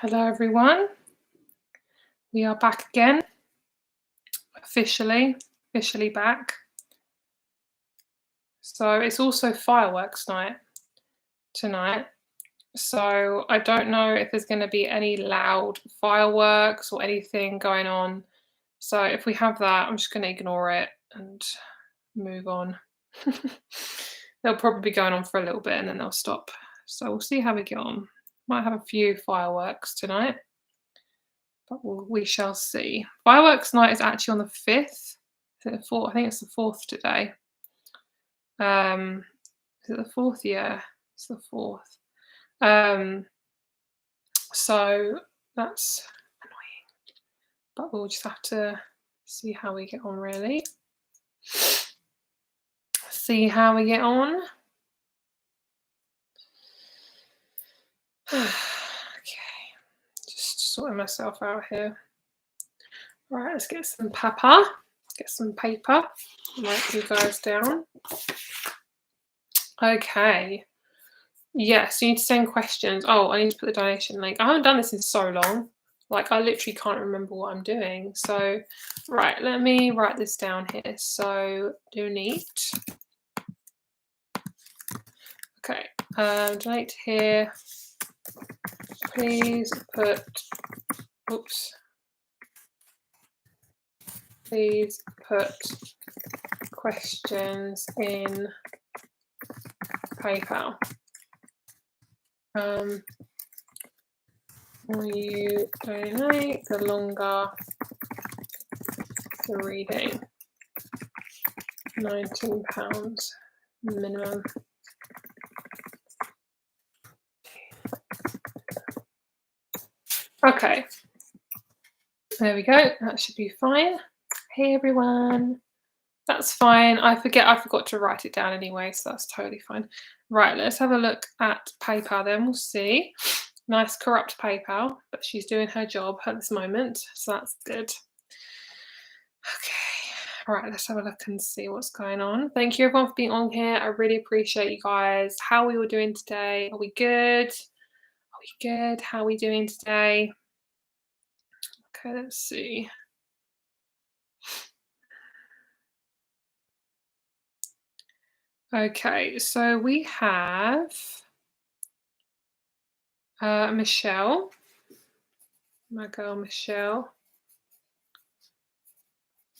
Hello, everyone. We are back again, officially back. So it's also fireworks night tonight. So I don't know if there's going to be any loud fireworks or anything going on. So if we have that, I'm just going to ignore it and move on. They'll probably be going on for a little bit and then they'll stop. So we'll see how we get on. Might have a few fireworks tonight. But we shall see. Fireworks night is actually on the 5th. Is it the 4th? I think it's the 4th today. Is it the 4th? Yeah, it's the 4th. So that's annoying. But we'll just have to see how we get on, really. See how we get on. Okay. Just sorting myself out here. Right, let's get some paper. Get some paper. Write you guys down. Okay. Yes, you need to send questions. Oh, I need to put the donation link. I haven't done this in so long. Like, I literally can't remember what I'm doing. So, right, let me write this down here. So, donate. Okay, donate here. Please put, oops. Please put questions in PayPal. Will you donate, the longer the reading. £19 minimum. Okay. There we go. That should be fine. Hey everyone. That's fine. I forgot to write it down anyway, so that's totally fine. Right, let's have a look at PayPal then. We'll see. Nice corrupt PayPal, but she's doing her job at this moment, so that's good. Okay. All right, let's have a look and see what's going on. Thank you everyone for being on here. I really appreciate you guys. How are we all doing today? Are we good? Are we good? How are we doing today? Okay, let's see. Okay, so we have Michelle, my girl Michelle.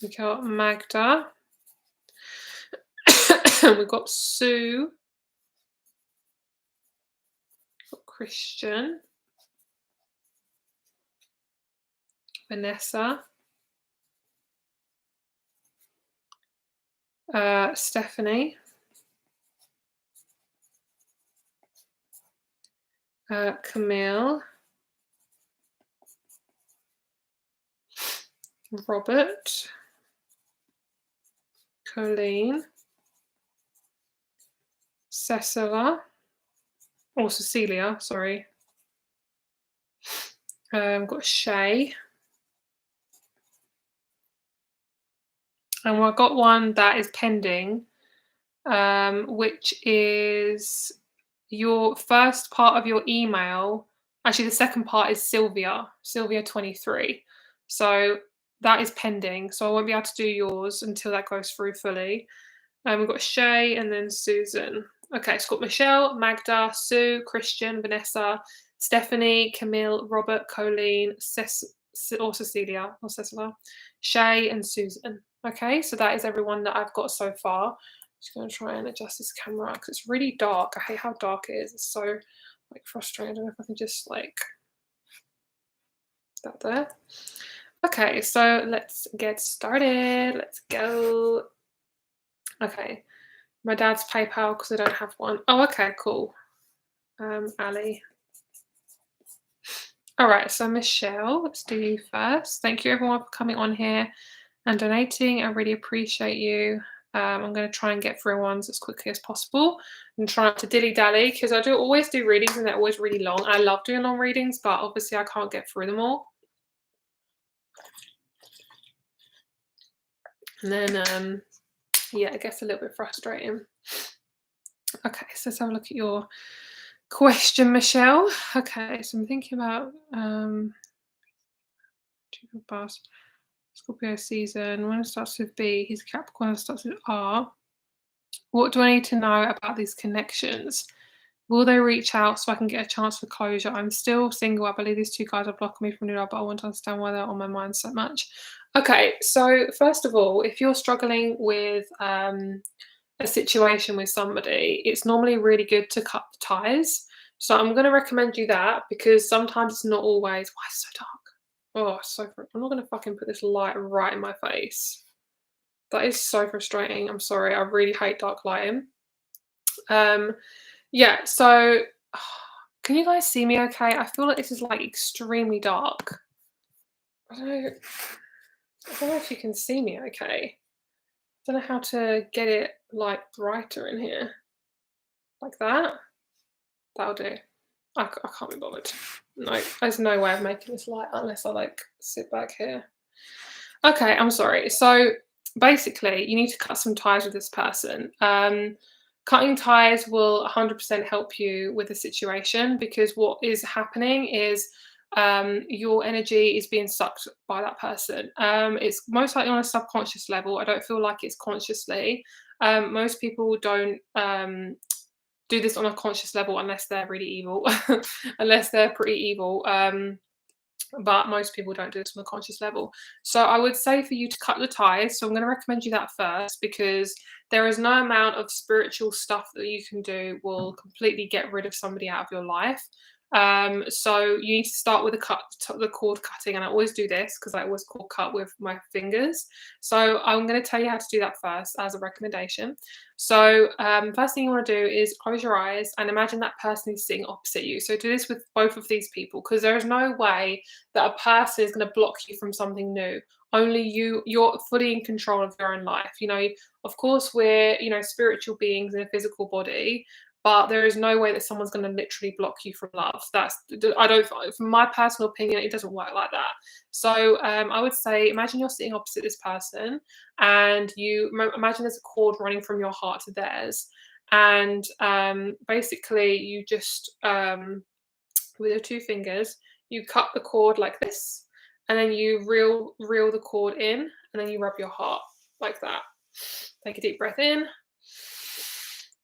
We got Magda. We've got Sue. We've got Christian. Vanessa. Stephanie. Camille. Robert. Colleen. Cecilia. Or Cecilia, sorry. We've got Shay. And we've got one that is pending, which is your first part of your email. Actually, the second part is Sylvia 23. So that is pending. So I won't be able to do yours until that goes through fully. We've got Shay and then Susan. Okay, so we've got Michelle, Magda, Sue, Christian, Vanessa, Stephanie, Camille, Robert, Colleen, Cecilia, Shay, and Susan. Okay, so that is everyone that I've got so far. Just going to try and adjust this camera because it's really dark. I hate how dark it is. It's so like frustrating. I don't know if I can just like that there. Okay, so let's get started. Let's go. Okay, my dad's PayPal because I don't have one. Oh, okay, cool. Ali. All right, so Michelle, let's do you first. Thank you everyone for coming on here and donating. I really appreciate you. I'm going to try and get through ones as quickly as possible and try not to dilly-dally because I always do readings and they're always really long. I love doing long readings, but obviously I can't get through them all. And then, yeah, it gets a little bit frustrating. Okay, so let's have a look at your Question, Michelle. Okay, so I'm thinking about two of bus. Scorpio season. When it starts with B, he's Capricorn, starts with R. What do I need to know about these connections? Will they reach out so I can get a chance for closure? I'm still single. I believe these two guys are blocking me from new love, but I want to understand why they're on my mind so much. Okay, so first of all, if you're struggling with a situation with somebody, it's normally really good to cut the ties. So I'm going to recommend you that because sometimes it's not always. Why is it so dark? Oh, I'm not going to fucking put this light right in my face. That is so frustrating. I'm sorry. I really hate dark lighting. Um, yeah, so can you guys see me okay? I feel like this is like extremely dark. I don't know if you can see me okay. I don't know how to get it like brighter in here. Like that. That'll do. I can't be bothered. No, there's no way of making this light unless I like sit back here. Okay, I'm sorry. So basically, you need to cut some ties with this person. Cutting ties will 100% help you with the situation because what is happening is your energy is being sucked by that person. It's most likely on a subconscious level. I don't feel like it's consciously. Most people don't do this on a conscious level unless they're really evil, unless they're pretty evil. But most people don't do this on a conscious level. So I would say for you to cut the ties. So I'm going to recommend you that first because there is no amount of spiritual stuff that you can do will completely get rid of somebody out of your life. So you need to start with the cord cutting, and I always do this because I always cord cut with my fingers. So I'm going to tell you how to do that first as a recommendation. So first thing you want to do is close your eyes and imagine that person is sitting opposite you. So do this with both of these people because there is no way that a person is going to block you from something new. Only you're fully in control of your own life. Of course, we're, spiritual beings in a physical body, but there is no way that someone's going to literally block you from love. I don't, from my personal opinion, it doesn't work like that. So I would say, imagine you're sitting opposite this person and you imagine there's a cord running from your heart to theirs. And basically you just, with your two fingers, you cut the cord like this, and then you reel the cord in, and then you rub your heart like that. Take a deep breath in,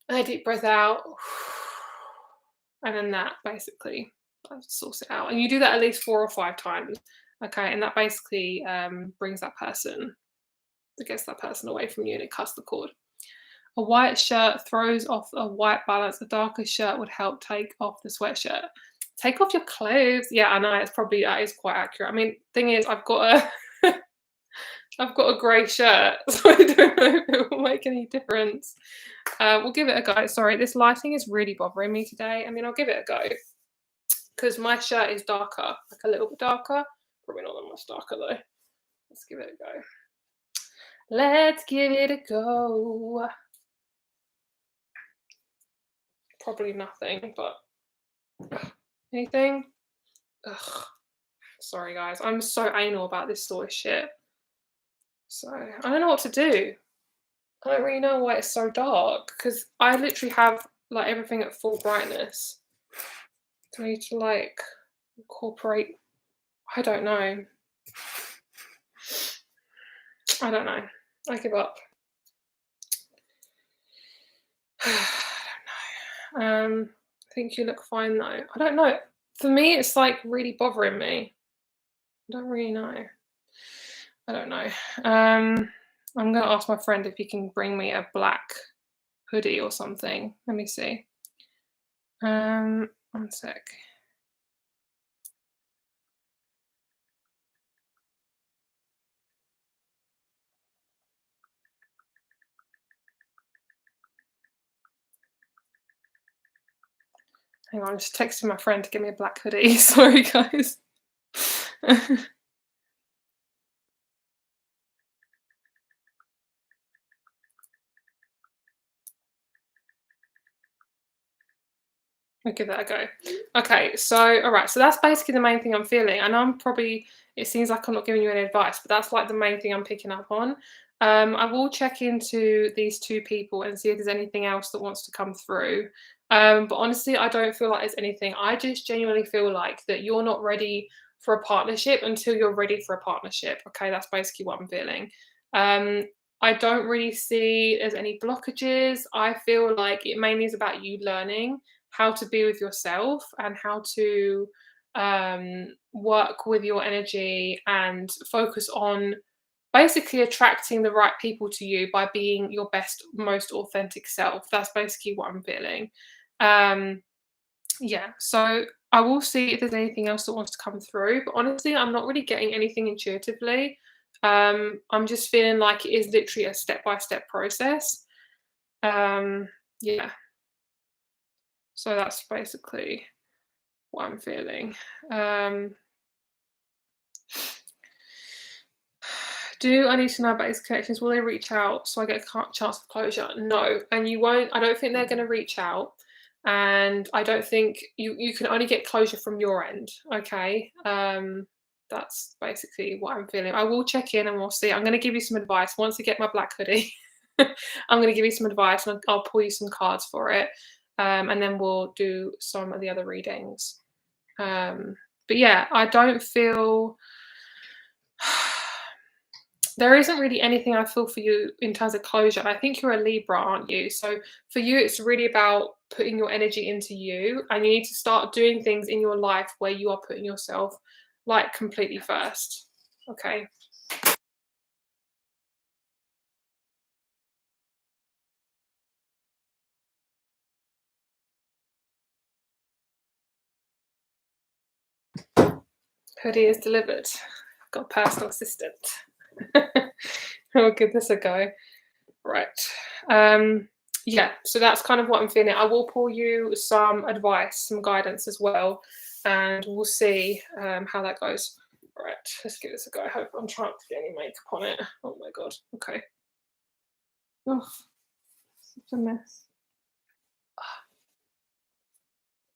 and a deep breath out, and then that basically sorts it out. And you do that at least 4 or 5 times, okay? And that basically brings that person, it gets that person away from you, and it cuts the cord. A white shirt throws off a white balance. A darker shirt would help take off the sweatshirt. Take off your clothes. Yeah, I know that is quite accurate. I mean, thing is, I've got a grey shirt, so I don't know if it will make any difference. We'll give it a go. Sorry, this lighting is really bothering me today. I mean, I'll give it a go because my shirt is darker, like a little bit darker. Probably not that much darker though. Let's give it a go. Let's give it a go. Probably nothing, but anything? Ugh. Sorry, guys. I'm so anal about this sort of shit. So I don't know what to do. I don't really know why it's so dark because I literally have like everything at full brightness. Do I need to like incorporate? I don't know. I don't know. I give up. I don't know. I think you look fine though. I don't know. For me, it's like really bothering me. I don't really know. I don't know. I'm gonna ask my friend if he can bring me a black hoodie or something. Let me see. One sec. Hang on, I'm just texting my friend to give me a black hoodie. Sorry, guys. I'll give that a go. Okay, so all right, so that's basically the main thing I'm feeling. And it seems like I'm not giving you any advice, but that's like the main thing I'm picking up on. I will check into these two people and see if there's anything else that wants to come through. But honestly, I don't feel like there's anything. I just genuinely feel like that you're not ready for a partnership until you're ready for a partnership. Okay, that's basically what I'm feeling. Um, I don't really see there's any blockages. I feel like it mainly is about you learning how to be with yourself and how to work with your energy and focus on basically attracting the right people to you by being your best, most authentic self. That's basically what I'm feeling. Um, yeah, so I will see if there's anything else that wants to come through, but honestly, I'm not really getting anything intuitively. I'm just feeling like it is literally a step by step process. Um, yeah, so that's basically what I'm feeling. Um, do I need to know about his connections? Will they reach out so I get a chance of closure? No, and you won't. I don't think they're going to reach out, and I don't think you can only get closure from your end. Okay, that's basically what I'm feeling. I will check in and we'll see. I'm going to give you some advice once I get my black hoodie. I'm going to give you some advice and I'll pull you some cards for it, and then we'll do some of the other readings. But yeah, I don't feel. There isn't really anything I feel for you in terms of closure. I think you're a Libra, aren't you? So for you, it's really about putting your energy into you, and you need to start doing things in your life where you are putting yourself like completely first. Okay. Hoodie is delivered. I've got a personal assistant. I'll give this a go. Right. Yeah, so that's kind of what I'm feeling. I will pull you some advice, some guidance as well, and we'll see how that goes. Right, let's give this a go. I hope I'm trying not to get any makeup on it. Oh my god. Okay. Oh, such a mess.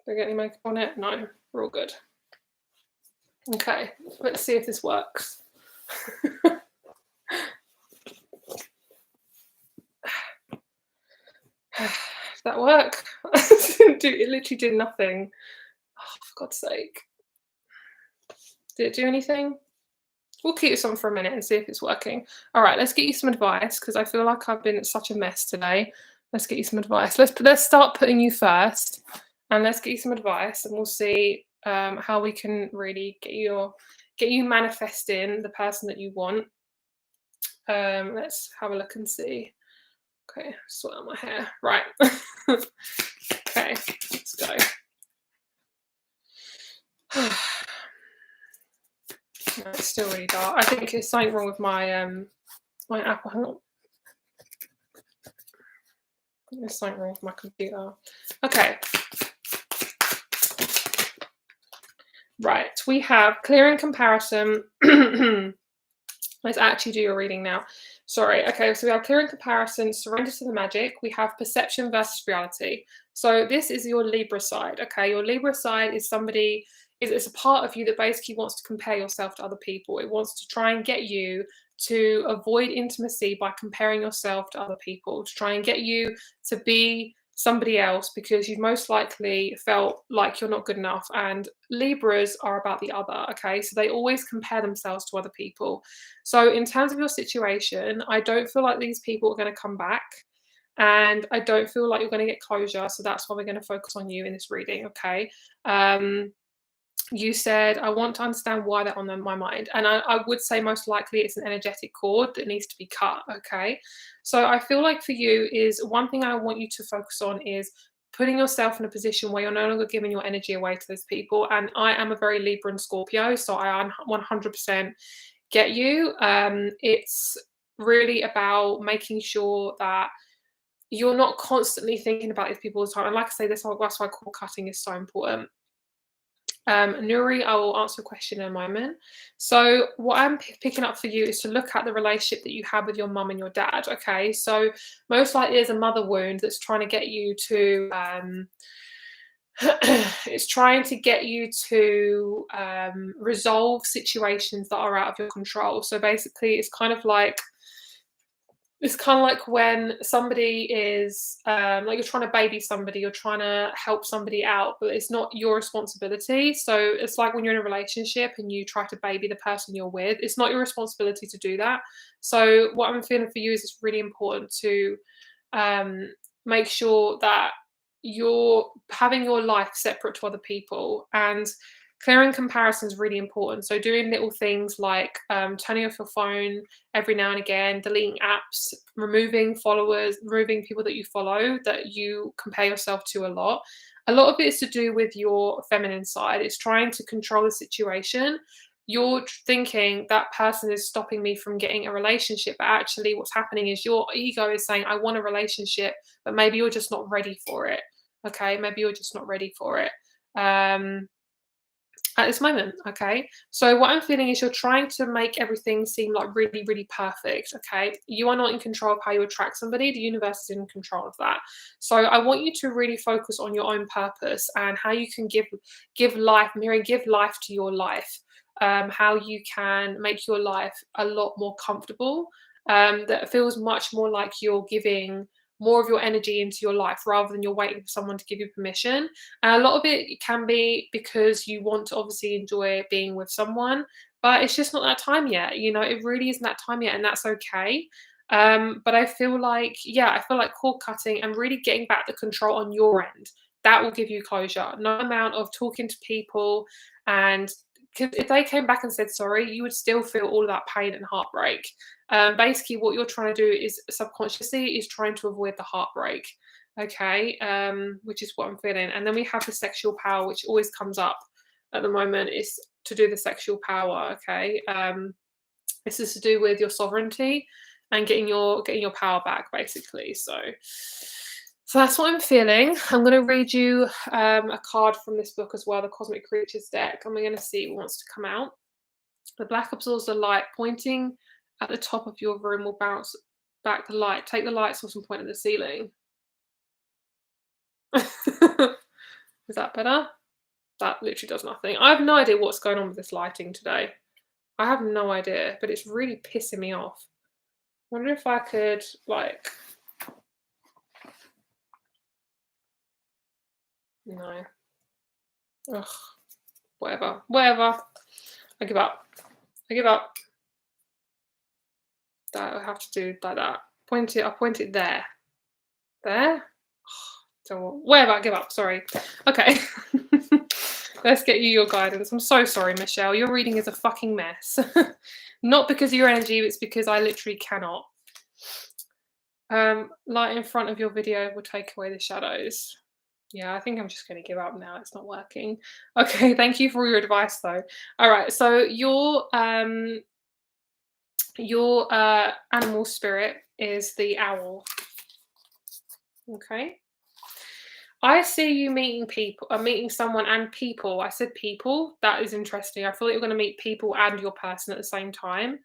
Did I get any makeup on it? No, we're all good. Okay, let's see if this works. Did that work? It literally did nothing. Oh, for God's sake. Did it do anything? We'll keep this on for a minute and see if it's working. All right, let's get you some advice because I feel like I've been such a mess today. Let's get you some advice. Let's start putting you first, and let's get you some advice, and we'll see how we can really get you manifesting the person that you want. Let's have a look and see. Okay, sort out my hair. Right. Okay, let's go. No, it's still really dark. I think there's something wrong with my my Apple. Hang on. There's something wrong with my computer. Okay. Right, we have clearing comparison. Let's actually do your reading now. Sorry. Okay, so we have clearing comparison, surrender to the magic. We have perception versus reality. So this is your Libra side. Okay, your Libra side is somebody. It's a part of you that basically wants to compare yourself to other people. It wants to try and get you to avoid intimacy by comparing yourself to other people, to try and get you to be somebody else because you've most likely felt like you're not good enough. And Libras are about the other, okay? So they always compare themselves to other people. So in terms of your situation, I don't feel like these people are going to come back. And I don't feel like you're going to get closure. So that's why we're going to focus on you in this reading, okay? You said, I want to understand why they're on my mind. And I would say most likely it's an energetic cord that needs to be cut. Okay. So I feel like for you is one thing I want you to focus on is putting yourself in a position where you're no longer giving your energy away to those people. And I am a very Libra and Scorpio, so I 100% get you. It's really about making sure that you're not constantly thinking about these people all the time. And like I say, that's why cord cutting is so important. Nuri, I will answer a question in a moment. So what I'm picking up for you is to look at the relationship that you have with your mum and your dad. Okay, so most likely there's a mother wound that's trying to get you to it's trying to get you to resolve situations that are out of your control. So basically it's kind of like It's kind of like when somebody is, like you're trying to baby somebody, you're trying to help somebody out, but it's not your responsibility. So it's like when you're in a relationship and you try to baby the person you're with, it's not your responsibility to do that. So what I'm feeling for you is it's really important to um, make sure that you're having your life separate to other people, and clearing comparison is really important. So doing little things like turning off your phone every now and again, deleting apps, removing followers, removing people that you follow that you compare yourself to a lot. A lot of it is to do with your feminine side. It's trying to control the situation. You're thinking that person is stopping me from getting a relationship, but actually, what's happening is your ego is saying, I want a relationship, but maybe you're just not ready for it. Okay, maybe you're just not ready for it. Um, at this moment, okay? So what I'm feeling is you're trying to make everything seem like really, really perfect, okay? You are not in control of how you attract somebody. The universe is in control of that. So I want you to really focus on your own purpose and how you can give life, Mary, give life to your life. How you can make your life a lot more comfortable. That feels much more like you're giving more of your energy into your life rather than you're waiting for someone to give you permission. And a lot of it can be because you want to obviously enjoy being with someone, but it's just not that time yet. You know, it really isn't that time yet, and that's okay. But I feel like, yeah, I feel like cord cutting and really getting back the control on your end, that will give you closure. No amount of talking to people, and 'cause if they came back and said sorry, you would still feel all of that pain and heartbreak. Basically, what you're trying to do is subconsciously is trying to avoid the heartbreak. Okay, which is what I'm feeling. And then we have the sexual power, which always comes up at the moment. Is to do the sexual power. Okay, this is to do with your sovereignty and getting your power back, basically. So that's what I'm feeling. I'm going to read you a card from this book as well, the Cosmic Creatures deck, and we're going to see what wants to come out. The black absorbs the light, pointing at the top of your room will bounce back the light. Take the light source and point at the ceiling. Is that better? That literally does nothing. I have no idea what's going on with this lighting today. I have no idea, but it's really pissing me off. I wonder if I could, like... No. Ugh. Whatever. Whatever. I give up. I give up. That I have to do like that. I'll point it there. There? So whatever, I give up, sorry. Okay. Let's get you your guidance. I'm so sorry, Michelle. Your reading is a fucking mess. Not because of your energy, it's because I literally cannot. Light in front of your video will take away the shadows. Yeah, I think I'm just going to give up now. It's not working. Okay, thank you for your advice, though. All right, so your animal spirit is the owl. Okay. I see you meeting people, meeting someone and people. I said people. That is interesting. I feel like you're going to meet people and your person at the same time.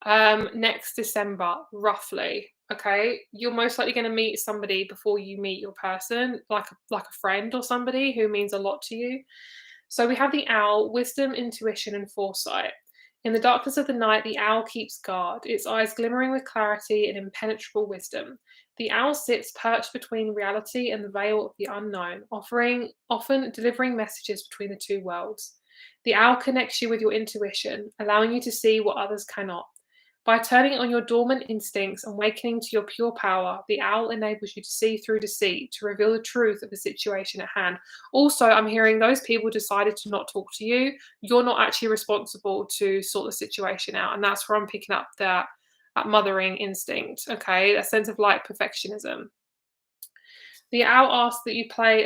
Next December, roughly. Okay, you're most likely going to meet somebody before you meet your person, like a friend or somebody who means a lot to you. So we have the owl, wisdom, intuition, and foresight. In the darkness of the night, the owl keeps guard, its eyes glimmering with clarity and impenetrable wisdom. The owl sits perched between reality and the veil of the unknown, often delivering messages between the two worlds. The owl connects you with your intuition, allowing you to see what others cannot. By turning on your dormant instincts and awakening to your pure power, the owl enables you to see through deceit, to reveal the truth of the situation at hand. Also, I'm hearing those people decided to not talk to you. You're not actually responsible to sort the situation out. And that's where I'm picking up that mothering instinct, okay? A sense of like perfectionism. The owl asks that you pay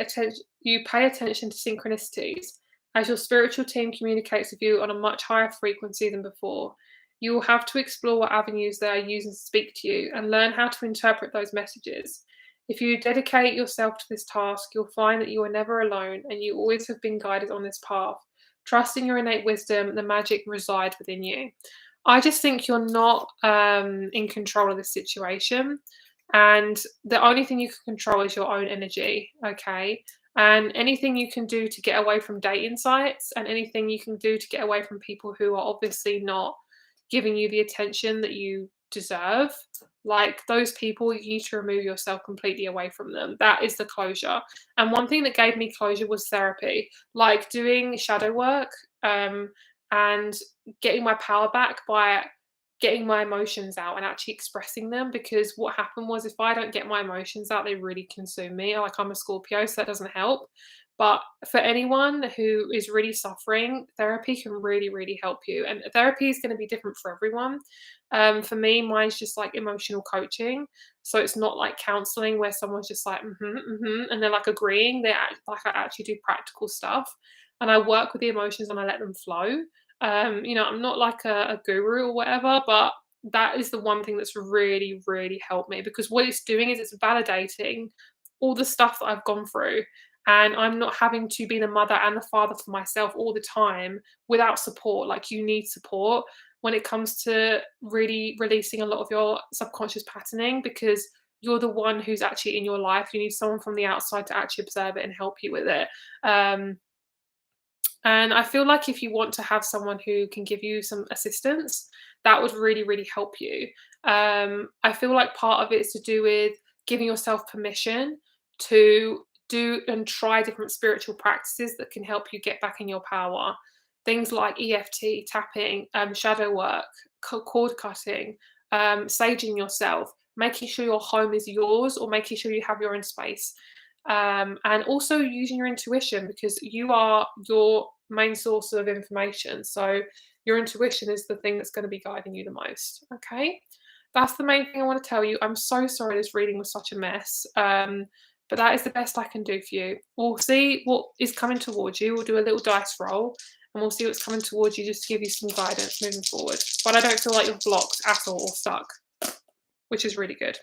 attention to synchronicities. As your spiritual team communicates with you on a much higher frequency than before, you will have to explore what avenues they are using to speak to you and learn how to interpret those messages. If you dedicate yourself to this task, you'll find that you are never alone and you always have been guided on this path. Trust in your innate wisdom, the magic resides within you. I just think you're not in control of the situation, and the only thing you can control is your own energy, okay? And anything you can do to get away from dating sites and anything you can do to get away from people who are obviously not giving you the attention that you deserve, Like, those people, you need to remove yourself completely away from them. That is the closure. And one thing that gave me closure was therapy, like doing shadow work, and getting my power back by getting my emotions out and actually expressing them. Because what happened was, if I don't get my emotions out, they really consume me. Like, I'm a Scorpio, so that doesn't help. But for anyone who is really suffering, therapy can really, really help you. And therapy is going to be different for everyone. For me, mine's just like emotional coaching. So it's not like counseling where someone's just like, and they're like agreeing. Like, I actually do practical stuff, and I work with the emotions and I let them flow. I'm not like a guru or whatever, but that is the one thing that's really, really helped me, because what it's doing is it's validating all the stuff that I've gone through. And I'm not having to be the mother and the father for myself all the time without support. Like, you need support when it comes to really releasing a lot of your subconscious patterning, because you're the one who's actually in your life. You need someone from the outside to actually observe it and help you with it. Um, and I feel like if you want to have someone who can give you some assistance, that would really, really help you. I feel like part of it is to do with giving yourself permission to do and try different spiritual practices that can help you get back in your power. Things like EFT, tapping, shadow work, cord cutting, saging yourself, making sure your home is yours, or making sure you have your own space. And also using your intuition, because you are your main source of information. So your intuition is the thing that's going to be guiding you the most. Okay, that's the main thing I want to tell you. I'm so sorry this reading was such a mess. But that is the best I can do for you. We'll see what is coming towards you. We'll do a little dice roll and we'll see what's coming towards you, just to give you some guidance moving forward. But I don't feel like you're blocked at all or stuck, which is really good.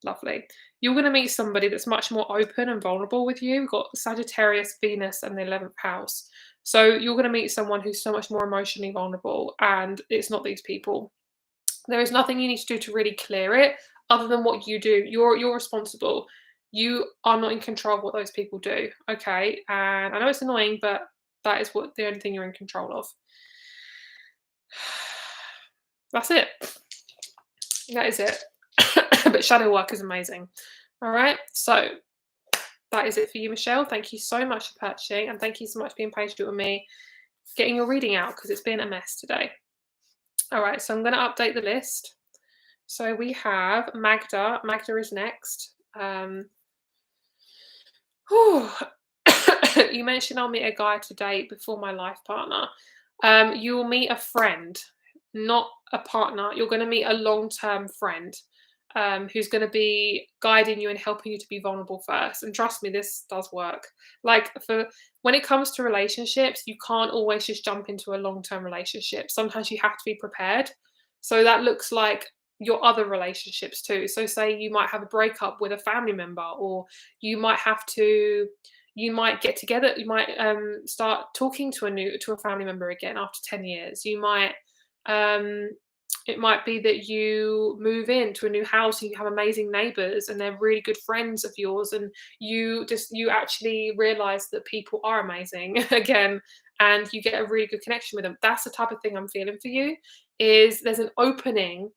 Lovely. You're going to meet somebody that's much more open and vulnerable with you. We've got Sagittarius, Venus, and the 11th house. So you're going to meet someone who's so much more emotionally vulnerable, and it's not these people. There is nothing you need to do to really clear it other than what you do. You're responsible. You are not in control of what those people do. Okay. And I know it's annoying, but that is what the only thing you're in control of. That's it. That is it. But shadow work is amazing. All right. So that is it for you, Michelle. Thank you so much for purchasing, and thank you so much for being patient with me getting your reading out, because it's been a mess today. All right. So I'm going to update the list. So we have Magda. Magda is next. You mentioned I'll meet a guy to date before my life partner. You will meet a friend, not a partner. You're going to meet a long-term friend, who's going to be guiding you and helping you to be vulnerable first. And trust me, this does work. Like, for when it comes to relationships, you can't always just jump into a long-term relationship. Sometimes you have to be prepared. So that looks like your other relationships too. So say you might have a breakup with a family member, or you might have to you might get together, you might start talking to a family member again after 10 years. You might um it might be that you move into a new house and you have amazing neighbors and they're really good friends of yours, and you actually realize that people are amazing again, and you get a really good connection with them. That's the type of thing I'm feeling for you. Is there's an opening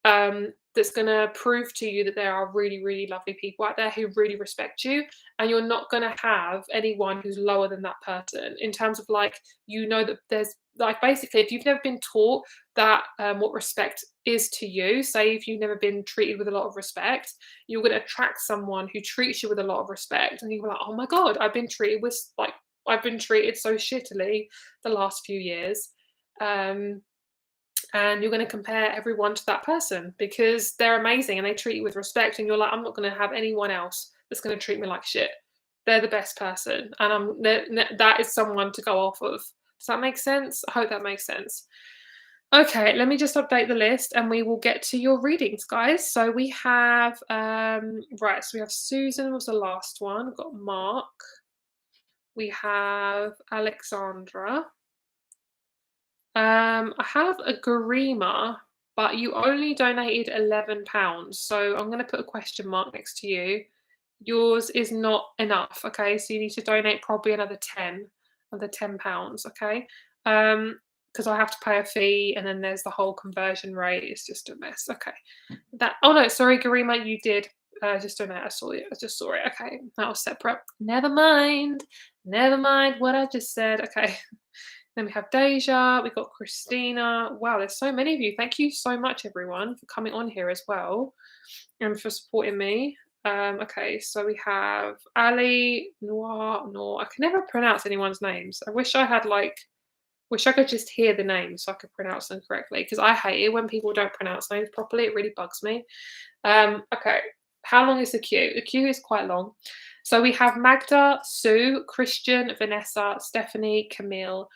that's going to prove to you that there are really, really lovely people out there who really respect you, and you're not going to have anyone who's lower than that person, in terms of, like, that there's, like, basically, if you've never been taught that, what respect is to you, say if you've never been treated with a lot of respect, you're going to attract someone who treats you with a lot of respect, and you're like, oh my god, I've been treated so shittily the last few years. And you're going to compare everyone to that person because they're amazing and they treat you with respect, and you're like, I'm not going to have anyone else that's going to treat me like shit. They're the best person, and that is someone to go off of. Does that make sense? I hope that makes sense. Okay, let me just update the list and we will get to your readings, guys. So we have right, so we have Susan was the last one. We've got Mark. We have Alexandra. I have a Garima, but you only donated £11. So I'm going to put a question mark next to you. Yours is not enough, okay? So you need to donate probably another £10, okay? because I have to pay a fee, and then there's the whole conversion rate. It's just a mess. Okay. Oh no, sorry, Garima, you did just donate. I saw it. I just saw it. Okay, that was separate. Never mind. Never mind what I just said. Okay. Then we have Deja. We got Christina. Wow, there's so many of you. Thank you so much, everyone, for coming on here as well and for supporting me. Okay, so we have Ali, Noir. I can never pronounce anyone's names. I wish I had wish I could just hear the names so I could pronounce them correctly, because I hate it when people don't pronounce names properly. It really bugs me. Okay, how long is the queue? The queue is quite long. So we have Magda, Sue, Christian, Vanessa, Stephanie, Camille,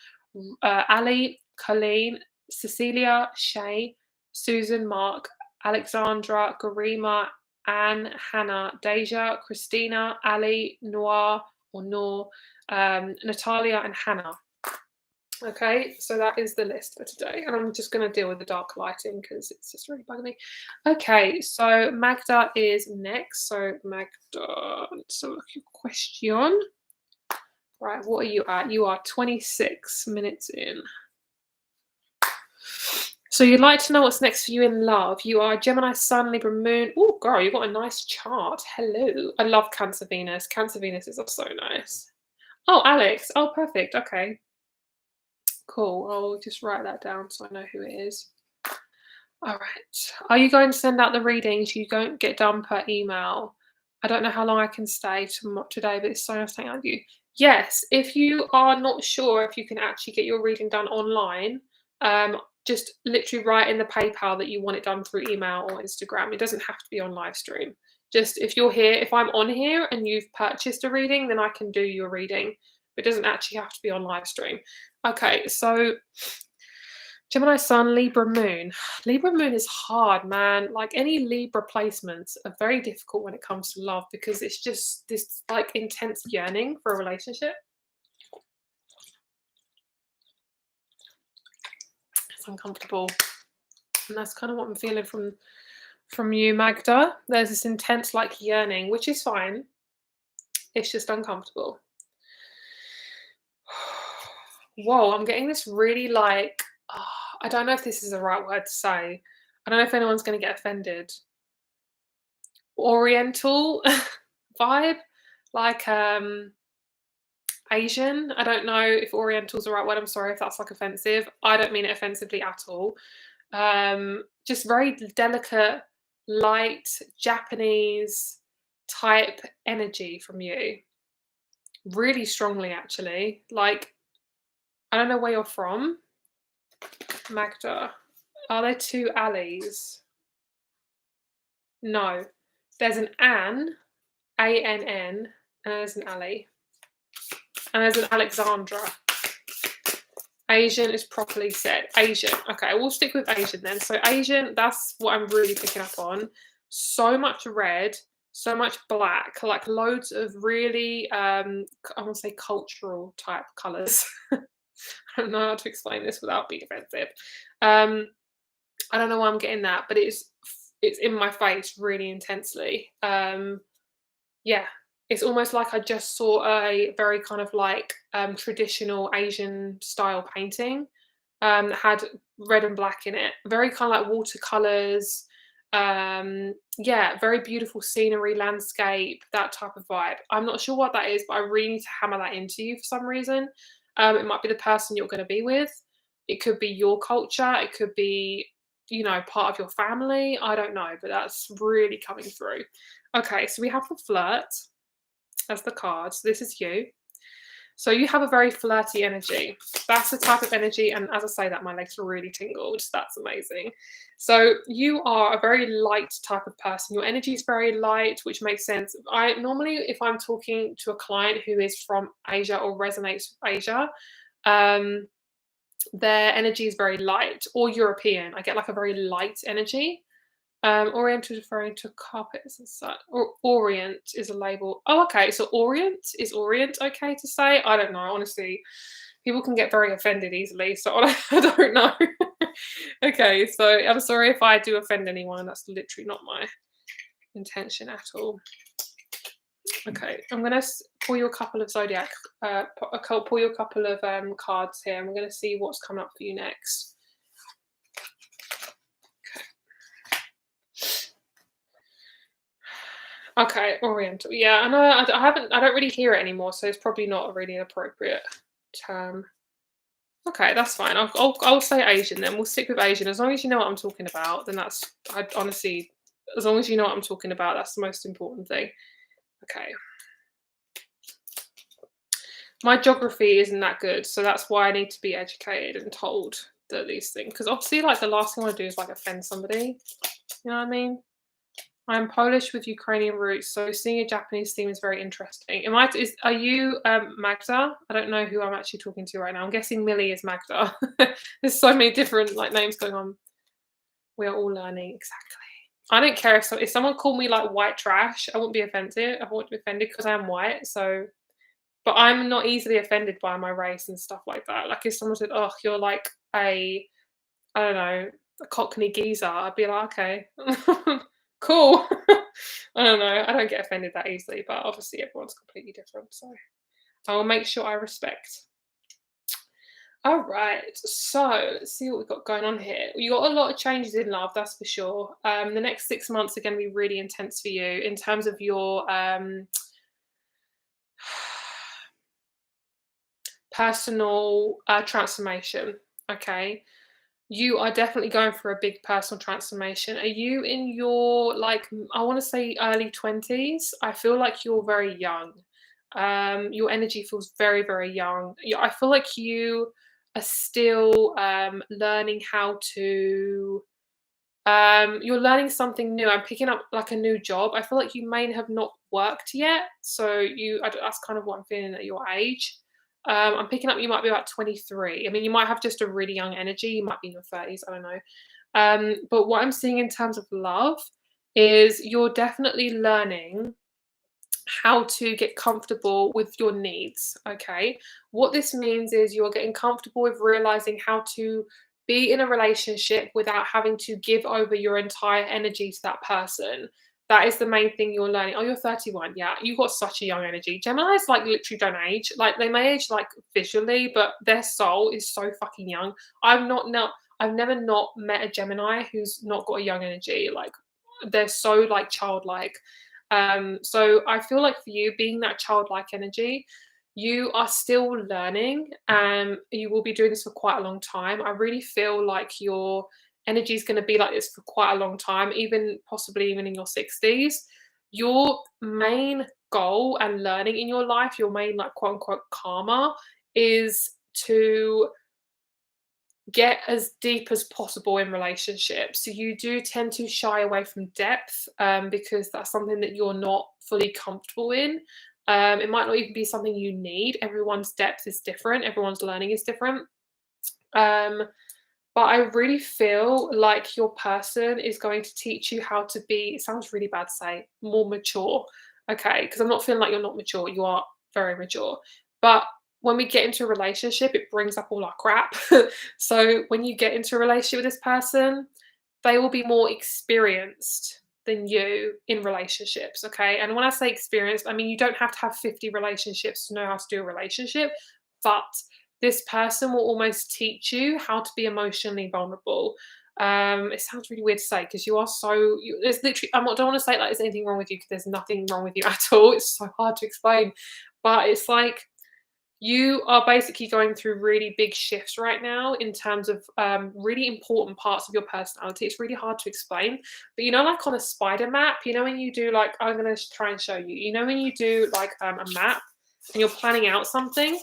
Ali, Colleen, Cecilia, Shay, Susan, Mark, Alexandra, Garima, Anne, Hannah, Deja, Christina, Ali, Noir or Noor, Natalia, and Hannah. Okay, so that is the list for today, and I'm just going to deal with the dark lighting because it's just really bugging me. Okay, so Magda is next. So Magda, let's look at your question. Right, what are you at? You are 26 minutes in. So you'd like to know what's next for you in love. You are Gemini Sun, Libra Moon. Oh, girl, you've got a nice chart. Hello. I love Cancer Venus. Cancer Venus is so nice. Oh, Alex. Oh, perfect. Okay. Cool. I'll just write that down so I know who it is. All right. Are you going to send out the readings? You don't get done per email. I don't know how long I can stay today, but it's so nice to hang out with you. Yes, if you are not sure if you can actually get your reading done online, just literally write in the PayPal that you want it done through email or Instagram. It doesn't have to be on live stream. Just if you're here, if I'm on here and you've purchased a reading, then I can do your reading. But it doesn't actually have to be on live stream. Okay, so Gemini Sun, Libra Moon. Libra Moon is hard, man. Like, any Libra placements are very difficult when it comes to love, because it's just this like intense yearning for a relationship. It's uncomfortable. And that's kind of what I'm feeling from you, Magda. There's this intense like yearning, which is fine. It's just uncomfortable. Whoa, I'm getting this really like, I don't know if this is the right word to say. I don't know if anyone's going to get offended. Oriental vibe, like Asian. I don't know if Oriental is the right word. I'm sorry if that's like offensive. I don't mean it offensively at all. Just very delicate, light, Japanese type energy from you. Really strongly, actually. Like, I don't know where you're from, Magda. Are there two Allies? No. There's an Anne, Ann, and there's an Ali. And there's an Alexandra. Asian is properly said. Asian. Okay, we'll stick with Asian then. So Asian, that's what I'm really picking up on. So much red, so much black, like loads of really, I want to say cultural type colours. I don't know how to explain this without being offensive. I don't know why I'm getting that, but it's in my face really intensely. Yeah, it's almost like I just saw a very kind of like traditional Asian style painting that had red and black in it. Very kind of like watercolors. Yeah, very beautiful scenery, landscape, that type of vibe. I'm not sure what that is, but I really need to hammer that into you for some reason. It might be the person you're going to be with. It could be your culture. It could be, you know, part of your family. I don't know, but that's really coming through. Okay, so we have the flirt as the card. So this is you. So you have a very flirty energy. That's the type of energy, and as I say that, my legs are really tingled. That's amazing. So you are a very light type of person. Your energy is very light, which makes sense. I normally, if I'm talking to a client who is from Asia or resonates with Asia, their energy is very light, or European. I get like a very light energy. Orient is referring to carpets and such. Or Orient is a label. Oh, okay. So Orient, is Orient okay to say? I don't know. Honestly, people can get very offended easily. So I don't know. Okay. So I'm sorry if I do offend anyone. That's literally not my intention at all. Okay. I'm going to pull your couple of zodiac, pull your couple of cards here, and we're going to see what's coming up for you next. Okay, Oriental. Yeah, I know. I haven't. I don't really hear it anymore, so it's probably not a really appropriate term. Okay, that's fine. I'll say Asian then. We'll stick with Asian as long as you know what I'm talking about. Then that's I honestly, as long as you know what I'm talking about, that's the most important thing. Okay. My geography isn't that good, so that's why I need to be educated and told that these things. Because obviously, like the last thing I want to do is like offend somebody. You know what I mean? I'm Polish with Ukrainian roots, so seeing a Japanese theme is very interesting. Are you Magda? I don't know who I'm actually talking to right now. I'm guessing Millie is Magda. There's so many different like names going on. We are all learning exactly. I don't care if someone called me like white trash. I wouldn't be offended. I wouldn't be offended because I am white. So, but I'm not easily offended by my race and stuff like that. Like if someone said, "Oh, you're like I don't know, a Cockney geezer," I'd be like, "Okay." Cool. I don't know. I don't get offended that easily, but obviously everyone's completely different. So I will make sure I respect. All right. So let's see what we've got going on here. You got a lot of changes in love, that's for sure. The next 6 months are going to be really intense for you in terms of your personal transformation. Okay. You are definitely going for a big personal transformation. Are you in your like I want to say early 20s? I feel like you're very young. Your energy feels very, very young. I feel like you are still learning how to you're learning something new. I'm picking up like a new job. I feel like you may have not worked yet. So that's kind of what I'm feeling at your age. I'm picking up you might be about 23. I mean, you might have just a really young energy. You might be in your 30s. I don't know. But what I'm seeing in terms of love is you're definitely learning how to get comfortable with your needs. Okay. What this means is you're getting comfortable with realizing how to be in a relationship without having to give over your entire energy to that person. That is the main thing you're learning. Oh, you're 31. Yeah, you got such a young energy. Geminis like literally don't age. Like they may age like visually, but their soul is so fucking young. I've never not met a Gemini who's not got a young energy. Like they're so like childlike. So I feel like for you, being that childlike energy, you are still learning. You will be doing this for quite a long time. I really feel like your energy is going to be like this for quite a long time, even possibly even in your 60s. Your main goal and learning in your life, your main like quote unquote karma, is to get as deep as possible in relationships. So you do tend to shy away from depth because that's something that you're not fully comfortable in. It might not even be something you need. Everyone's depth is different. Everyone's learning is different. But I really feel like your person is going to teach you how to be, it sounds really bad to say, more mature. Okay, because I'm not feeling like you're not mature. You are very mature. But when we get into a relationship, it brings up all our crap. So when you get into a relationship with this person, they will be more experienced than you in relationships. Okay. And when I say experienced, I mean, you don't have to have 50 relationships to know how to do a relationship, but this person will almost teach you how to be emotionally vulnerable. It sounds really weird to say because you are so. There's literally. Don't want to say like there's anything wrong with you because there's nothing wrong with you at all. It's so hard to explain, but it's like you are basically going through really big shifts right now in terms of really important parts of your personality. It's really hard to explain, but you know, like on a spider map, you know, when you do like, I'm going to try and show you, you know, when you do like a map and you're planning out something,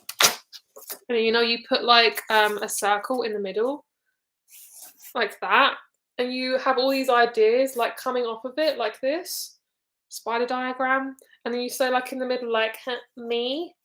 and you know, you put like a circle in the middle, like that, and you have all these ideas like coming off of it, like this spider diagram, and then you say like in the middle, like me.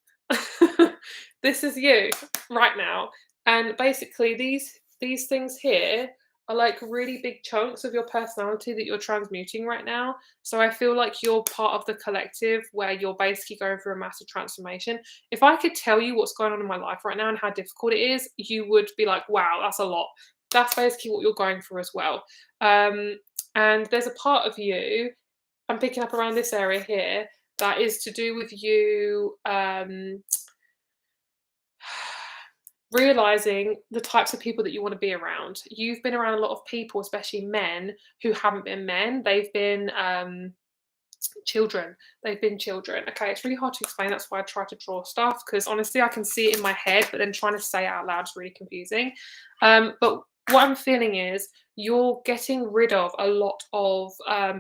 This is you right now, and basically these things here are like really big chunks of your personality that you're transmuting right now. So I feel like you're part of the collective where you're basically going through a massive transformation. If I could tell you what's going on in my life right now and how difficult it is, you would be like, wow, that's a lot. That's basically what you're going through as well. And there's a part of you, I'm picking up around this area here, that is to do with you realizing the types of people that you want to be around. You've been around a lot of people, especially men, who haven't been men. They've been children. They've been children. Okay, it's really hard to explain. That's why I try to draw stuff, because honestly, I can see it in my head, but then trying to say it out loud is really confusing. But what I'm feeling is you're getting rid of a lot of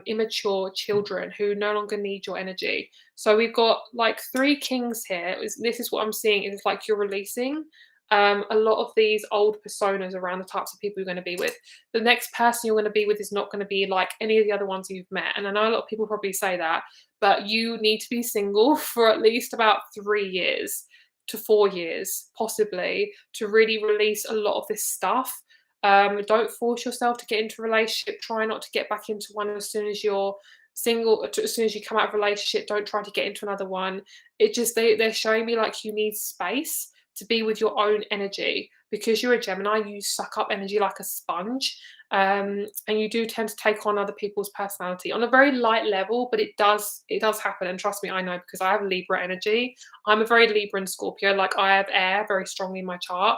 immature children who no longer need your energy. So we've got like three kings here. This is what I'm seeing. Is like you're releasing a lot of these old personas around the types of people you're going to be with. The next person you're going to be with is not going to be like any of the other ones you've met. And I know a lot of people probably say that, but you need to be single for at least about 3 years to 4 years, possibly, to really release a lot of this stuff. Don't force yourself to get into a relationship. Try not to get back into one as soon as you're single. As soon as you come out of a relationship, don't try to get into another one. It just they're showing me like you need space to be with your own energy, because you're a Gemini. You suck up energy like a sponge, and you do tend to take on other people's personality on a very light level, but it does happen. And trust me, I know, because I have Libra energy. I'm a very Libra and Scorpio. Like, I have air very strongly in my chart.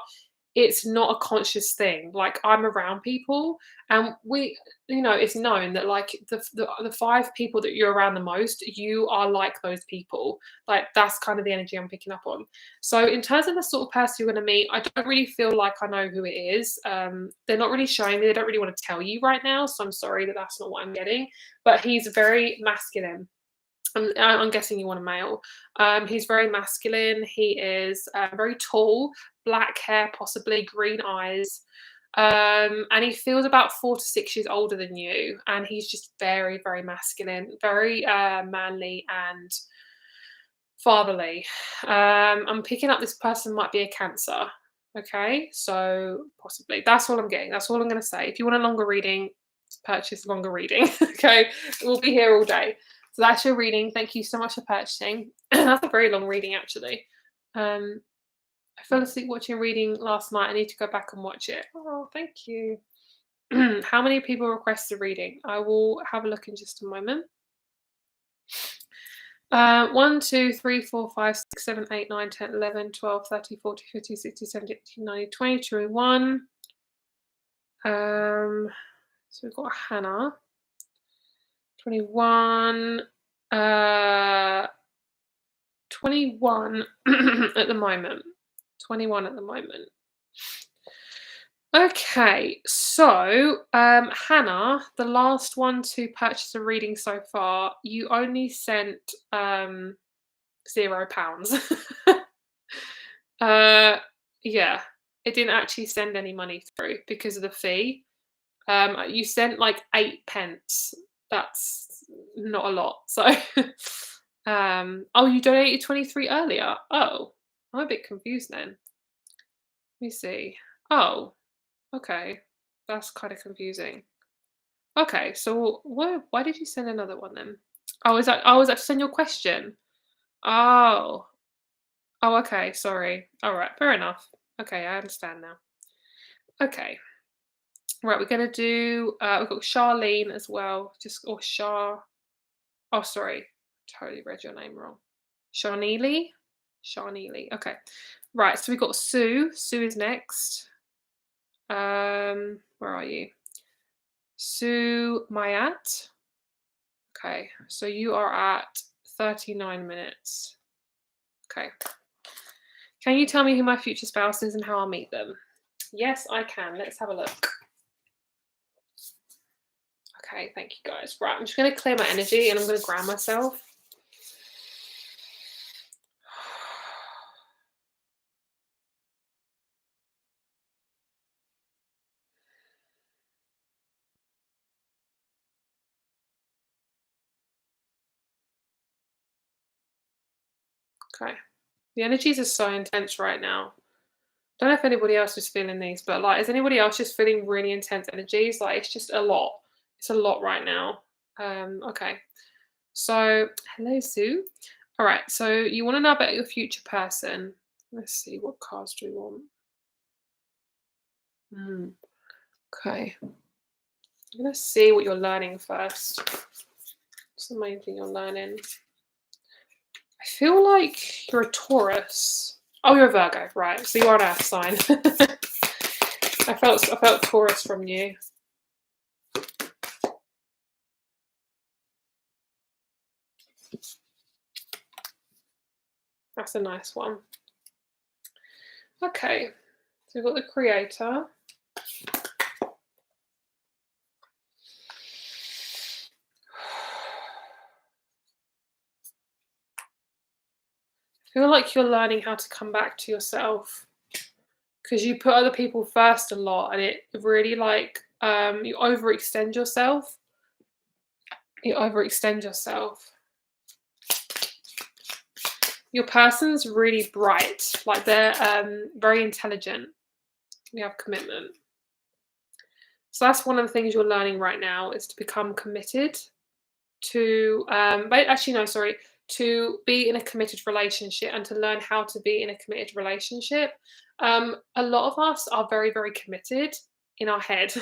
It's not a conscious thing. Like, I'm around people, and it's known that like the five people that you're around the most, you are like those people. Like, that's kind of the energy I'm picking up on. So in terms of the sort of person you're going to meet, I don't really feel like I know who it is. They're not really showing me. They don't really want to tell you right now. So I'm sorry that that's not what I'm getting. But he's very masculine. I'm guessing you want a male. He's very masculine. He is very tall, black hair, possibly green eyes. And he feels about 4 to 6 years older than you. And he's just very, very masculine, very manly and fatherly. I'm picking up this person might be a Cancer. Okay, so possibly. That's all I'm getting. That's all I'm going to say. If you want a longer reading, purchase longer reading. Okay, we'll be here all day. So that's your reading. Thank you so much for purchasing. That's a very long reading, actually. I fell asleep watching a reading last night. I need to go back and watch it. Oh, thank you. How many people requested a reading? I will have a look in just a moment. 1, 2, 3, 4, 5, 6, 7, 8, 9, 10, 11, 12, 13, 14, 15, 16, 17, 18, 19, 20, 21. So we've got Hannah. 21. 21 at the moment. 21 at the moment. Okay, so Hannah, the last one to purchase a reading so far, you only sent £0. Yeah, it didn't actually send any money through because of the fee. You sent like 8p. That's not a lot. So, oh, you donated 23 earlier. Oh, I'm a bit confused then. Let me see. Oh, okay, that's kind of confusing. Okay, so why did you send another one then? Was that to send your question? Oh. Oh, okay, sorry. Alright, fair enough. Okay, I understand now. Okay. Right, we're gonna do we've got Charlene as well. Or Char. Oh, sorry. Totally read your name wrong. Sharneely? Sharneely. Okay. Right, so we've got Sue. Sue is next. Where are you? Sue Mayat. Okay, so you are at 39 minutes. Okay. Can you tell me who my future spouse is and how I'll meet them? Yes, I can. Let's have a look. Okay, thank you guys. Right, I'm just going to clear my energy and I'm going to ground myself. Okay. The energies are so intense right now. Don't know if anybody else is feeling these, but like, is anybody else just feeling really intense energies? Like, it's just a lot. It's a lot right now. Okay. So, hello, Sue. All right. So, you want to know about your future person. Let's see. What cards do we want? Okay. I'm going to see what you're learning first. What's the main thing you're learning? I feel like you're a Taurus. Oh, you're a Virgo, right? So you are an earth sign. I felt Taurus from you. That's a nice one. Okay, so we've got the Creator. I feel like you're learning how to come back to yourself because you put other people first a lot, and it really like you overextend yourself. You overextend yourself. Your person's really bright, like they're very intelligent. We have commitment. So that's one of the things you're learning right now is to become committed to, but actually, no, sorry, to be in a committed relationship and to learn how to be in a committed relationship. A lot of us are very, very committed in our head.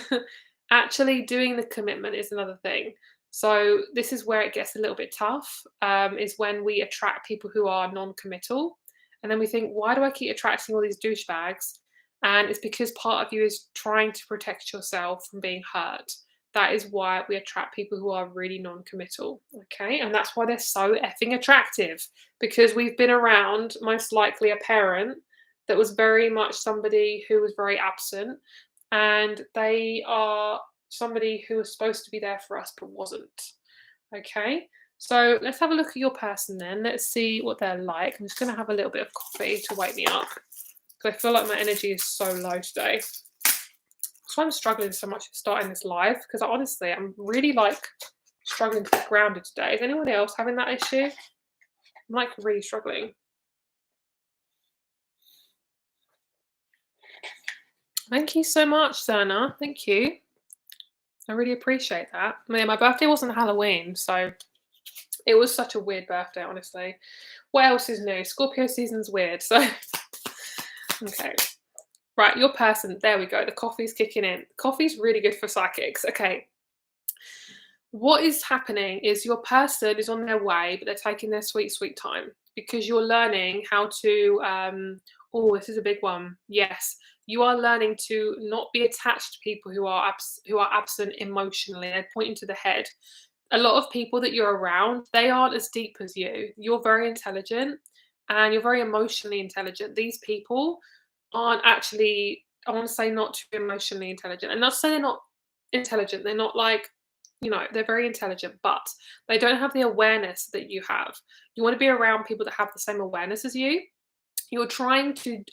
Actually, doing the commitment is another thing. So this is where it gets a little bit tough. Is when we attract people who are non-committal, and then we think, why do I keep attracting all these douchebags? And it's because part of you is trying to protect yourself from being hurt. That is why we attract people who are really non-committal, okay? And that's why they're so effing attractive, because we've been around most likely a parent that was very much somebody who was very absent, and they are somebody who was supposed to be there for us but wasn't, okay? So let's have a look at your person then. Let's see what they're like. I'm just going to have a little bit of coffee to wake me up because I feel like my energy is so low today. That's why I'm struggling so much starting this live, because honestly, I'm really like struggling to get grounded today. Is anyone else having that issue? I'm like really struggling. Thank you so much, Zerna. Thank you. I really appreciate that. I mean, my birthday wasn't Halloween, so it was such a weird birthday, honestly. What else is new? Scorpio season's weird, so okay. Right, your person. There we go. The coffee's kicking in. Coffee's really good for psychics. Okay. What is happening is your person is on their way, but they're taking their sweet, sweet time because you're learning how to. Oh, this is a big one. Yes, you are learning to not be attached to people who are absent emotionally. They're pointing to the head. A lot of people that you're around, they aren't as deep as you. You're very intelligent and you're very emotionally intelligent. These people aren't actually, I want to say, not too emotionally intelligent. And not to say they're not intelligent. They're not like, they're very intelligent, but they don't have the awareness that you have. You want to be around people that have the same awareness as you. You're trying to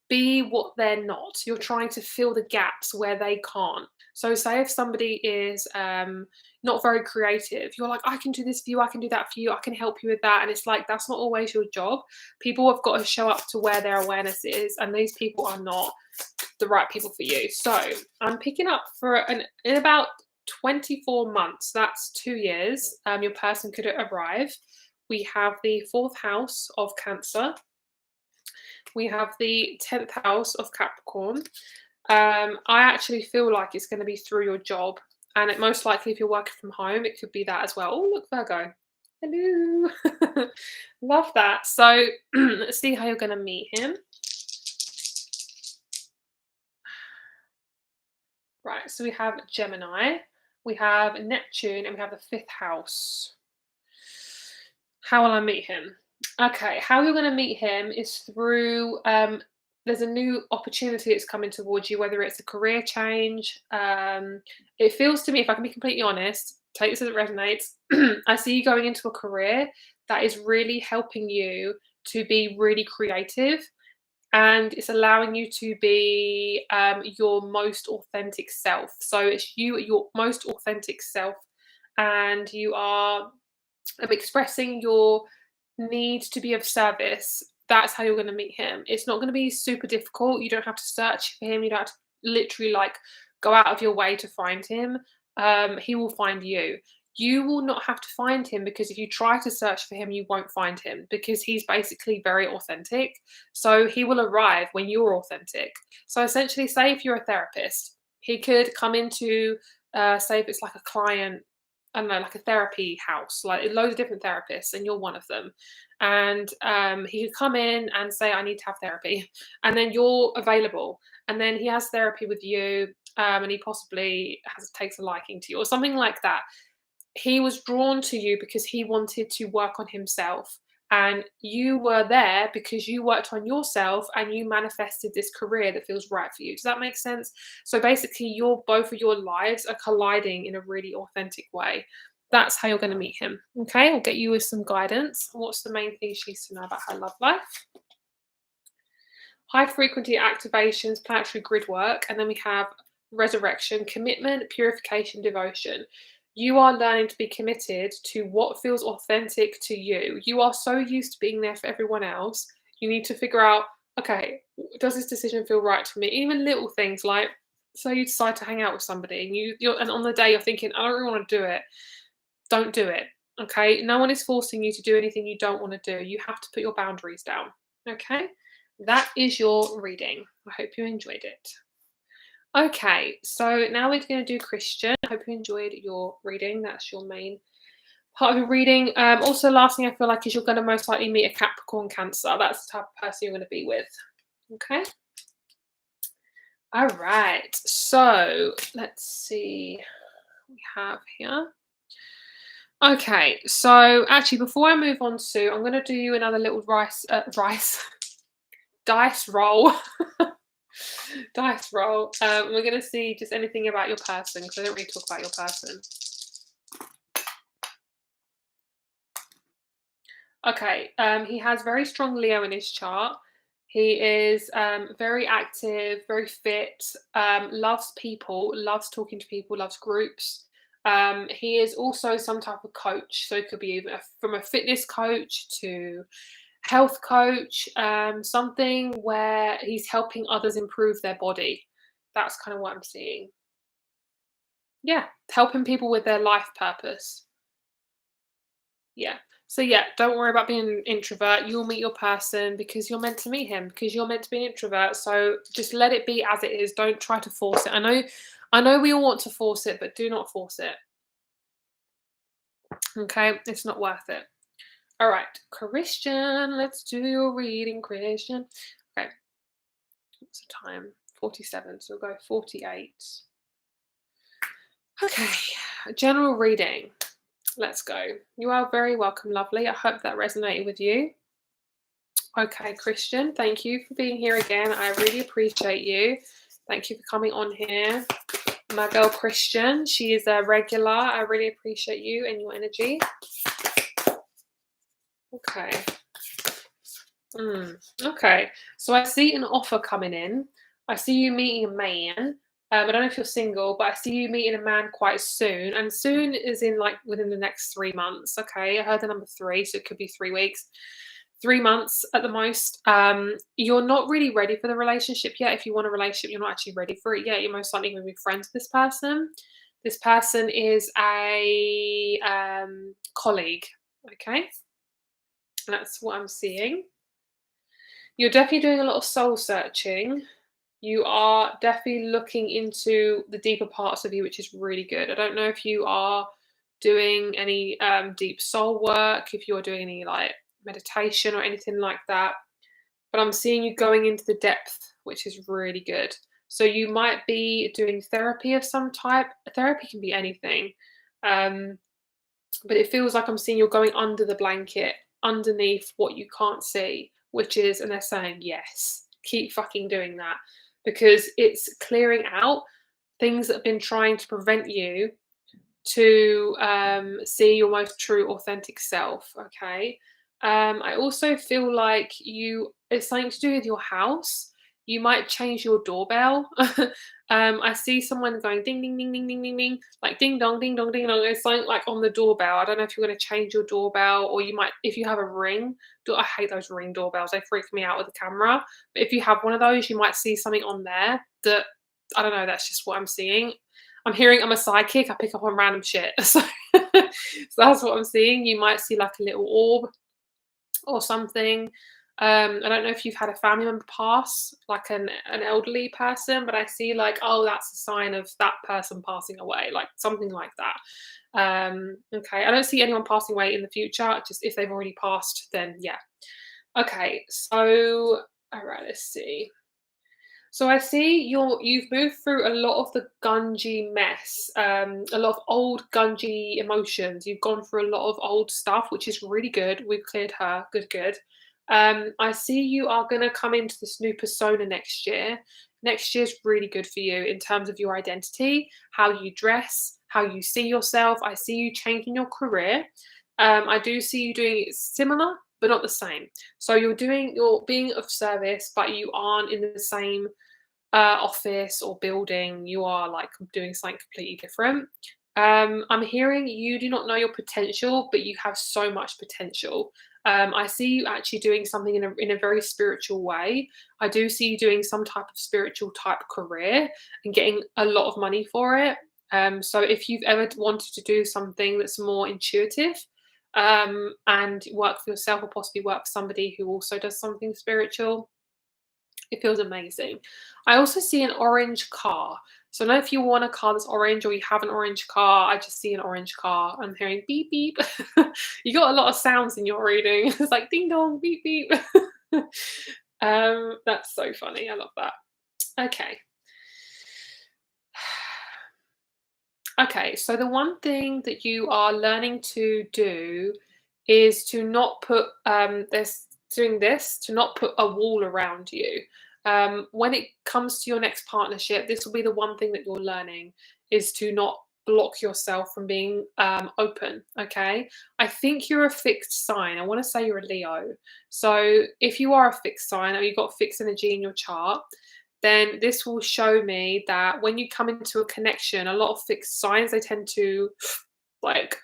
be what they're not. You're trying to fill the gaps where they can't. So say if somebody is not very creative, you're like, I can do this for you, I can do that for you, I can help you with that. And it's like, that's not always your job. People have got to show up to where their awareness is, and these people are not the right people for you. So I'm picking up in about 24 months, that's 2 years, your person could arrive. We have the 4th house of Cancer. We have the 10th house of Capricorn. I actually feel like it's going to be through your job. And it most likely, if you're working from home, it could be that as well. Oh, look, Virgo. Hello. Love that. So let's see how you're going to meet him. Right, so we have Gemini, we have Neptune, and we have the 5th house. How will I meet him? Okay, how you're going to meet him is through there's a new opportunity that's coming towards you, whether it's a career change. It feels to me, if I can be completely honest, take this as it resonates. I see you going into a career that is really helping you to be really creative, and it's allowing you to be your most authentic self. So it's you at your most authentic self, and you are expressing your need to be of service. That's how you're going to meet him. It's not going to be super difficult. You don't have to search for him. You don't have to literally like go out of your way to find him. He will find you. You will not have to find him, because if you try to search for him, you won't find him, because he's basically very authentic. So he will arrive when you're authentic. So essentially, say if you're a therapist, he could come into, say if it's like a client I don't know, like a therapy house, like loads of different therapists, and you're one of them. And he could come in and say, "I need to have therapy," and then you're available, and then he has therapy with you, and he possibly takes a liking to you or something like that. He was drawn to you because he wanted to work on himself, and you were there because you worked on yourself and you manifested this career that feels right for you. Does that make sense? So basically, your both of your lives are colliding in a really authentic way. That's how you're going to meet him. Okay, I'll get you with some guidance. What's the main thing she needs to know about her love life? High frequency activations, planetary grid work, and then we have resurrection, commitment, purification, devotion. You are learning to be committed to what feels authentic to you. You are so used to being there for everyone else. You need to figure out, okay, does this decision feel right to me? Even little things like, so you decide to hang out with somebody and and on the day you're thinking, I don't really want to do it. Don't do it. Okay. No one is forcing you to do anything you don't want to do. You have to put your boundaries down. Okay. That is your reading. I hope you enjoyed it. Okay, so now we're going to do Christian. I hope you enjoyed your reading. That's your main part of your reading. Also, last thing I feel like is you're going to most likely meet a Capricorn Cancer. That's the type of person you're going to be with. Okay. All right. So let's see what we have here. Okay, so actually, before I move on to, I'm going to do you another little dice roll. Dice roll. We're going to see just anything about your person because I don't really talk about your person. Okay, he has very strong Leo in his chart. He is very active, very fit, loves people, loves talking to people, loves groups. He is also some type of coach. So it could be even from a fitness coach to health coach, something where he's helping others improve their body. That's kind of what I'm seeing. Yeah, helping people with their life purpose. Yeah. So yeah, don't worry about being an introvert. You'll meet your person because you're meant to meet him, because you're meant to be an introvert. So just let it be as it is. Don't try to force it. I know we all want to force it, but do not force it. Okay? It's not worth it. All right, Christian, let's do your reading, Christian. Okay. What's the time? 47. So we'll go 48. Okay. General reading. Let's go. You are very welcome, lovely. I hope that resonated with you. Okay, Christian, thank you for being here again. I really appreciate you. Thank you for coming on here. My girl Christian, she is a regular. I really appreciate you and your energy. Okay. Okay. So I see an offer coming in. I see you meeting a man. I don't know if you're single, but I see you meeting a man quite soon. And soon is in like within the next 3 months. Okay. I heard the number 3, so it could be 3 weeks. 3 months at the most. You're not really ready for the relationship yet. If you want a relationship, you're not actually ready for it yet. You're most likely going to be friends with this person. This person is a colleague. Okay. That's what I'm seeing. You're definitely doing a lot of soul searching. You are definitely looking into the deeper parts of you, which is really good. I don't know if you are doing any deep soul work, if you're doing any like meditation or anything like that, but I'm seeing you going into the depth, which is really good. So you might be doing therapy of some type. Therapy can be anything, but it feels like I'm seeing you're going under the blanket, underneath what you can't see, which is, and they're saying yes, keep fucking doing that, because it's clearing out things that have been trying to prevent you to see your most true authentic self. Okay. I also feel like it's something to do with your house. You might change your doorbell. I see someone going ding ding ding ding ding ding ding, like ding dong ding dong ding dong. It's something like on the doorbell. I don't know if you're going to change your doorbell, or you might, if you have a ring. I hate those ring doorbells. They freak me out with the camera. But if you have one of those, you might see something on there that, I don't know. That's just what I'm seeing. I'm hearing I'm a psychic. I pick up on random shit. So that's what I'm seeing. You might see like a little orb or something. I don't know if you've had a family member pass, like an elderly person, but I see like, oh, that's a sign of that person passing away, like something like that. Okay, I don't see anyone passing away in the future. Just if they've already passed, then yeah. Okay, so all right, let's see. So I see you've moved through a lot of the gungy mess, a lot of old gungy emotions. You've gone through a lot of old stuff, which is really good. We've cleared her. Good, good. I see you are going to come into this new persona next year. Next year's really good for you in terms of your identity, how you dress, how you see yourself. I see you changing your career. I do see you doing it similar, but not the same. So you're being of service, but you aren't in the same office or building. You are like doing something completely different. I'm hearing you do not know your potential, but you have so much potential. I see you actually doing something in a very spiritual way. I do see you doing some type of spiritual type career and getting a lot of money for it. So if you've ever wanted to do something that's more intuitive, and work for yourself or possibly work for somebody who also does something spiritual, it feels amazing. I also see an orange car. So I don't know if you want a car that's orange or you have an orange car. I just see an orange car. I'm hearing beep beep. You got a lot of sounds in your reading. It's like ding dong, beep beep. That's so funny. I love that. Okay. Okay, so the one thing that you are learning to do is to not put to not put a wall around you. When it comes to your next partnership, this will be the one thing that you're learning is to not block yourself from being open. Okay, I think you're a fixed sign. I want to say you're a Leo. So if you are a fixed sign or you've got fixed energy in your chart, then this will show me that when you come into a connection, a lot of fixed signs they tend to like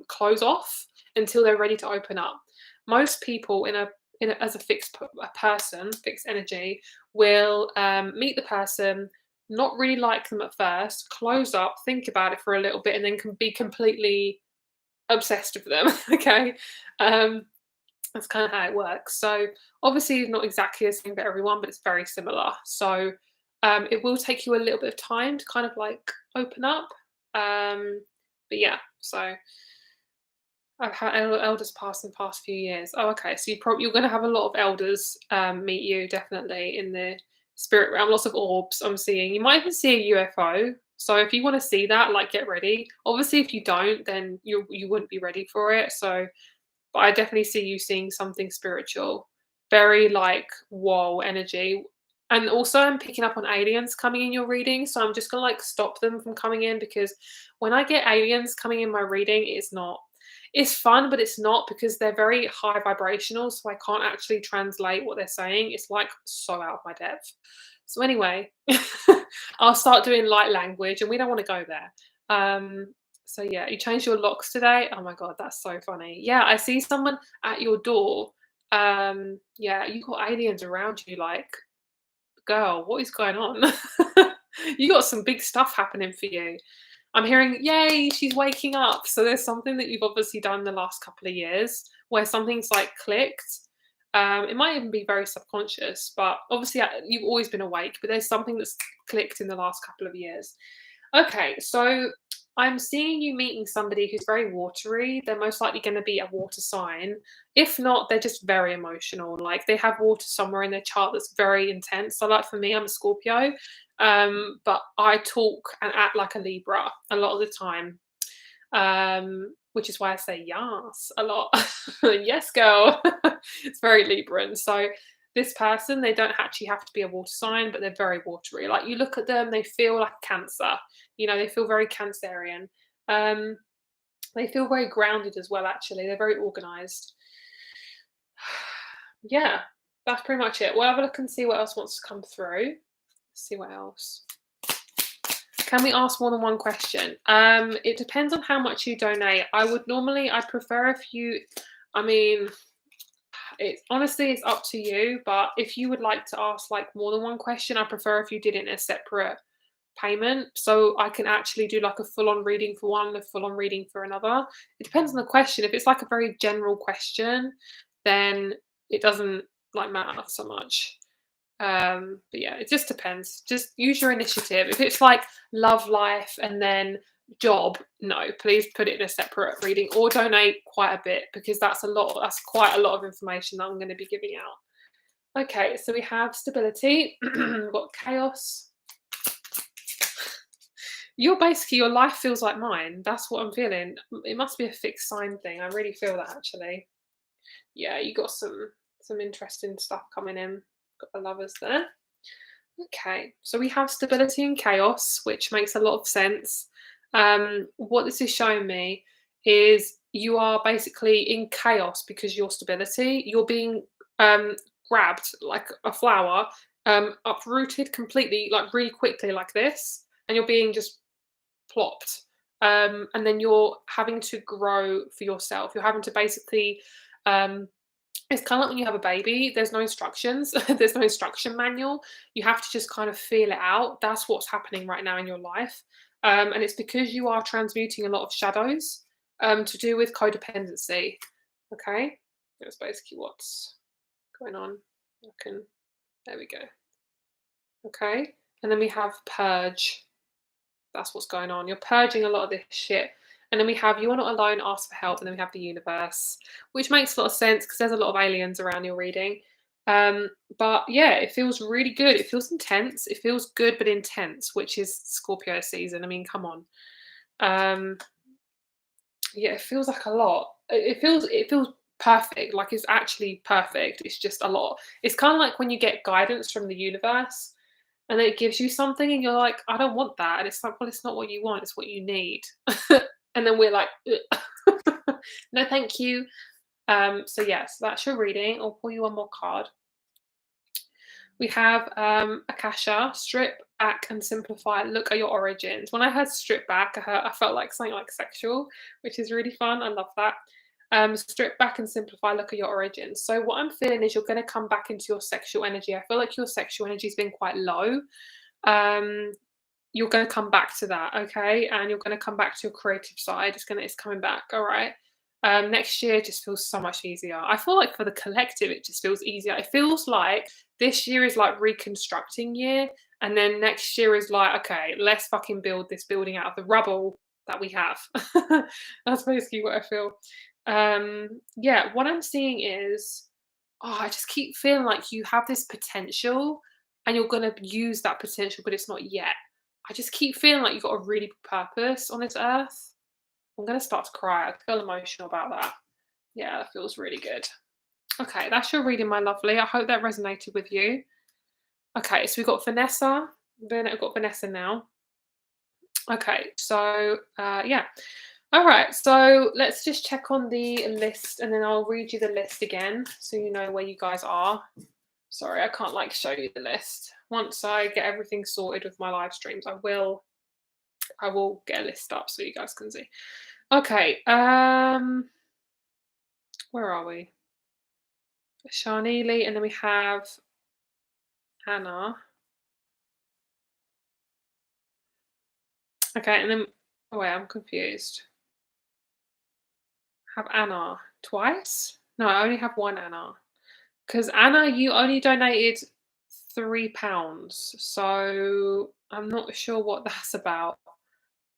close off until they're ready to open up. Most people as a a person, fixed energy, will meet the person, not really like them at first, close up, think about it for a little bit, and then can be completely obsessed with them. Okay. Um, that's kind of how it works. So obviously not exactly the same for everyone, but it's very similar. So it will take you a little bit of time to kind of like open up. But yeah, so I've had elders pass in the past few years. Oh, okay. So you're going to have a lot of elders meet you definitely in the spirit realm. Lots of orbs I'm seeing. You might even see a UFO. So if you want to see that, like get ready. Obviously, if you don't, then you wouldn't be ready for it. So but I definitely see you seeing something spiritual, very like whoa energy. And also, I'm picking up on aliens coming in your reading, so I'm just gonna like stop them from coming in because when I get aliens coming in my reading, it's not. It's fun, but it's not because they're very high vibrational, so I can't actually translate what they're saying. It's like so out of my depth. So anyway, I'll start doing light language, and we don't want to go there. So yeah, you changed your locks today. Oh my god, that's so funny. Yeah, I see someone at your door. Yeah, you got aliens around you. Like, girl, what is going on? You got some big stuff happening for you. I'm hearing, yay, she's waking up. So there's something that you've obviously done the last couple of years where something's like clicked. It might even be very subconscious, but obviously you've always been awake, but there's something that's clicked in the last couple of years. Okay, so I'm seeing you meeting somebody who's very watery. They're most likely going to be a water sign. If not, they're just very emotional. Like they have water somewhere in their chart that's very intense. So, like for me, I'm a Scorpio, but I talk and act like a Libra a lot of the time, which is why I say yes a lot. Yes, girl. It's very Libran. So, this person, they don't actually have to be a water sign, but they're very watery. Like you look at them, they feel like Cancer. You know, they feel very Cancerian. Um, they feel very grounded as well, actually. They're very organized. Yeah, that's pretty much it. We'll have a look and see what else wants to come through. Let's see what else. Can we ask more than one question? It depends on how much you donate. I'd prefer if you, I mean, it's up to you, but if you would like to ask like more than one question, I prefer if you did it in a separate payment so I can actually do like a full-on reading for one, a full-on reading for another. It depends on the question. If it's like a very general question, then it doesn't like matter so much. But yeah, it just depends. Just use your initiative. If it's like love life and then job, no, please put it in a separate reading or donate quite a bit because that's quite a lot of information that I'm going to be giving out. Okay, so we have stability, we've got chaos. Your life feels like mine. That's what I'm feeling. It must be a fixed sign thing. I really feel that actually. Yeah, you got some interesting stuff coming in. Got the lovers there. Okay, so we have stability and chaos, which makes a lot of sense. What this is showing me is you are basically in chaos because your stability. You're being um, grabbed like a flower, uprooted completely, like really quickly, like this, and you're being just plopped. And then you're having to grow for yourself. You're having to basically um, it's kind of like when you have a baby, there's no instructions, there's no instruction manual. You have to just kind of feel it out. That's what's happening right now in your life. And it's because you are transmuting a lot of shadows to do with codependency. Okay, that's basically what's going on. There we go. Okay, and then we have purge. That's what's going on. You're purging a lot of this shit. And then we have you are not alone, ask for help. And then we have the universe, which makes a lot of sense because there's a lot of aliens around your reading. But yeah, it feels really good. It feels intense. It feels good but intense, which is Scorpio season. I mean, come on. Um, yeah, it feels like a lot. It feels perfect. Like it's actually perfect. It's just a lot. It's kind of like when you get guidance from the universe and then it gives you something and you're like, I don't want that. And it's like, well, it's not what you want, it's what you need. And then we're like, no, thank you. So yes, that's your reading. I'll pull you one more card. We have Akasha, strip back and simplify, look at your origins. When I heard strip back, I felt like something like sexual, which is really fun. I love that. Strip back and simplify, look at your origins. So what I'm feeling is you're going to come back into your sexual energy. I feel like your sexual energy has been quite low. Um, you're going to come back to that, okay? And you're going to come back to your creative side. It's coming back, all right? Next year just feels so much easier. I feel like for the collective, it just feels easier. It feels like this year is like reconstructing year, and then next year is like, okay, let's fucking build this building out of the rubble that we have. That's basically what I feel. Yeah, what I'm seeing is, oh, I just keep feeling like you have this potential and you're gonna use that potential, but it's not yet. I just keep feeling like you've got a really big purpose on this earth. I'm gonna start to cry. I feel emotional about that. Yeah, that feels really good. Okay, that's your reading, my lovely. I hope that resonated with you. Okay, so we've got Vanessa. We've got Vanessa now. Okay, so yeah. All right, so let's just check on the list and then I'll read you the list again so you know where you guys are. Sorry, I can't like show you the list. Once I get everything sorted with my live streams, I will get a list up so you guys can see. Okay, where are we? Sharneely, and then we have Anna. Okay, and then oh wait, I'm confused. Have Anna twice? No, I only have one Anna. Because Anna, you only donated £3, so I'm not sure what that's about.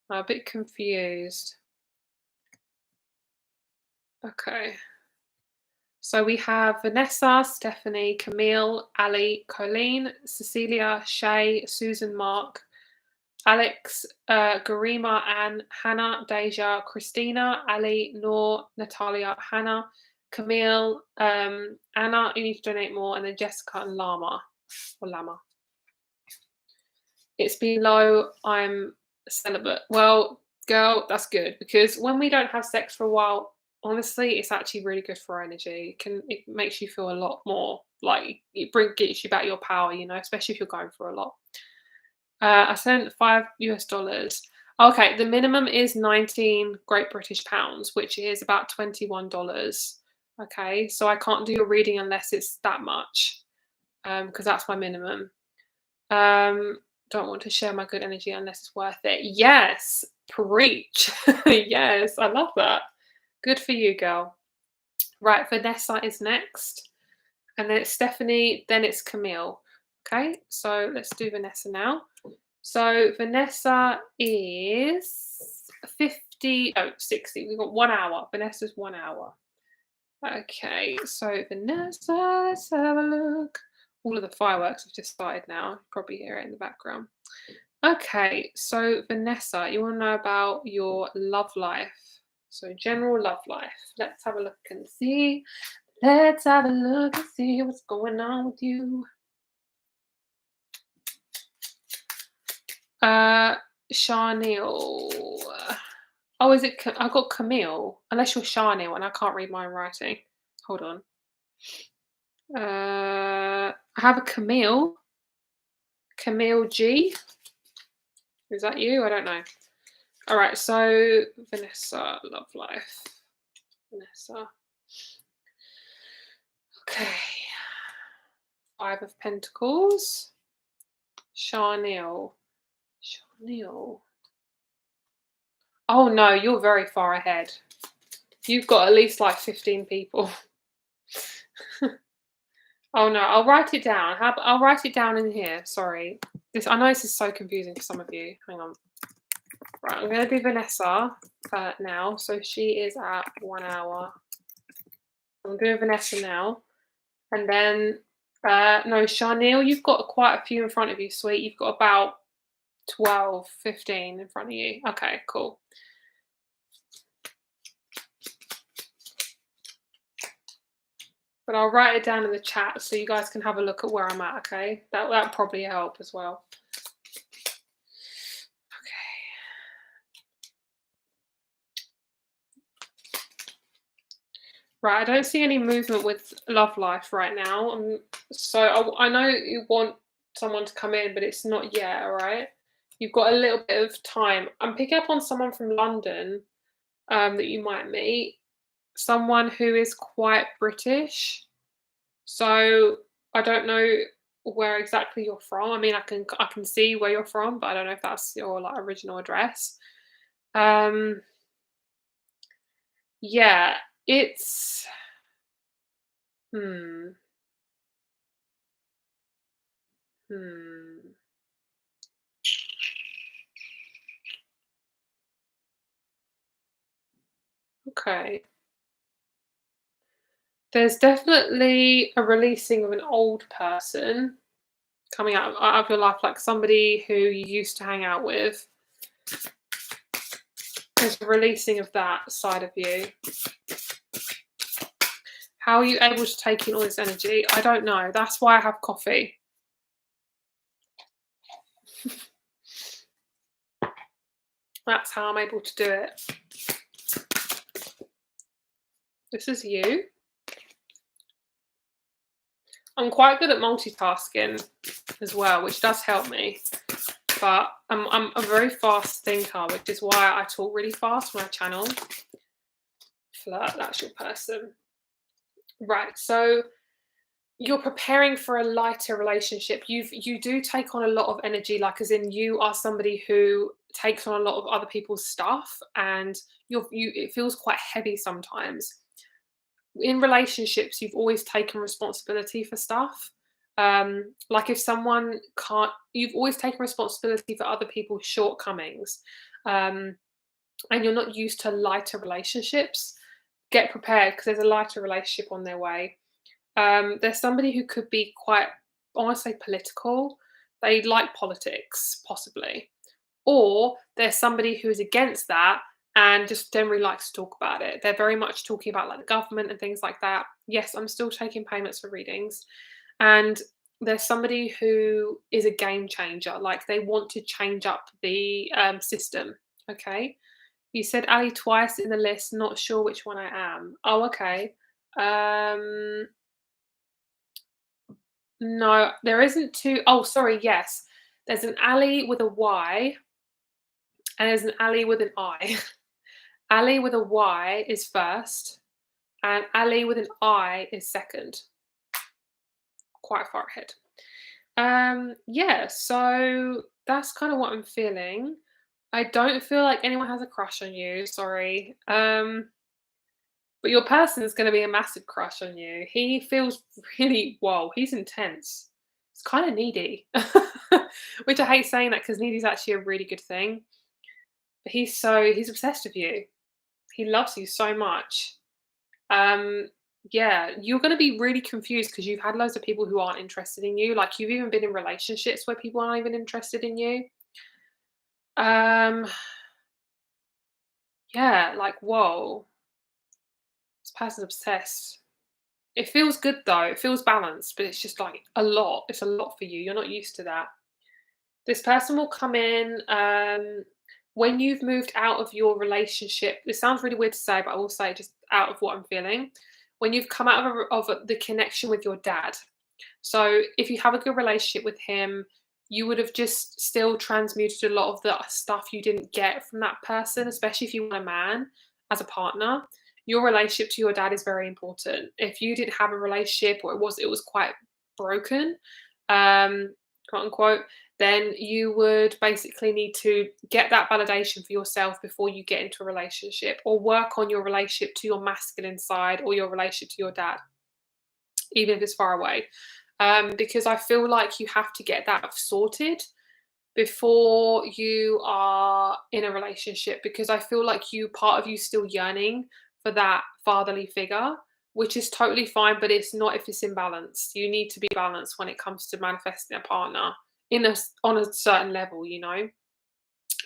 I'm a bit confused. Okay. So we have Vanessa, Stephanie, Camille, Ali, Colleen, Cecilia, Shay, Susan, Mark, Alex, Garima, Anne, Hannah, Deja, Christina, Ali, Noor, Natalia, Hannah, Camille, Anna, you need to donate more, and then Jessica and Lama, or Lama. It's been low, I'm celibate. Well, girl, that's good, because when we don't have sex for a while, honestly, it's actually really good for our energy. It makes you feel a lot more like gets you back your power, especially if you're going for a lot. I sent $5. Okay, the minimum is 19 Great British pounds, which is about $21. Okay, so I can't do a reading unless it's that much, because that's my minimum. Don't want to share my good energy unless it's worth it. Yes, preach. Yes, I love that. Good for you, girl. Right, Vanessa is next. and then it's Stephanie, then it's Camille. Okay, so let's do Vanessa now. So Vanessa is 50, no, 60. We've got 1 hour. Vanessa's 1 hour. Okay, so Vanessa, let's have a look. All of the fireworks have just started now. You probably hear it in the background. Okay, so Vanessa, you want to know about your love life. So general love life. Let's have a look and see. Let's have a look and see what's going on with you. Charnel. Oh, is it? I got Camille. Unless you're Charnel, and I can't read my own writing. Hold on. I have a Camille. Camille G. Is that you? I don't know. All right. So Vanessa, love life. Vanessa. Okay. 5 of Pentacles. Charnel. Charnel. Oh no, you're very far ahead. You've got at least like 15 people. Oh no, I'll write it down. I'll write it down in here. Sorry. I know this is so confusing for some of you. Hang on. Right, I'm going to do Vanessa now. So she is at 1 hour. I'm doing Vanessa now. And then, no, Charnel, you've got quite a few in front of you, sweet. You've got about 12, 15 in front of you. Okay, cool. But I'll write it down in the chat so you guys can have a look at where I'm at, okay? That'll probably help as well. Okay. Right, I don't see any movement with love life right now. So I know you want someone to come in, but it's not yet, all right? You've got a little bit of time. I'm picking up on someone from London that you might meet. Someone who is quite British. So I don't know where exactly you're from. I mean, I can see where you're from, but I don't know if that's your like original address. Yeah, it's hmm. Hmm. Okay. There's definitely a releasing of an old person coming out of your life, like somebody who you used to hang out with. There's a releasing of that side of you. How are you able to take in all this energy? I don't know. That's why I have coffee. That's how I'm able to do it. This is you. I'm quite good at multitasking as well, which does help me. But I'm a very fast thinker, which is why I talk really fast when I channel. Flirt, that's your person. Right, so you're preparing for a lighter relationship. You do take on a lot of energy, like as in you are somebody who takes on a lot of other people's stuff, and it feels quite heavy sometimes. In relationships, you've always taken responsibility for stuff. Like if someone can't, you've always taken responsibility for other people's shortcomings, and you're not used to lighter relationships. Get prepared because there's a lighter relationship on their way. There's somebody who could be quite, I want to say political. They like politics, possibly. Or there's somebody who is against that and just generally likes to talk about it. They're very much talking about like the government and things like that. Yes, I'm still taking payments for readings. And there's somebody who is a game changer. Like they want to change up the system. Okay. You said Ali twice in the list, not sure which one I am. Oh, okay. No, there isn't two. Oh, sorry, yes. There's an Ali with a Y and there's an Ali with an I. Ali with a Y is first, and Ali with an I is second. Quite far ahead. Yeah, so that's kind of what I'm feeling. I don't feel like anyone has a crush on you, sorry. But your person is gonna be a massive crush on you. He feels really whoa, he's intense. He's kinda needy. Which I hate saying that because needy is actually a really good thing. But he's obsessed with you. He loves you so much. Um, yeah, you're gonna be really confused because you've had loads of people who aren't interested in you. Like, you've even been in relationships where people aren't even interested in you. Um, yeah, like, whoa, this person's obsessed. It feels good though. It feels balanced, but it's just like a lot. It's a lot for you. You're not used to that. This person will come in when you've moved out of your relationship. This sounds really weird to say, but I will say it just out of what I'm feeling. When you've come out of the connection with your dad. So if you have a good relationship with him, you would have just still transmuted a lot of the stuff you didn't get from that person, especially if you want a man as a partner. Your relationship to your dad is very important. If you didn't have a relationship or it was quite broken, um, quote unquote, then you would basically need to get that validation for yourself before you get into a relationship or work on your relationship to your masculine side or your relationship to your dad, even if it's far away. Because I feel like you have to get that sorted before you are in a relationship, because I feel like part of you still yearning for that fatherly figure, which is totally fine, but it's not if it's imbalanced. You need to be balanced when it comes to manifesting a partner on a certain level, you know.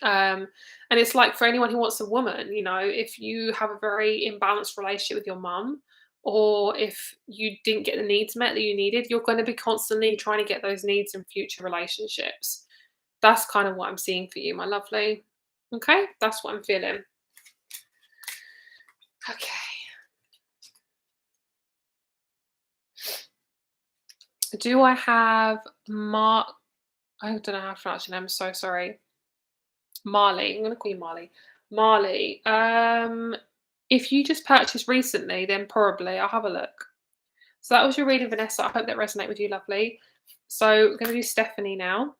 Um, and it's like for anyone who wants a woman, you know, if you have a very imbalanced relationship with your mum, or if you didn't get the needs met that you needed, you're going to be constantly trying to get those needs in future relationships. That's kind of what I'm seeing for you, my lovely. Okay, that's what I'm feeling. Okay. Do I have Mark? I don't know how to pronounce your name. I'm so sorry. Marley. I'm going to call you Marley. Marley. If you just purchased recently, then probably I'll have a look. So that was your reading, Vanessa. I hope that resonated with you, lovely. So we're going to do Stephanie now.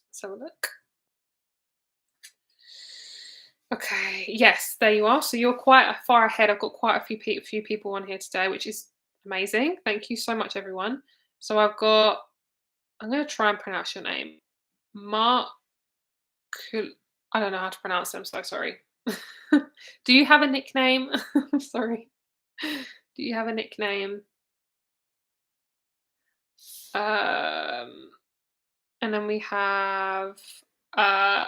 Let's have a look. Okay, yes, there you are. So you're quite far ahead. I've got quite a few people on here today, which is amazing. Thank you so much, everyone. So I'm going to try and pronounce your name. Mark, I don't know how to pronounce it. I'm so sorry. Do you have a nickname? I'm sorry. Do you have a nickname? Um, and then we have uh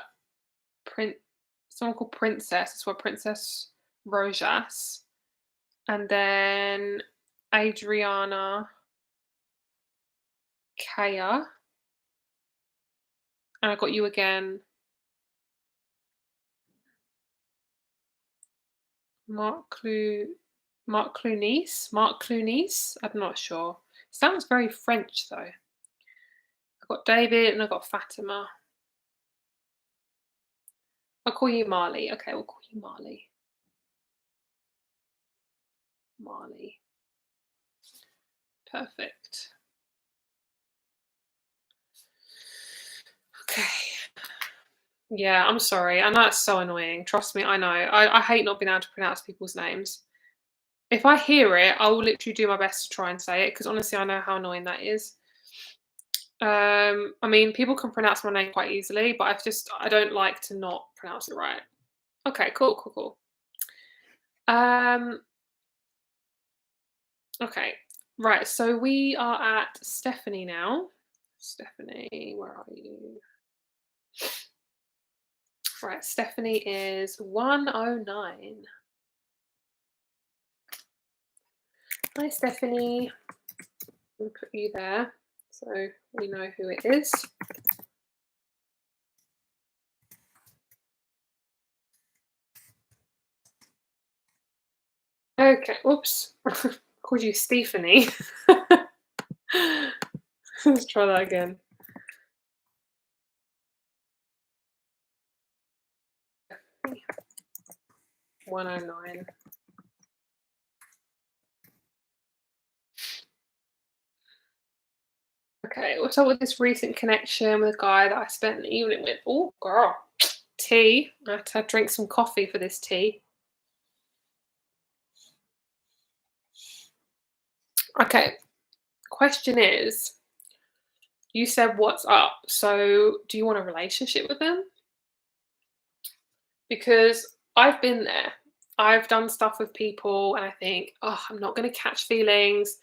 Prin someone called Princess. It's what Princess Rojas. And then Adriana Kaya. And I got you again. Mark Clu Mark Clunice. Mark Clunice. I'm not sure. Sounds very French though. I got David and I got Fatima. I'll call you Marley. Okay, we'll call you Marley. Marley. Perfect. Okay. Yeah, I'm sorry. I know it's so annoying. Trust me, I know. I hate not being able to pronounce people's names. If I hear it, I will literally do my best to try and say it because honestly, I know how annoying that is. I mean, people can pronounce my name quite easily, but I don't like to not pronounce it right. Okay, cool, cool, cool. Um, okay, right. So we are at Stephanie now. Stephanie, where are you? Right, Stephanie is 109. Hi, Stephanie. I'll put you there so we know who it is. Okay, oops. Called you Stephanie. Let's try that again. 109. Okay, what's up with this recent connection with a guy that I spent the evening with? Oh, girl. Tea. I had to drink some coffee for this tea. Okay, question is, you said what's up. So, do you want a relationship with them? Because I've been there. I've done stuff with people and I think, oh, I'm not going to catch feelings.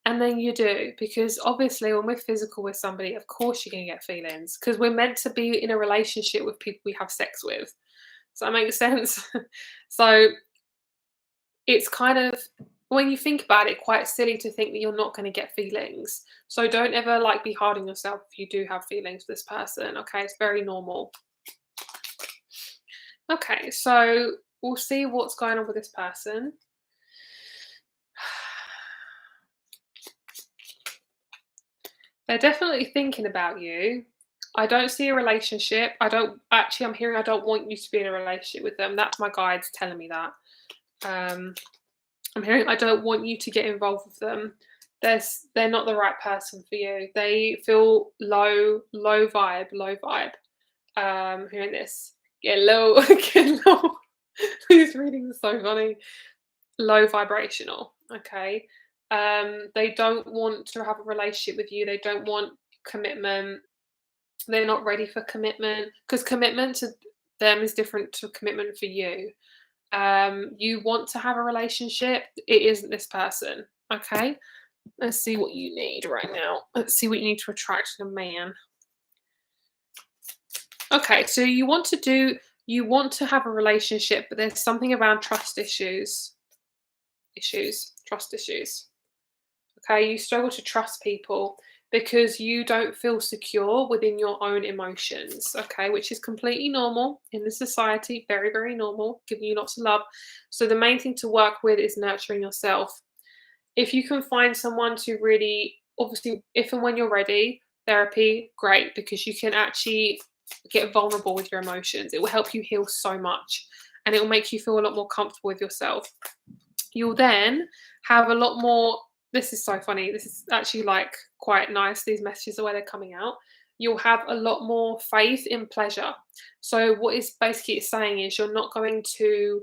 And then you do, because obviously, when we're physical with somebody, of course, you're going to get feelings because we're meant to be in a relationship with people we have sex with. Does that make sense? So, it's kind of, when you think about it, quite silly to think that you're not going to get feelings. So, don't ever like be hard on yourself if you do have feelings for this person. Okay, it's very normal. Okay, so we'll see what's going on with this person. They're definitely thinking about you. I don't see a relationship. I'm hearing I don't want you to be in a relationship with them. That's my guides telling me that. Um, I'm hearing I don't want you to get involved with them. They're not the right person for you. They feel low vibe, low vibe. Hearing this. Get low, get low. These readings are so funny. Low vibrational, okay? They don't want to have a relationship with you. They don't want commitment. They're not ready for commitment because commitment to them is different to commitment for you. You want to have a relationship. It isn't this person, okay? Let's see what you need right now. Let's see what you need to attract in a man. Okay, so you want to have a relationship, but there's something around trust trust issues. Okay, you struggle to trust people because you don't feel secure within your own emotions, okay, which is completely normal in the society, very, very normal, giving you lots of love. So, the main thing to work with is nurturing yourself. If you can find someone to really, obviously, if and when you're ready, therapy, great, because you can actually get vulnerable with your emotions. It will help you heal so much and it will make you feel a lot more comfortable with yourself. You'll then have a lot more, this is so funny, this is actually, like, quite nice, these messages, the way they're coming out. You'll have a lot more faith in pleasure. So what is basically it's saying is you're not going to,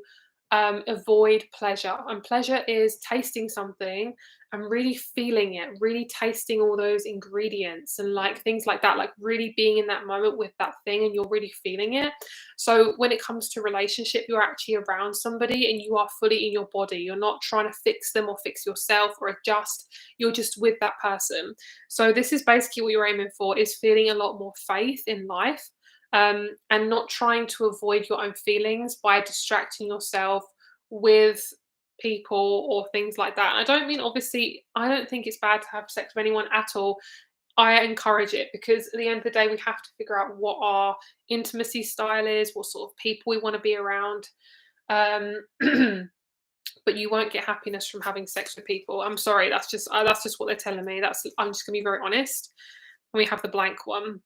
avoid pleasure, and pleasure is tasting something and really feeling it, really tasting all those ingredients and, like, things like that, like, really being in that moment with that thing and you're really feeling it. So when it comes to relationship, you're actually around somebody and you are fully in your body. You're not trying to fix them or fix yourself or adjust. You're just with that person. So this is basically what you're aiming for, is feeling a lot more faith in life, and not trying to avoid your own feelings by distracting yourself with people or things like that. I don't mean, obviously, I don't think it's bad to have sex with anyone at all. I encourage it because at the end of the day, we have to figure out what our intimacy style is, what sort of people we want to be around. Um, but you won't get happiness from having sex with people. I'm sorry, that's just what they're telling me. I'm just gonna be very honest. And we have the blank one.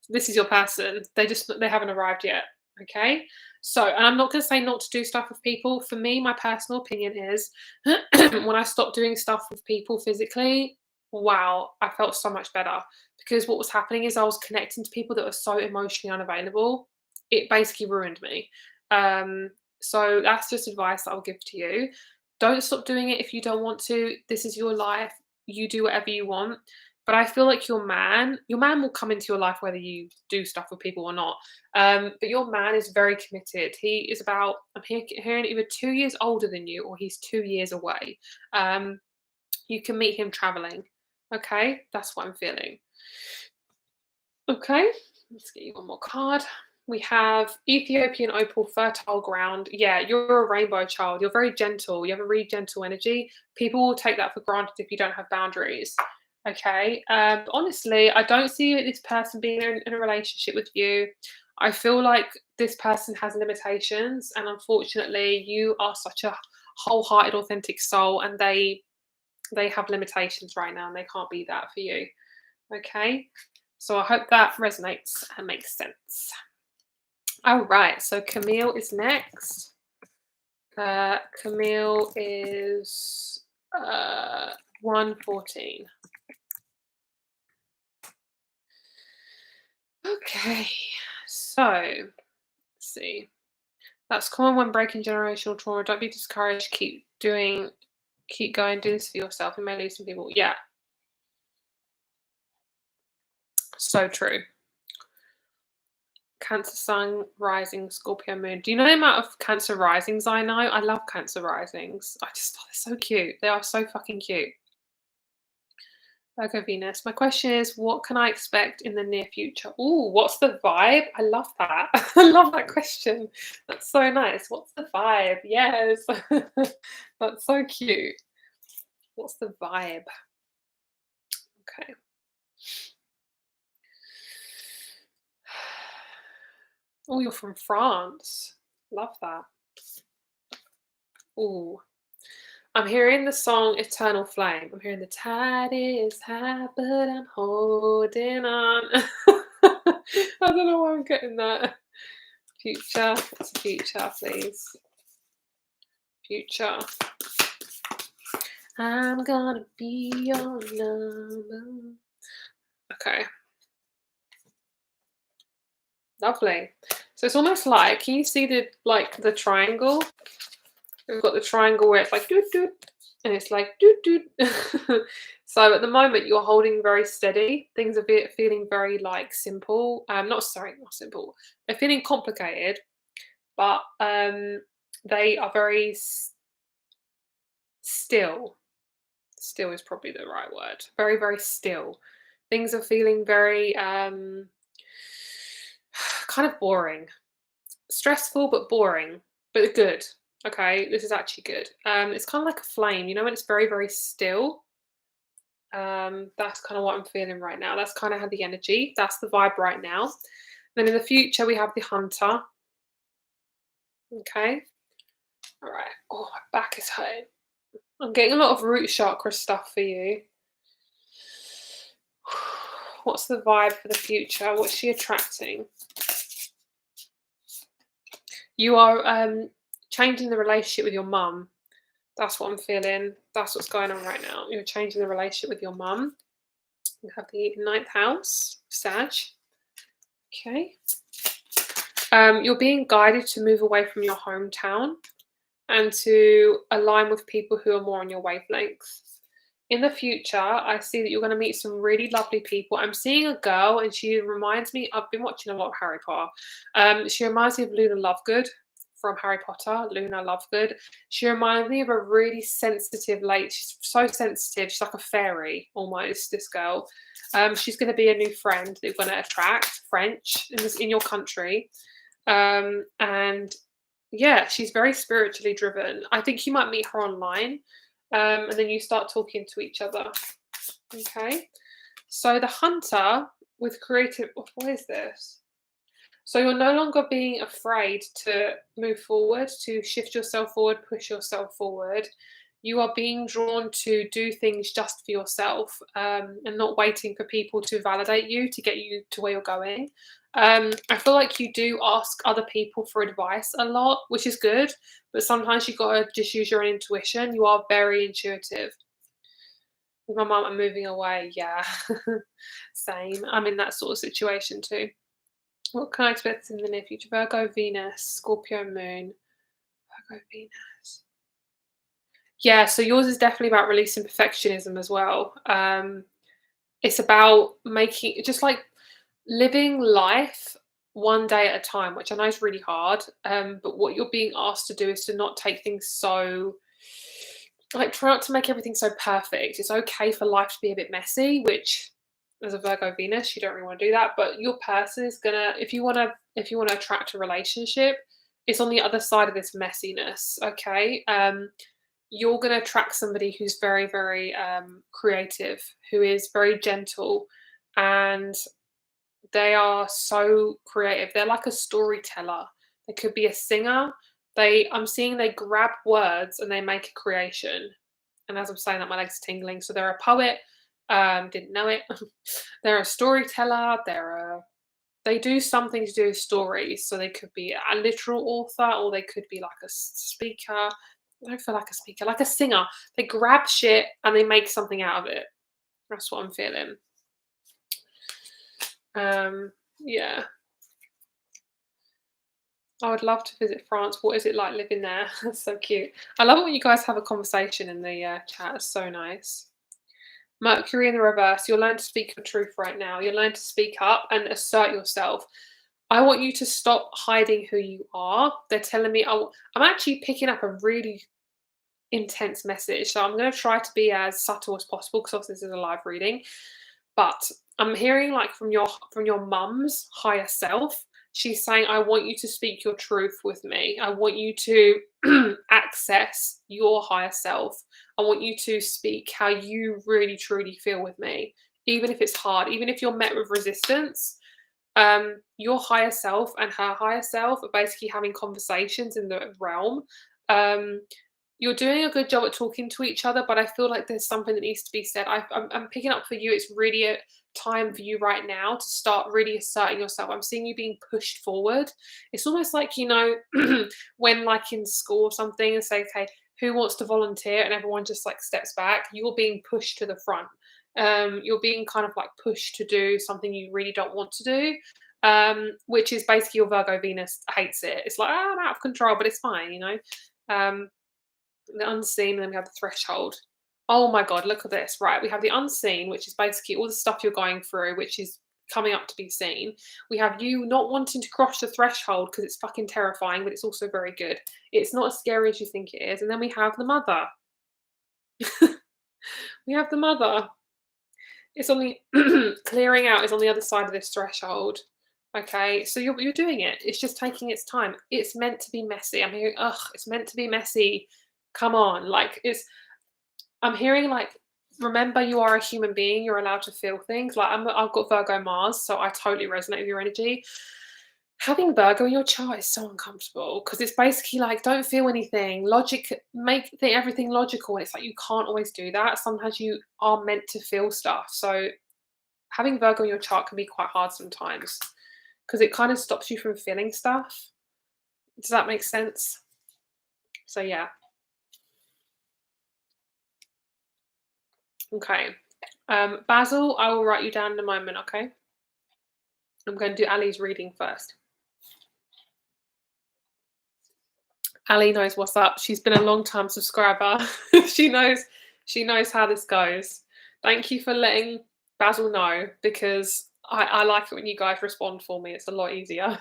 This is your person. They haven't arrived yet. Okay. So, and I'm not gonna say not to do stuff with people. For me, my personal opinion is when I stopped doing stuff with people physically, wow, I felt so much better because what was happening is I was connecting to people that were so emotionally unavailable. It basically ruined me. Um, so that's just advice that I'll give to you. Don't stop doing it if you don't want to. This is your life. You do whatever you want. But I feel like your man will come into your life whether you do stuff with people or not. But your man is very committed. He is about, hearing either 2 years older than you or he's 2 years away. Um, you can meet him traveling. Okay, that's what I'm feeling. Okay, let's get you one more card. We have Ethiopian opal, fertile ground. Yeah, you're a rainbow child. You're very gentle. You have a really gentle energy. People will take that for granted if you don't have boundaries. Okay. Honestly, I don't see this person being in a relationship with you. I feel like this person has limitations, and unfortunately, you are such a wholehearted, authentic soul, and they have limitations right now, and they can't be that for you. Okay. So I hope that resonates and makes sense. All right, so Camille is next. Camille is 114. Okay, so let's see. That's common when breaking generational trauma. Don't be discouraged. Keep doing. Keep going, do this for yourself. You may lose some people. Yeah, so true. Cancer Sun, Rising, Scorpio Moon. Do you know the amount of Cancer Risings I know? I love Cancer Risings. I just thought they're so cute. They are so fucking cute. Virgo Venus. My question is, what can I expect in the near future? Ooh, what's the vibe? I love that. I love that question. That's so nice. What's the vibe? Yes. That's so cute. What's the vibe? Okay. Oh, you're from France. Love that. Ooh. I'm hearing the song Eternal Flame. I'm hearing the tide is high, but I'm holding on. I don't know why I'm getting that. Future. What's future, please? Future. I'm gonna be your number. Okay. Lovely. So it's almost like, can you see the triangle? We've got the triangle where it's like doot doot, and it's like doot doot. So at the moment you're holding very steady. Things are feeling very like simple. Not simple. They're feeling complicated, but they are very still. Still is probably the right word. Very, very still. Things are feeling very kind of boring. Stressful but boring, but good. Okay, this is actually good. It's kind of like a flame, you know, when it's very, very still. That's kind of what I'm feeling right now. That's kind of how the energy. That's the vibe right now. Then in the future, we have the hunter. Okay. All right. Oh, my back is hurting. I'm getting a lot of root chakra stuff for you. What's the vibe for the future? What's she attracting? You are changing the relationship with your mum. That's what I'm feeling. That's what's going on right now. You're changing the relationship with your mum. You have the ninth house, Sag. Okay. You're being guided to move away from your hometown and to align with people who are more on your wavelength. In the future, I see that you're going to meet some really lovely people. I'm seeing a girl, and she reminds me. I've been watching a lot of Harry Potter. She reminds me of Luna Lovegood from Harry Potter. Luna Lovegood. She reminds me of a really sensitive lady. She's so sensitive. She's like a fairy almost. This girl. She's going to be a new friend that you're going to attract. French in your country, and yeah, she's very spiritually driven. I think you might meet her online. And then you start talking to each other. Okay. So the hunter with creative, what is this? So you're no longer being afraid to move forward, to shift yourself forward, push yourself forward. You are being drawn to do things just for yourself, and not waiting for people to validate you to get you to where you're going. I feel like you do ask other people for advice a lot, which is good, but sometimes you gotta just use your own intuition. You are very intuitive. With my mum, I'm moving away. Yeah, same. I'm in that sort of situation too. What can I expect in the near future? Virgo, Venus, Scorpio, Moon. Virgo, Venus. Yeah, so yours is definitely about releasing perfectionism as well. It's about making just like living life one day at a time, which I know is really hard. But what you're being asked to do is to not take things so like try not to make everything so perfect. It's okay for life to be a bit messy, which as a Virgo Venus, you don't really want to do that. But your person is gonna if you wanna attract a relationship, it's on the other side of this messiness. Okay. You're going to attract somebody who's very, very creative, who is very gentle, and they are so creative. They're like a storyteller. They could be a singer. I'm seeing they grab words and they make a creation. And as I'm saying that, my legs are tingling. So they're a poet. Didn't know it. They're a storyteller. They do something to do with stories. So they could be a literal author, or they could be like a speaker. I don't feel like a speaker, like a singer. They grab shit and they make something out of it. That's what I'm feeling. Yeah. I would love to visit France. What is it like living there? That's so cute. I love it when you guys have a conversation in the chat. It's so nice. Mercury in the reverse. You'll learn to speak your truth right now. You'll learn to speak up and assert yourself. I want you to stop hiding who you are. They're telling me, oh, I'm actually picking up a really intense message. So I'm going to try to be as subtle as possible because obviously this is a live reading. But I'm hearing like from your mum's higher self. She's saying, I want you to speak your truth with me. I want you to access your higher self. I want you to speak how you really truly feel with me, even if it's hard, even if you're met with resistance. Your higher self and her higher self are basically having conversations in the realm. Um, you're doing a good job at talking to each other, but I feel like there's something that needs to be said. I'm picking up for you. It's really a time for you right now to start really asserting yourself. I'm seeing you being pushed forward. It's almost like, you know, when like in school or something and say, okay, who wants to volunteer? And everyone just like steps back. You're being pushed to the front. You're being kind of like pushed to do something you really don't want to do, which is basically your Virgo Venus hates it. It's like, I'm out of control, but it's fine, you know. The unseen, and then we have the threshold. Oh my god, look at this. Right, we have the unseen, which is basically all the stuff you're going through, which is coming up to be seen. We have you not wanting to cross the threshold because it's fucking terrifying, but it's also very good. It's not as scary as you think it is. And then we have the mother. We have the mother. It's on the clearing out is on the other side of this threshold. Okay, so you're doing it. It's just taking its time. It's meant to be messy. I'm hearing, ugh, it's meant to be messy. Come on, like I'm hearing like, remember you are a human being. You're allowed to feel things. Like I've got Virgo Mars, so I totally resonate with your energy. Having Virgo in your chart is so uncomfortable because it's basically like don't feel anything. Logic, make everything logical, and it's like you can't always do that. Sometimes you are meant to feel stuff. So having Virgo in your chart can be quite hard sometimes because it kind of stops you from feeling stuff. Does that make sense? So yeah. Okay. Basil, I will write you down in a moment, okay? I'm going to do Ali's reading first. Ali knows what's up. She's been a long time subscriber. she knows how this goes. Thank you for letting Basil know because I like it when you guys respond for me. It's a lot easier.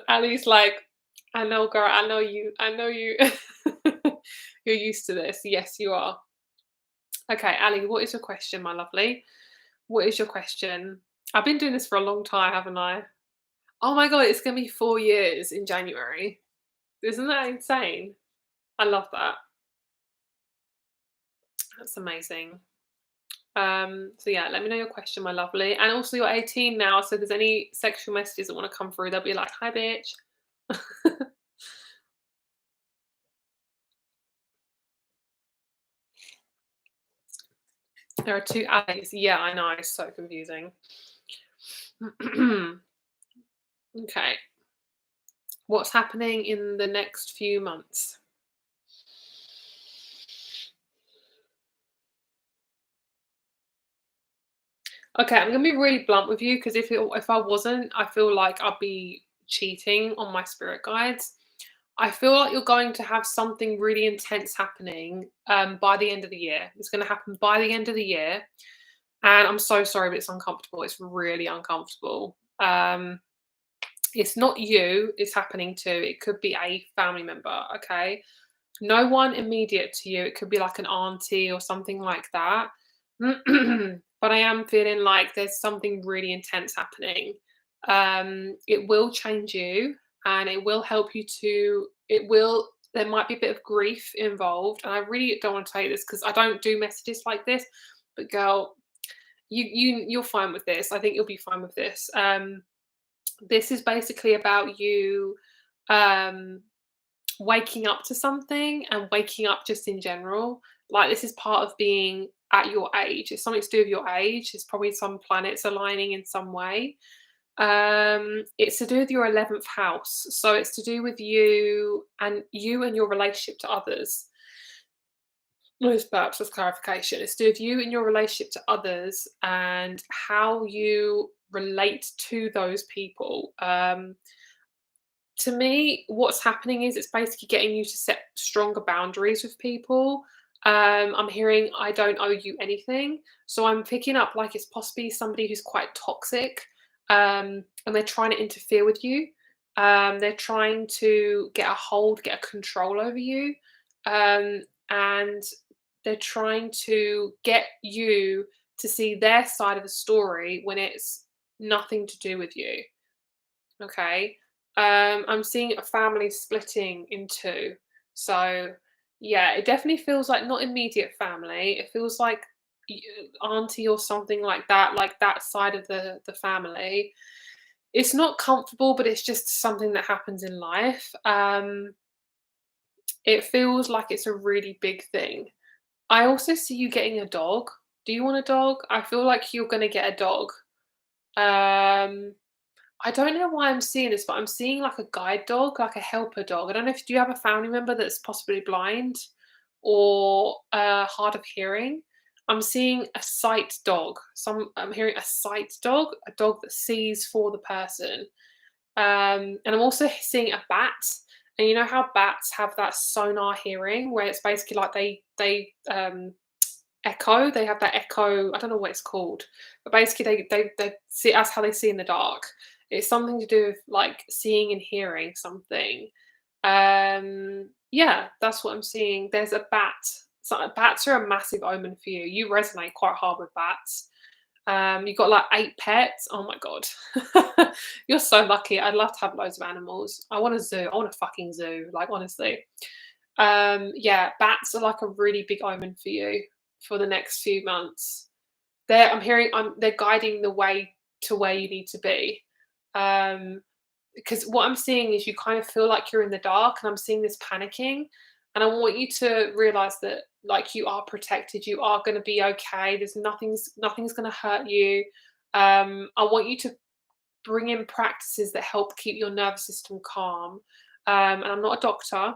Ali's like, I know, girl, I know you. You're used to this. Yes, you are. Okay, Ali, what is your question, my lovely? What is your question? I've been doing this for a long time, haven't I? Oh my god, it's gonna be 4 years in January. Isn't that insane? I love that. That's amazing. So yeah, let me know your question, my lovely. And also you're 18 now, so if there's any sexual messages that want to come through, they'll be like, hi bitch. There are 2 A's. Yeah, I know, it's so confusing. Okay. What's happening in the next few months? Okay, I'm gonna be really blunt with you because if I wasn't, I feel like I'd be cheating on my spirit guides. I feel like you're going to have something really intense happening by the end of the year. It's going to happen by the end of the year, and I'm so sorry, but it's uncomfortable. It's really uncomfortable. It's not you. It's happening to. It could be a family member. Okay, no one immediate to you. It could be like an auntie or something like that. But I am feeling like there's something really intense happening. It will change you and it will help you to, there might be a bit of grief involved. And I really don't want to tell you this because I don't do messages like this, but girl, you're fine with this. I think you'll be fine with this. This is basically about you, waking up to something and waking up just in general. Like this is part of being at your age. It's something to do with your age. It's probably some planets aligning in some way. It's to do with your 11th house. So it's to do with you and your relationship to others. Most perhaps as clarification. It's to do with you and your relationship to others and how you relate to those people. to me, what's happening is it's basically getting you to set stronger boundaries with people. I'm hearing, "I don't owe you anything." So I'm picking up like it's possibly somebody who's quite toxic, and they're trying to interfere with you. They're trying to get a hold, get a control over you, and they're trying to get you to see their side of the story when it's nothing to do with you. Okay. I'm seeing a family splitting in two. So, yeah, it definitely feels like not immediate family. It feels like y- auntie or something like that side of the family. It's not comfortable, but it's just something that happens in life. It feels like it's a really big thing. I also see you getting a dog. Do you want a dog? I feel like you're going to get a dog. Um, I don't know why I'm seeing this, but I'm seeing like a guide dog, like a helper dog. I don't know if do you have a family member that's possibly blind or hard of hearing? I'm seeing a sight dog. I'm hearing a sight dog, a dog that sees for the person. And I'm also seeing a bat. And you know how bats have that sonar hearing, where it's basically like they echo. They have that echo. I don't know what it's called, but basically they see that's how they see in the dark. It's something to do with like seeing and hearing something. Yeah, that's what I'm seeing. There's a bat. So bats are a massive omen for you. You resonate quite hard with bats. You've got like 8 pets. Oh my god. You're so lucky. I'd love to have loads of animals. I want a zoo. I want a fucking zoo, like honestly. Yeah, bats are like a really big omen for you for the next few months. I'm hearing they're guiding the way to where you need to be. Um, because what I'm seeing is you kind of feel like you're in the dark, and I'm seeing this panicking. And I want you to realize that like you are protected, you are going to be okay. Nothing's going to hurt you. I want you to bring in practices that help keep your nervous system calm. And I'm not a doctor,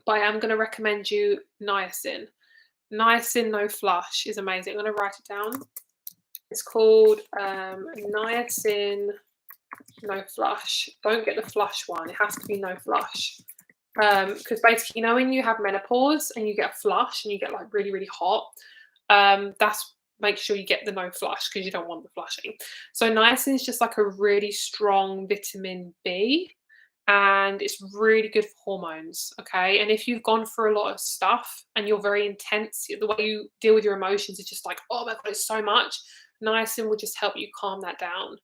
but I am going to recommend you niacin. Niacin no flush is amazing. I'm going to write it down. It's called niacin no flush. Don't get the flush one. It has to be no flush. Because basically, you know, when you have menopause and you get a flush and you get like really, really hot, that's make sure you get the no flush because you don't want the flushing. So niacin is just like a really strong vitamin B, and it's really good for hormones. Okay. And if you've gone through a lot of stuff and you're very intense, the way you deal with your emotions is just like, oh my God, it's so much. Niacin will just help you calm that down.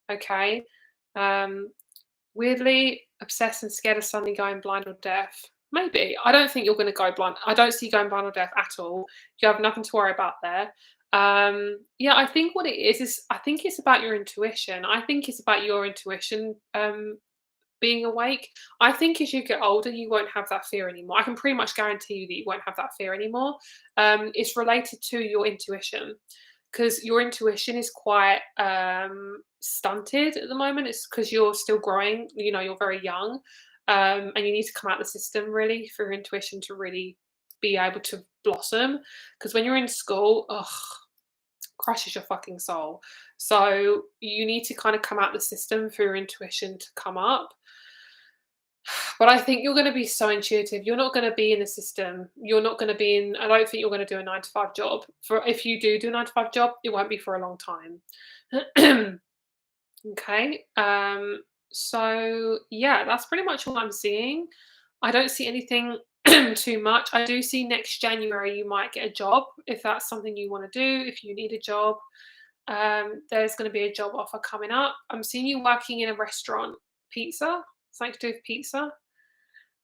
Okay. Um, Weirdly, obsessed and scared of suddenly going blind or deaf. Maybe. I don't think you're going to go blind. I don't see you going blind or deaf at all. You have nothing to worry about there. Yeah, I think what it is I think it's about your intuition. I think it's about your intuition being awake. I think as you get older, you won't have that fear anymore. I can pretty much guarantee you that you won't have that fear anymore. It's related to your intuition because your intuition is quite stunted at the moment. It's because you're still growing. You know, you're very young, and you need to come out of the system really for your intuition to really be able to blossom. Because when you're in school, ugh, crushes your fucking soul. So you need to kind of come out the system for your intuition to come up. But I think you're going to be so intuitive. You're not going to be in the system. You're not going to be in. I don't think you're going to do a 9 to 5 job. For if you do a 9 to 5 job, it won't be for a long time. Okay. So yeah, that's pretty much what I'm seeing. I don't see anything too much. I do see next January you might get a job if that's something you want to do. If you need a job, there's going to be a job offer coming up. I'm seeing you working in a restaurant, pizza, something to do with pizza.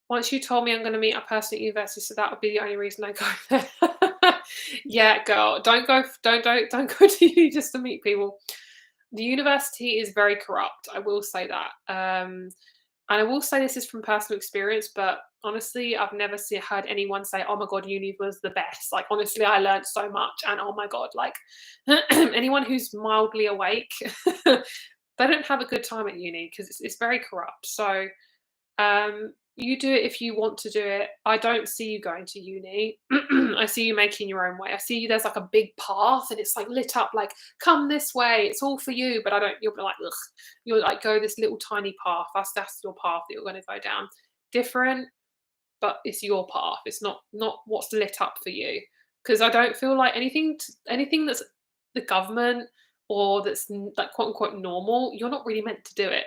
Once you told me I'm going to meet a person at university, so that would be the only reason I go there. Yeah, girl, don't go to uni just to meet people. The university is very corrupt. I will say that, and I will say this is from personal experience. But honestly, I've never heard anyone say, "Oh my god, uni was the best." Like honestly, I learned so much, and oh my god, like anyone who's mildly awake, they don't have a good time at uni because it's very corrupt. So You do it if you want to do it. I don't see you going to uni. I see you making your own way. I see you there's like a big path and it's like lit up like, "Come this way, it's all for you," but I don't you'll be like, "Ugh." You'll like go this little tiny path. That's your path that you're gonna go down. Different, but it's your path. It's not what's lit up for you. Because I don't feel like anything that's the government or that's like quote unquote normal, you're not really meant to do it.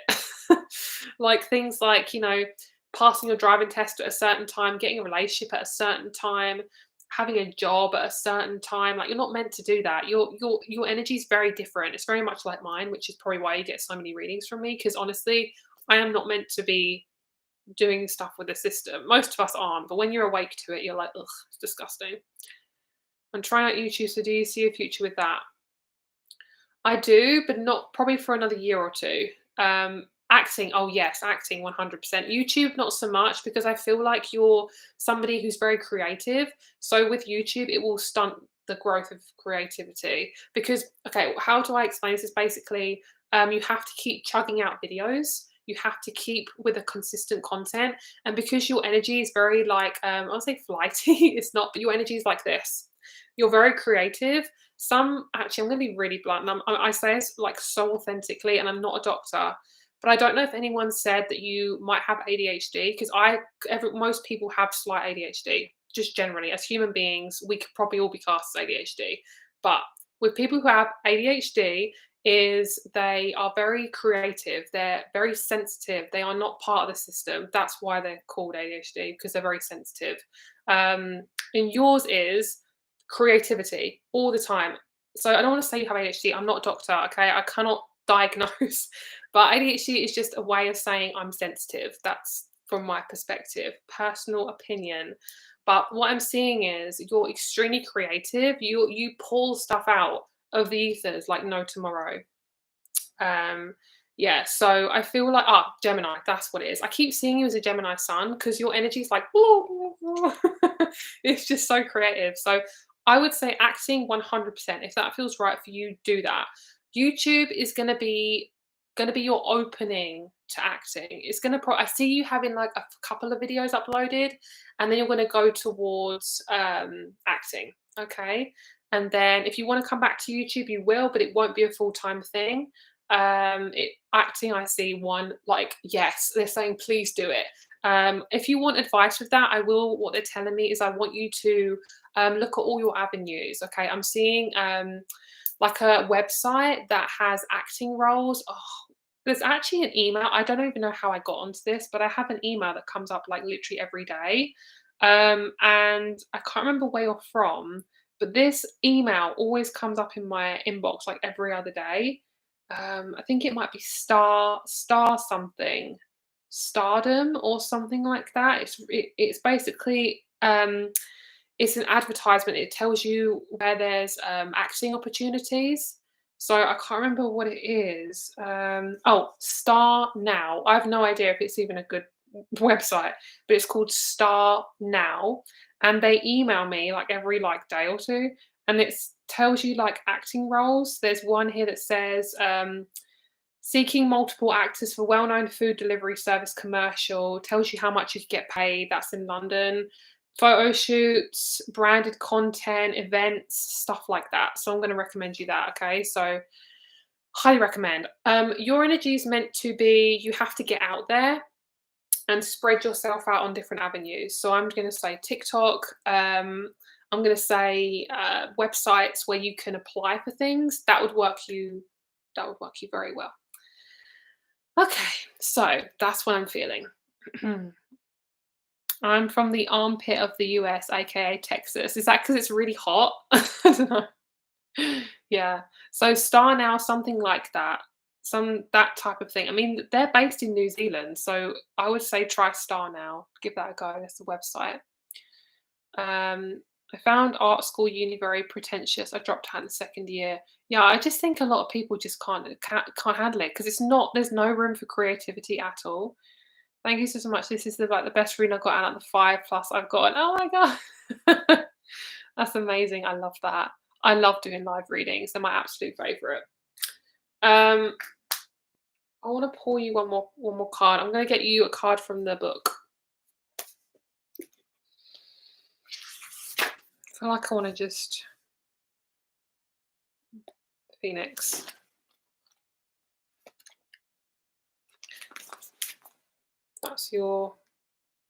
Like things like, passing your driving test at a certain time, getting a relationship at a certain time, having a job at a certain time. Like you're not meant to do that. Your energy is very different. It's very much like mine, which is probably why you get so many readings from me. Because honestly, I am not meant to be doing stuff with the system. Most of us aren't, but when you're awake to it, you're like, ugh, it's disgusting. And try out YouTube. So do you see a future with that? I do, but not probably for another year or two. Acting, oh yes, acting 100%. YouTube, not so much because I feel like you're somebody who's very creative. So with YouTube, it will stunt the growth of creativity. Because, okay, how do I explain this? Is basically you have to keep chugging out videos. You have to keep with a consistent content. And because your energy is very like, I'll say flighty, it's not, but your energy is like this. You're very creative. Some actually, I'm going to be really blunt. And I say this like so authentically, and I'm not a doctor, but I don't know if anyone said that you might have ADHD because most people have slight ADHD. Just generally, as human beings, we could probably all be classed as ADHD. But with people who have ADHD, is they are very creative. They're very sensitive. They are not part of the system. That's why they're called ADHD because they're very sensitive. And yours is creativity all the time. So I don't want to say you have ADHD. I'm not a doctor, okay? I cannot diagnose, but ADHD is just a way of saying I'm sensitive. That's from my perspective, personal opinion. But what I'm seeing is you're extremely creative. You pull stuff out of the ethers like no tomorrow. Um, yeah, so I feel like Gemini, that's what it is. I keep seeing you as a Gemini sun because your energy is like it's just so creative. So I would say acting 100%. If that feels right for you, do that. YouTube is gonna be your opening to acting. It's gonna I see you having like a couple of videos uploaded, and then you're gonna go towards acting. Okay. And then if you want to come back to YouTube, you will, but it won't be a full-time thing. Acting, I see one like, yes, they're saying please do it. If you want advice with that, what they're telling me is I want you to look at all your avenues. Okay. I'm seeing like a website that has acting roles. Oh, there's actually an email. I don't even know how I got onto this, but I have an email that comes up like literally every day. And I can't remember where you're from, but this email always comes up in my inbox like every other day. I think it might be star something, stardom or something like that. It's basically it's an advertisement. It tells you where there's acting opportunities. So I can't remember what it is. Oh, Star Now. I have no idea if it's even a good website, but it's called Star Now, and they email me like every like day or two, and it tells you like acting roles. There's one here that says seeking multiple actors for well-known food delivery service commercial. Tells you how much you get paid. That's in London. Photo shoots, branded content, events, stuff like that. So I'm going to recommend you that. Okay, so highly recommend. Your energy is meant to be. You have to get out there and spread yourself out on different avenues. So I'm going to say TikTok. I'm going to say websites where you can apply for things. That would work you. That would work you very well. Okay, so that's what I'm feeling. I'm from the armpit of the US, aka Texas. Is that because it's really hot? I don't know. Yeah. So Star Now, something like that. That type of thing. I mean, they're based in New Zealand, so I would say try Star Now. Give that a go. That's the website. I found art school uni very pretentious. I dropped out in the second year. Yeah, I just think a lot of people just can't handle it because there's no room for creativity at all. Thank you so much. This is the best reading I've got out of the 5+ I've got. Oh my god. That's amazing. I love that. I love doing live readings. They're my absolute favorite. I want to pull you one more card. I'm going to get you a card from the book. feel like I want to just Phoenix. That's your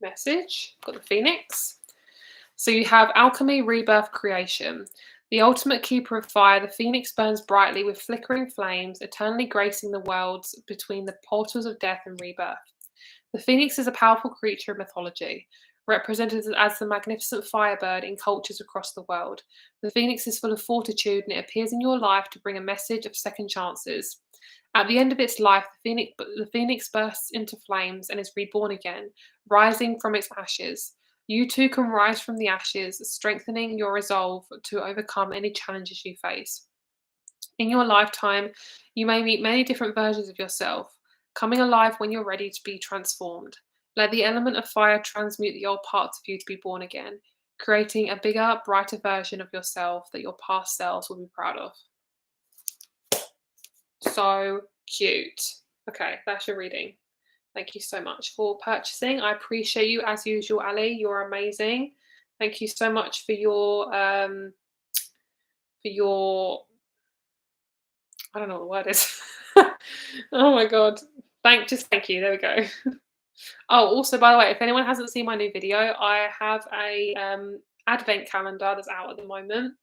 message. Got the Phoenix. So you have alchemy, rebirth, creation. The ultimate keeper of fire, the Phoenix burns brightly with flickering flames, eternally gracing the worlds between the portals of death and rebirth. The Phoenix is a powerful creature of mythology, represented as the magnificent firebird in cultures across the world. The Phoenix is full of fortitude and it appears in your life to bring a message of second chances. At the end of its life, the Phoenix bursts into flames and is reborn again, rising from its ashes. You too can rise from the ashes, strengthening your resolve to overcome any challenges you face. In your lifetime, you may meet many different versions of yourself, coming alive when you're ready to be transformed. Let the element of fire transmute the old parts of you to be born again, creating a bigger, brighter version of yourself that your past selves will be proud of. So cute. Okay, that's your reading. Thank you so much for purchasing. I appreciate you as usual, Ali. You're amazing. Thank you so much for your I don't know what the word is. Oh my god. Thank you. There we go. Oh, also by the way, if anyone hasn't seen my new video, I have a advent calendar that's out at the moment.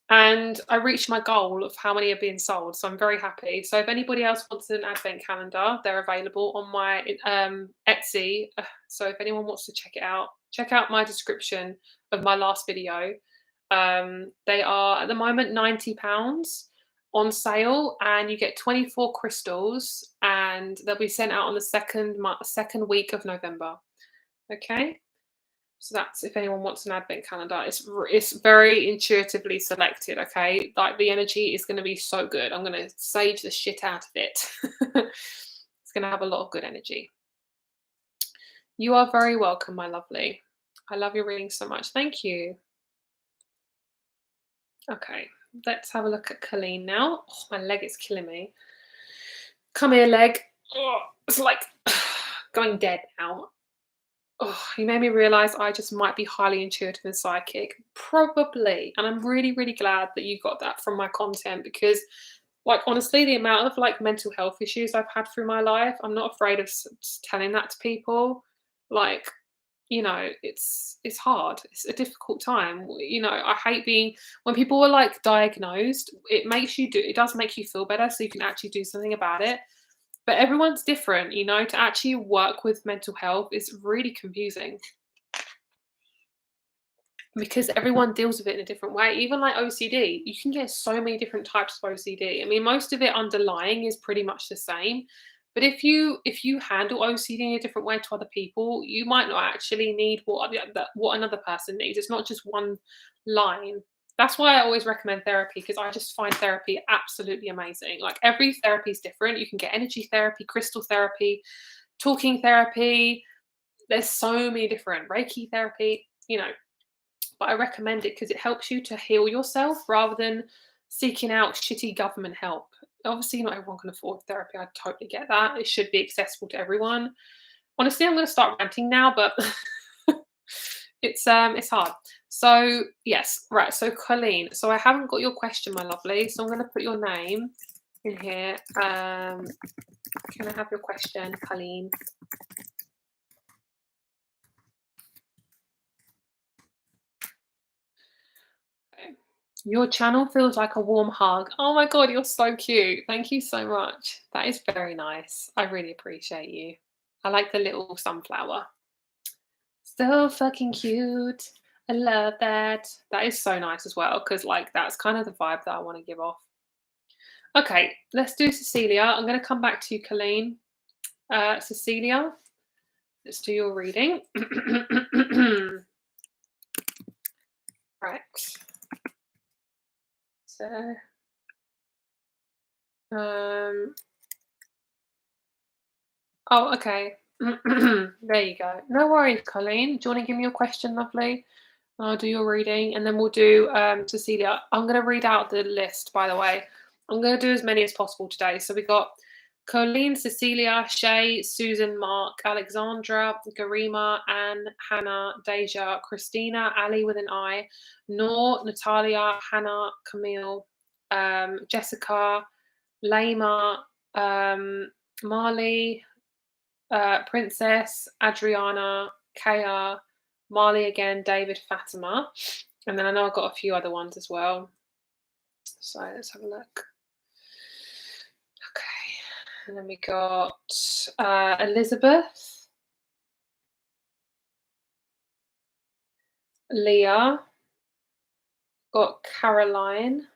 And I reached my goal of how many are being sold, so I'm very happy. So if anybody else wants an advent calendar, they're available on my Etsy. So if anyone wants to check out my description of my last video. They are at the moment £90 on sale, and you get 24 crystals, and they'll be sent out on the second week of November. Okay. So that's if anyone wants an advent calendar. It's very intuitively selected, okay? Like the energy is going to be so good. I'm going to sage the shit out of it. It's going to have a lot of good energy. You are very welcome, my lovely. I love your reading so much. Thank you. Okay, let's have a look at Colleen now. Oh, my leg is killing me. Come here, leg. Oh, it's like going dead now. Oh, you made me realize I just might be highly intuitive and psychic. Probably. And I'm really, really glad that you got that from my content because, like, honestly, the amount of, like, mental health issues I've had through my life, I'm not afraid of telling that to people. Like, you know, it's hard. It's a difficult time. You know, I hate being when people are, like, diagnosed, it does make you feel better so you can actually do something about it. But everyone's different, you know, to actually work with mental health is really confusing because everyone deals with it in a different way. Even like OCD, you can get so many different types of OCD. I mean, most of it underlying is pretty much the same. But if you handle OCD in a different way to other people, you might not actually need what another person needs. It's not just one line. That's why I always recommend therapy because I just find therapy absolutely amazing. Like every therapy is different. You can get energy therapy, crystal therapy, talking therapy. There's so many different Reiki therapy, you know, but I recommend it because it helps you to heal yourself rather than seeking out shitty government help. Obviously, not everyone can afford therapy. I totally get that. It should be accessible to everyone. Honestly, I'm going to start ranting now, but it's hard. So yes, right. So Colleen, so I haven't got your question, my lovely. So I'm going to put your name in here. Can I have your question, Colleen? Okay. Your channel feels like a warm hug. Oh my god, you're so cute. Thank you so much. That is very nice. I really appreciate you. I like the little sunflower. So fucking cute. I love that. That is so nice as well, because like that's kind of the vibe that I want to give off. Okay, let's do Cecilia. I'm going to come back to you, Colleen. Cecilia, let's do your reading. Right. So, oh, okay. There you go. No worries, Colleen. Do you want to give me your question, lovely? I'll do your reading, and then we'll do Cecilia. I'm going to read out the list, by the way. I'm going to do as many as possible today. So we got Colleen, Cecilia, Shay, Susan, Mark, Alexandra, Garima, Anne, Hannah, Deja, Christina, Ali with an I, Noor, Natalia, Hannah, Camille, Jessica, Lama, Marley, Princess, Adriana, Kaya, Marley again, David, Fatima. And then I know I've got a few other ones as well. So let's have a look. Okay. And then we got Elizabeth, Leah, got Caroline,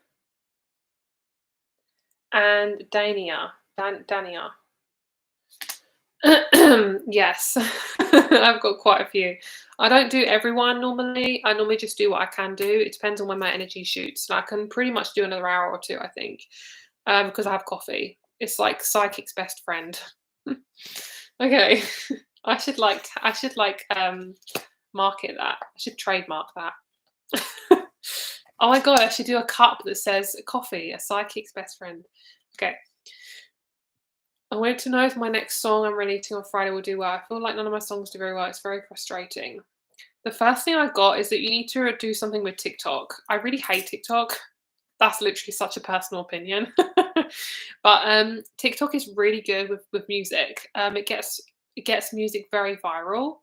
and Dania. Dania. Yes, I've got quite a few. I don't do everyone normally. I normally just do what I can do. It depends on when my energy shoots. And I can pretty much do another hour or two, I think, because I have coffee. It's like psychic's best friend. Okay, I should market that. I should trademark that. Oh my god, I should do a cup that says coffee, a psychic's best friend. Okay. I wanted to know if my next song I'm releasing on Friday will do well. I feel like none of my songs do very well. It's very frustrating. The first thing I got is that you need to do something with TikTok. I really hate TikTok. That's literally such a personal opinion. But TikTok is really good with music. It gets music very viral.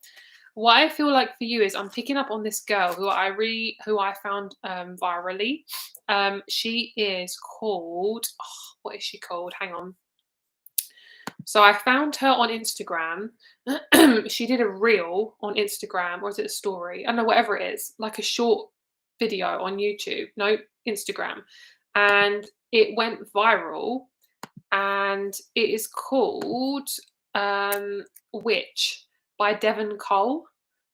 What I feel like for you is I'm picking up on this girl who I found virally. She is called, what is she called? Hang on. So I found her on Instagram. She did a reel on Instagram, or is it a story? I don't know, whatever it is, like a short video on YouTube. No, Instagram. And it went viral. And it is called Witch by Devon Cole.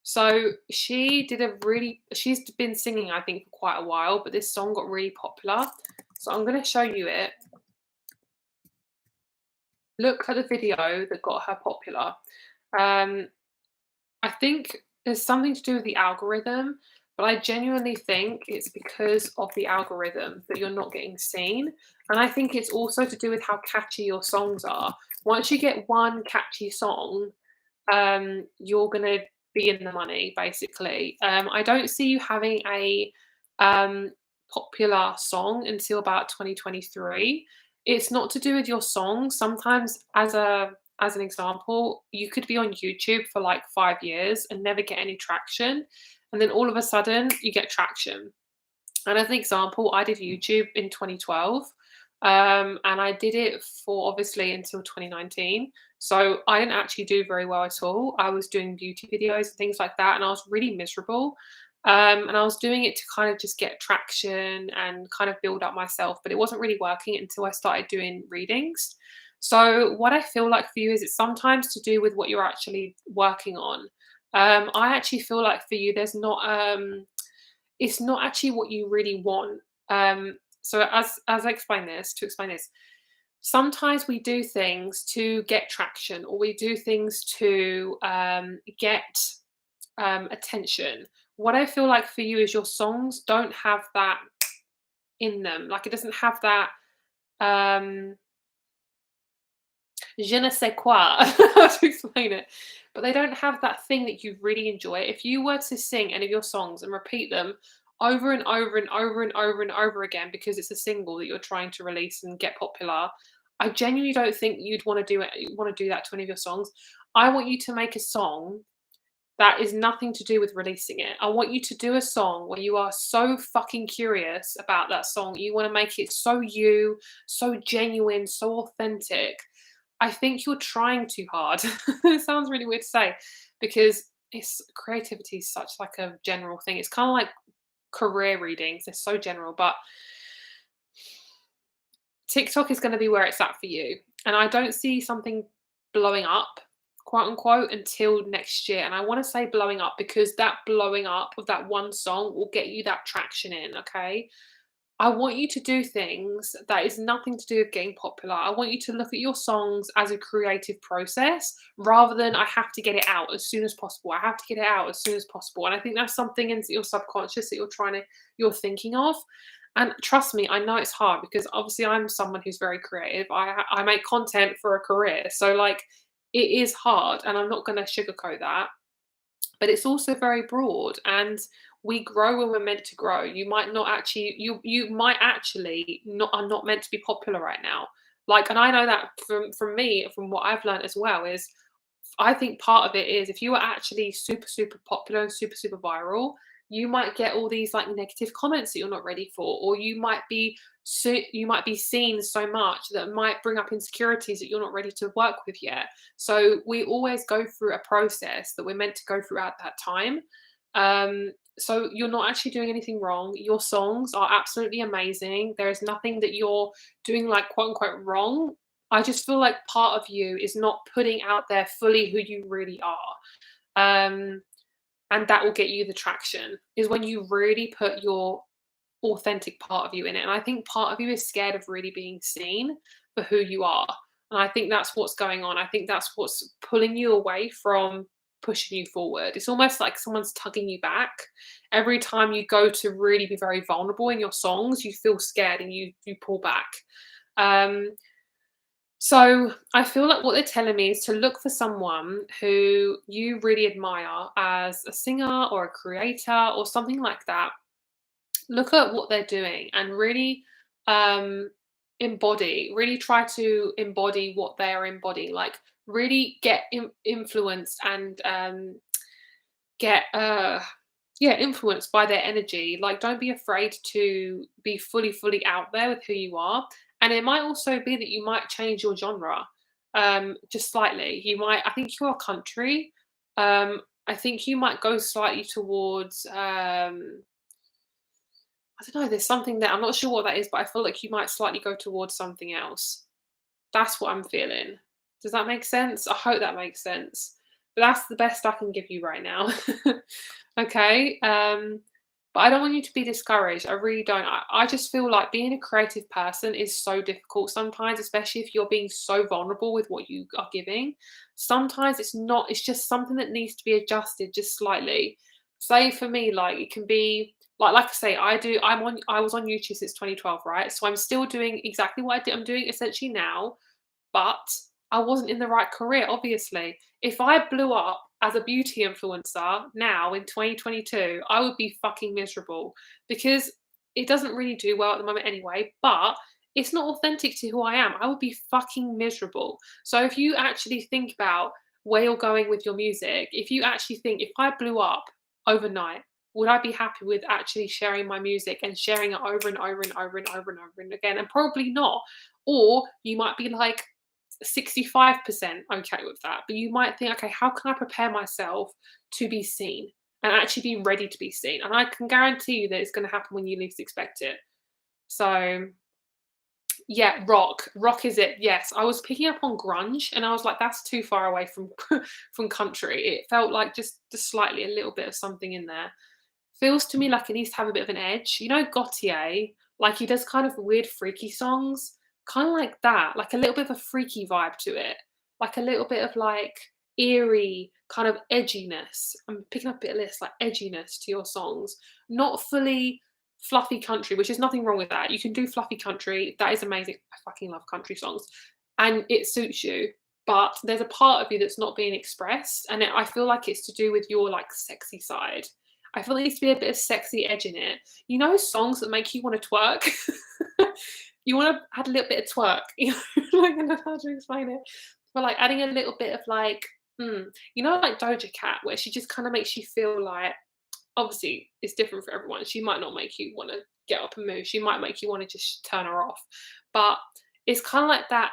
So she's been singing, I think, for quite a while, but this song got really popular. So I'm going to show you it. Look at the video that got her popular. I think there's something to do with the algorithm, but I genuinely think it's because of the algorithm that you're not getting seen. And I think it's also to do with how catchy your songs are. Once you get one catchy song, you're going to be in the money, basically. I don't see you having a popular song until about 2023. It's not to do with your song. Sometimes, as an example, you could be on YouTube for like 5 years and never get any traction, and then all of a sudden you get traction. And as an example, I did YouTube in 2012, and I did it for obviously until 2019. So I didn't actually do very well at all. I was doing beauty videos and things like that, and I was really miserable. And I was doing it to kind of just get traction and kind of build up myself, but it wasn't really working until I started doing readings. So what I feel like for you is it's sometimes to do with what you're actually working on. I actually feel like for you, it's not actually what you really want. So as I explain this, sometimes we do things to get traction, or we do things to get attention. What I feel like for you is your songs don't have that in them. Like, it doesn't have that je ne sais quoi. I don't know how to explain it. But they don't have that thing that you really enjoy. If you were to sing any of your songs and repeat them over and over and over and over and over again because it's a single that you're trying to release and get popular, I genuinely don't think you'd want to do it. You want to do that to any of your songs. I want you to make a song that is nothing to do with releasing it. I want you to do a song where you are so fucking curious about that song. You want to make it so you, so genuine, so authentic. I think you're trying too hard. It sounds really weird to say, because creativity is such like a general thing. It's kind of like career readings. They're so general, but TikTok is going to be where it's at for you. And I don't see something blowing up, quote unquote, until next year. And I want to say blowing up because that blowing up of that one song will get you that traction in, okay? I want you to do things that is nothing to do with getting popular. I want you to look at your songs as a creative process rather than I have to get it out as soon as possible. I have to get it out as soon as possible. And I think that's something in your subconscious that you're thinking of. And trust me, I know it's hard because obviously I'm someone who's very creative. I make content for a career. So like it is hard and I'm not going to sugarcoat that, but it's also very broad and we grow when we're meant to grow. You might not actually you might actually not are not meant to be popular right now. Like, and I know that from me, from what I've learned as well, is I think part of it is if you are actually super, super popular and super, super viral, you might get all these like negative comments that you're not ready for, or you might be seen so much that might bring up insecurities that you're not ready to work with yet. So we always go through a process that we're meant to go through at that time. So you're not actually doing anything wrong. Your songs are absolutely amazing. There is nothing that you're doing like quote unquote wrong. I just feel like part of you is not putting out there fully who you really are. And that will get you the traction, is when you really put your authentic part of you in it. And I think part of you is scared of really being seen for who you are. And I think that's what's going on. I think that's what's pulling you away from pushing you forward. It's almost like someone's tugging you back. Every time you go to really be very vulnerable in your songs, you feel scared and you pull back. Um, so I feel like what they're telling me is to look for someone who you really admire as a singer or a creator or something like that. Look at what they're doing and really um, really try to embody what they are embodying. Like really get influenced and get yeah, influenced by their energy. Like don't be afraid to be fully out there with who you are. And it might also be that you might change your genre just slightly. You might, I think you're country. I think you might go slightly towards I don't know, there's something there. I'm not sure what that is, but I feel like you might slightly go towards something else. That's what I'm feeling. Does that make sense? I hope that makes sense. But that's the best I can give you right now. Okay. But I don't want you to be discouraged. I really don't. I just feel like being a creative person is so difficult sometimes, especially if you're being so vulnerable with what you are giving. Sometimes it's not, it's just something that needs to be adjusted just slightly. Say for me, like it can be like I say, I was on YouTube since 2012, right? So I'm still doing exactly what I'm doing essentially now, but I wasn't in the right career, obviously. If I blew up as a beauty influencer now in 2022, I would be fucking miserable because it doesn't really do well at the moment anyway, but it's not authentic to who I am. I would be fucking miserable. So if you actually think about where you're going with your music, if you actually think if I blew up overnight, would I be happy with actually sharing my music and sharing it over and over and over and over and over and again? And probably not. Or you might be like, 65% okay with that. But you might think, okay, how can I prepare myself to be seen and actually be ready to be seen? And I can guarantee you that it's going to happen when you least expect it. So, yeah, rock. Rock is it. Yes, I was picking up on grunge and I was like, that's too far away from from country. It felt like just slightly a little bit of something in there. Feels to me like it needs to have a bit of an edge. You know, Gautier, like he does kind of weird, freaky songs, kind of like that, like a little bit of a freaky vibe to it, like a little bit of like eerie kind of edginess. I'm picking up a bit of this like edginess to your songs, not fully fluffy country, which is nothing wrong with that. You can do fluffy country, that is amazing. I fucking love country songs, and it suits you. But there's a part of you that's not being expressed, and I feel like it's to do with your like sexy side. I feel there needs to be a bit of sexy edge in it. You know, songs that make you want to twerk. You want to add a little bit of twerk. You know, like I don't know how to explain it, but like adding a little bit of like, you know, like Doja Cat, where she just kind of makes you feel like. Obviously, it's different for everyone. She might not make you want to get up and move. She might make you want to just turn her off. But it's kind of like that.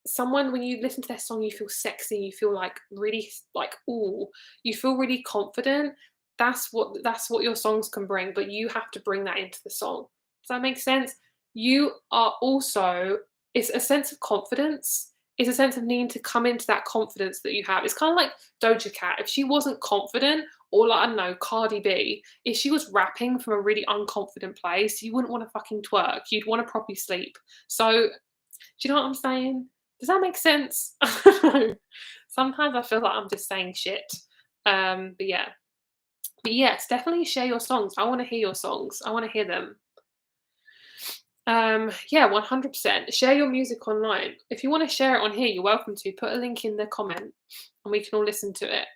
Someone, when you listen to their song, you feel sexy. You feel like really like ooh. You feel really confident. That's what your songs can bring. But you have to bring that into the song. Does that make sense? You are also. It's a sense of confidence. It's a sense of needing to come into that confidence that you have. It's kind of like Doja Cat. If she wasn't confident, or like, I don't know, Cardi B, if she was rapping from a really unconfident place, you wouldn't want to fucking twerk. You'd want to properly sleep. So, do you know what I'm saying? Does that make sense? I don't know. Sometimes I feel like I'm just saying shit. But yeah. But yes, definitely share your songs. I want to hear your songs. I want to hear them. Yeah, 100%. Share your music online. If you want to share it on here, you're welcome to. Put a link in the comment and we can all listen to it.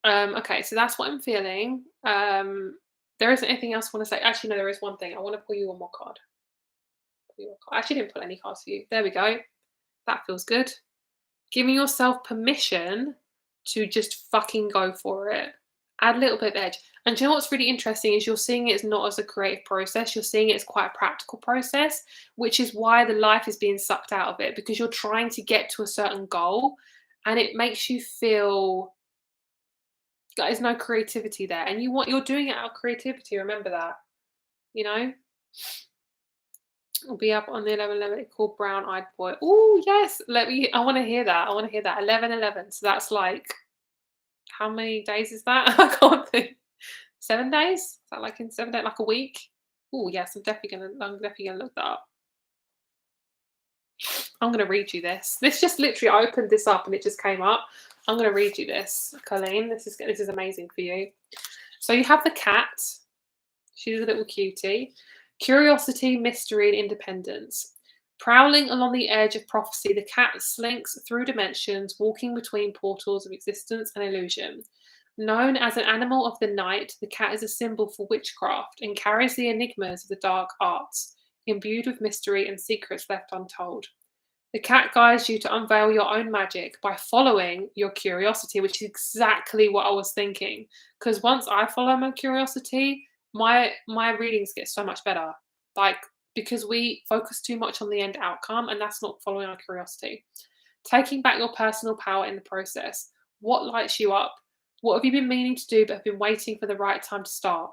Okay, so that's what I'm feeling. There isn't anything else I want to say. Actually, no, there is one thing. I want to pull you one more card. I actually didn't pull any cards for you. There we go. That feels good. Giving yourself permission to just fucking go for it. Add a little bit of edge. And do you know what's really interesting is you're seeing it as not as a creative process, you're seeing it as quite a practical process, which is why the life is being sucked out of it, because you're trying to get to a certain goal and it makes you feel like there's no creativity there. And you're doing it out of creativity, remember that, you know? Will be up on the 11:11. Called Brown Eyed Boy. Oh yes, I want to hear that. I want to hear that. 11:11. So that's like how many days is that? I can't think. 7 days? Is that like in 7 days, like a week? Oh yes, I'm definitely gonna look that up. I'm gonna read you this. This just literally I opened this up and it just came up. I'm gonna read you this, Colleen. This is amazing for you. So you have the cat. She's a little cutie. Curiosity, mystery, and independence. Prowling along the edge of prophecy, the cat slinks through dimensions, walking between portals of existence and illusion. Known as an animal of the night, the cat is a symbol for witchcraft and carries the enigmas of the dark arts, imbued with mystery and secrets left untold. The cat guides you to unveil your own magic by following your curiosity, which is exactly what I was thinking. Because once I follow my curiosity, my readings get so much better. Like, because we focus too much on the end outcome, and that's not following our curiosity. Taking back your personal power in the process. What lights you up? What have you been meaning to do but have been waiting for the right time to start?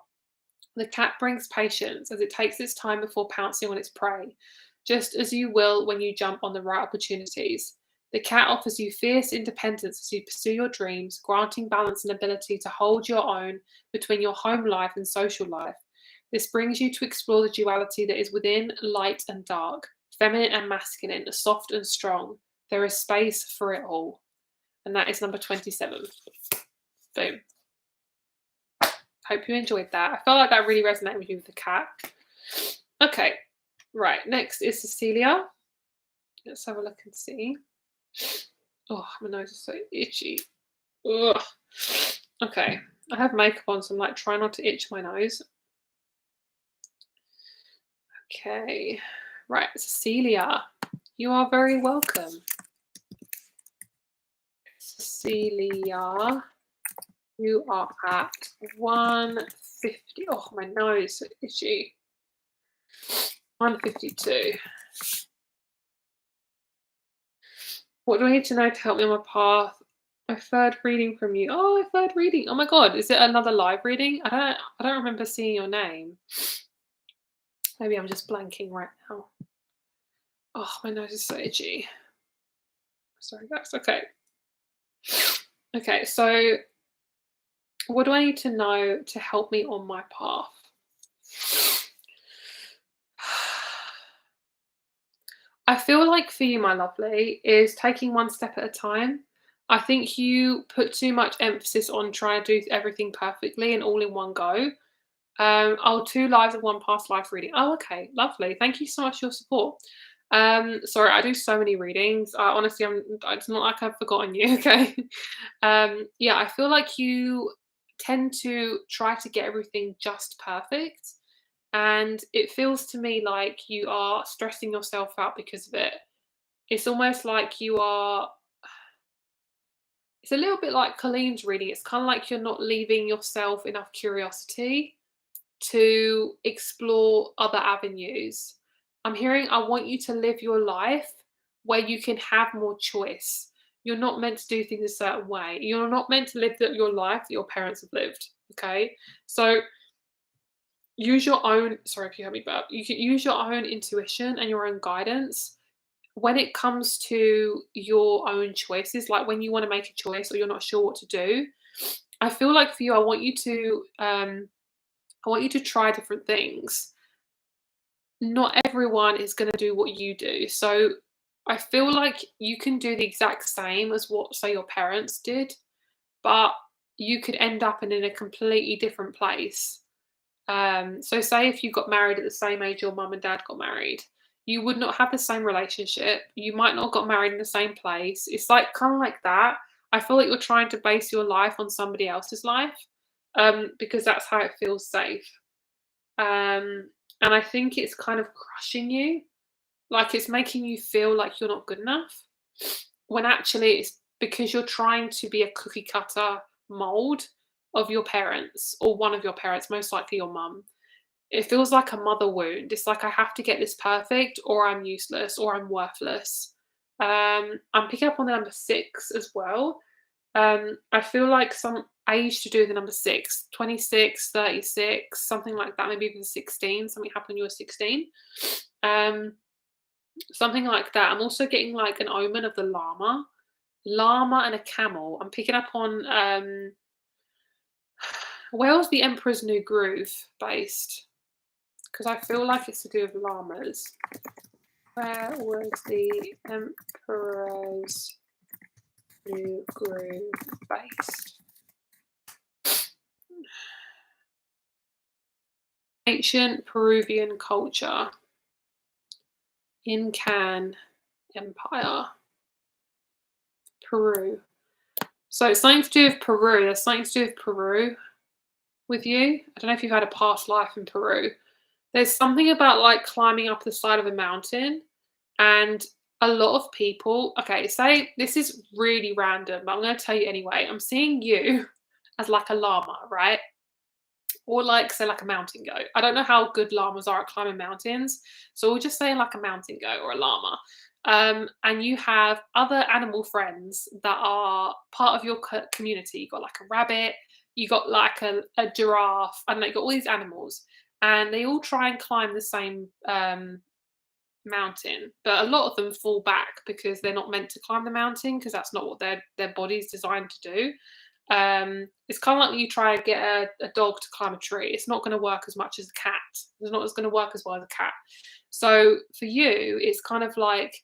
The cat brings patience as it takes its time before pouncing on its prey, just as you will when you jump on the right opportunities. The cat offers you fierce independence as you pursue your dreams, granting balance and ability to hold your own between your home life and social life. This brings you to explore the duality that is within light and dark, feminine and masculine, soft and strong. There is space for it all. And that is number 27. Boom. Hope you enjoyed that. I felt like that really resonated with you with the cat. Okay, right. Next is Cecilia. Let's have a look and see. Oh, my nose is so itchy. Ugh. Okay, I have makeup on, so I'm like trying not to itch my nose. Okay, right, Cecilia, you are very welcome. Cecilia, you are at 150. Oh, my nose so itchy. 152. What do I need to know to help me on my path? A third reading from you. Oh, a third reading. Oh my god, is it another live reading? I don't remember seeing your name. Maybe I'm just blanking right now. Oh, my nose is so itchy. Sorry guys. Okay. Okay, so what do I need to know to help me on my path? I feel like for you, my lovely, is taking one step at a time. I think you put too much emphasis on trying to do everything perfectly and all in one go. Oh, 2 lives and 1 past life reading. Oh, okay, lovely. Thank you so much for your support. Sorry, I do so many readings. Honestly, it's not like I've forgotten you, okay? Yeah, I feel like you tend to try to get everything just perfect, and it feels to me like you are stressing yourself out because of it. It's almost like you are it's a little bit like Colleen's reading. It's kind of like you're not leaving yourself enough curiosity to explore other avenues. I'm hearing I want you to live your life where you can have more choice. You're not meant to do things a certain way. You're not meant to live your life that your parents have lived. Okay. So use your own, sorry if you heard me, but you can use your own intuition and your own guidance when it comes to your own choices. Like when you want to make a choice or you're not sure what to do. I feel like for you, I want you to try different things. Not everyone is going to do what you do. So I feel like you can do the exact same as what, say, your parents did, but you could end up in a completely different place. So say if you got married at the same age your mum and dad got married, you would not have the same relationship. You might not got married in the same place. It's like kind of like that. I feel like you're trying to base your life on somebody else's life, because that's how it feels safe. And I think it's kind of crushing you. Like it's making you feel like you're not good enough, when actually it's because you're trying to be a cookie cutter mold of your parents or one of your parents, most likely your mum. It feels like a mother wound. It's like I have to get this perfect or I'm useless or I'm worthless. I'm picking up on the number 6 as well. I feel like some age to do with the number 6, 26, 36, something like that, maybe even 16. Something happened when you were 16. Um, Something like that. I'm also getting like an omen of the llama and a camel. I'm picking up on where was the Emperor's New Groove based? Because I feel like it's to do with llamas. Where was the Emperor's New Groove based? Ancient Peruvian culture. Incan Empire. Peru. So it's something to do with Peru. There's something to do with Peru with you. I don't know if you've had a past life in Peru. There's something about like climbing up the side of a mountain, and a lot of people, okay, say this is really random, but I'm going to tell you anyway. I'm seeing you as like a llama, right? Or like, say, like a mountain goat. I don't know how good llamas are at climbing mountains. So we'll just say like a mountain goat or a llama. And you have other animal friends that are part of your community. You got like a rabbit, you got like a giraffe, and you got all these animals, and they all try and climb the same mountain, but a lot of them fall back because they're not meant to climb the mountain because that's not what their body's designed to do. It's kind of like when you try to get a dog to climb a tree. It's not going to work as much as a cat. It's not as going to work as well as a cat. So for you, it's kind of like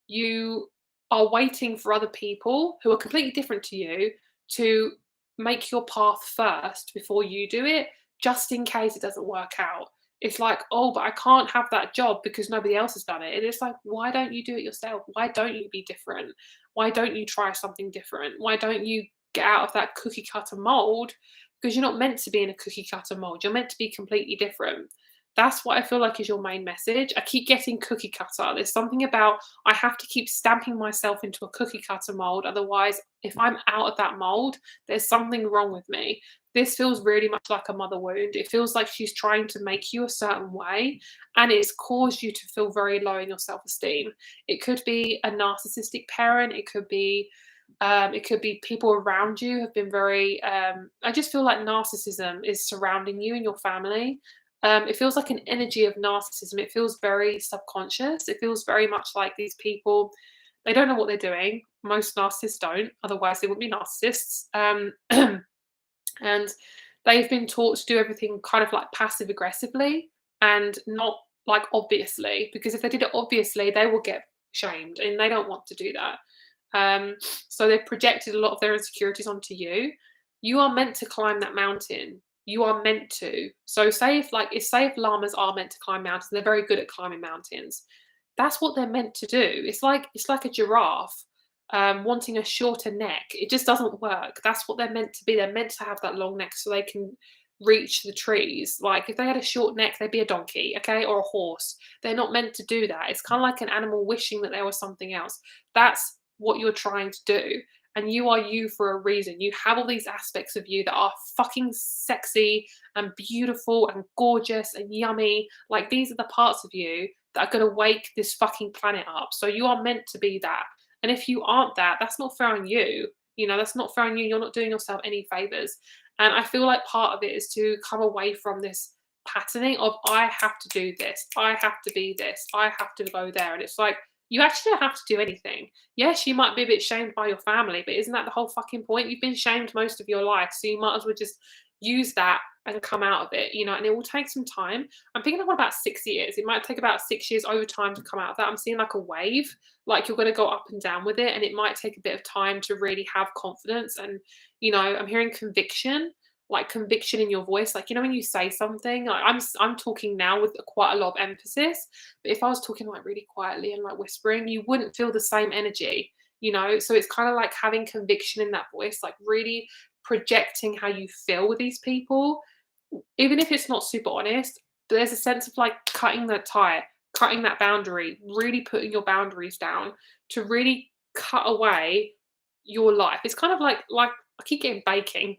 you are waiting for other people who are completely different to you to make your path first before you do it, just in case it doesn't work out. It's like, oh, but I can't have that job because nobody else has done it. And it's like, why don't you do it yourself? Why don't you be different? Why don't you try something different? Why don't you get out of that cookie cutter mold? Because you're not meant to be in a cookie cutter mold. You're meant to be completely different. That's what I feel like is your main message. I keep getting cookie cutter. There's something about I have to keep stamping myself into a cookie cutter mold. Otherwise, if I'm out of that mold, there's something wrong with me. This feels really much like a mother wound. It feels like she's trying to make you a certain way, and it's caused you to feel very low in your self-esteem. It could be a narcissistic parent. It could be people around you have been very. I just feel like narcissism is surrounding you and your family. It feels like an energy of narcissism. It feels very subconscious. It feels very much like these people. They don't know what they're doing. Most narcissists don't. Otherwise, they wouldn't be narcissists. And they've been taught to do everything kind of like passive aggressively and not like obviously, because if they did it obviously, they will get shamed and they don't want to do that. So they've projected a lot of their insecurities onto you. You are meant to climb that mountain. You are meant to. So say if llamas are meant to climb mountains, they're very good at climbing mountains. That's what they're meant to do. It's like a giraffe wanting a shorter neck. It just doesn't work. That's what they're meant to be. They're meant to have that long neck so they can reach the trees. Like if they had a short neck, they'd be a donkey, okay, or a horse. They're not meant to do that. It's kind of like an animal wishing that there was something else. That's what you're trying to do. And you are you for a reason. You have all these aspects of you that are fucking sexy and beautiful and gorgeous and yummy. Like these are the parts of you that are going to wake this fucking planet up. So you are meant to be that. And if you aren't that, that's not fair on you. That's not fair on you. You're not doing yourself any favors. And I feel like part of it is to come away from this patterning of I have to do this, I have to be this, I have to go there. And it's like, you actually don't have to do anything. Yes, you might be a bit shamed by your family, but isn't that the whole fucking point? You've been shamed most of your life, so you might as well just use that and come out of it, and it will take some time. I'm thinking of about 6 years. It might take about 6 years over time to come out of that. I'm seeing like a wave, like you're going to go up and down with it, and it might take a bit of time to really have confidence. And I'm hearing conviction. like conviction in your voice. Like, when you say something, like I'm talking now with quite a lot of emphasis, but if I was talking like really quietly and like whispering, you wouldn't feel the same energy, So it's kind of like having conviction in that voice, like really projecting how you feel with these people, even if it's not super honest. There's a sense of like cutting that tie, cutting that boundary, really putting your boundaries down to really cut away your life. It's kind of like I keep getting baking,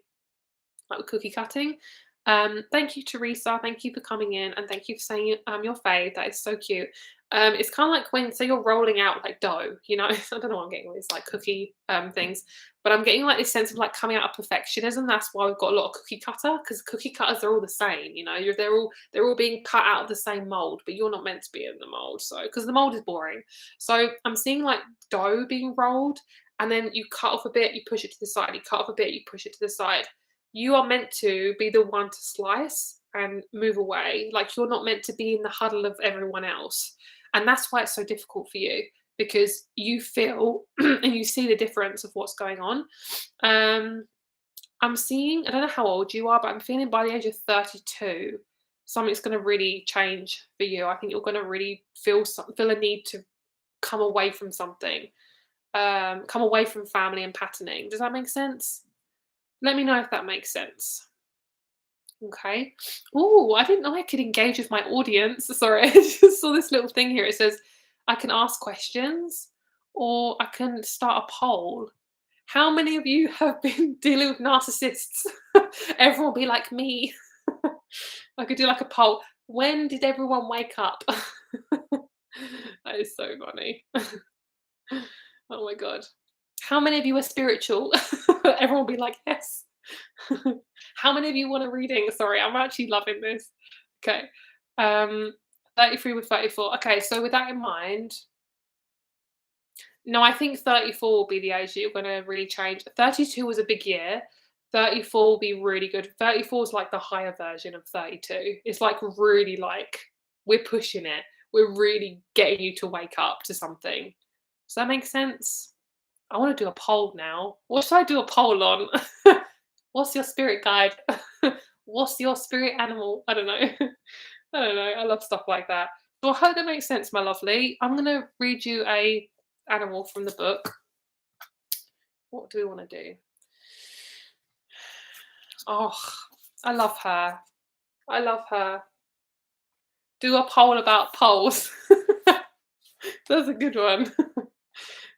like with cookie cutting. Thank you, Teresa. Thank you for coming in, and thank you for saying your fave. That is so cute. It's kind of like when, say, you're rolling out like dough. I don't know what I'm getting with these like cookie things, but I'm getting like this sense of like coming out of perfectionism. That's why we've got a lot of cookie cutter, because cookie cutters are all the same. They're all being cut out of the same mold, but you're not meant to be in the mold. So because the mold is boring. So I'm seeing like dough being rolled, and then you cut off a bit, you push it to the side. You cut off a bit, you push it to the side. You are meant to be the one to slice and move away. Like, you're not meant to be in the huddle of everyone else. And that's why it's so difficult for you, because you feel and you see the difference of what's going on. I'm seeing, I don't know how old you are, but I'm feeling by the age of 32, something's going to really change for you. I think you're going to really feel a need to come away from something, come away from family and patterning. Does that make sense? Let me know if that makes sense. Okay. Oh, I didn't know I could engage with my audience. Sorry, I just saw this little thing here. It says I can ask questions or I can start a poll. How many of you have been dealing with narcissists? Everyone will be like me. I could do like a poll. When did everyone wake up? That is so funny. Oh my God. How many of you are spiritual? Everyone will be like, yes. How many of you want a reading? Sorry, I'm actually loving this. Okay. 33 with 34. Okay, so with that in mind, no, I think 34 will be the age that you're going to really change. 32 was a big year. 34 will be really good. 34 is like the higher version of 32. It's like really like we're pushing it. We're really getting you to wake up to something. Does that make sense? I want to do a poll now. What should I do a poll on? What's your spirit guide? What's your spirit animal? I don't know. I don't know. I love stuff like that. So I hope that makes sense, my lovely. I'm going to read you a animal from the book. What do we want to do? Oh, I love her. I love her. Do a poll about polls. That's a good one.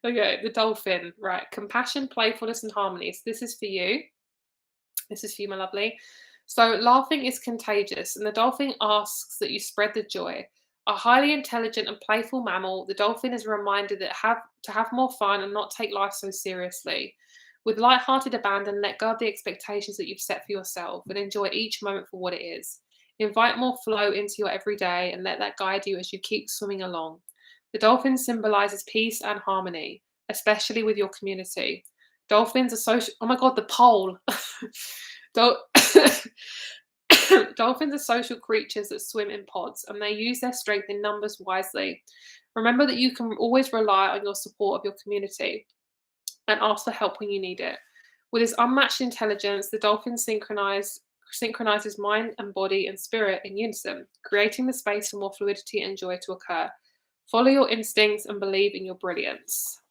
Okay, the dolphin. Right. Compassion, playfulness, and harmony. So this is for you. This is for you, my lovely. So laughing is contagious, and the dolphin asks that you spread the joy. A highly intelligent and playful mammal, the dolphin is a reminder that to have more fun and not take life so seriously. With light-hearted abandon, let go of the expectations that you've set for yourself and enjoy each moment for what it is. Invite more flow into your everyday and let that guide you as you keep swimming along. The dolphin symbolizes peace and harmony, especially with your community. Dolphins are social. Oh my God, the pole. Dolphins are social creatures that swim in pods, and they use their strength in numbers wisely. Remember that you can always rely on your support of your community and ask for help when you need it. With his unmatched intelligence, the dolphin synchronizes mind and body and spirit in unison, creating the space for more fluidity and joy to occur. Follow your instincts and believe in your brilliance.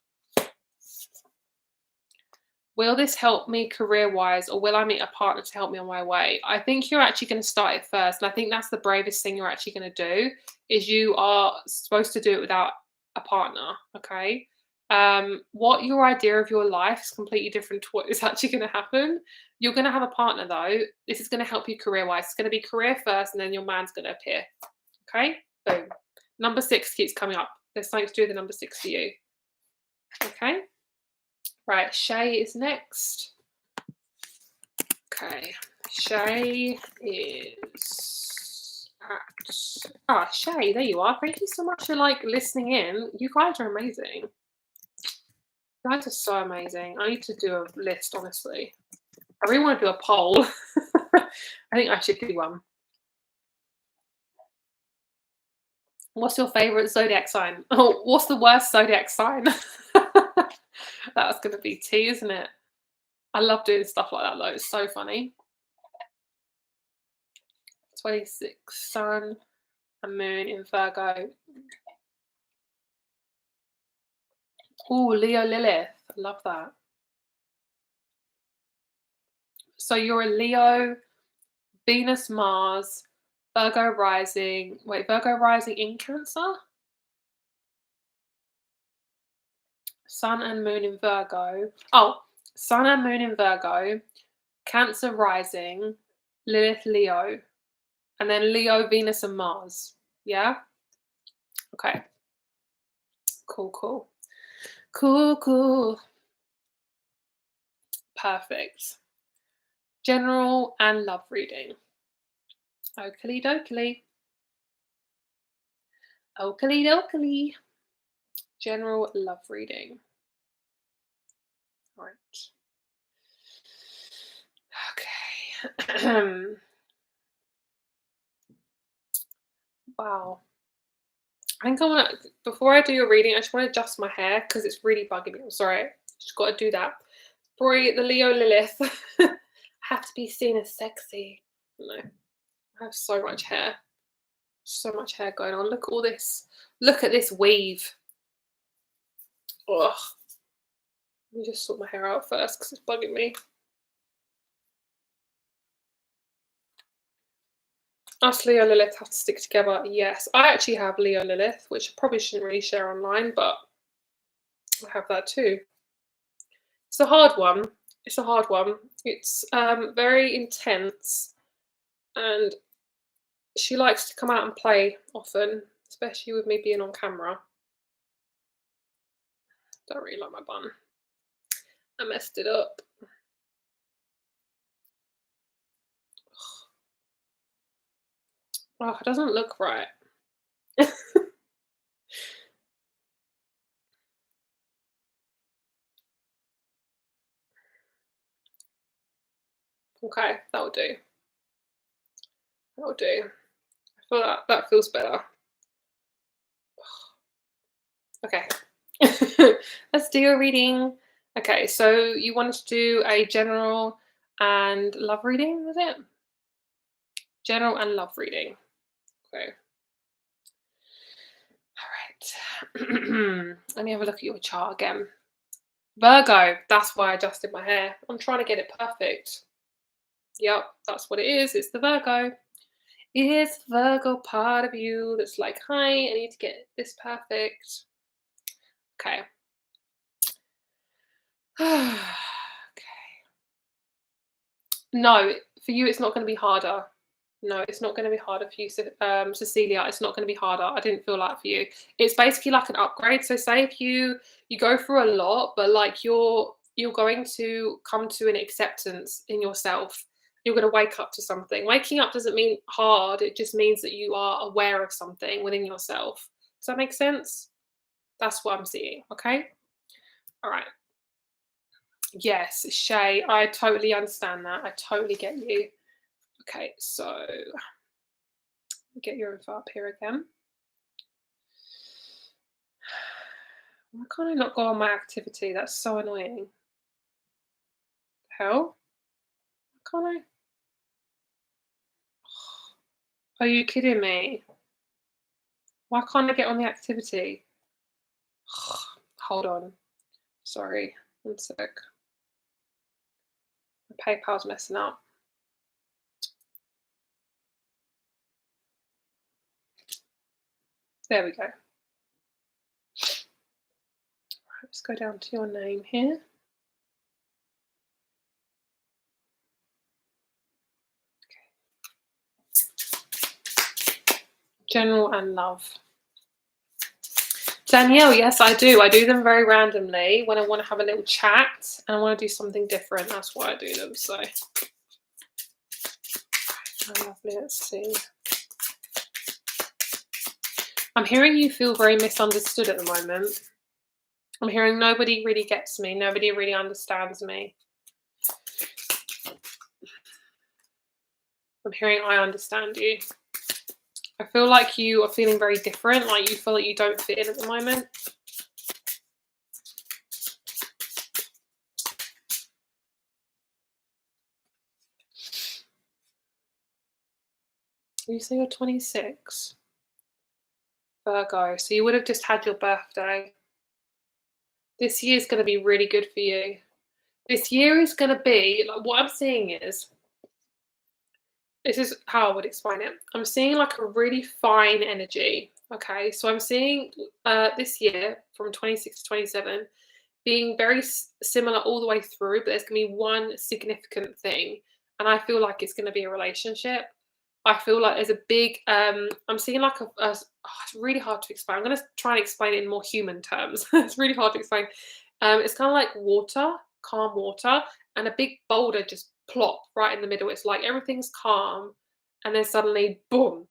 Will this help me career-wise, or will I meet a partner to help me on my way? I think you're actually going to start it first, and I think that's the bravest thing you're actually going to do, is you are supposed to do it without a partner, okay? What your idea of your life is completely different to what is actually going to happen. You're going to have a partner, though. This is going to help you career-wise. It's going to be career first, and then your man's going to appear, okay? Boom. Number 6 keeps coming up. There's something to do with the number 6 for you, okay? Right, Shay is next. Okay, Shay is at Shay, there you are. Thank you so much for listening in. You guys are amazing. You guys are so amazing. I need to do a list, honestly. I really want to do a poll. I think I should do one. What's your favorite zodiac sign? Oh, what's the worst zodiac sign? That was going to be T, isn't it? I love doing stuff like that, though. It's so funny. 26, Sun and Moon in Virgo. Oh, Leo Lilith. I love that. So you're a Leo, Venus, Mars, Virgo rising. Wait, Virgo rising in Cancer? Sun and Moon in Virgo. Oh, Sun and Moon in Virgo, Cancer rising, Lilith, Leo, and then Leo, Venus, and Mars. Yeah? Okay. Cool, cool. Cool, cool. Perfect. General and love reading. Oakley dokley. Oakley dokley. General love reading. All right. Okay. Wow. I think I want to, before I do your reading, I just want to adjust my hair because it's really bugging me. I'm sorry. Just got to do that. Before I get the Leo Lilith, I have to be seen as sexy. No, I have so much hair. So much hair going on. Look at all this. Look at this weave. Ugh. Let me just sort my hair out first because it's bugging me. Us Leo Lilith have to stick together. Yes, I actually have Leo Lilith, which I probably shouldn't really share online, but I have that too. It's a hard one. It's a hard one. It's very intense, and she likes to come out and play often, especially with me being on camera. Don't really like my bun. I messed it up. Oh, it doesn't look right. Okay, that'll do. That'll do. I feel that feels better. Okay. Let's do your reading. Okay, so you wanted to do a general and love reading, was it? General and love reading. Okay. All right. Let me have a look at your chart again. Virgo, that's why I adjusted my hair. I'm trying to get it perfect. Yep, that's what it is. It's the Virgo. It's the Virgo part of you that's like, hi, I need to get this perfect. Okay. Okay. No, for you, it's not going to be harder. No, it's not going to be harder for you, Cecilia. It's not going to be harder. I didn't feel like for you. It's basically like an upgrade. So say if you go through a lot, but like you're going to come to an acceptance in yourself. You're going to wake up to something. Waking up doesn't mean hard. It just means that you are aware of something within yourself. Does that make sense? That's what I'm seeing. Okay. All right. Yes, Shay, I totally understand that. I totally get you. Okay, so get your info up here again. Why can't I not go on my activity? That's so annoying. Hell? Why can't I? Are you kidding me? Why can't I get on the activity? Hold on. Sorry. One sec. My PayPal's messing up. There we go. Let's go down to your name here. Okay. General and love. Danielle, yes, I do. I do them very randomly when I want to have a little chat and I want to do something different. That's why I do them. So, oh, lovely. Let's see. I'm hearing you feel very misunderstood at the moment. I'm hearing nobody really gets me. Nobody really understands me. I'm hearing I understand you. I feel like you are feeling very different. Like you feel like you don't fit in at the moment. You say you're 26? Virgo, so you would have just had your birthday. This year's gonna be really good for you. This year is gonna be like, what I'm seeing is this is how I would explain it. I'm seeing like a really fine energy. Okay, so I'm seeing this year from 26 to 27 being very similar all the way through, but there's gonna be one significant thing, and I feel like it's gonna be a relationship. I feel like there's a big. I'm seeing like it's really hard to explain. I'm gonna try and explain it in more human terms. It's really hard to explain. It's kind of like water, calm water, and a big boulder just plop right in the middle. It's like everything's calm, and then suddenly, boom,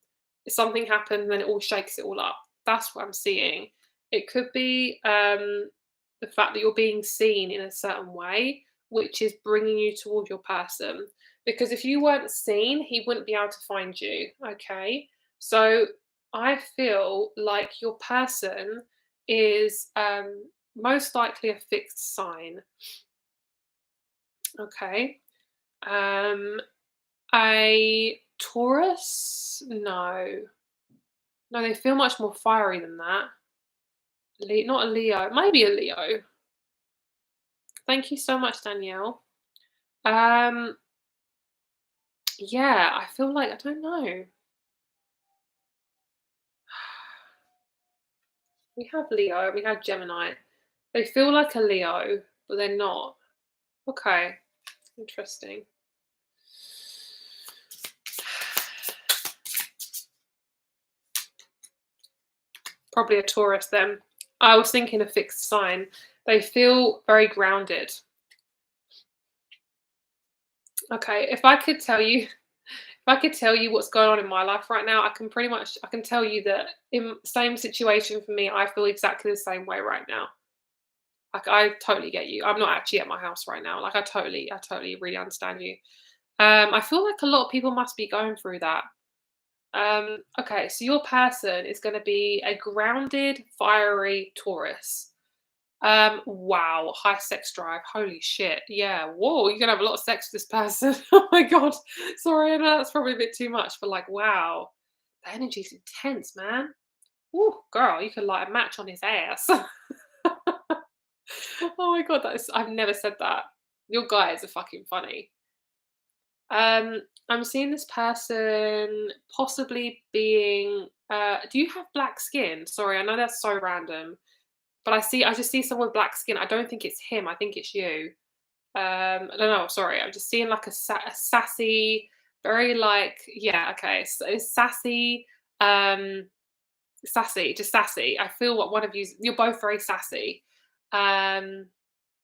something happens, and then it all shakes it all up. That's what I'm seeing. It could be the fact that you're being seen in a certain way, which is bringing you toward your person. Because if you weren't seen, he wouldn't be able to find you. Okay. So I feel like your person is most likely a fixed sign. Okay. Um, a Taurus? No. No, they feel much more fiery than that. Not a Leo. Maybe a Leo. Thank you so much, Danielle. Um, yeah, I feel like I don't know. We have Leo, we have Gemini. They feel like a Leo, but they're not. Okay, interesting. Probably a Taurus then. I was thinking a fixed sign. They feel very grounded. Okay, if I could tell you what's going on in my life right now, I can tell you that in same situation for me, I feel exactly the same way right now. Like I totally get you. I'm not actually at my house right now. Like I totally really understand you. I feel like a lot of people must be going through that. Okay, so your person is going to be a grounded, fiery Taurus. Wow, high sex drive. Holy shit. Yeah, whoa, you're gonna have a lot of sex with this person. Oh my god. Sorry, I know that's probably a bit too much, but like, wow. The energy's intense, man. Ooh, girl, you could light a match on his ass. Oh my god, I've never said that. Your guys are fucking funny. I'm seeing this person possibly being do you have black skin? Sorry, I know that's so random, but I just see someone with black skin. I don't think it's him, I think it's you. I don't know, sorry. I'm just seeing like a sassy, very like yeah, okay. So it's sassy, sassy, just sassy. I feel what one of you're both very sassy. Um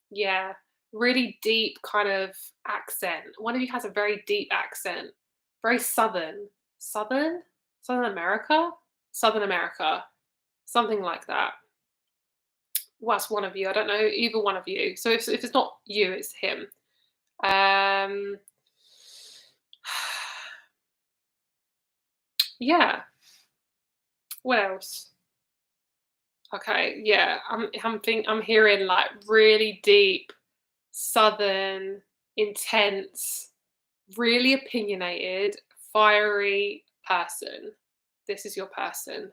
yeah, really deep kind of accent. One of you has a very deep accent, very southern. Southern? Southern America? Southern America, something like that. Well, that's one of you. I don't know either one of you. So if it's not you, it's him. Um, yeah. What else? Okay, yeah. I'm hearing like really deep, southern, intense, really opinionated, fiery person. This is your person.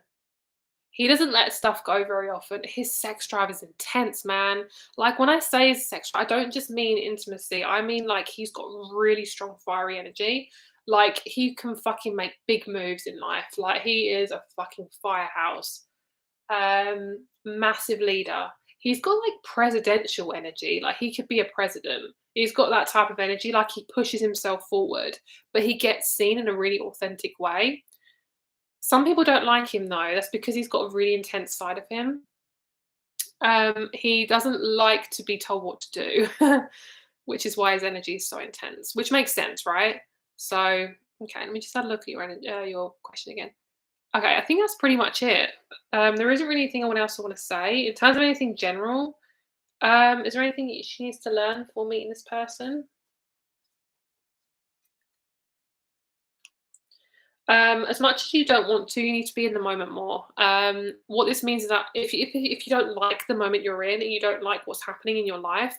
He doesn't let stuff go very often. His sex drive is intense, man. Like when I say his sex drive, I don't just mean intimacy. I mean like he's got really strong fiery energy. Like he can fucking make big moves in life. Like he is a fucking firehouse. Massive leader. He's got like presidential energy. Like he could be a president. He's got that type of energy. Like he pushes himself forward, but he gets seen in a really authentic way. Some people don't like him though. That's because he's got a really intense side of him. He doesn't like to be told what to do, which is why his energy is so intense. Which makes sense, right? So, okay, let me just have a look at your question again. Okay, I think that's pretty much it. There isn't really anything else I want to say in terms of anything general. Is there anything that she needs to learn before meeting this person? As much as you don't want to, you need to be in the moment more. What this means is that if you don't like the moment you're in and you don't like what's happening in your life,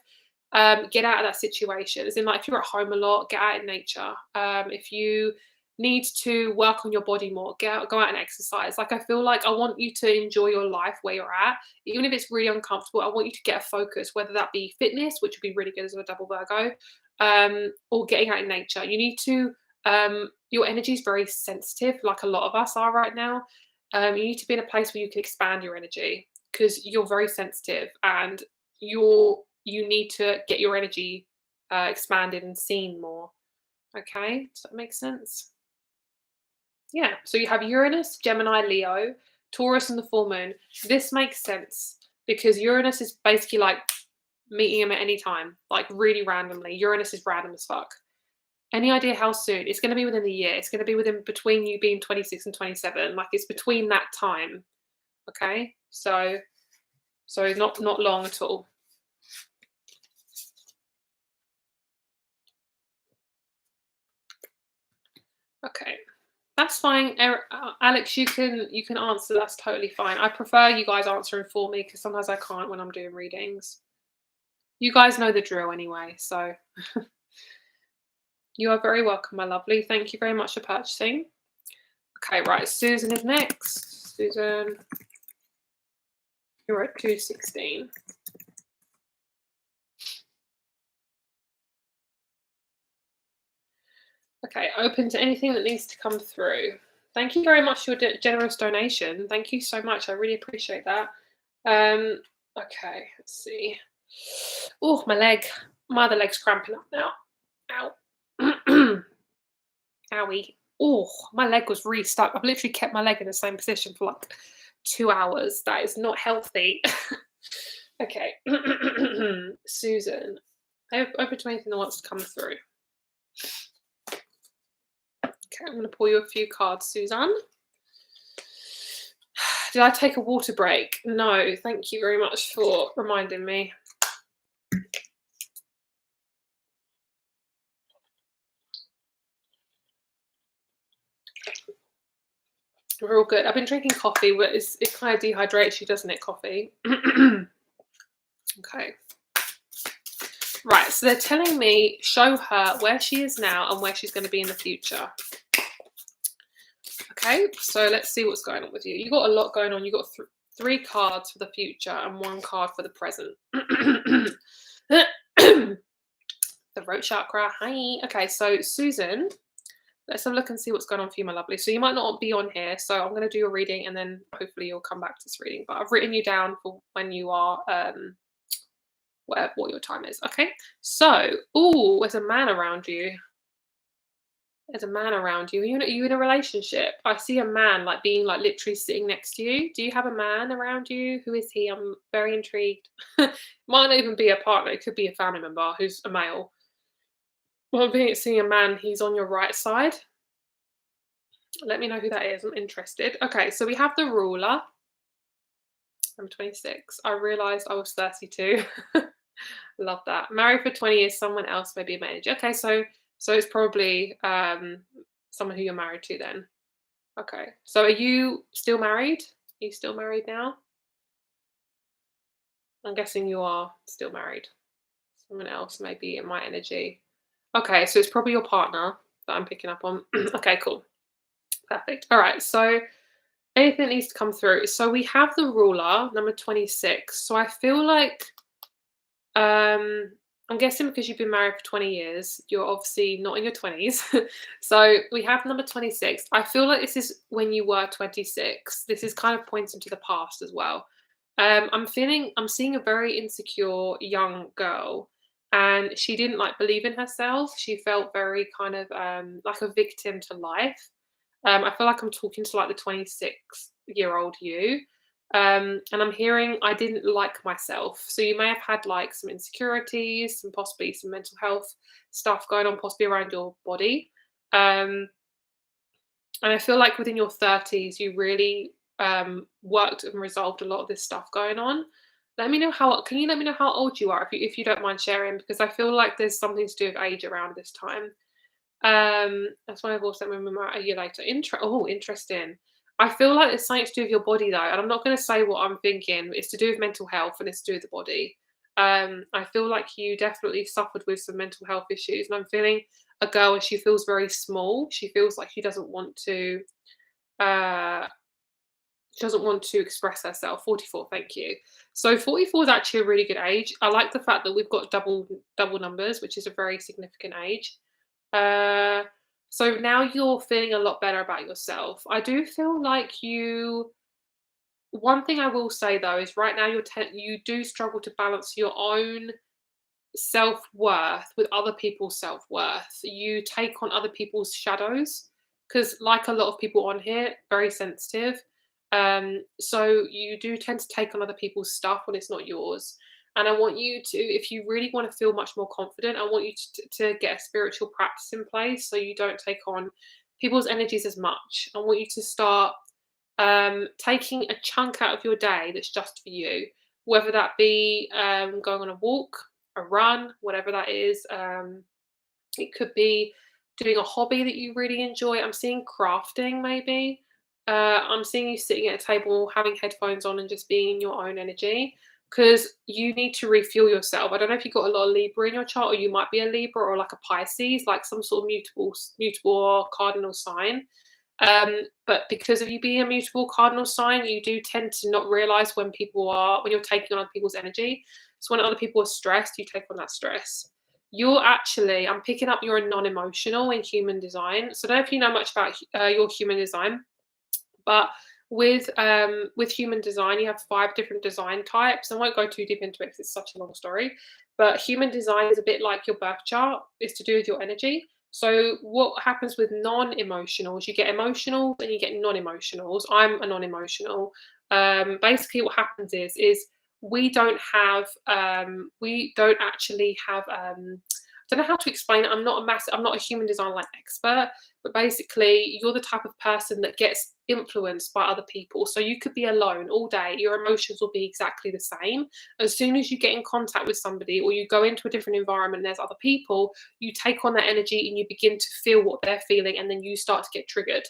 get out of that situation. As in, like if you're at home a lot, get out in nature. If you need to work on your body more. Go out and exercise. Like, I feel like I want you to enjoy your life where you're at, even if it's really uncomfortable. I want you to get a focus, whether that be fitness, which would be really good as a double Virgo, or getting out in nature. You need to. Your energy is very sensitive, like a lot of us are right now. You need to be in a place where you can expand your energy because you're very sensitive and you need to get your energy expanded and seen more. Okay, does that make sense? Yeah. So you have Uranus, Gemini, Leo, Taurus, and the full moon. This makes sense because Uranus is basically like meeting him at any time, like really randomly. Uranus is random as fuck. Any idea how soon? It's going to be within the year. It's going to be within between you being 26 and 27. Like, it's between that time. Okay, so not long at all. Okay, that's fine. Alex, you can answer. That's totally fine. I prefer you guys answering for me because sometimes I can't when I'm doing readings. You guys know the drill anyway, so you are very welcome, my lovely. Thank you very much for purchasing. Okay, right. Susan is next. Susan, you're at 216. Okay, open to anything that needs to come through. Thank you very much for your generous donation. Thank you so much. I really appreciate that. Okay, let's see. Oh, my leg. My other leg's cramping up now. Ow. Owie. Oh, my leg was really stuck. I've literally kept my leg in the same position for like 2 hours. That is not healthy. Okay. Susan. Open to anything that wants to come through. Okay, I'm going to pull you a few cards, Suzanne. Did I take a water break? No, thank you very much for reminding me. We're all good. I've been drinking coffee, but it kind of dehydrates you, doesn't it, coffee? Okay. Right, so they're telling me show her where she is now and where she's going to be in the future. Okay, so let's see what's going on with you. You've got a lot going on. You've got 3 cards for the future and 1 card for the present. The root chakra. Hi. Okay, so Susan, let's have a look and see what's going on for you, my lovely. So you might not be on here, so I'm going to do a reading and then hopefully you'll come back to this reading. But I've written you down for when you are, what your time is. Okay, so, oh, there's a man around you. There's a man around you. Are you in a relationship? I see a man like being like literally sitting next to you. Do you have a man around you? Who is he? I'm very intrigued. Might not even be a partner. It could be a family member who's a male. Well, I'm seeing a man. He's on your right side. Let me know who that is. I'm interested. Okay, so we have the ruler. I'm 26. I realised I was 32. Love that. Married for 20 years. Someone else, maybe a manager. Okay, so it's probably someone who you're married to then. Okay. So are you still married? Are you still married now? I'm guessing you are still married. Someone else maybe in my energy. Okay, so it's probably your partner that I'm picking up on. Okay, cool. Perfect. All right, so anything that needs to come through. So we have the ruler, number 26. So I feel like I'm guessing because you've been married for 20 years, you're obviously not in your 20s. So we have number 26. I feel like this is when you were 26. This is kind of pointing to the past as well. I'm seeing a very insecure young girl, and she didn't like believe in herself. She felt very kind of like a victim to life. I feel like I'm talking to like the 26-year-old you. And I'm hearing I didn't like myself. So you may have had like some insecurities, and possibly some mental health stuff going on, possibly around your body. And I feel like within your 30s, you really worked and resolved a lot of this stuff going on. Can you let me know how old you are if you don't mind sharing? Because I feel like there's something to do with age around this time. That's why I've also remember a year later. Interesting. I feel like it's something to do with your body though, and I'm not going to say what I'm thinking. It's to do with mental health and it's to do with the body. I feel like you definitely suffered with some mental health issues, and I'm feeling a girl and she feels very small. She feels like uh she doesn't want to express herself. 44, thank you. So 44 is actually a really good age. I like the fact that we've got double numbers, which is a very significant age. Uh, so now you're feeling a lot better about yourself. I do feel like you. One thing I will say though is right now you do struggle to balance your own self-worth with other people's self-worth. You take on other people's shadows because, like a lot of people on here, very sensitive. So you do tend to take on other people's stuff when it's not yours. And I want you to, if you really want to feel much more confident, I want you to get a spiritual practice in place so you don't take on people's energies as much. I want you to start taking a chunk out of your day that's just for you, whether that be going on a walk, a run, whatever that is. It could be doing a hobby that you really enjoy. I'm seeing crafting, maybe. I'm seeing you sitting at a table, having headphones on, and just being in your own energy because you need to refuel yourself. I don't know if you've got a lot of Libra in your chart, or you might be a Libra or like a Pisces, like some sort of mutable or cardinal sign. But because of you being a mutable cardinal sign, you do tend to not realize when you're taking on other people's energy. So when other people are stressed, you take on that stress. I'm picking up you're a non-emotional in human design. So I don't know if you know much about your human design, but with human design, you have 5 different design types. I won't go too deep into it because it's such a long story. But human design is a bit like your birth chart. It's to do with your energy. So what happens with non-emotionals? You get emotionals and you get non-emotionals. I'm a non-emotional. Basically, what happens is we don't actually have. I don't know how to explain it. I'm not a human design like expert, but basically, you're the type of person that gets influenced by other people. So you could be alone all day. Your emotions will be exactly the same. As soon as you get in contact with somebody or you go into a different environment and there's other people, you take on that energy and you begin to feel what they're feeling, and then you start to get triggered.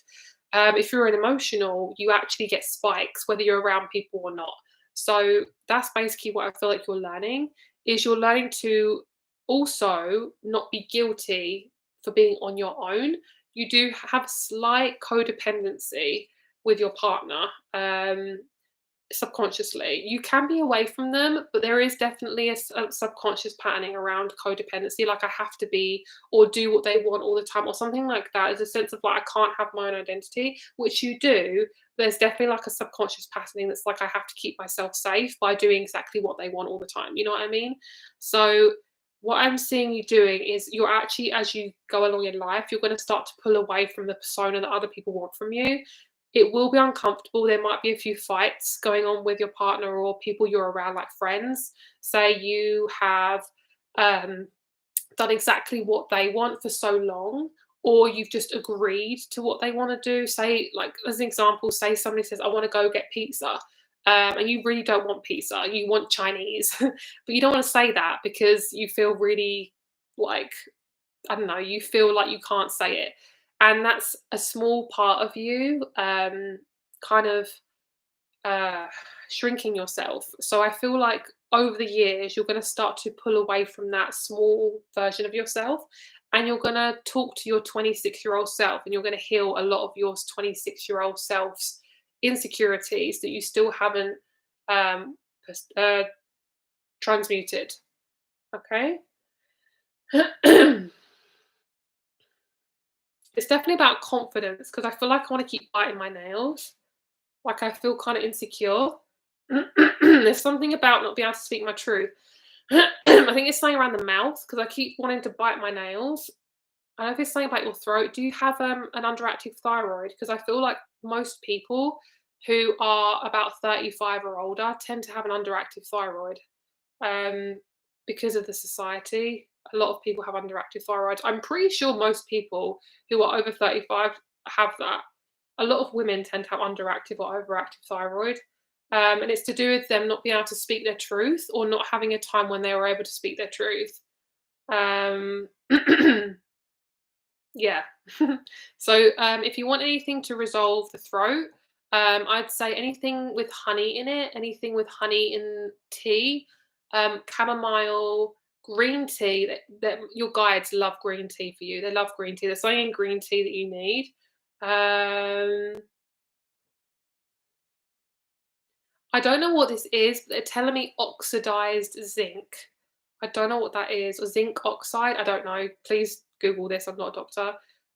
If you're an emotional, you actually get spikes whether you're around people or not. So that's basically what I feel like you're learning to also not be guilty for being on your own. You do have slight codependency with your partner, subconsciously. You can be away from them, but there is definitely a subconscious patterning around codependency, like I have to be or do what they want all the time or something like that. There's a sense of like I can't have my own identity, which you do. There's definitely like a subconscious patterning that's like I have to keep myself safe by doing exactly what they want all the time. You know what I mean? So what I'm seeing you doing is you're actually, as you go along in life, you're going to start to pull away from the persona that other people want from you. It will be uncomfortable. There might be a few fights going on with your partner or people you're around, like friends. Say you have um, done exactly what they want for so long, or you've just agreed to what they want to do. Say, like, as an example, say somebody says, I want to go get pizza. And you really don't want pizza, you want Chinese, but you don't want to say that because you feel really like, I don't know, you feel like you can't say it. And that's a small part of you kind of uh, shrinking yourself. So I feel like over the years, you're going to start to pull away from that small version of yourself. And you're going to talk to your 26-year-old self, and you're going to heal a lot of your 26-year-old self's insecurities that you still haven't um, uh, transmuted. Okay. It's definitely about confidence because I feel like I want to keep biting my nails. Like I feel kind of insecure. There's something about not being able to speak my truth. I think it's something around the mouth because I keep wanting to bite my nails. I don't know if it's something about your throat. Do you have an underactive thyroid? Because I feel like most people who are about 35 or older tend to have an underactive thyroid um, because of the society. A lot of people have underactive thyroid. I'm pretty sure most people who are over 35 have that. A lot of women tend to have underactive or overactive thyroid. And it's to do with them not being able to speak their truth or not having a time when they were able to speak their truth. Um, yeah. So if you want anything to resolve the throat, I'd say anything with honey in it, anything with honey in tea, chamomile, green tea. That your guides love green tea for you. They love green tea. There's something in green tea that you need. Um, I don't know what this is, but they're telling me oxidized zinc. I don't know what that is, or zinc oxide. I don't know. Please Google this. I'm not a doctor.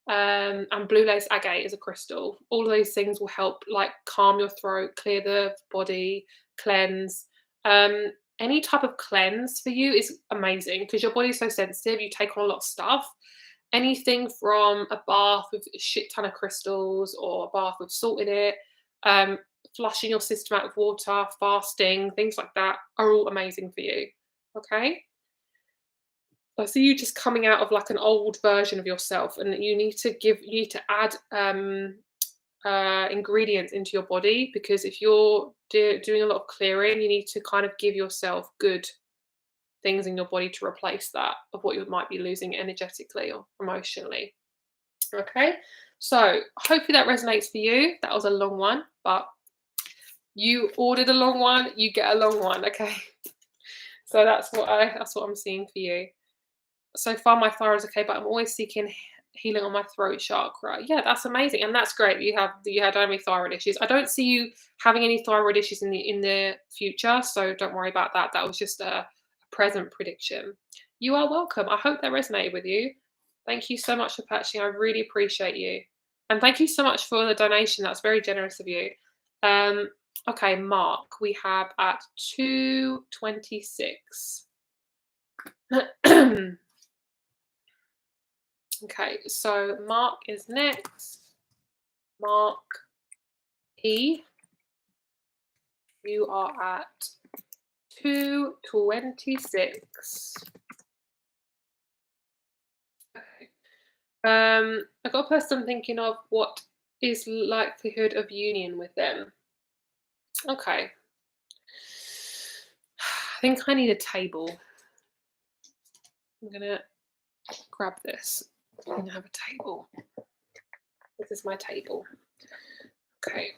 And blue lace agate is a crystal. All of those things will help, like calm your throat, clear the body, cleanse. Um, any type of cleanse for you is amazing because your body's so sensitive. You take on a lot of stuff. Anything from a bath with a shit ton of crystals or a bath with salt in it, um, flushing your system out of water, fasting, things like that are all amazing for you. Okay? I see you just coming out of like an old version of yourself, and you need to add ingredients into your body because if you're doing a lot of clearing, you need to kind of give yourself good things in your body to replace that of what you might be losing energetically or emotionally. Okay, so hopefully that resonates for you. That was a long one, but you ordered a long one, you get a long one. Okay, so that's what I'm seeing for you. So far, my thyroid is okay, but I'm always seeking healing on my throat chakra. Yeah, that's amazing, and that's great. You had only thyroid issues. I don't see you having any thyroid issues in the future, so don't worry about that. That was just a present prediction. You are welcome. I hope that resonated with you. Thank you so much for patching. I really appreciate you, and thank you so much for the donation. That's very generous of you. Okay, Mark, we have at 2:26. Okay, so Mark is next. Mark E, you are at 2:26. Okay. I got a person I'm thinking of. What is likelihood of union with them? Okay. I think I need a table. I'm gonna grab this. I'm gonna have a table. This is my table. Okay.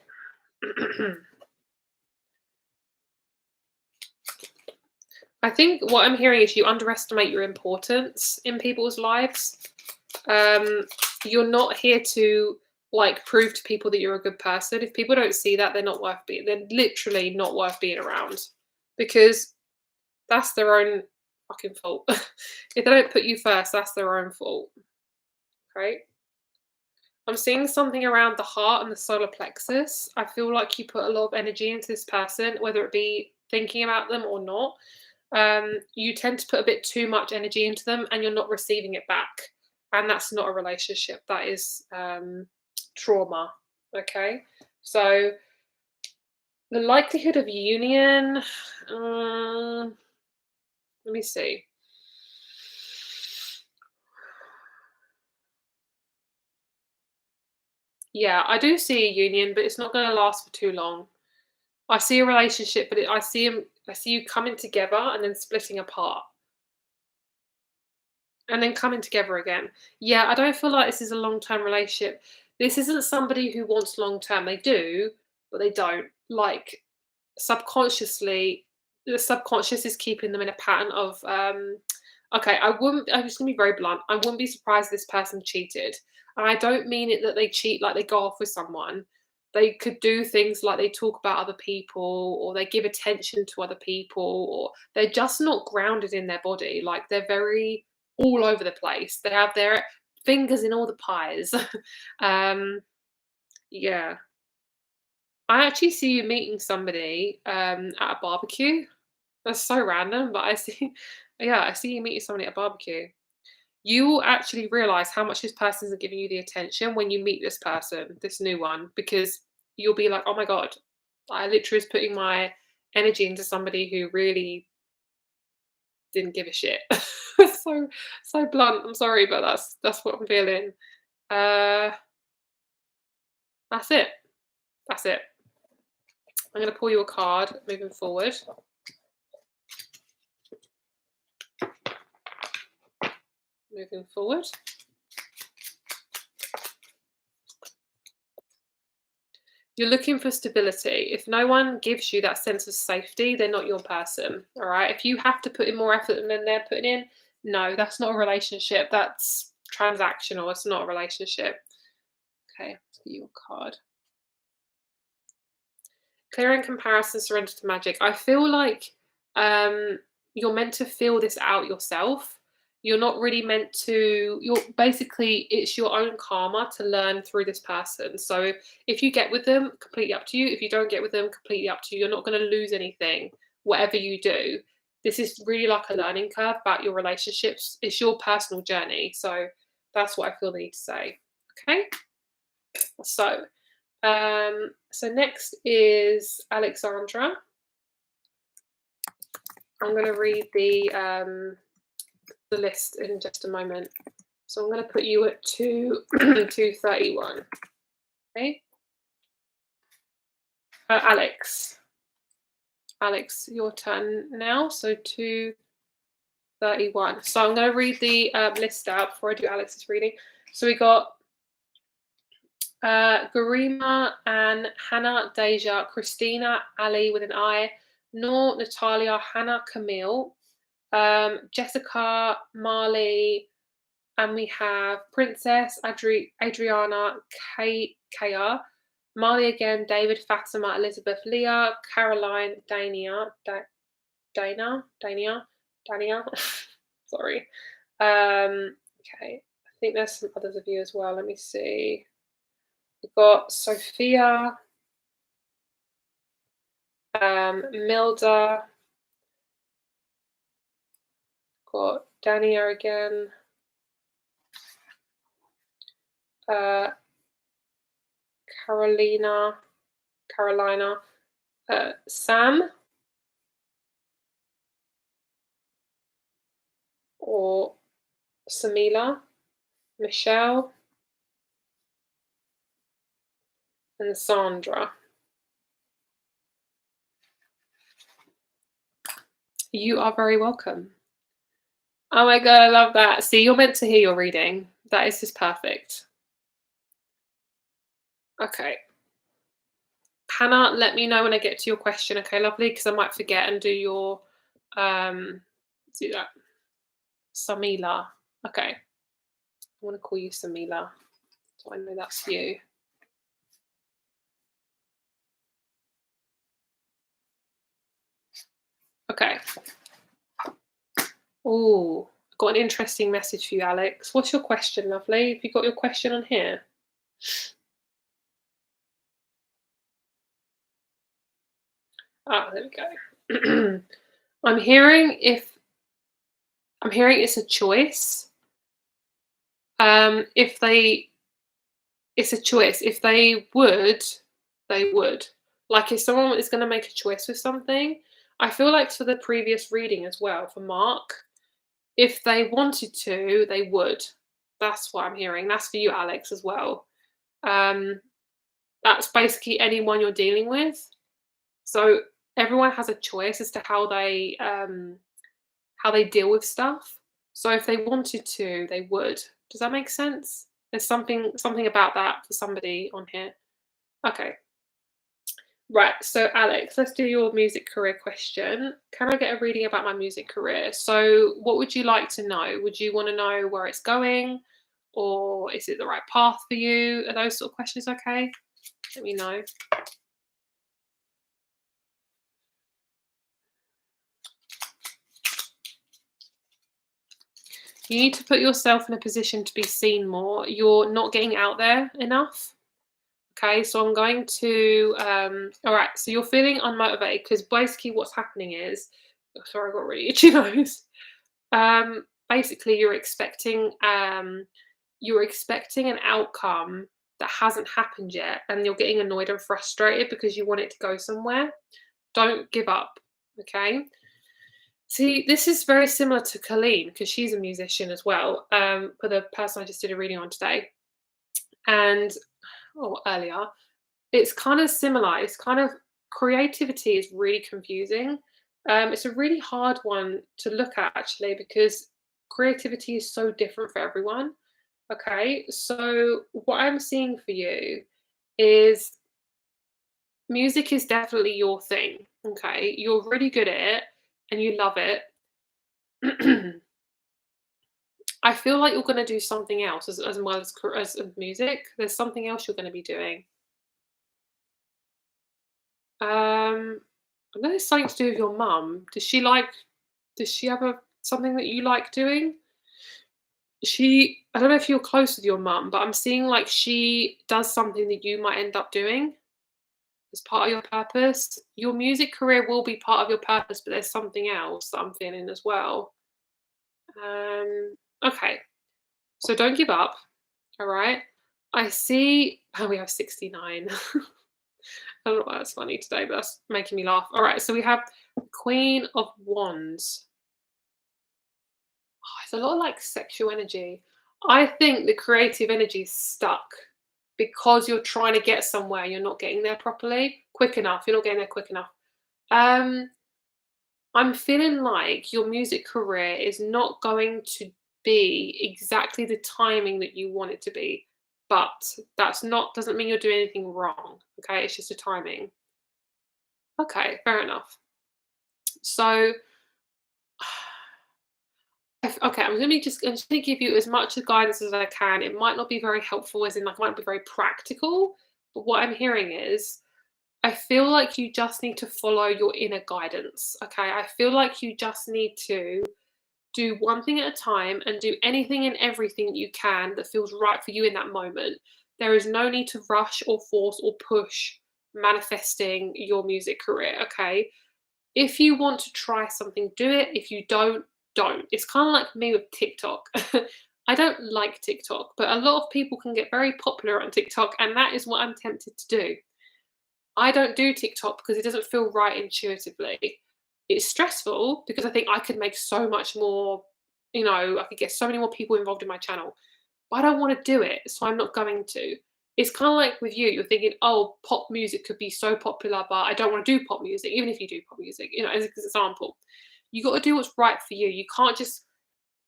I think what I'm hearing is you underestimate your importance in people's lives. You're not here to like prove to people that you're a good person. If people don't see that, they're literally not worth being around because that's their own fucking fault. If they don't put you first, that's their own fault. Okay. I'm seeing something around the heart and the solar plexus. I feel like you put a lot of energy into this person, whether it be thinking about them or not. You tend to put a bit too much energy into them and you're not receiving it back. And that's not a relationship. That is trauma. Okay. So the likelihood of union, let me see. Yeah, I do see a union, but it's not going to last for too long. I see a relationship, but I see you coming together and then splitting apart. And then coming together again. Yeah, I don't feel like this is a long-term relationship. This isn't somebody who wants long-term. They do, but they don't. Like, subconsciously, the subconscious is keeping them in a pattern of, okay, I'm just gonna be very blunt. I wouldn't be surprised if this person cheated. And I don't mean it that they cheat like they go off with someone. They could do things like they talk about other people or they give attention to other people or they're just not grounded in their body. Like they're very all over the place. They have their fingers in all the pies. um, yeah. I actually see you meeting somebody at a barbecue. That's so random, but I see, yeah, I see you meeting somebody at a barbecue. You will actually realize how much this person is giving you the attention when you meet this person, this new one, because you'll be like, oh my God, I literally was putting my energy into somebody who really didn't give a shit. So blunt. I'm sorry, but that's what I'm feeling. Uh, that's it. That's it. I'm going to pull you a card moving forward. Moving forward. You're looking for stability. If no one gives you that sense of safety, they're not your person. All right. If you have to put in more effort than they're putting in, no, that's not a relationship. That's transactional. It's not a relationship. Okay, let's get you a card. Clearing comparison, surrender to magic. I feel like you're meant to feel this out yourself. You're not really meant to, you're basically, it's your own karma to learn through this person. So if you get with them, completely up to you. If you don't get with them, completely up to you. You're not going to lose anything, whatever you do. This is really like a learning curve about your relationships. It's your personal journey. So that's what I feel the need to say. Okay. So so next is Alexandra. I'm going to read the list in just a moment. So I'm going to put you at 231. Okay. Alex, your turn now. So 231. So I'm going to read the list out before I do Alex's reading. So we got Garima and Hannah, Deja, Christina, Ali with an I, Noor, Natalia, Hannah, Camille, Jessica, Marley, and we have Princess, Adriana, Kaya, Marley again, David, Fatima, Elizabeth, Leah, Caroline, Dania, sorry. Okay, I think there's some others of you as well. Let me see. We've got Sophia, Milda, got Dania again, Carolina, Sam, or Samila, Michelle, and Sandra. You are very welcome. Oh my god, I love that. See, you're meant to hear your reading. That is just perfect. Okay. Hannah, let me know when I get to your question, okay, lovely? Because I might forget and do your do that. Samila. Okay. I want to call you Samila. So I know that's you. Okay. Oh, got an interesting message for you, Alex. What's your question, lovely? Have you got your question on here? Ah, there we go. I'm hearing it's a choice. It's a choice. If they would, they would. Like if someone is going to make a choice with something, I feel like for the previous reading as well, for Mark, if they wanted to, they would. That's what I'm hearing. That's for you, Alex, as well. That's basically anyone you're dealing with. So everyone has a choice as to how they deal with stuff. So if they wanted to, they would. Does that make sense? There's something about that for somebody on here. Okay. Right, so Alex, let's do your music career question. Can I get a reading about my music career? So what would you like to know? Would you want to know where it's going? Or is it the right path for you? Are those sort of questions okay? Let me know. You need to put yourself in a position to be seen more. You're not getting out there enough. Okay, so I'm going to, all right, so you're feeling unmotivated because basically what's happening is, oh, sorry, I got really itchy nose. Basically you're expecting an outcome that hasn't happened yet and you're getting annoyed and frustrated because you want it to go somewhere. Don't give up, okay? See, this is very similar to Colleen because she's a musician as well, for the person I just did a reading on today. And, earlier, it's kind of similar. It's kind of creativity is really confusing. It's a really hard one to look at actually because creativity is so different for everyone. Okay, so what I'm seeing for you is Music is definitely your thing, okay? You're really good at it and you love it. I feel like you're gonna do something else as well as music. There's something else you're gonna be doing. I know it's something to do with your mum. Does she have something that you like doing? I don't know if you're close with your mum, but I'm seeing like she does something that you might end up doing as part of your purpose. Your music career will be part of your purpose, but there's something else that I'm feeling as well. Okay, so don't give up. All right. I see. Oh, we have 69. I don't know why that's funny today, but that's making me laugh. All right, so we have Queen of Wands. Oh, it's a lot of like sexual energy. I think the creative energy is stuck because you're trying to get somewhere, you're not getting there properly, quick enough. You're not getting there quick enough. Um, I'm feeling like your music career is not going to be exactly the timing that you want it to be, but that's not doesn't mean you're doing anything wrong. Okay, it's just a timing. Okay, fair enough. So okay, I'm just gonna give you as much guidance as I can. It might not be very helpful, as in like it might not be very practical, but what I'm hearing is I feel like you just need to follow your inner guidance. Okay. I feel like you just need to do one thing at a time and do anything and everything you can that feels right for you in that moment. There is no need to rush or force or push manifesting your music career. Okay. If you want to try something, do it. If you don't. It's kind of like me with TikTok. I don't like TikTok, but a lot of people can get very popular on TikTok, and that is what I'm tempted to do. I don't do TikTok because it doesn't feel right intuitively. It's stressful because I think I could make so much more, I could get so many more people involved in my channel. But I don't want to do it, so I'm not going to. It's kind of like with you, you're thinking, oh, pop music could be so popular, but I don't want to do pop music, even if you do pop music, as an example. You got to do what's right for you. You can't just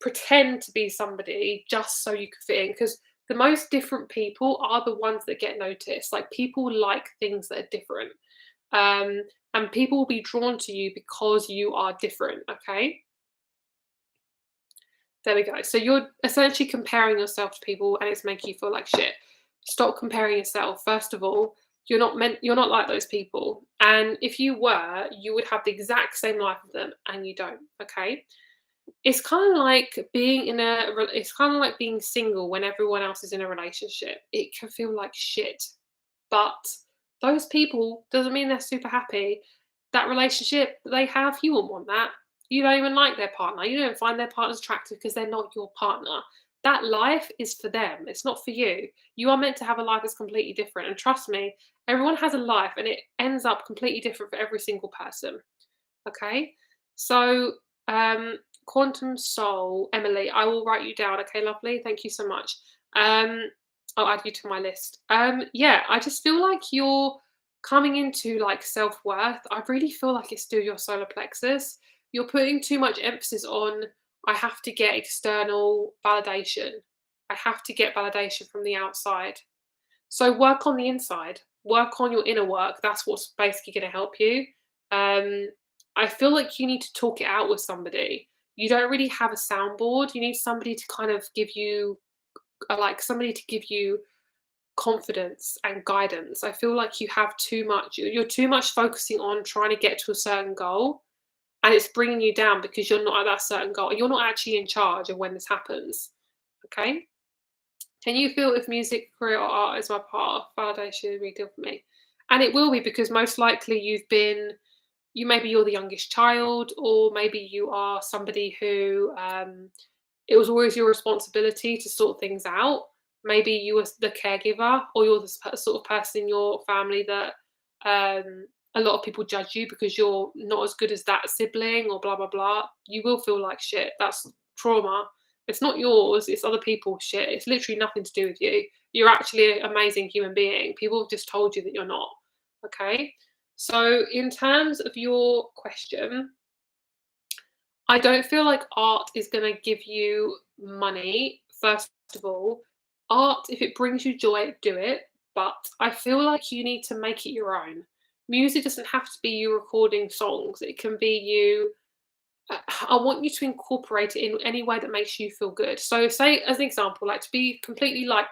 pretend to be somebody just so you can fit in, because the most different people are the ones that get noticed. Like people like things that are different. Um, and people will be drawn to you because you are different. Okay. There we go. So you're essentially comparing yourself to people and it's making you feel like shit. Stop comparing yourself. First of all, you're not like those people. And if you were, you would have the exact same life as them and you don't. Okay? It's kind of like being single when everyone else is in a relationship. It can feel like shit. But those people doesn't mean they're super happy. That relationship they have, you wouldn't want that. You don't even like their partner. You don't find their partners attractive because they're not your partner. That life is for them. It's not for you. You are meant to have a life that's completely different. And trust me, everyone has a life and it ends up completely different for every single person. Okay? So, Quantum Soul, Emily, I will write you down. Okay, lovely. Thank you so much. Um, I'll add you to my list. Yeah, I just feel like you're coming into like self worth. I really feel like it's still your solar plexus. You're putting too much emphasis on, I have to get external validation. I have to get validation from the outside. So work on the inside, work on your inner work. That's what's basically going to help you. Um, I feel like you need to talk it out with somebody. You don't really have a soundboard. You need somebody to kind of give you, like somebody to give you confidence and guidance. I feel like you have too much. You're too much focusing on trying to get to a certain goal, and it's bringing you down because you're not at that certain goal. You're not actually in charge of when this happens. Okay. Can you feel if music, career, or art is my part of validation is a big deal for me? And it will be because most likely maybe you're the youngest child, or maybe you are somebody who it was always your responsibility to sort things out. Maybe you were the caregiver, or you're the sort of person in your family that a lot of people judge you because you're not as good as that sibling, or blah blah blah. You will feel like shit. That's trauma. It's not yours. It's other people's shit. It's literally nothing to do with you. You're actually an amazing human being. People have just told you that you're not. Okay. So, in terms of your question, I don't feel like art is going to give you money, first of all. Art, if it brings you joy, do it. But I feel like you need to make it your own. Music doesn't have to be you recording songs. It can be you I want you to incorporate it in any way that makes you feel good. So say as an example, like to be completely like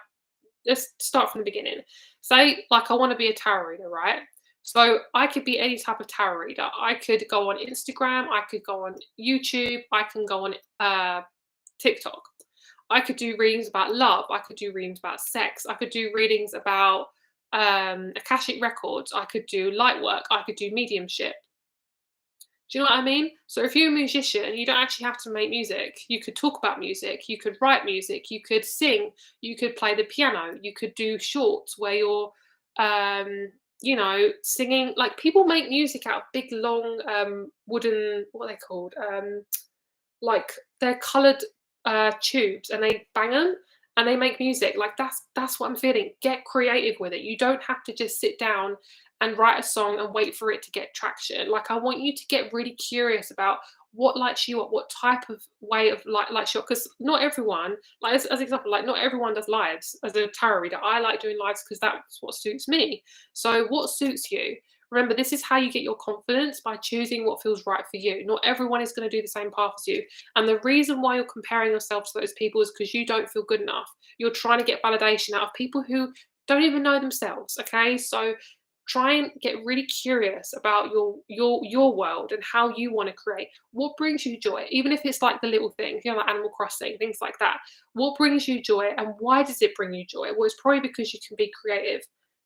let's start from the beginning. Say like I want to be a tarot reader, right? So I could be any type of tarot reader. I could go on Instagram, I could go on YouTube, I can go on TikTok. I could do readings about love, I could do readings about sex, I could do readings about Akashic records, I could do light work, I could do mediumship. Do you know what I mean? So if you're a musician, you don't actually have to make music. You could talk about music, you could write music, you could sing, you could play the piano, you could do shorts where you're singing. Like people make music out of big long wooden, what are they called? Like they're coloured tubes and they bang them and they make music. Like that's what I'm feeling. Get creative with it. You don't have to just sit down and write a song and wait for it to get traction. Like I want you to get really curious about what lights you up, what type of way of lights you up. Because not everyone, like as example, like not everyone does lives as a tarot reader. I like doing lives because that's what suits me. So what suits you? Remember, this is how you get your confidence by choosing what feels right for you. Not everyone is going to do the same path as you. And the reason why you're comparing yourself to those people is because you don't feel good enough. You're trying to get validation out of people who don't even know themselves. Okay. So try and get really curious about your world and how you want to create. What brings you joy? Even if it's like the little things, like Animal Crossing, things like that. What brings you joy and why does it bring you joy? Well, it's probably because you can be creative,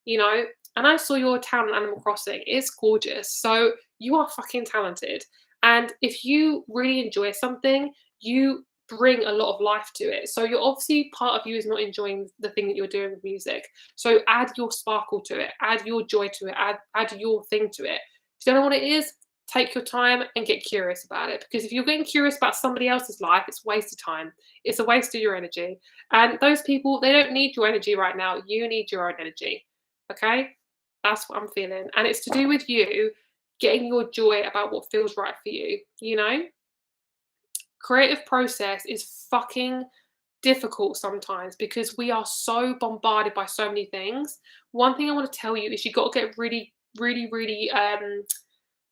you know? And I saw your town on Animal Crossing. It's gorgeous. So you are fucking talented. And if you really enjoy something, you bring a lot of life to it. So you're obviously part of you is not enjoying the thing that you're doing with music. So add your sparkle to it, add your joy to it, add your thing to it. If you don't know what it is, take your time and get curious about it. Because if you're getting curious about somebody else's life, it's a waste of time. It's a waste of your energy. And those people, they don't need your energy right now. You need your own energy. Okay? That's what I'm feeling. And it's to do with you getting your joy about what feels right for you, you know? Creative process is fucking difficult sometimes because we are so bombarded by so many things. One thing I want to tell you is you got to get really, really, really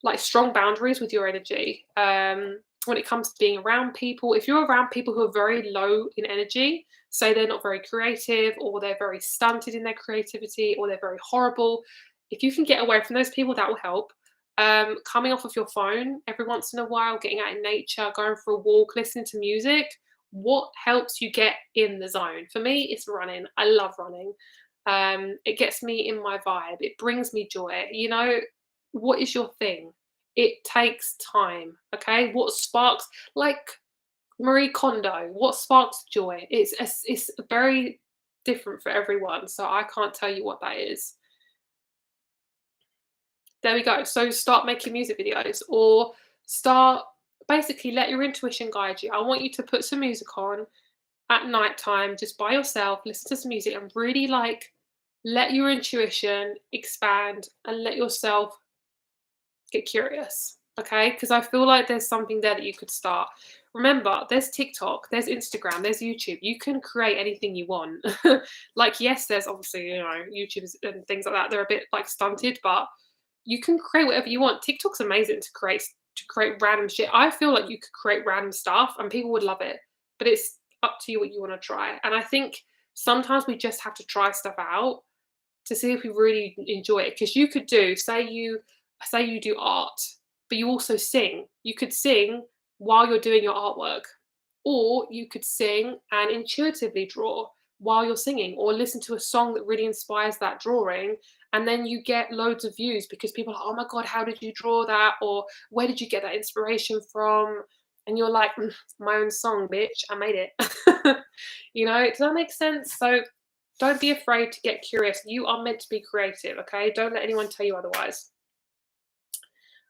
like strong boundaries with your energy. When it comes to being around people, if you're around people who are very low in energy, say they're not very creative or they're very stunted in their creativity or they're very horrible, if you can get away from those people, that will help. Coming off of your phone every once in a while, getting out in nature, going for a walk, listening to music. What helps you get in the zone? For me, it's running. I love running. It gets me in my vibe. It brings me joy. You know, what is your thing? It takes time. Okay. What sparks, like Marie Kondo, what sparks joy? It's very different for everyone. So I can't tell you what that is. There we go. So start making music videos or start basically let your intuition guide you. I want you to put some music on at night time, just by yourself, listen to some music and really like let your intuition expand and let yourself get curious. Okay. Because I feel like there's something there that you could start. Remember, there's TikTok, there's Instagram, there's YouTube. You can create anything you want. Like, yes, there's obviously, YouTube and things like that. They're a bit like stunted, but you can create whatever you want. TikTok's amazing to create random shit. I feel like you could create random stuff and people would love it. But it's up to you what you want to try. And I think sometimes we just have to try stuff out to see if we really enjoy it. Because you could do, say you do art, but you also sing. You could sing while you're doing your artwork. Or you could sing and intuitively draw while you're singing, or listen to a song that really inspires that drawing, and then you get loads of views because people are like, oh my god, how did you draw that? Or where did you get that inspiration from? And you're like, my own song, bitch, I made it. Does that make sense? So don't be afraid to get curious. You are meant to be creative, okay? Don't let anyone tell you otherwise.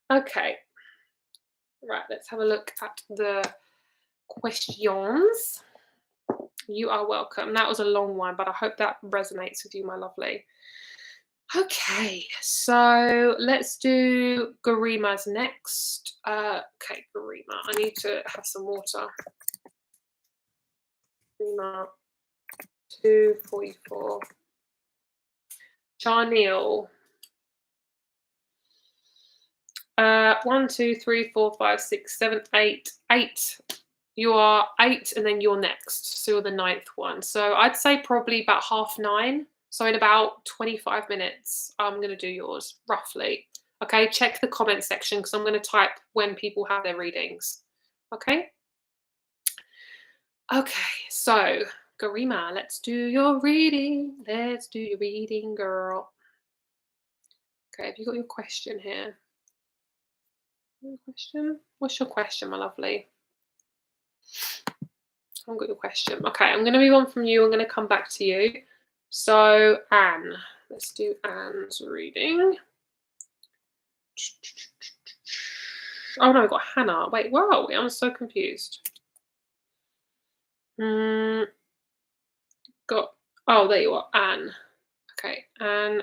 Okay. Right, let's have a look at the questions. You are welcome. That was a long one, but I hope that resonates with you, my lovely. Okay, so let's do Garima's next. Okay, Garima, I need to have some water. Garima, 244. Charneil. One, two, three, four, five, six, seven, eight. Eight. You are 8, and then you're next. So you're the ninth one. So I'd say probably about 9:30. So in about 25 minutes, I'm going to do yours, roughly. Okay, check the comment section because I'm going to type when people have their readings. Okay? Okay, so Garima, let's do your reading. Let's do your reading, girl. Okay, have you got your question here? Your question? What's your question, my lovely? I haven't got your question. Okay, I'm going to move on from you. I'm going to come back to you. So, Anne. Let's do Anne's reading. Oh no, I got Hannah. Wait, where are we? I'm so confused. Got. Oh, there you are, Anne. Okay, Anne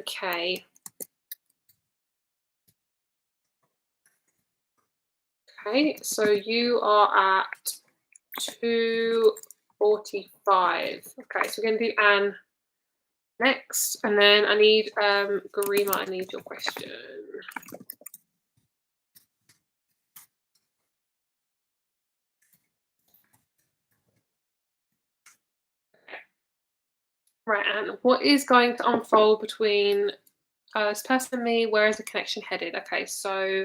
K. Okay, so you are at 2:45. Okay, so we're going to do Anne next, and then I need Garima. I need your question. Right, Anne. What is going to unfold between this person and me? Where is the connection headed? Okay, so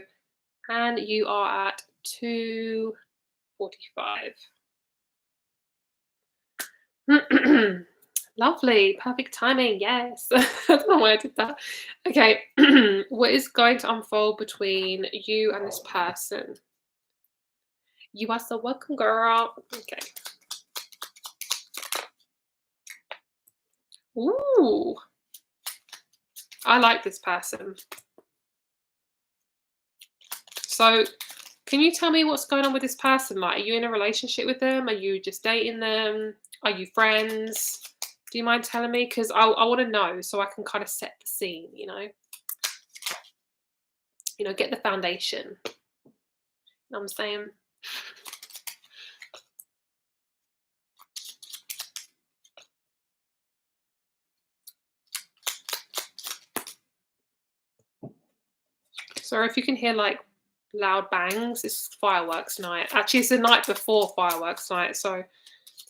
Anne, you are at 2:45. Lovely, perfect timing. Yes, I don't know why I did that. Okay, what is going to unfold between you and this person? You are so welcome, girl. Okay. Ooh, I like this person. So, can you tell me what's going on with this person? Like, are you in a relationship with them? Are you just dating them? Are you friends? Do you mind telling me? Because I want to know so I can kind of set the scene, you know? Get the foundation. You know what I'm saying? Sorry if you can hear like loud bangs. It's fireworks night. Actually, it's the night before fireworks night. So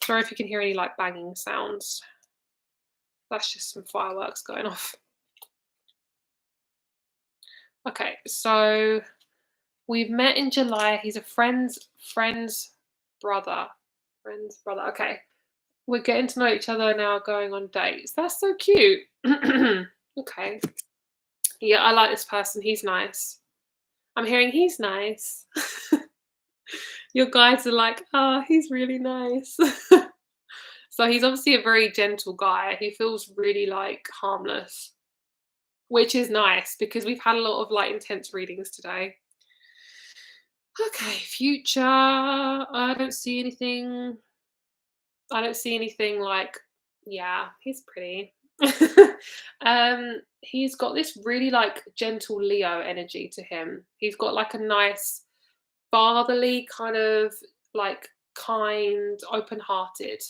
sorry if you can hear any like banging sounds. That's just some fireworks going off. Okay, so we've met in July. He's a friend's brother. Friend's brother. Okay. We're getting to know each other now, going on dates. That's so cute. Okay. Yeah, I like this person. He's nice. I'm hearing he's nice. Your guides are like, oh, he's really nice. So he's obviously a very gentle guy. He feels really like harmless, which is nice because we've had a lot of like intense readings today. Okay, future. I don't see anything like, yeah, he's pretty. He's got this really like gentle Leo energy to him. He's got like a nice fatherly kind of like kind, open-hearted,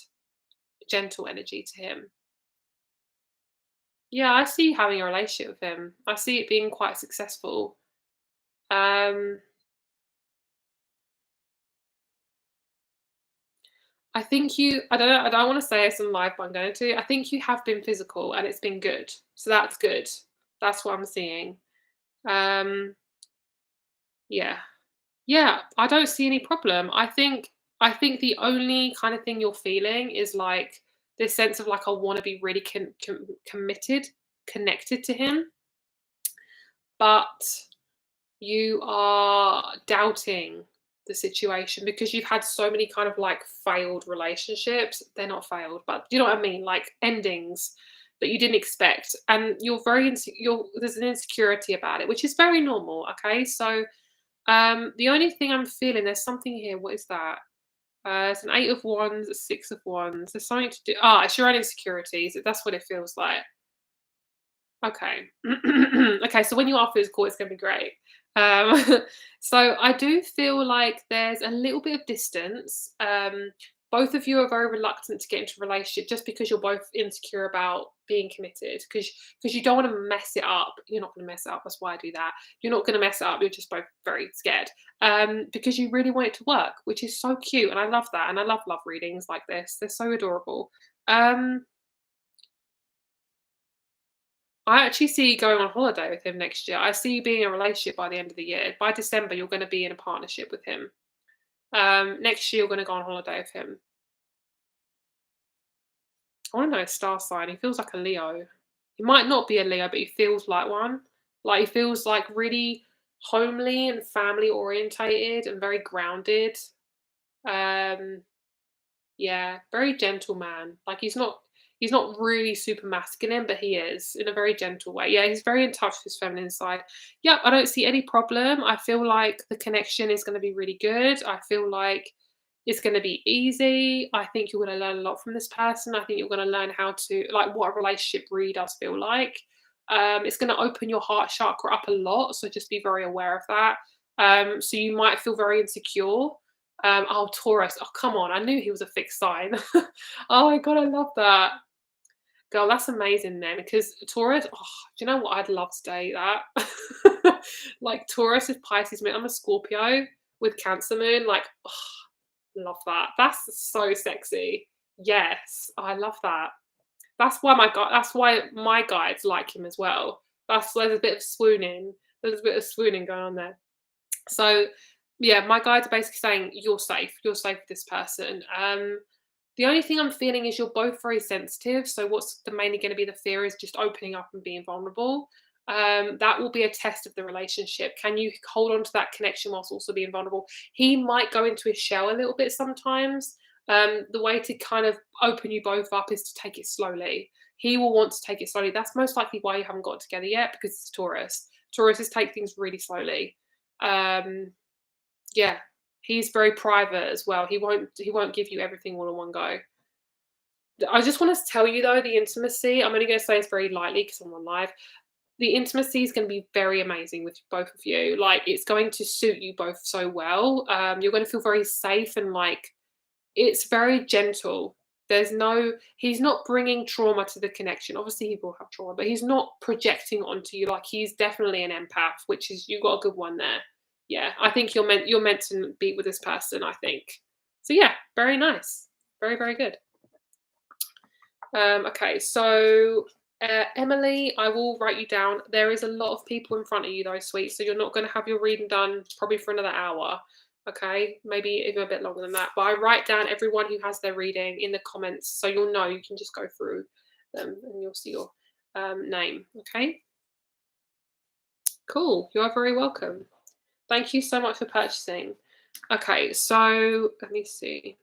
gentle energy to him. Yeah, I see you having a relationship with him. I see it being quite successful. Um, I don't know, I don't want to say it's in life, but I'm going to. I think you have been physical and it's been good. So that's good. That's what I'm seeing. Um, yeah. Yeah, I don't see any problem. I think the only kind of thing you're feeling is like this sense of like I want to be really committed, connected to him, but you are doubting the situation because you've had so many kind of like failed relationships. They're not failed, but you know what I mean, like endings that you didn't expect, and there's an insecurity about it, which is very normal. Okay, so the only thing I'm feeling, there's something here. What is that? It's an 8 of Wands, a 6 of Wands. There's something to do. It's your own insecurities. That's what it feels like. Okay. Okay, so when you are physical, it's going to be great. So I do feel like there's a little bit of distance, both of you are very reluctant to get into a relationship just because you're both insecure about being committed because you don't want to mess it up. You're not going to mess it up. That's why I do that. You're not going to mess it up. You're just both very scared because you really want it to work, which is so cute. And I love that. And I love readings like this. They're so adorable. I actually see you going on holiday with him next year. I see you being in a relationship by the end of the year. By December, you're going to be in a partnership with him. Next year, you're going to go on holiday with him. I want to know his star sign. He feels like a Leo. He might not be a Leo, but he feels like one. Like he feels like really homely and family orientated and very grounded. Um, Yeah, very gentle man. Like he's not really super masculine, but he is in a very gentle way. Yeah, he's very in touch with his feminine side. Yep, I don't see any problem. I feel like the connection is going to be really good. I feel like it's going to be easy. I think you're going to learn a lot from this person. I think you're going to learn how to like what a relationship really does feel like. It's going to open your heart chakra up a lot, so just be very aware of that. So you might feel very insecure oh, Taurus. Oh, come on. I knew he was a fixed sign. Oh my God, I love that. Girl, that's amazing then. Because Taurus, oh, do you know what? I'd love to date that. Like Taurus with Pisces moon. I'm a Scorpio with Cancer moon. Like, oh, love that. That's so sexy. Yes, I love that. That's why my guides like him as well. There's a bit of swooning. There's a bit of swooning going on there. So, yeah, my guides are basically saying you're safe. You're safe with this person. The only thing I'm feeling is you're both very sensitive. So, what's mainly going to be the fear is just opening up and being vulnerable. That will be a test of the relationship. Can you hold on to that connection whilst also being vulnerable? He might go into his shell a little bit sometimes. The way to kind of open you both up is to take it slowly. He will want to take it slowly. That's most likely why you haven't got together yet because it's Taurus. Tauruses take things really slowly. Um, yeah, he's very private as well. He won't give you everything all in one go. I just want to tell you though, the intimacy. I'm only going to say this very lightly because I'm on live. The intimacy is going to be very amazing with both of you. Like it's going to suit you both so well. You're going to feel very safe and like it's very gentle. He's not bringing trauma to the connection. Obviously, he will have trauma, but he's not projecting onto you. Like he's definitely an empath, which is you've got a good one there. Yeah, I think you're meant to be with this person. I think so. Yeah, very nice, very very good. Okay, so Emily, I will write you down. There is a lot of people in front of you, though, sweet. So you're not going to have your reading done probably for another hour. Okay, maybe even a bit longer than that. But I write down everyone who has their reading in the comments, so you'll know. You can just go through them, and you'll see your name. Okay, cool. You are very welcome. Thank you so much for purchasing. Okay, so let me see.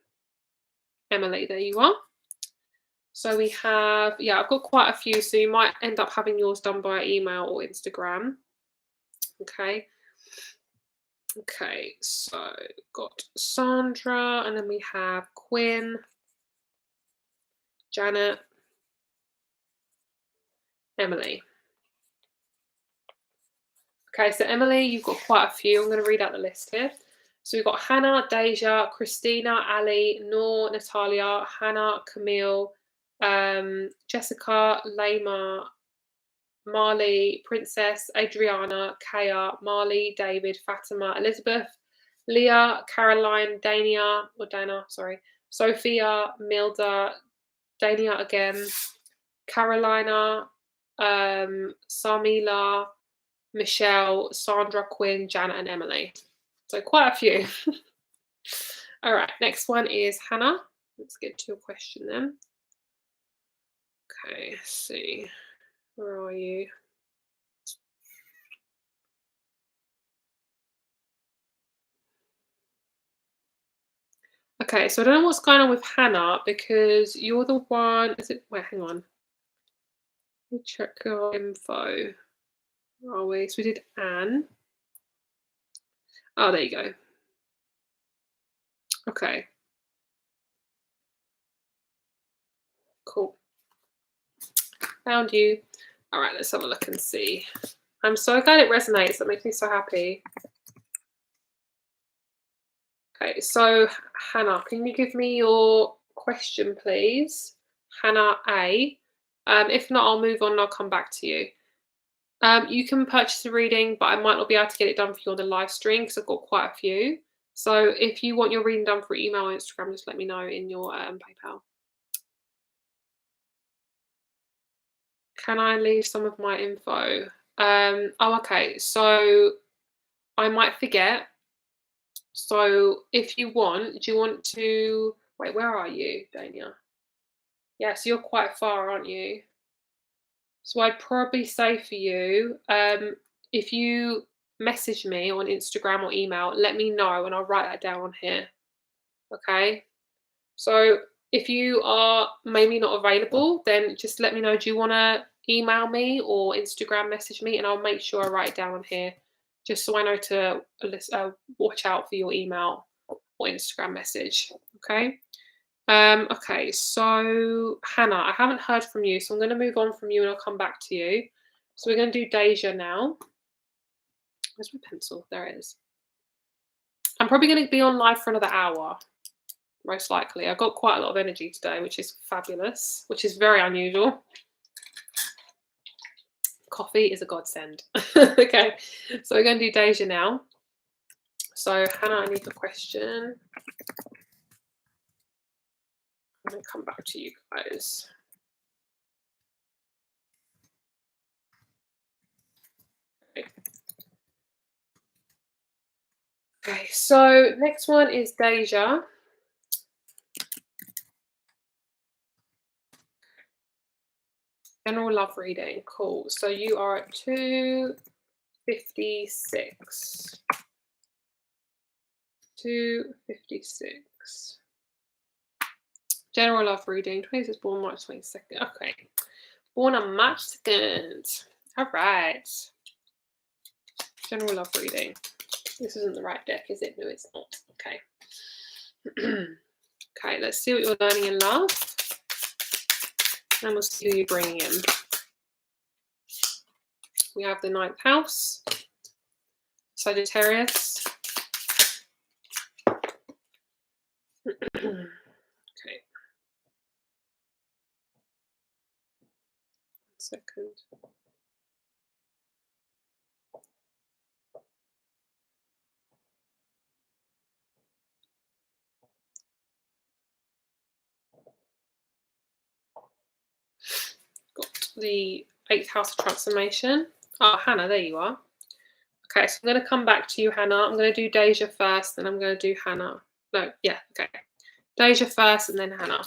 Emily, there you are. So we have, yeah, I've got quite a few, so you might end up having yours done by email or Instagram. Okay. Okay, so got Sandra, and then we have Quinn, Janet, Emily. Okay, so Emily, you've got quite a few. I'm going to read out the list here. So we've got Hannah, Deja, Christina, Ali, Noor, Natalia, Hannah, Camille, Jessica, Lema, Marley, Princess, Adriana, Kaya, Marley, David, Fatima, Elizabeth, Leah, Caroline, Dana, Sophia, Milda, Dania again, Carolina, Samila, Michelle, Sandra, Quinn, Janet, and Emily. So quite a few. All right, next one is Hannah. Let's get to your question then. Okay, let's see. Where are you? Okay, so I don't know what's going on with Hannah because you're the one. Wait, hang on. Let me check your info. Where are we? So we did Anne. Oh, there you go. Okay. Cool. Found you. All right, let's have a look and see. I'm so glad it resonates. That makes me so happy. Okay, so Hannah, can you give me your question, please? Hannah A. If not, I'll move on and I'll come back to you. You can purchase a reading, but I might not be able to get it done for you on the live stream because I've got quite a few. So if you want your reading done for email or Instagram, just let me know in your PayPal. Can I leave some of my info? Oh, okay. So I might forget. So if you want, do you want to wait? Where are you, Dania? Yeah, so you're quite far, aren't you? So I'd probably say for you, if you message me on Instagram or email, let me know and I'll write that down on here. Okay. So if you are maybe not available, then just let me know. Do you want to email me or Instagram message me? And I'll make sure I write it down on here just so I know to watch out for your email or Instagram message. Okay. Okay, so Hannah, I haven't heard from you, so I'm going to move on from you and I'll come back to you. So we're going to do Deja now. Where's my pencil? There it is. I'm probably going to be on live for another hour, most likely. I've got quite a lot of energy today, which is fabulous, which is very unusual. Coffee is a godsend. Okay, so we're going to do Deja now. So Hannah, I need the question. I'm going to come back to you guys. Okay, so next one is Deja. General love reading. Cool. So you are at 256. 256. General love reading. 26 born March 22nd. Okay. Born on March 2nd. All right. General love reading. This isn't the right deck, is it? No, it's not. Okay. Okay, let's see what you're learning in love. And we'll see who you're bringing in. We have the 9th house. Sagittarius. Okay. 1 second. Got the 8th house of transformation. Oh, Hannah, there you are. Okay, so I'm going to come back to you, Hannah. I'm going to do Deja first, then I'm going to do Hannah. No, yeah, okay. Deja first, and then Hannah.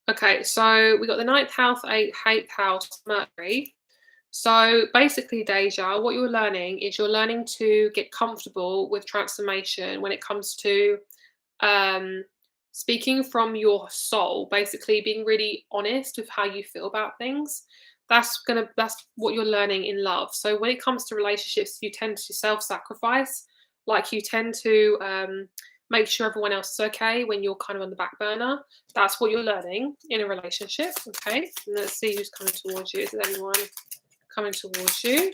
Okay, so we got the 9th house, 8th house, Mercury. So basically, Deja, what you're learning is you're learning to get comfortable with transformation when it comes to speaking from your soul, basically being really honest with how you feel about things. That's what you're learning in love. So when it comes to relationships, you tend to self-sacrifice, like you tend to make sure everyone else is okay when you're kind of on the back burner. That's what you're learning in a relationship. Okay, and let's see who's coming towards you. Is there anyone coming towards you?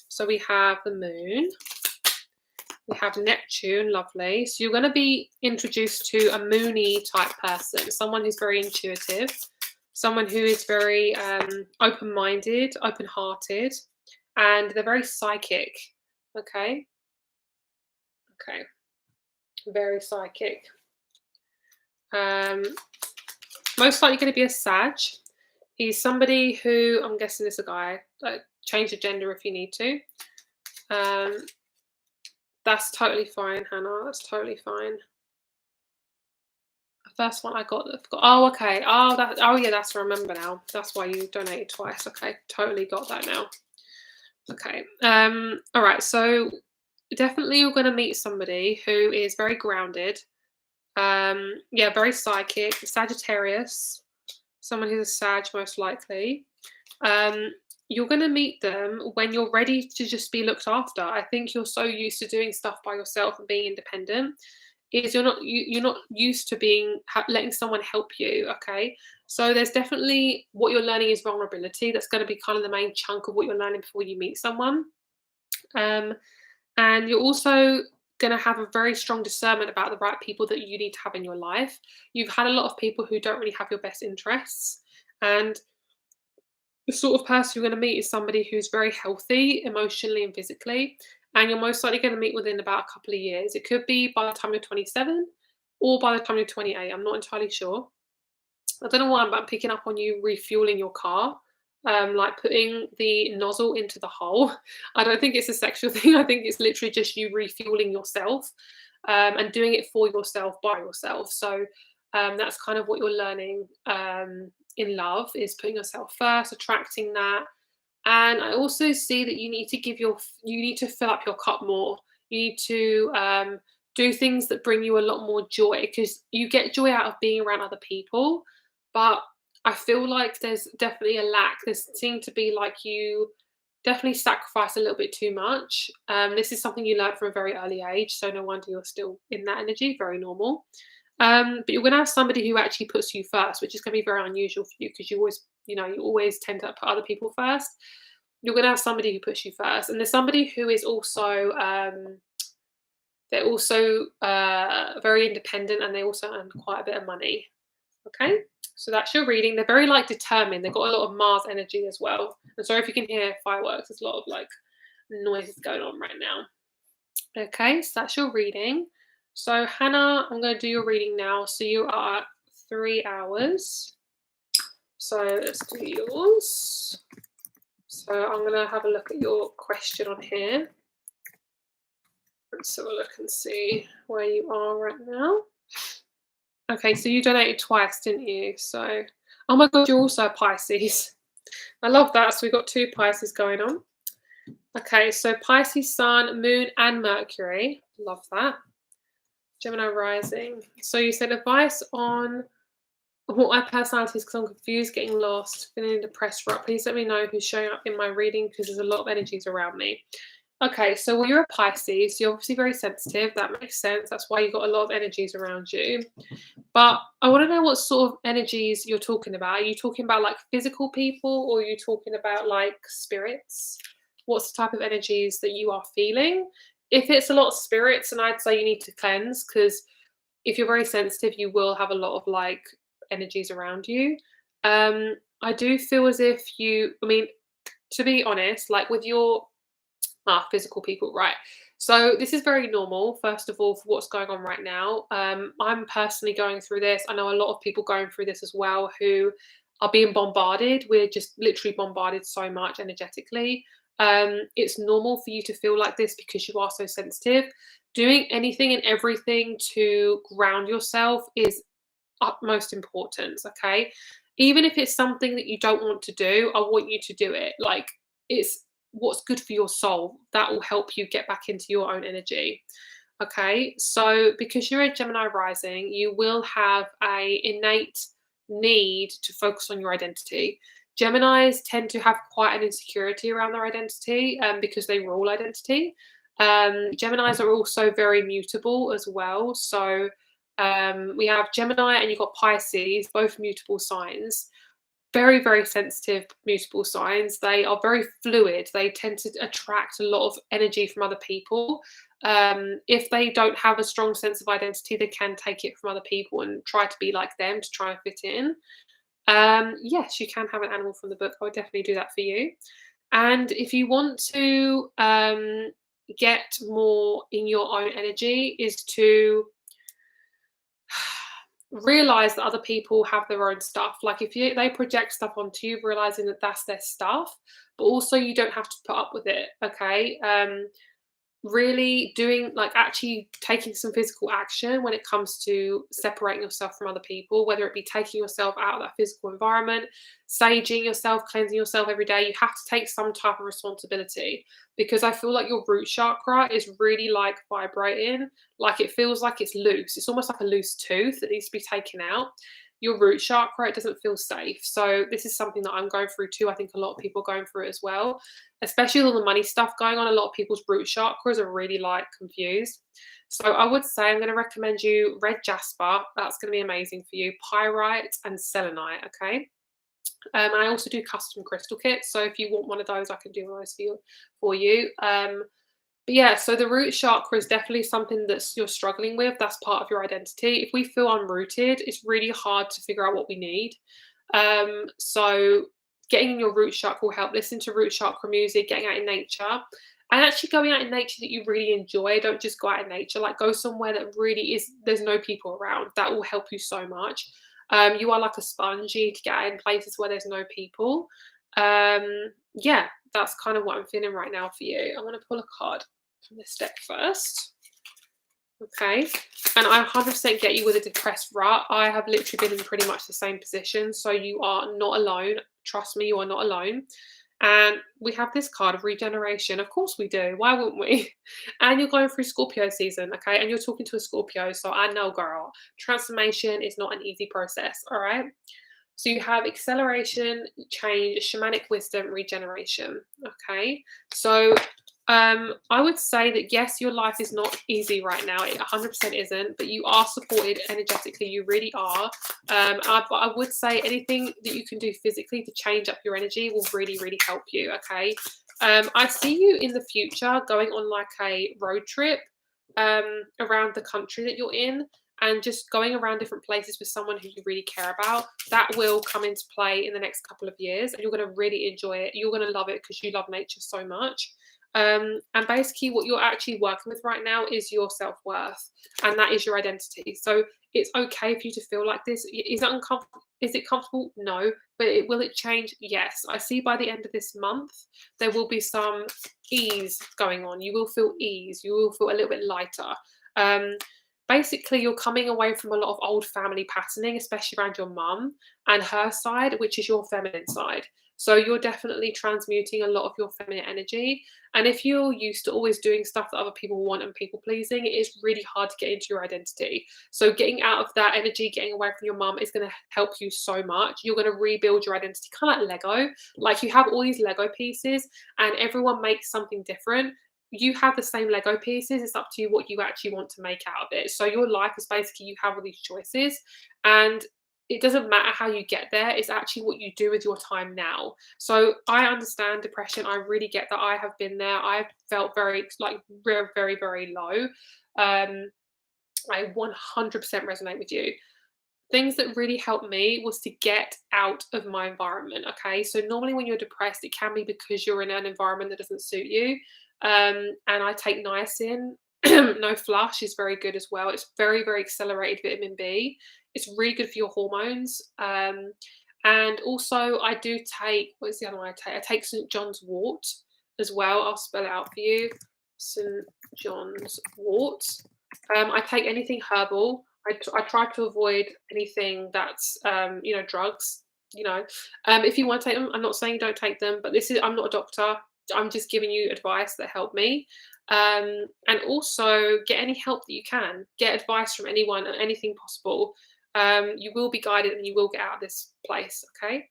So we have the moon. We have Neptune, lovely. So you're going to be introduced to a moony type person, someone who's very intuitive, someone who is very open-minded, open-hearted, and they're very psychic. Okay. Okay. Very psychic. Most likely going to be a Sag. He's somebody who, I'm guessing this is a guy. Change the gender if you need to. That's totally fine, Hannah. That's totally fine. The first one I got. Oh, okay. Oh, yeah. That's, I remember now. That's why you donated twice. Okay, totally got that now. Okay. All right. So definitely, you're going to meet somebody who is very grounded. Yeah, very psychic. Sagittarius. Someone who's a Sag, most likely. You're going to meet them when you're ready to just be looked after. I think you're so used to doing stuff by yourself and being independent. You're not used to letting someone help you. Okay, so there's definitely what you're learning is vulnerability. That's going to be kind of the main chunk of what you're learning before you meet someone. And you're also going to have a very strong discernment about the right people that you need to have in your life. You've had a lot of people who don't really have your best interests, and the sort of person you're going to meet is somebody who's very healthy emotionally and physically, and you're most likely going to meet within about a couple of years. It could be by the time you're 27 or by the time you're 28. I'm not entirely sure. I don't know why, but I'm picking up on you refueling your car, like putting the nozzle into the hole. I don't think it's a sexual thing. I think it's literally just you refueling yourself, and doing it for yourself by yourself. So that's kind of what you're learning in love, is putting yourself first, attracting that. And I also see that you need to fill up your cup more. You need to do things that bring you a lot more joy, because you get joy out of being around other people, but I feel like there's definitely a lack. There seem to be like you definitely sacrifice a little bit too much. This is something you learn from a very early age, so no wonder you're still in that energy. Very normal. But you're going to have somebody who actually puts you first, which is going to be very unusual for you, because you always tend to put other people first. You're going to have somebody who puts you first, and there's somebody who is also they're also very independent, and they also earn quite a bit of money. Okay, so that's your reading. They're very like determined. They've got a lot of Mars energy as well. And sorry if you can hear fireworks. There's a lot of like noises going on right now. Okay, so that's your reading. So Hannah, I'm going to do your reading now. So you are at 3 hours. So let's do yours. So I'm going to have a look at your question on here. Let's have a look and see where you are right now. Okay, so you donated twice, didn't you? So, oh my God, you're also a Pisces. I love that. So we've got 2 Pisces going on. Okay, so Pisces Sun, Moon, and Mercury. Love that. Gemini rising. So you said advice on what my personality is, because I'm confused, getting lost, feeling depressed. Right, please let me know who's showing up in my reading, because there's a lot of energies around me. Okay, so you're a Pisces. You're obviously very sensitive. That makes sense. That's why you've got a lot of energies around you. But I want to know what sort of energies you're talking about. Are you talking about like physical people, or are you talking about like spirits? What's the type of energies that you are feeling? If it's a lot of spirits, and I'd say you need to cleanse, because if you're very sensitive, you will have a lot of like energies around you. I do feel as if to be honest, like with your physical people, right? So this is very normal, first of all, for what's going on right now. I'm personally going through this. I know a lot of people going through this as well, who are being bombarded. We're just literally bombarded so much energetically. It's normal for you to feel like this, because you are so sensitive. Doing anything and everything to ground yourself is utmost importance, okay? Even if it's something that you don't want to do, I want you to do it. Like, it's what's good for your soul. That will help you get back into your own energy. Okay, so because you're a Gemini rising, you will have a innate need to focus on your identity. Geminis tend to have quite an insecurity around their identity, because they rule identity. Geminis are also very mutable as well. So we have Gemini and you've got Pisces, both mutable signs. Very, very sensitive mutable signs. They are very fluid. They tend to attract a lot of energy from other people. If they don't have a strong sense of identity, they can take it from other people and try to be like them to try and fit in. Yes, you can have an animal from the book. I would definitely do that for you. And if you want to get more in your own energy, is to realize that other people have their own stuff. Like if they project stuff onto you, realizing that that's their stuff, but also you don't have to put up with it. Okay. Really doing, like, actually taking some physical action when it comes to separating yourself from other people, whether it be taking yourself out of that physical environment, saging yourself, cleansing yourself every day. You have to take some type of responsibility, because I feel like your root chakra is really like vibrating, like it feels like it's loose. It's almost like a loose tooth that needs to be taken out. Your root chakra, it doesn't feel safe. So this is something that I'm going through too. I think a lot of people are going through it as well, especially with all the money stuff going on. A lot of people's root chakras are really like confused. So I would say I'm going to recommend you red jasper. That's going to be amazing for you. Pyrite and selenite. Okay. And I also do custom crystal kits. So if you want one of those, I can do one of those for you. But yeah, so the root chakra is definitely something you're struggling with. That's part of your identity. If we feel unrooted, it's really hard to figure out what we need. So getting in your root chakra will help. Listen to root chakra music, getting out in nature, and actually going out in nature that you really enjoy. Don't just go out in nature. Like go somewhere that really is there's no people around. That will help you so much. You are like a sponge. You need to get out in places where there's no people. Yeah, that's kind of what I'm feeling right now for you. I'm going to pull a card from this deck first. Okay, and I 100% get you with a depressed rut. I have literally been in pretty much the same position, so you are not alone. Trust me, you are not alone. And we have this card of regeneration. Of course we do. Why wouldn't we? And you're going through Scorpio season, okay? And you're talking to a Scorpio, so I know, girl, transformation is not an easy process, all right? So you have acceleration, change, shamanic wisdom, regeneration. Okay. So I would say that yes, your life is not easy right now. It 100% isn't, but you are supported energetically. You really are. But I would say anything that you can do physically to change up your energy will really, really help you. Okay. I see you in the future going on like a road trip around the country that you're in and just going around different places with someone who you really care about. That will come into play in the next couple of years and you're going to really enjoy it. You're going to love it because you love nature so much. And basically what you're actually working with right now is your self-worth, and that is your identity. So it's okay for you to feel like this. Is it uncomfortable? Is it comfortable? No. But will it change? Yes. I see by the end of this month there will be some ease going on. You will feel ease. You will feel a little bit lighter. Basically, you're coming away from a lot of old family patterning, especially around your mum and her side, which is your feminine side. So you're definitely transmuting a lot of your feminine energy. And if you're used to always doing stuff that other people want and people pleasing, it is really hard to get into your identity. So getting out of that energy, getting away from your mum is going to help you so much. You're going to rebuild your identity, kind of like Lego. Like you have all these Lego pieces and everyone makes something different. You have the same Lego pieces. It's up to you what you actually want to make out of it. So your life is basically you have all these choices and it doesn't matter how you get there. It's actually what you do with your time now. So I understand depression. I really get that. I have been there. I've felt very like very, very, very low. I 100% resonate with you. Things that really helped me was to get out of my environment. Okay. So normally when you're depressed, it can be because you're in an environment that doesn't suit you. And I take niacin. No flush is very good as well. It's very, very accelerated vitamin B. It's really good for your hormones. And also I do take, what is the other one I take? I take St. John's wort as well. I'll spell it out for you. St. John's wort. I take anything herbal. I try to avoid anything that's, drugs. If you want to take them, I'm not saying don't take them, but I'm not a doctor. I'm just giving you advice that helped me. And also get any help that you can. Get advice from anyone and anything possible. You will be guided and you will get out of this place, okay?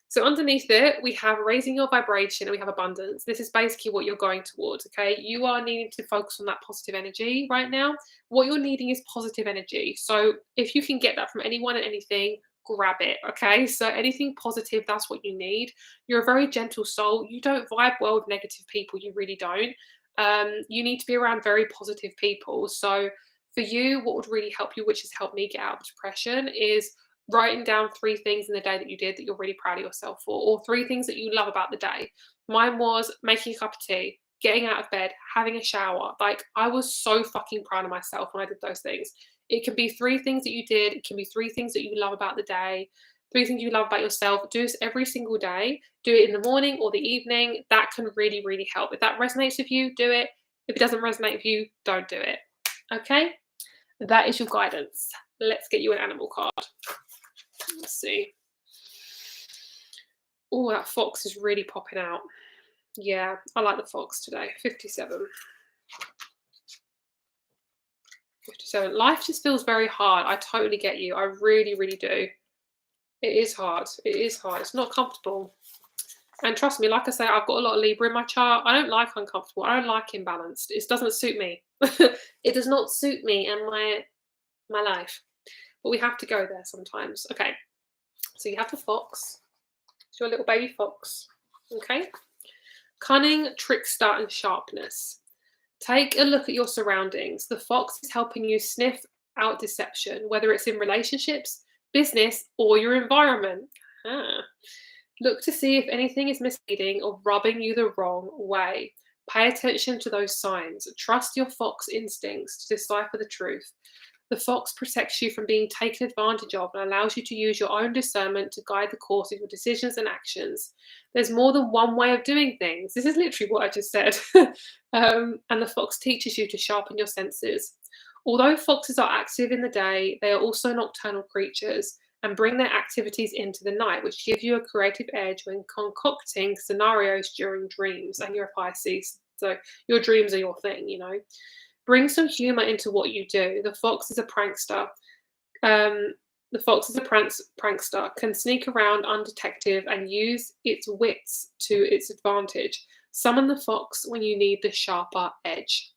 So underneath it, we have raising your vibration and we have abundance. This is basically what you're going towards, okay? You are needing to focus on that positive energy right now. What you're needing is positive energy. So if you can get that from anyone and anything, grab it, okay? So anything positive, that's what you need. You're a very gentle soul. You don't vibe well with negative people. You really don't. You need to be around very positive people. So for you, what would really help you, which has helped me get out of depression, is writing down 3 things in the day that you did that you're really proud of yourself for, or 3 things that you love about the day. Mine was making a cup of tea, getting out of bed, having a shower. Like I was so fucking proud of myself when I did those things. It can be 3 things that you did. It can be 3 things that you love about the day, 3 things you love about yourself. Do this every single day. Do it in the morning or the evening. That can really, really help. If that resonates with you, do it. If it doesn't resonate with you, don't do it. Okay? That is your guidance. Let's get you an animal card. Let's see. Oh, that fox is really popping out. Yeah, I like the fox today. 57. 57. Life just feels very hard. I totally get you. I really, really do. It is hard. It is hard. It's not comfortable. And trust me, like I say, I've got a lot of Libra in my chart. I don't like uncomfortable. I don't like imbalanced. It doesn't suit me. It does not suit me and my life. But we have to go there sometimes. Okay. So you have the fox. It's your little baby fox. Okay. Cunning, trickster, and sharpness. Take a look at your surroundings. The fox is helping you sniff out deception, whether it's in relationships, business, or your environment. Ah. Look to see if anything is misleading or rubbing you the wrong way. Pay attention to those signs. Trust your fox instincts to decipher the truth. The fox protects you from being taken advantage of and allows you to use your own discernment to guide the course of your decisions and actions. There's more than one way of doing things. This is literally what I just said. And the fox teaches you to sharpen your senses. Although foxes are active in the day, they are also nocturnal creatures and bring their activities into the night, which give you a creative edge when concocting scenarios during dreams. And you're a Pisces, so your dreams are your thing, you know. Bring some humor into what you do. The fox is a prankster. Um, the fox is a prankster, can sneak around undetected and use its wits to its advantage. Summon the fox when you need the sharper edge.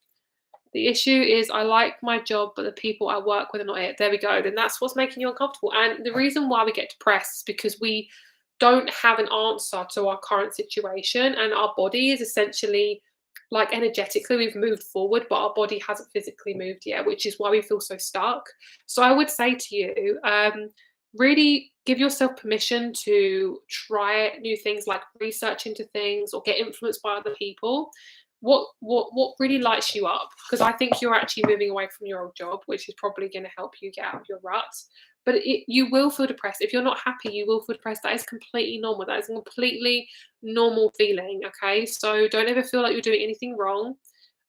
The issue is I like my job, but the people I work with are not it. There we go. Then that's what's making you uncomfortable. And the reason why we get depressed is because we don't have an answer to our current situation, and our body is essentially like energetically we've moved forward, but our body hasn't physically moved yet, which is why we feel so stuck. So I would say to you, really give yourself permission to try new things, like research into things or get influenced by other people. What really lights you up? Because I think you're actually moving away from your old job, which is probably going to help you get out of your rut. But you will feel depressed. If you're not happy, you will feel depressed. That is completely normal. That is a completely normal feeling. Okay, so don't ever feel like you're doing anything wrong.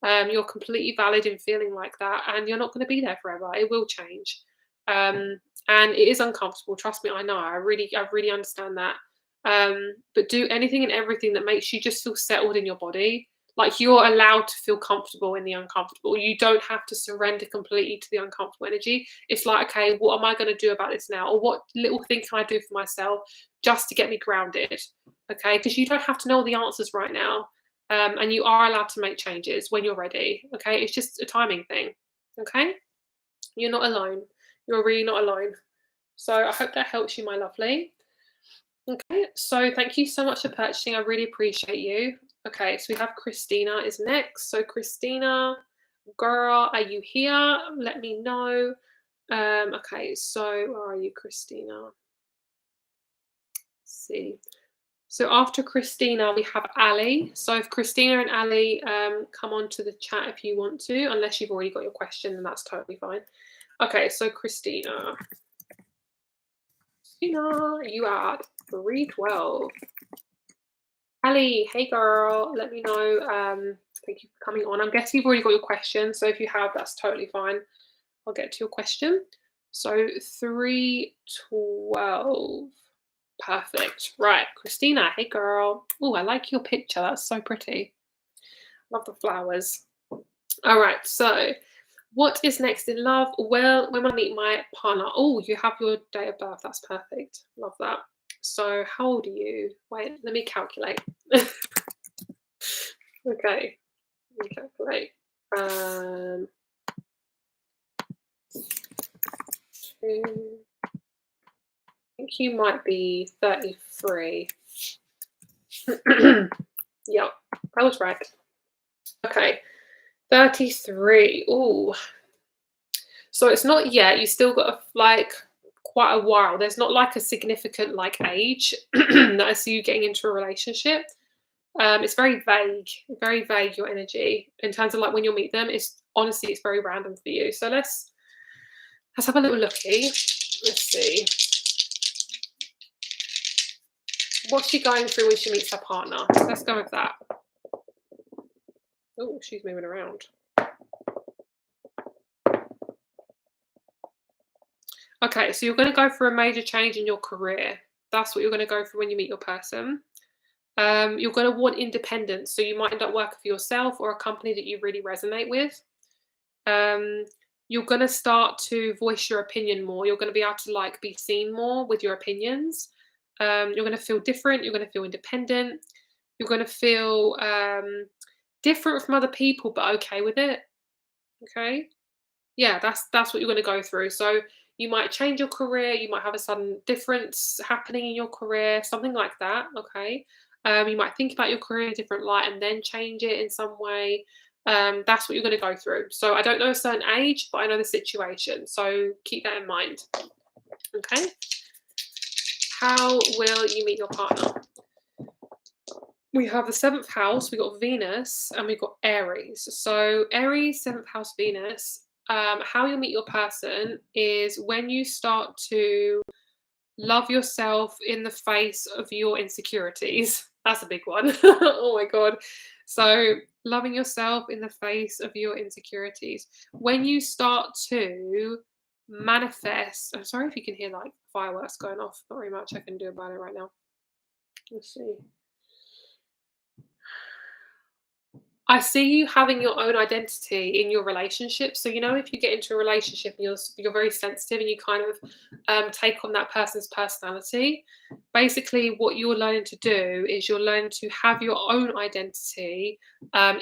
You're completely valid in feeling like that, and you're not going to be there forever. It will change, and it is uncomfortable. Trust me, I know. I really understand that. But do anything and everything that makes you just feel settled in your body. Like, you're allowed to feel comfortable in the uncomfortable. You don't have to surrender completely to the uncomfortable energy. It's like, okay, what am I going to do about this now? Or what little thing can I do for myself just to get me grounded? Okay, because you don't have to know all the answers right now. And you are allowed to make changes when you're ready. Okay, it's just a timing thing. Okay, you're not alone. You're really not alone. So I hope that helps you, my lovely. Okay, so thank you so much for purchasing. I really appreciate you. Okay, so we have Christina is next. So Christina, girl, are you here? Let me know. Okay, so where are you, Christina? Let's see. So after Christina, we have Ali. So if Christina and Ali come onto the chat if you want to, unless you've already got your question, then that's totally fine. Okay, so Christina, you are 312. Ali, hey girl, let me know. Thank you for coming on. I'm guessing you've already got your question, so if you have, that's totally fine. I'll get to your question. So 312. Perfect. Right, Christina, hey girl. Oh, I like your picture. That's so pretty. Love the flowers. All right, so what is next in love? Well, when I meet my partner. Oh, you have your date of birth. That's perfect. Love that. So how old are you? Wait, let me calculate. Okay, let me calculate. Two. I think you might be 33. Yep, I was right. Okay, 33. Ooh. So it's not yet. You still got like quite a while. There's not like a significant like age that I see you getting into a relationship. It's very vague your energy in terms of like when you'll meet them. It's honestly it's very random for you. So let's have a little looky. Let's see. What's she going through when she meets her partner? Let's go with that. Oh, she's moving around. Okay, so you're going to go through a major change in your career. That's what you're going to go through when you meet your person. You're going to want independence, so you might end up working for yourself or a company that you really resonate with. You're going to start to voice your opinion more. You're going to be able to like be seen more with your opinions. You're going to feel different. You're going to feel independent. You're going to feel different from other people, but okay with it. Okay, yeah, that's what you're going to go through. So you might change your career. You might have a sudden difference happening in your career, something like that. Okay, you might think about your career in a different light and then change it in some way. That's what you're going to go through. So I don't know a certain age, but I know the situation. So keep that in mind. Okay. How will you meet your partner? We have the 7th house, we got Venus, and we got Aries. So Aries, 7th house, Venus. How you'll meet your person is when you start to love yourself in the face of your insecurities. That's a big one. Oh my God. So, loving yourself in the face of your insecurities. When you start to manifest, I'm sorry if you can hear like fireworks going off. Not very much I can do about it right now. Let's see. I see you having your own identity in your relationship. So, if you get into a relationship and you're very sensitive and you kind of take on that person's personality, basically what you're learning to do is you're learning to have your own identity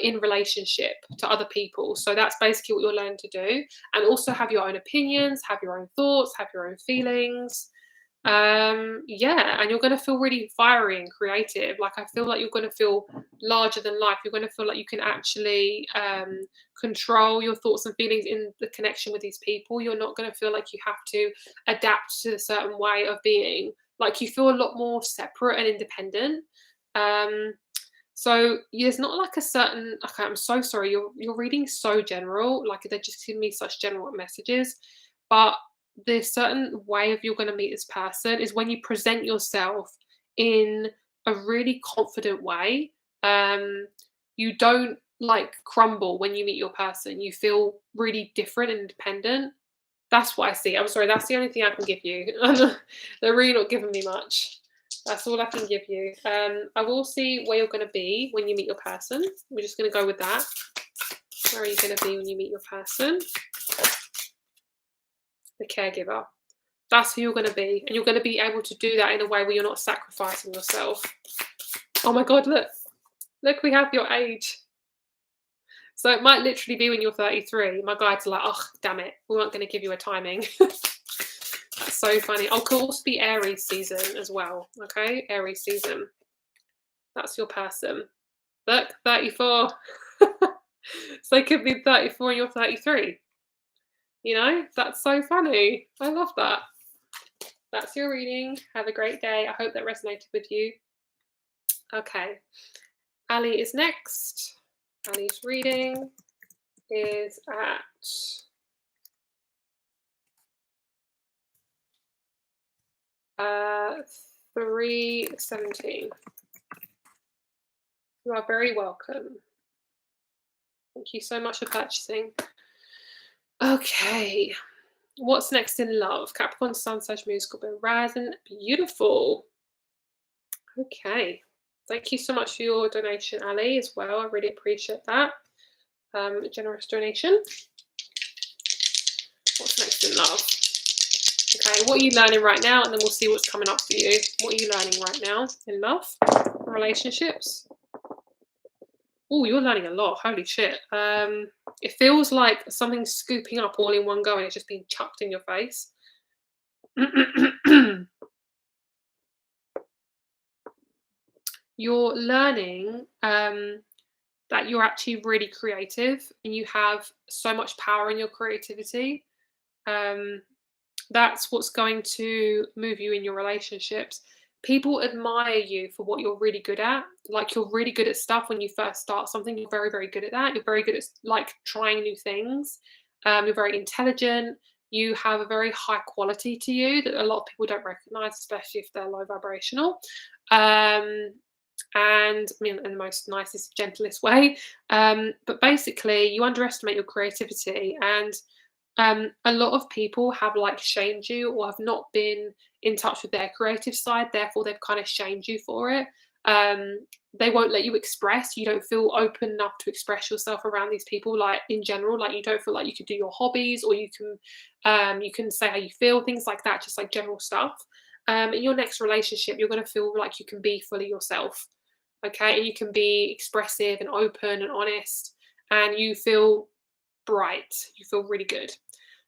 in relationship to other people. So that's basically what you're learning to do. And also have your own opinions, have your own thoughts, have your own feelings. Yeah, and you're going to feel really fiery and creative. Like, I feel like you're going to feel larger than life. You're going to feel like you can actually control your thoughts and feelings in the connection with these people. You're not going to feel like you have to adapt to a certain way of being. Like, you feel a lot more separate and independent. So there's not like a certain. Okay, I'm so sorry. You're reading so general. Like, they're just giving me such general messages, but the certain way of you're going to meet this person is when you present yourself in a really confident way. You don't like crumble when you meet your person. You feel really different and independent. That's what I see. I'm sorry, that's the only thing I can give you. They're really not giving me much. That's all I can give you. I will see where you're going to be when you meet your person. We're just going to go with that. Where are you going to be when you meet your person? The caregiver. That's who you're going to be. And you're going to be able to do that in a way where you're not sacrificing yourself. Oh my God, look. Look, we have your age. So it might literally be when you're 33. My guides are like, oh, damn it. We weren't going to give you a timing. That's so funny. Oh, could also be Aries season as well. Okay, Aries season. That's your person. Look, 34. So it could be 34 and you're 33. That's so funny. I love that. That's your reading. Have a great day. I hope that resonated with you. Okay. Ali is next. Ali's reading is at 3:17. You are very welcome. Thank you so much for purchasing. Okay. What's next in love? Capricorn, Sun, Sag, Moon, Scorpio, Rising. Beautiful. Okay. Thank you so much for your donation, Ali, as well. I really appreciate that. Generous donation. What's next in love? Okay, what are you learning right now? And then we'll see what's coming up for you. What are you learning right now in love? Relationships? Oh, you're learning a lot. Holy shit. It feels like something's scooping up all in one go and it's just being chucked in your face. You're learning that you're actually really creative and you have so much power in your creativity. That's what's going to move you in your relationships. People admire you for what you're really good at. Like, you're really good at stuff when you first start something. You're very, very good at that. You're very good at like trying new things. You're very intelligent. You have a very high quality to you that a lot of people don't recognize, especially if they're low vibrational. And I mean, in the most nicest, gentlest way. But basically, you underestimate your creativity, and a lot of people have like shamed you or have not been in touch with their creative side. Therefore, they've kind of shamed you for it. They won't let you express. You don't feel open enough to express yourself around these people. Like, in general, like, you don't feel like you could do your hobbies, or you can say how you feel, things like that, just like general stuff. In your next relationship, you're going to feel like you can be fully yourself. Okay, and you can be expressive and open and honest, and you feel bright. You feel really good.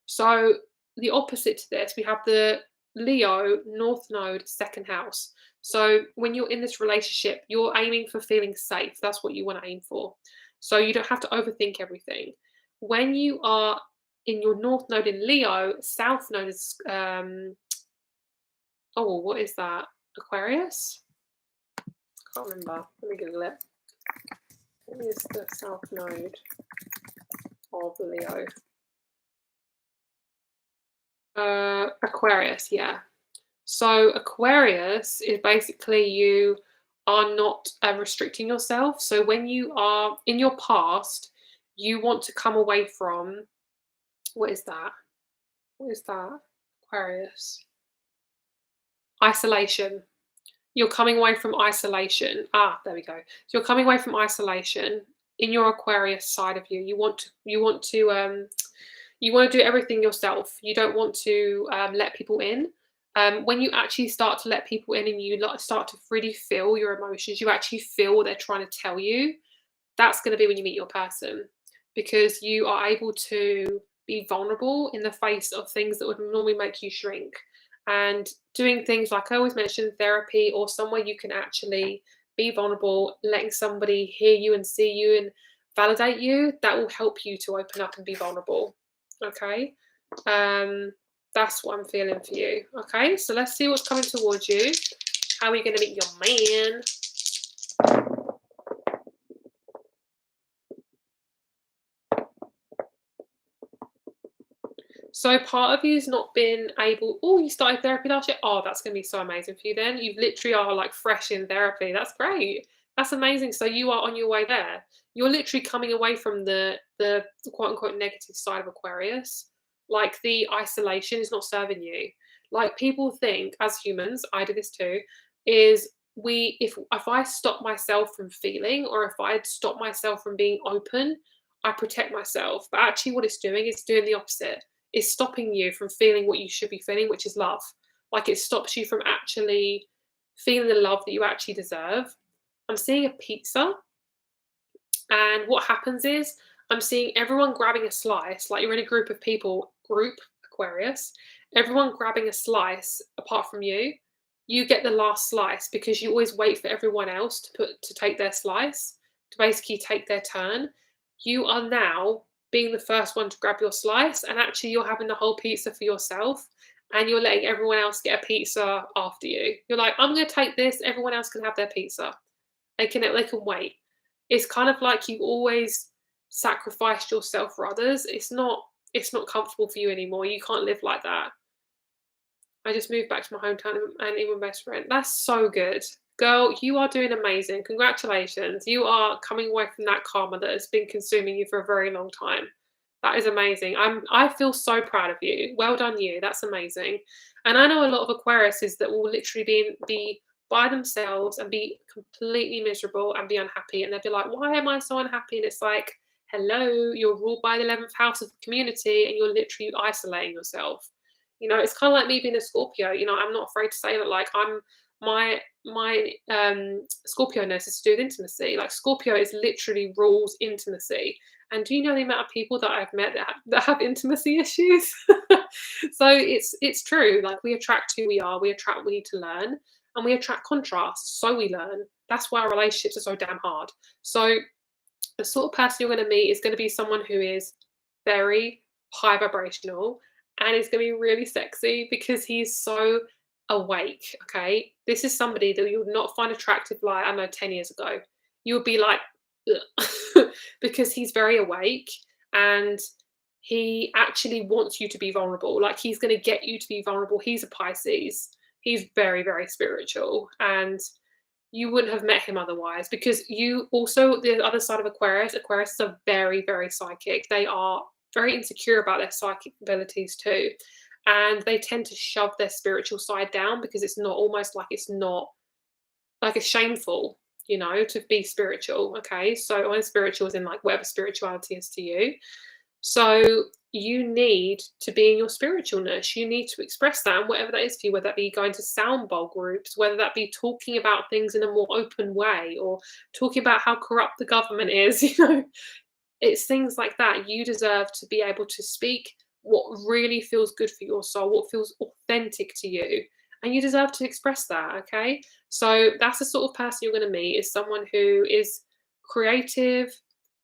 So the opposite to this, we have the Leo North Node, 2nd house. So when you're in this relationship, you're aiming for feeling safe. That's what you want to aim for. So you don't have to overthink everything. When you are in your North Node in Leo, South Node is, oh, what is that? Aquarius? Can't remember. Let me Google it. What is the South Node of Leo? Aquarius, yeah. So Aquarius is basically you are not restricting yourself. So when you are in your past, you want to come away from, what is that? What is that? Aquarius. Isolation. You're coming away from isolation. Ah, there we go. So you're coming away from isolation in your Aquarius side of you. You want to do everything yourself. You don't want to let people in. When you actually start to let people in and you start to really feel your emotions, you actually feel what they're trying to tell you. That's going to be when you meet your person, because you are able to be vulnerable in the face of things that would normally make you shrink. And doing things like I always mention, therapy or somewhere you can actually be vulnerable, letting somebody hear you and see you and validate you, that will help you to open up and be vulnerable. Okay. That's what I'm feeling for you. Okay, so let's see what's coming towards you. How are you going to meet your man? So part of you's not been able. Oh, you started therapy last year. Oh, that's going to be so amazing for you. Then you literally are like fresh in therapy. That's great. That's amazing. So you are on your way there. You're literally coming away from the quote unquote negative side of Aquarius. Like the isolation is not serving you. Like people think as humans, I do this too. Is we if I stop myself from feeling, or if I stop myself from being open, I protect myself. But actually, what it's doing is doing the opposite. Is stopping you from feeling what you should be feeling, which is love. Like it stops you from actually feeling the love that you actually deserve. I'm seeing a pizza, and what happens is I'm seeing everyone grabbing a slice, like you're in a group of people, group Aquarius, everyone grabbing a slice apart from you. You get the last slice because you always wait for everyone else to take their slice, to basically take their turn. You are now being the first one to grab your slice, and actually you're having the whole pizza for yourself, and you're letting everyone else get a pizza after you. You're like, I'm going to take this, everyone else can have their pizza. They can wait. It's kind of like you always sacrificed yourself for others. It's not comfortable for you anymore. You can't live like that. I just moved back to my hometown and even my best friend. That's so good. Girl, you are doing amazing. Congratulations. You are coming away from that karma that has been consuming you for a very long time. That is amazing. I feel so proud of you. Well done, you. That's amazing. And I know a lot of Aquariuses that will literally be by themselves and be completely miserable and be unhappy. And they'll be like, why am I so unhappy? And it's like, hello, you're ruled by the 11th house of the community and you're literally isolating yourself. It's kind of like me being a Scorpio. I'm not afraid to say that. Like my Scorpio-ness is to do with intimacy. Like Scorpio is literally rules intimacy. And do you know the amount of people that I've met that have intimacy issues? So it's true. Like we attract who we are. We attract what we need to learn, and we attract contrast. So we learn. That's why our relationships are so damn hard. So the sort of person you're going to meet is going to be someone who is very high vibrational, and is going to be really sexy because he's so awake. Okay, this is somebody that you would not find attractive like I don't know 10 years ago. You would be like because he's very awake, and he actually wants you to be vulnerable. Like he's going to get you to be vulnerable. He's a Pisces. He's very, very spiritual, and you wouldn't have met him otherwise, because you also, the other side of Aquarius are very, very psychic. They are very insecure about their psychic abilities too. And they tend to shove their spiritual side down because it's not almost like it's not like it's shameful, to be spiritual. Okay. So I'm spiritual as in like whatever spirituality is to you. So you need to be in your spiritualness. You need to express that, and whatever that is for you, whether that be going to sound bowl groups, whether that be talking about things in a more open way, or talking about how corrupt the government is, it's things like that. You deserve to be able to speak what really feels good for your soul, what feels authentic to you. And you deserve to express that, okay? So that's the sort of person you're going to meet, is someone who is creative,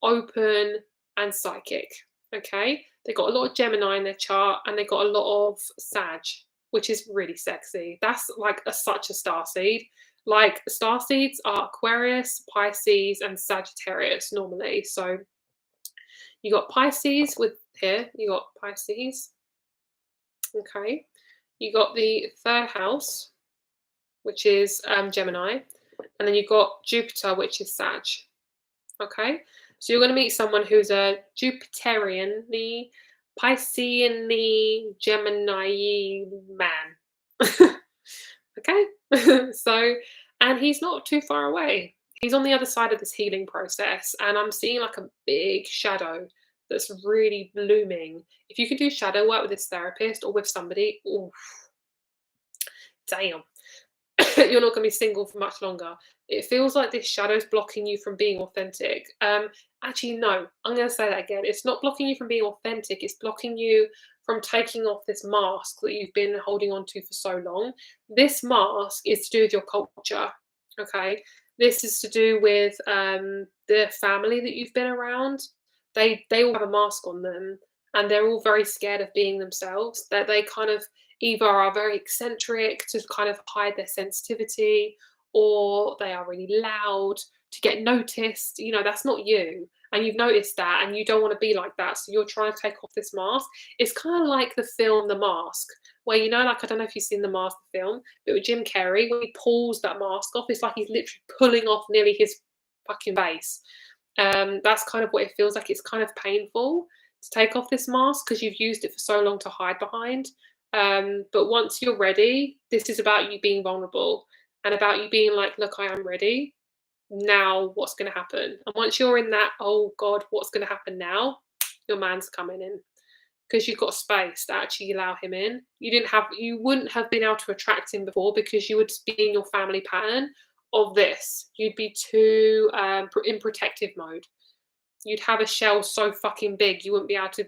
open, and psychic. Okay, they got a lot of Gemini in their chart, and they got a lot of Sag, which is really sexy. That's like such a star seed. Like star seeds are Aquarius, Pisces, and Sagittarius normally. So you got Pisces with here. You got Pisces. Okay, you got the third house, which is Gemini, and then you've got Jupiter, which is Sag. Okay, so you're going to meet someone who's a Jupiterian, the Piscean, Gemini man. Okay, so, and he's not too far away. He's on the other side of this healing process, and I'm seeing like a big shadow that's really looming. If you can do shadow work with this therapist or with somebody, oof, damn. You're not going to be single for much longer. It feels like this shadow's blocking you from being authentic. Actually, no, I'm going to say that again. It's not blocking you from being authentic. It's blocking you from taking off this mask that you've been holding on to for so long. This mask is to do with your culture. Okay, this is to do with the family that you've been around. They all have a mask on them, and they're all very scared of being themselves. That they kind of either are very eccentric to kind of hide their sensitivity, or they are really loud to get noticed. You know, that's not you. And you've noticed that, and you don't want to be like that. So you're trying to take off this mask. It's kind of like the film The Mask, where, you know, like, I don't know if you've seen The Mask, the film, but with Jim Carrey, when he pulls that mask off, it's like he's literally pulling off nearly his fucking face. That's kind of what it feels like. It's kind of painful to take off this mask because you've used it for so long to hide behind. But once you're ready, this is about you being vulnerable and about you being like, look, I am ready. Now what's going to happen? And once you're in that, oh God, what's going to happen now? Your man's coming in because you've got space to actually allow him in. You wouldn't have been able to attract him before because you would be in your family pattern of this. You'd be too in protective mode. You'd have a shell so fucking big you wouldn't be able to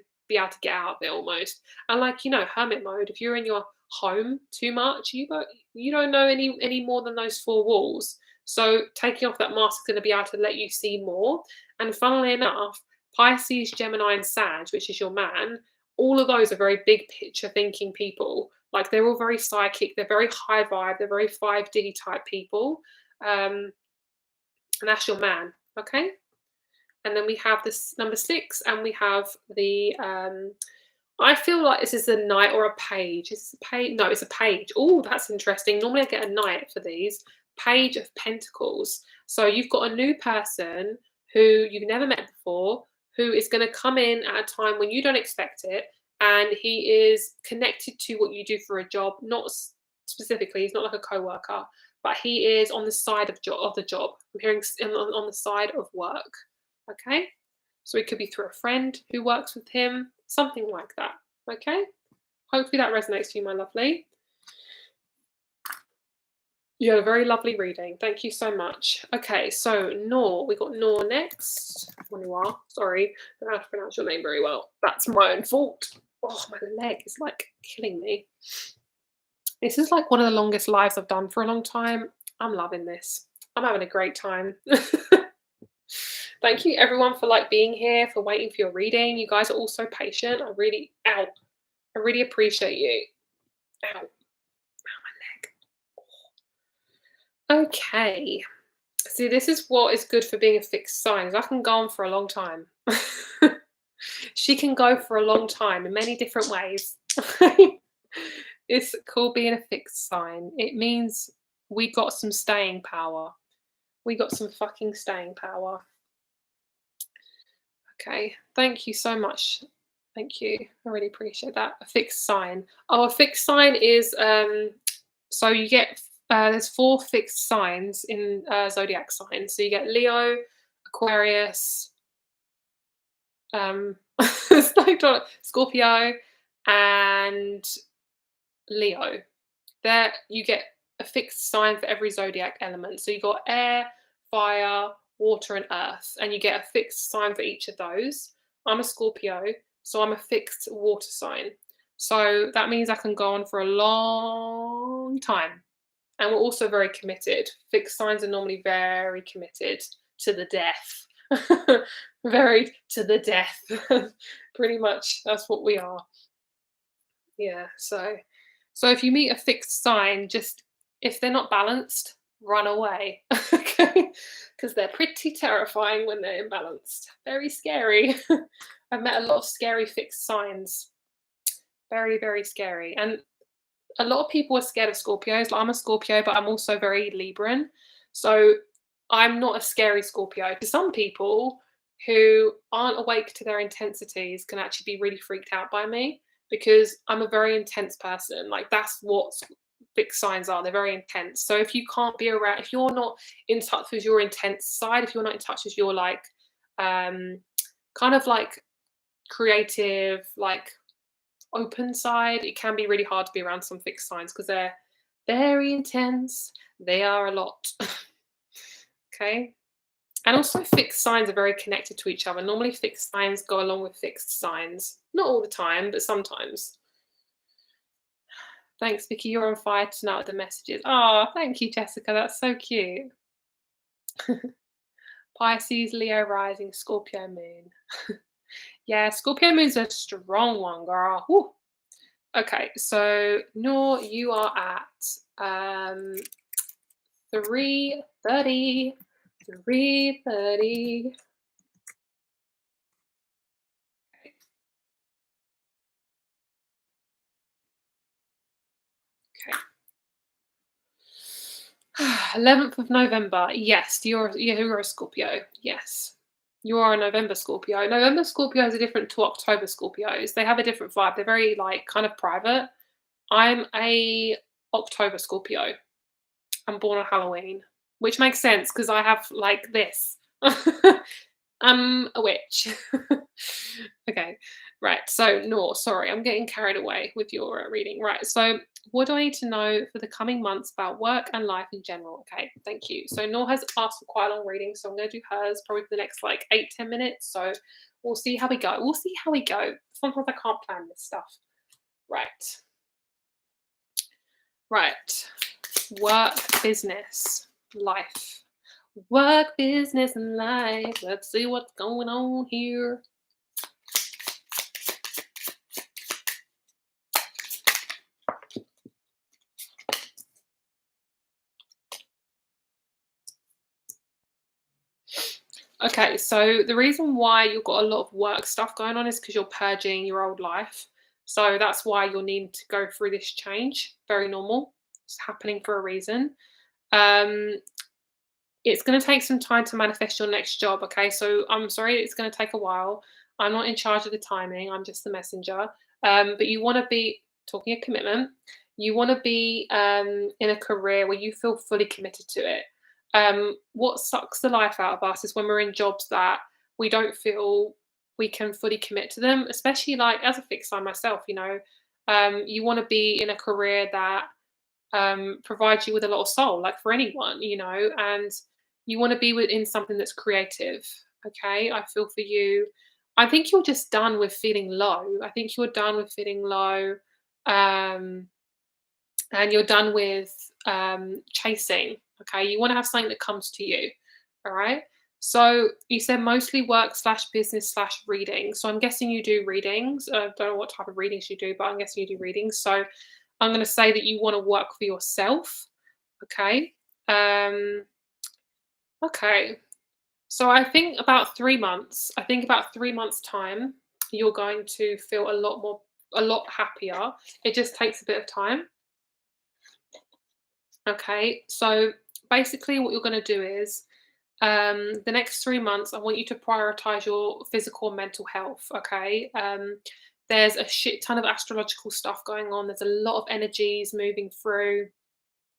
get out of it almost. And like, you know, hermit mode, if you're in your home too much, you don't know any more than those four walls. So taking off that mask is going to be able to let you see more. And funnily enough, Pisces, Gemini, and Sag, which is your man, all of those are very big picture thinking people. Like, they're all very psychic, they're very high vibe, they're very 5D type people. And that's your man, okay? And then we have this number 6, and we have the I feel like this is a knight or a page. Is this a page? No, it's a page. Oh, that's interesting. Normally I get a knight for these. Page of Pentacles. So you've got a new person who you've never met before, who is going to come in at a time when you don't expect it, and he is connected to what you do for a job. Not specifically, he's not like a co-worker, but he is on the side of the job. I'm hearing on the side of work. Okay, so it could be through a friend who works with him, something like that. Okay, hopefully that resonates to you, my lovely. You had a very lovely reading. Thank you so much. Okay, so Noor, we got Noor next. Noor, sorry, I don't know how to pronounce your name very well. That's my own fault. Oh, my leg is like killing me. This is like one of the longest lives I've done for a long time. I'm loving this. I'm having a great time. Thank you everyone for like being here, for waiting for your reading. You guys are all so patient. I really appreciate you. Ow, my leg. Okay. See, this is what is good for being a fixed sign, is I can go on for a long time. She can go for a long time in many different ways. It's called being a fixed sign. It means we got some staying power. We got some fucking staying power. Okay, thank you so much. Thank you. I really appreciate that. A fixed sign. Oh, a fixed sign is so you get there's 4 fixed signs in zodiac signs. So you get Leo, Aquarius, Scorpio, and Leo. There you get a fixed sign for every zodiac element. So you got air, fire, water, and earth, and you get a fixed sign for each of those. I'm a Scorpio, so I'm a fixed water sign. So that means I can go on for a long time. And we're also very committed. Fixed signs are normally very committed to the death. Very to the death. Pretty much that's what we are. Yeah, so if you meet a fixed sign, just if they're not balanced, run away, okay? Because they're pretty terrifying when they're imbalanced. Very scary. I've met a lot of scary fixed signs. Very, very scary. And a lot of people are scared of Scorpios. Like, I'm a Scorpio, but I'm also very Libran. So I'm not a scary Scorpio. To some people who aren't awake to their intensities can actually be really freaked out by me because I'm a very intense person. Like, that's what fixed signs are. They're very intense. So if you can't be around, if you're not in touch with your intense side, if you're not in touch with your like um kind of like creative, like open side, it can be really hard to be around some fixed signs because they're very intense. They are a lot. Okay. And also, fixed signs are very connected to each other. Normally, fixed signs go along with fixed signs. Not all the time, but sometimes. Thanks, Vicky. You're on fire tonight with the messages. Oh, thank you, Jessica. That's so cute. Pisces, Leo rising, Scorpio moon. Yeah, Scorpio moon's a strong one, girl. Woo. Okay, so Noor, you are at 3:30. 3:30. Okay. 11th of November. Yes, you're a Scorpio. Yes. You are a November Scorpio. November Scorpios are different to October Scorpios. They have a different vibe. They're very like kind of private. I'm a October Scorpio. I'm born on Halloween, which makes sense because I have like this. I'm a witch. Okay, right. So, Nor, sorry, I'm getting carried away with your reading. Right. So, what do I need to know for the coming months about work and life in general? Okay, thank you. So, Nor has asked for quite a long reading, so I'm going to do hers probably for the next like 8-10 minutes. So, we'll see how we go. We'll see how we go. Sometimes I can't plan this stuff. Right. Right. Work, business, life. Work, business, and life. Let's see what's going on here. Okay, so the reason why you've got a lot of work stuff going on is because you're purging your old life. So that's why you'll need to go through this change. Very normal. It's happening for a reason. Um, it's going to take some time to manifest your next job. Okay, so I'm sorry, it's going to take a while. I'm not in charge of the timing. I'm just the messenger. But you want to be talking a commitment. You want to be in a career where you feel fully committed to it. What sucks the life out of us is when we're in jobs that we don't feel we can fully commit to them, especially like as a fixed sign myself, you want to be in a career that provides you with a lot of soul, like for anyone, and you want to be within something that's creative. Okay, I feel for you. I think you're just done with feeling low. I think you're done with feeling low. Um, and you're done with chasing. Okay, you want to have something that comes to you. All right. So you said mostly work slash business slash reading. So I'm guessing you do readings. I don't know what type of readings you do, but I'm guessing you do readings. So I'm going to say that you want to work for yourself. Okay. Okay. So I think about 3 months. I think about 3 months time, you're going to feel a lot happier. It just takes a bit of time. Okay, so basically, what you're going to do is the next 3 months, I want you to prioritize your physical and mental health. Okay, there's a shit ton of astrological stuff going on. There's a lot of energies moving through.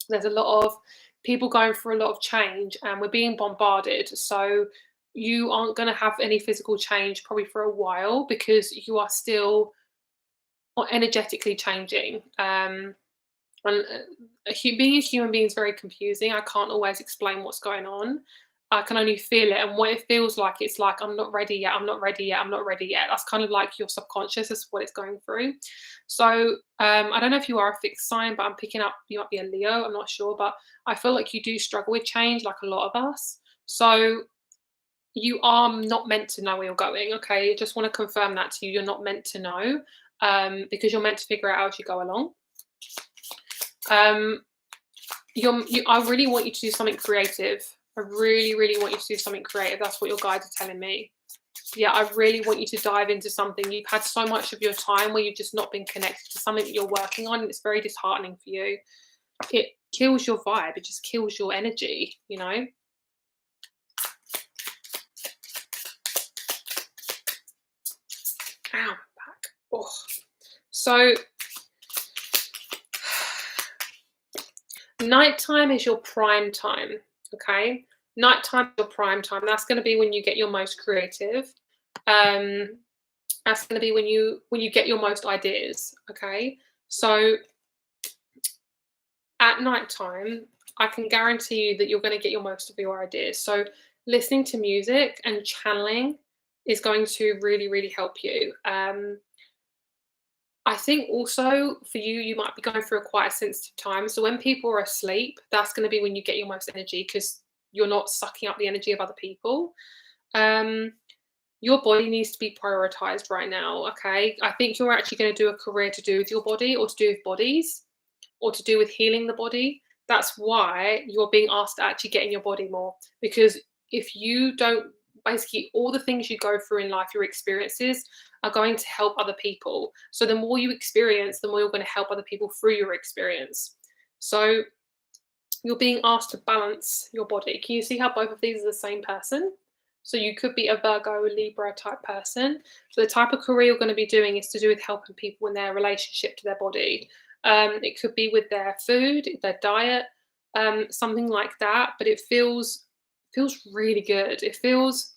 There's a lot of people going through a lot of change, and we're being bombarded. So you aren't going to have any physical change probably for a while because you are still energetically changing. And being a human being is very confusing. I can't always explain what's going on. I can only feel it, and what it feels like, it's like I'm not ready yet. I'm not ready yet. I'm not ready yet. That's kind of like your subconscious is what it's going through. So I don't know if you are a fixed sign, but I'm picking up you might be a Leo. I'm not sure, but I feel like you do struggle with change, like a lot of us. So You are not meant to know where you're going, okay? Just want to confirm that to you. You're not meant to know, because you're meant to figure it out as you go along. I really want you to do something creative. I really, really want you to do something creative. That's what your guides are telling me. Yeah, I really want you to dive into something. You've had so much of your time where you've just not been connected to something that you're working on, and it's very disheartening for you. It kills your vibe. It just kills your energy, you know? Ow, back. Oh. So nighttime is your prime time, okay? Nighttime is your prime time. That's going to be when you get your most creative. That's going to be when you get your most ideas, okay? So at nighttime, I can guarantee you that you're going to get your most of your ideas. So listening to music and channeling is going to really, really help you. I think also for you, you might be going through a quite a sensitive time. So when people are asleep, that's going to be when you get your most energy because you're not sucking up the energy of other people. Um, your body needs to be prioritized right now. Okay. I think you're actually going to do a career to do with your body or to do with bodies or to do with healing the body. That's why you're being asked to actually get in your body more. Because if you don't, basically, all the things you go through in life, your experiences are going to help other people. So the more you experience, the more you're going to help other people through your experience. So you're being asked to balance your body. Can you see how both of these are the same person? So you could be a Virgo, Libra type person. So the type of career you're going to be doing is to do with helping people in their relationship to their body. It could be with their food, their diet, something like that. But it feels really good. It feels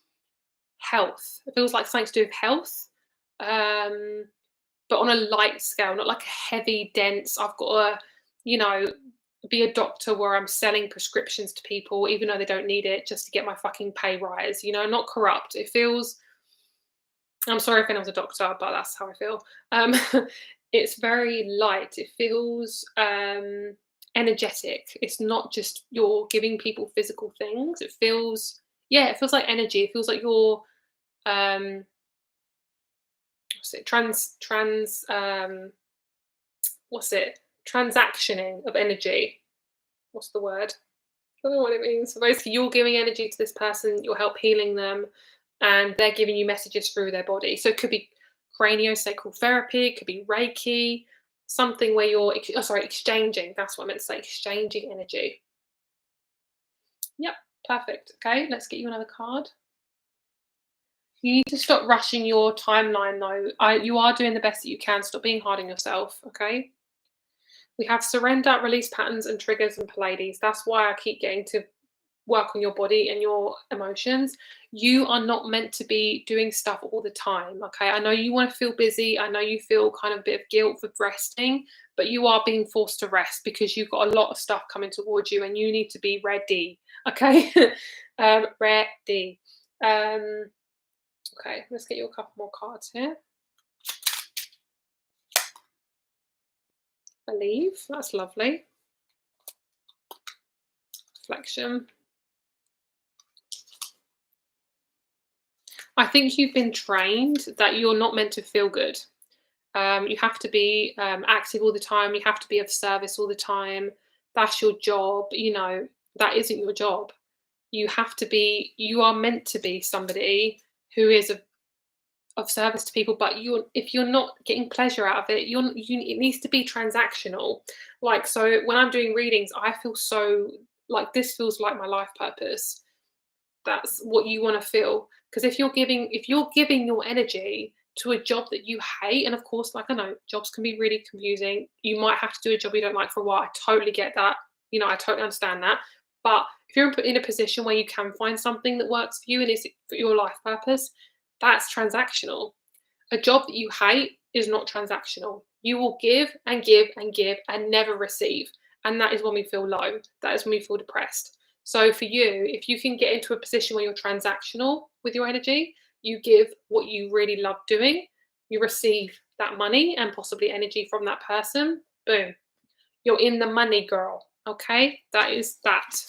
health. It feels like something to do with health, but on a light scale, not like a heavy, dense. I've got to, you know, be a doctor where I'm selling prescriptions to people, even though they don't need it, just to get my fucking pay rise. You know, not corrupt. It feels. I'm sorry if anyone's a doctor, but that's how I feel. It's very light. It feels energetic. It's not just you're giving people physical things. It feels, yeah, it feels like energy. It feels like you're what's it what's it transactioning of energy. What's the word? I don't know what it means. So basically, you're giving energy to this person. You'll help healing them, and they're giving you messages through their body. So it could be craniosacral therapy. It could be Reiki. Something where you're exchanging. That's what I meant to say. Exchanging energy. Yep, perfect. Okay, let's get you another card. You need to stop rushing your timeline, though. You are doing the best that you can. Stop being hard on yourself, okay? We have surrender, release patterns, and triggers and Pleiades. That's why I keep getting to work on your body and your emotions. You are not meant to be doing stuff all the time, okay? I know you want to feel busy. I know you feel kind of a bit of guilt for resting, but you are being forced to rest because you've got a lot of stuff coming towards you and you need to be ready, okay? Ready. Okay, let's get you a couple more cards here. Believe, that's lovely. Reflection. I think you've been trained that you're not meant to feel good. You have to be active all the time. You have to be of service all the time. That's your job. You know, that isn't your job. You have to be, you are meant to be somebody who is of service to people, but if you're not getting pleasure out of it, it needs to be transactional. Like, so when I'm doing readings, I feel so like this feels like my life purpose. That's what you want to feel, because if you're giving your energy to a job that you hate, and of course, like, I know jobs can be really confusing. You might have to do a job you don't like for a while. I totally get that. You know, I totally understand that. But if you're in a position where you can find something that works for you and is for your life purpose, that's transactional. A job that you hate is not transactional. You will give and give and give and never receive. And that is when we feel low. That is when we feel depressed. So for you, if you can get into a position where you're transactional with your energy, you give what you really love doing, you receive that money and possibly energy from that person, boom. You're in the money, girl. Okay? That is that.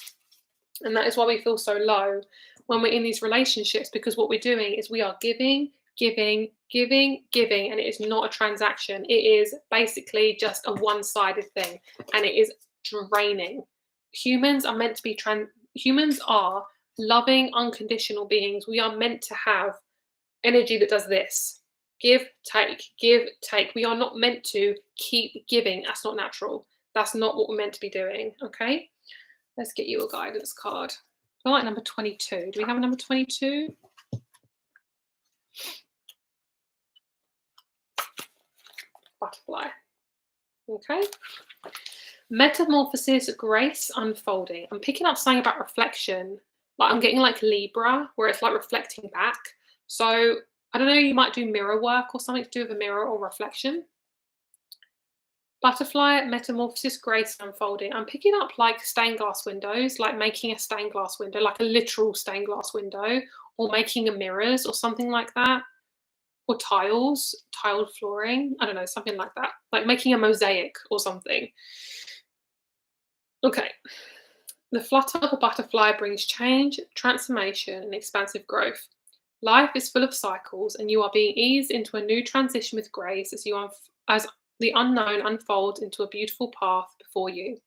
And that is why we feel so low. when we're in these relationships, because what we're doing is we are giving, giving, giving, giving, and it is not a transaction. It is basically just a one-sided thing, and it is draining. Humans are meant to be humans are loving, unconditional beings. We are meant to have energy that does this. Give, take, give, take. We are not meant to keep giving. That's not natural. That's not what we're meant to be doing. Okay? Let's get you a guidance card. I like number 22. Do we have a number 22? Butterfly. Okay. Metamorphosis, grace, unfolding. I'm picking up something about reflection. Like I'm getting like Libra, where it's like reflecting back. So I don't know, you might do mirror work or something to do with a mirror or reflection. Butterfly, metamorphosis, grace, unfolding. I'm picking up like stained glass windows, like making a stained glass window, like a literal stained glass window, or making a mirrors or something like that, or tiles, tiled flooring. I don't know, something like that, like making a mosaic or something. Okay. The flutter of a butterfly brings change, transformation, and expansive growth. Life is full of cycles, and you are being eased into a new transition with grace as the unknown unfolds into a beautiful path before you.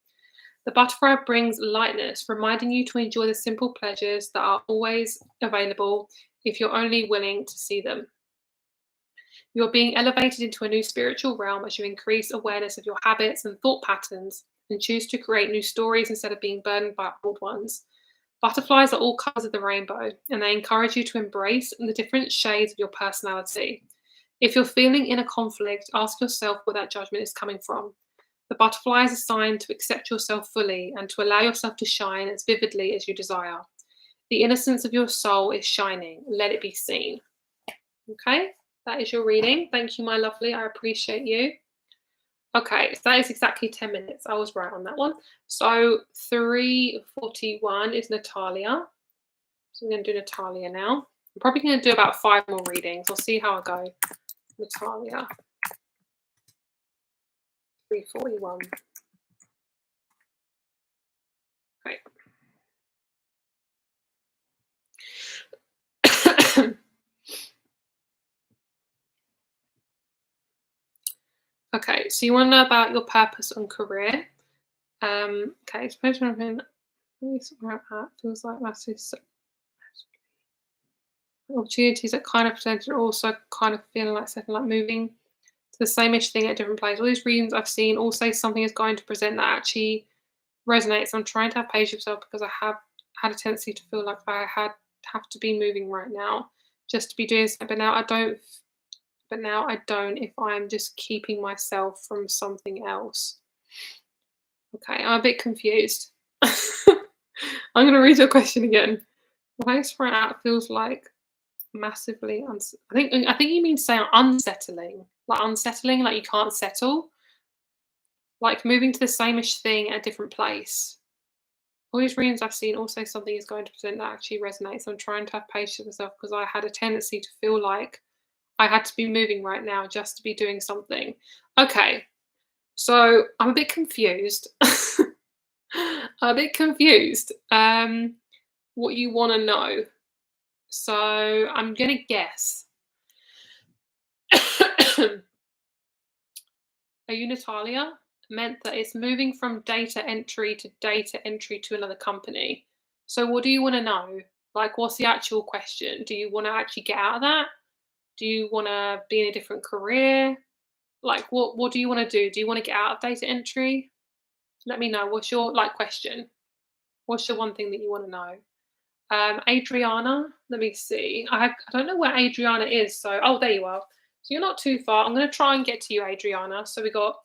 The butterfly brings lightness, reminding you to enjoy the simple pleasures that are always available if you're only willing to see them. You're being elevated into a new spiritual realm as you increase awareness of your habits and thought patterns and choose to create new stories instead of being burdened by old ones. Butterflies are all colors of the rainbow, and they encourage you to embrace the different shades of your personality. If you're feeling in a conflict, ask yourself where that judgment is coming from. The butterfly is a sign to accept yourself fully and to allow yourself to shine as vividly as you desire. The innocence of your soul is shining. Let it be seen. Okay, that is your reading. Thank you, my lovely. I appreciate you. Okay, so that is exactly 10 minutes. I was right on that one. So 3:41 is Natalia. So I'm going to do Natalia now. I'm probably going to do about 5 more readings. I'll see how I go. Natalia. 3:41. Okay. Okay, so you want to know about your purpose and career. Okay, suppose something feels like massive opportunities that kind of presented, also kind of feeling like something like moving to the same-ish thing at different places. All these reasons I've seen all say something is going to present that actually resonates. I'm trying to have patience with myself because I have had a tendency to feel like I have to be moving right now, just to be doing something. But now I don't. But now I don't if I'm just keeping myself from something else. Okay, I'm a bit confused. I'm going to read your question again. The place right out feels like massively. I think you mean saying unsettling, like you can't settle, like moving to the same-ish thing at a different place. All these readings I've seen also something is going to present that actually resonates. I'm trying to have patience with myself because I had a tendency to feel like I had to be moving right now just to be doing something. Okay, so I'm a bit confused. I'm a bit confused. What you want to know. So I'm going to guess. Are you Natalia? Meant that it's moving from data entry to another company. So what do you want to know? Like, what's the actual question? Do you want to actually get out of that? Do you want to be in a different career? Like, what do you want to do? Do you want to get out of data entry? Let me know. What's your question? What's your one thing that you want to know? Adriana, let me see. I don't know where Adriana is. So, oh, there you are. So you're not too far. I'm going to try and get to you, Adriana. So we got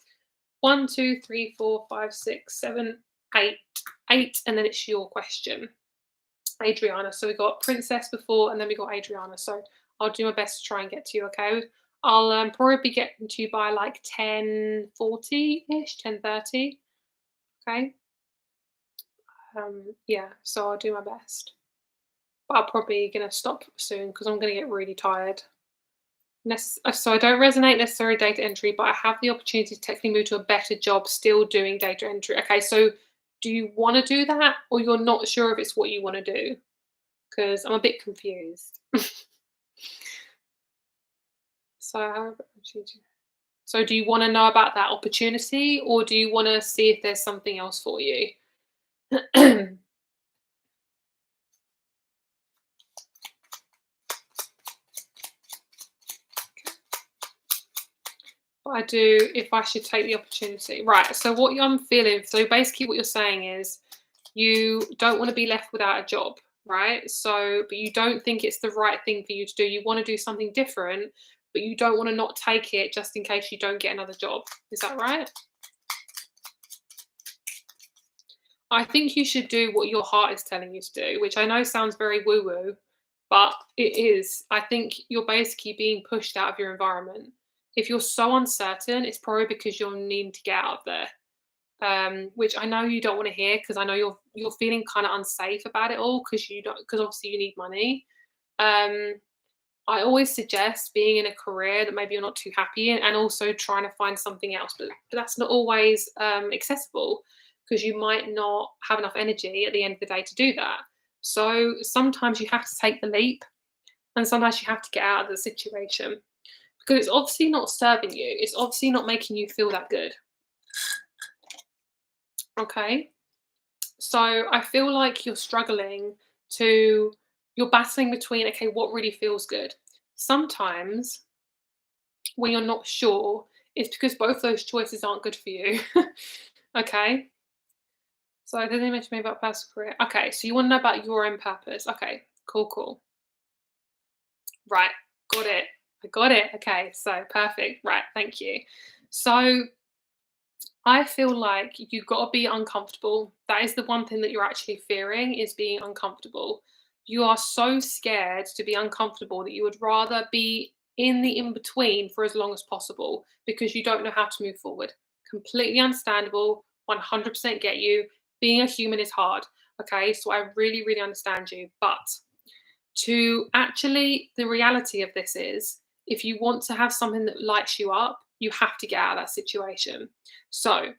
1, 2, 3, 4, 5, 6, 7, 8, and then it's your question, Adriana. So we got Princess before, and then we got Adriana. So I'll do my best to try and get to you. Okay. I'll probably be getting to you by like 10:40ish, 10:30. Okay. Yeah. So I'll do my best. But I'm probably gonna stop soon because I'm gonna get really tired. So I don't resonate necessarily data entry, but I have the opportunity to technically move to a better job still doing data entry. Okay, so do you want to do that or you're not sure if it's what you want to do? because I'm a bit confused. So, so do you want to know about that opportunity, or do you want to see if there's something else for you? What I do if I should take the opportunity. Right. So what I'm feeling, so basically what you're saying is you don't want to be left without a job, right? So, but you don't think it's the right thing for you to do. You want to do something different, but you don't want to not take it just in case you don't get another job. Is that right? I think you should do what your heart is telling you to do, which I know sounds very woo woo, but it is. I think you're basically being pushed out of your environment. If you're so uncertain, it's probably because you're needing to get out of there. Which I know you don't want to hear because I know you're feeling kind of unsafe about it all because you don't because obviously you need money. Um, I always suggest being in a career that maybe you're not too happy in, and also trying to find something else, but that's not always accessible because you might not have enough energy at the end of the day to do that. So sometimes you have to take the leap, and sometimes you have to get out of the situation because it's obviously not serving you. It's obviously not making you feel that good. Okay. So I feel like you're struggling to you're battling between, okay, what really feels good? Sometimes when you're not sure, it's because both those choices aren't good for you. Okay. So they didn't mention me about personal career. Okay, so you want to know about your own purpose. Okay, cool, cool. Right, got it. I got it. Okay, so perfect. Right, thank you. So I feel like you've got to be uncomfortable. That is the one thing that you're actually fearing is being uncomfortable. You are so scared to be uncomfortable that you would rather be in the in between for as long as possible because you don't know how to move forward. Completely understandable. 100% get you. Being a human is hard. Okay, so I really, really understand you. But to actually, the reality of this is if you want to have something that lights you up, you have to get out of that situation. So,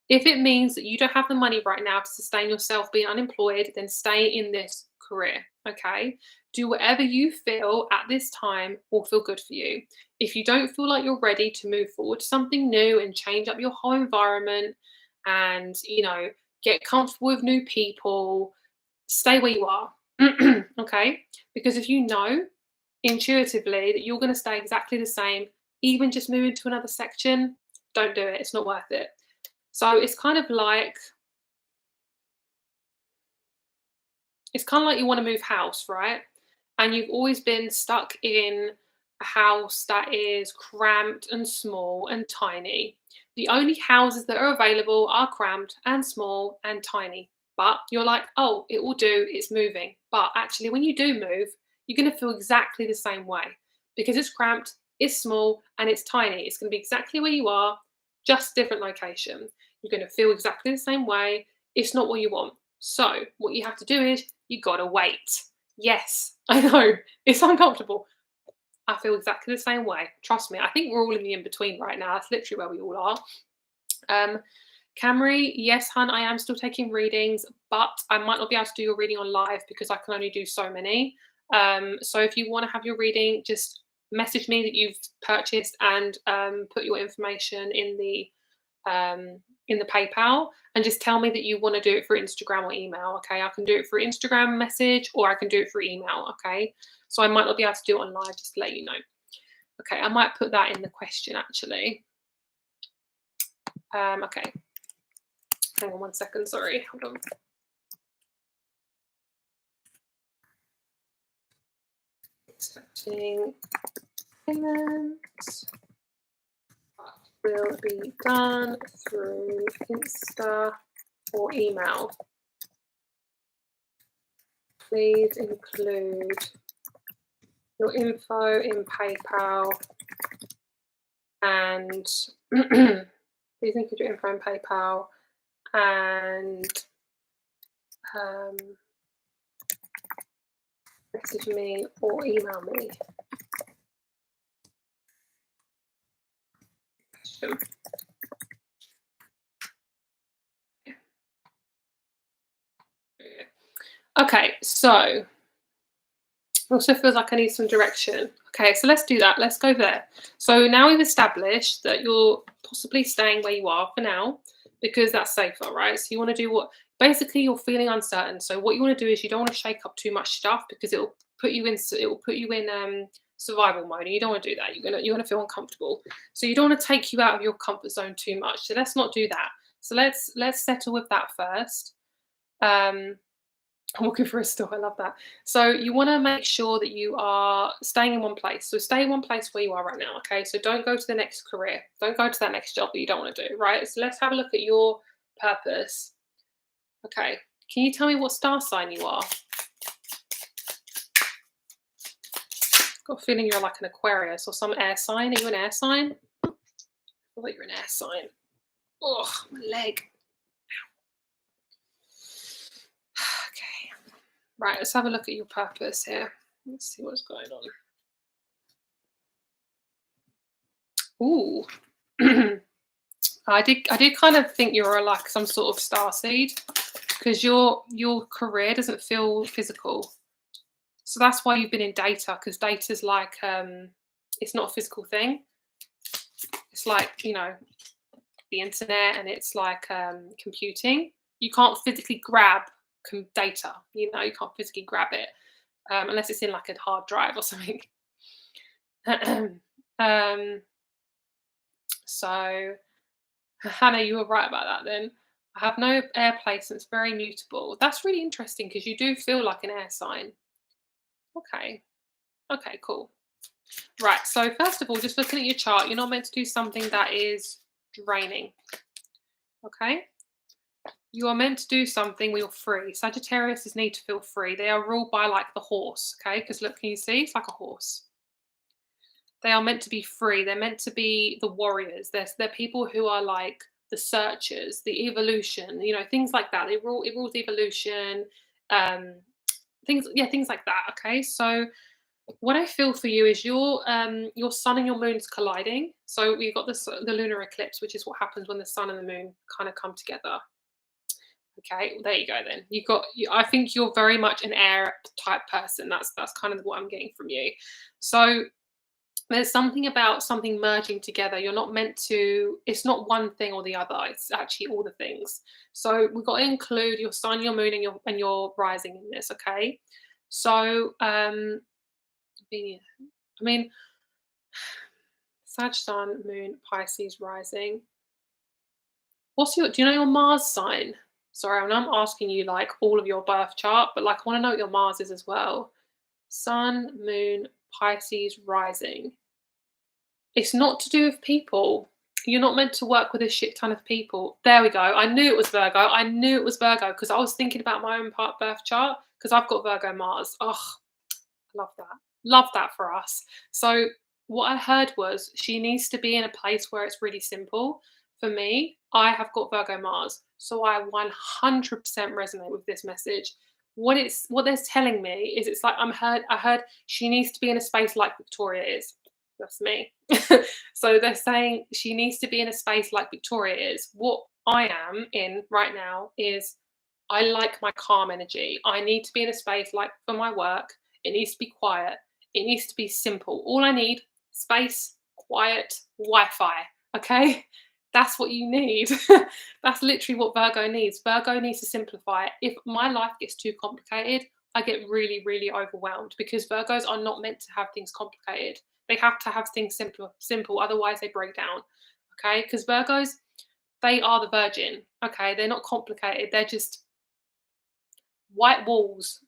if it means that you don't have the money right now to sustain yourself being unemployed, then stay in this career. Okay. Do whatever you feel at this time will feel good for you. If you don't feel like you're ready to move forward to something new and change up your whole environment and, get comfortable with new people, stay where you are. Okay. Because if you know intuitively that you're going to stay exactly the same, even just moving to another section, don't do it. It's not worth it. So it's kind of like you want to move house, right? And you've always been stuck in a house that is cramped and small and tiny. The only houses that are available are cramped and small and tiny. But you're like, oh, it will do, it's moving. But actually, when you do move, you're going to feel exactly the same way because it's cramped, it's small, and it's tiny. It's going to be exactly where you are, just different location. You're going to feel exactly the same way. It's not what you want. So, what you have to do is you got to wait. Yes, I know. It's uncomfortable. I feel exactly the same way. Trust me. I think we're all in the in between right now. That's literally where we all are. Um, Camry, yes, hun, I am still taking readings, but I might not be able to do your reading on live because I can only do so many. So if you want to have your reading, just message me that you've purchased and put your information in the PayPal and just tell me that you want to do it for Instagram or email. Okay, I can do it for Instagram message or I can do it for email. Okay, so I might not be able to do it on live, just to let you know. Okay, I might put that in the question actually. Okay, hang on one second. Sorry, hold on. Expecting payment will be done through Insta or email. Please include your info in PayPal and please include your info in PayPal and message me or email me. Okay, so Also feels like I need some direction. Okay, so let's do that. Let's go there. So now we've established that you're possibly staying where you are for now because that's safer, right? So you want to do what basically you're feeling uncertain. So what you want to do is you don't want to shake up too much stuff because it will put you in survival mode, and you don't want to do that. You're gonna feel uncomfortable. So you don't want to take you out of your comfort zone too much. So let's not do that. So let's settle with that first. Um, I'm walking through a store. I love that. So you want to make sure that you are staying in one place. So stay in one place where you are right now. Okay. So don't go to the next career. Don't go to that next job that you don't want to do. Right. So let's have a look at your purpose. Okay. Can you tell me what star sign you are? Got a feeling you're like an Aquarius or some air sign. Are you an air sign? I feel like you're an air sign. Oh, my leg. Okay. Right. Let's have a look at your purpose here. Let's see what's going on. Ooh. I did kind of think you were like some sort of star seed because your career doesn't feel physical. So that's why you've been in data, because data's like it's not a physical thing. It's like, the internet, and it's like computing. You can't physically grab data. You can't physically grab it unless it's in like a hard drive or something. um, so Hannah, you were right about that then. I have no air placements, very mutable. That's really interesting because you do feel like an air sign. Okay. Okay, cool. Right. So first of all, just looking at your chart, you're not meant to do something that is draining. Okay. You are meant to do something where you're free. Sagittarius need to feel free. They are ruled by like the horse. Okay. Because look, can you see? It's like a horse. They are meant to be free. They're meant to be the warriors. They're people who are like the searchers, the evolution, things like that. It rules evolution, things like that. Okay. So what I feel for you is your sun and your moon's colliding. So we've got the lunar eclipse, which is what happens when the sun and the moon kind of come together. Okay, there you go. Then I think you're very much an air type person. That's kind of what I'm getting from you. So there's something about something merging together. You're not meant to. It's not one thing or the other. It's actually all the things. So we've got to include your sun, your moon, and your rising in this. Okay. So I mean, Sag Sun, Moon, Pisces, Rising. Do you know your Mars sign? Sorry, I'm asking you like all of your birth chart, but like I want to know what your Mars is as well. Sun, Moon, Pisces, Rising. It's not to do with people. You're not meant to work with a shit ton of people. There we go. I knew it was Virgo. I knew it was Virgo because I was thinking about my own birth chart because I've got Virgo Mars. Oh, love that. Love that for us. So what I heard was she needs to be in a place where it's really simple. For me, I have got Virgo Mars, so I 100% resonate with this message. What they're telling me is it's like I heard she needs to be in a space like Victoria is. That's me. So they're saying she needs to be in a space like Victoria is. What I am in right now is I like my calm energy. I need to be in a space like for my work. It needs to be quiet. It needs to be simple. All I need, space, quiet, Wi-Fi. Okay? That's what you need. That's literally what Virgo needs. Virgo needs to simplify. If my life gets too complicated, I get really, really overwhelmed because Virgos are not meant to have things complicated. They have to have things simple, otherwise they break down. Okay? Because Virgos, they are the virgin. Okay? They're not complicated. They're just white walls.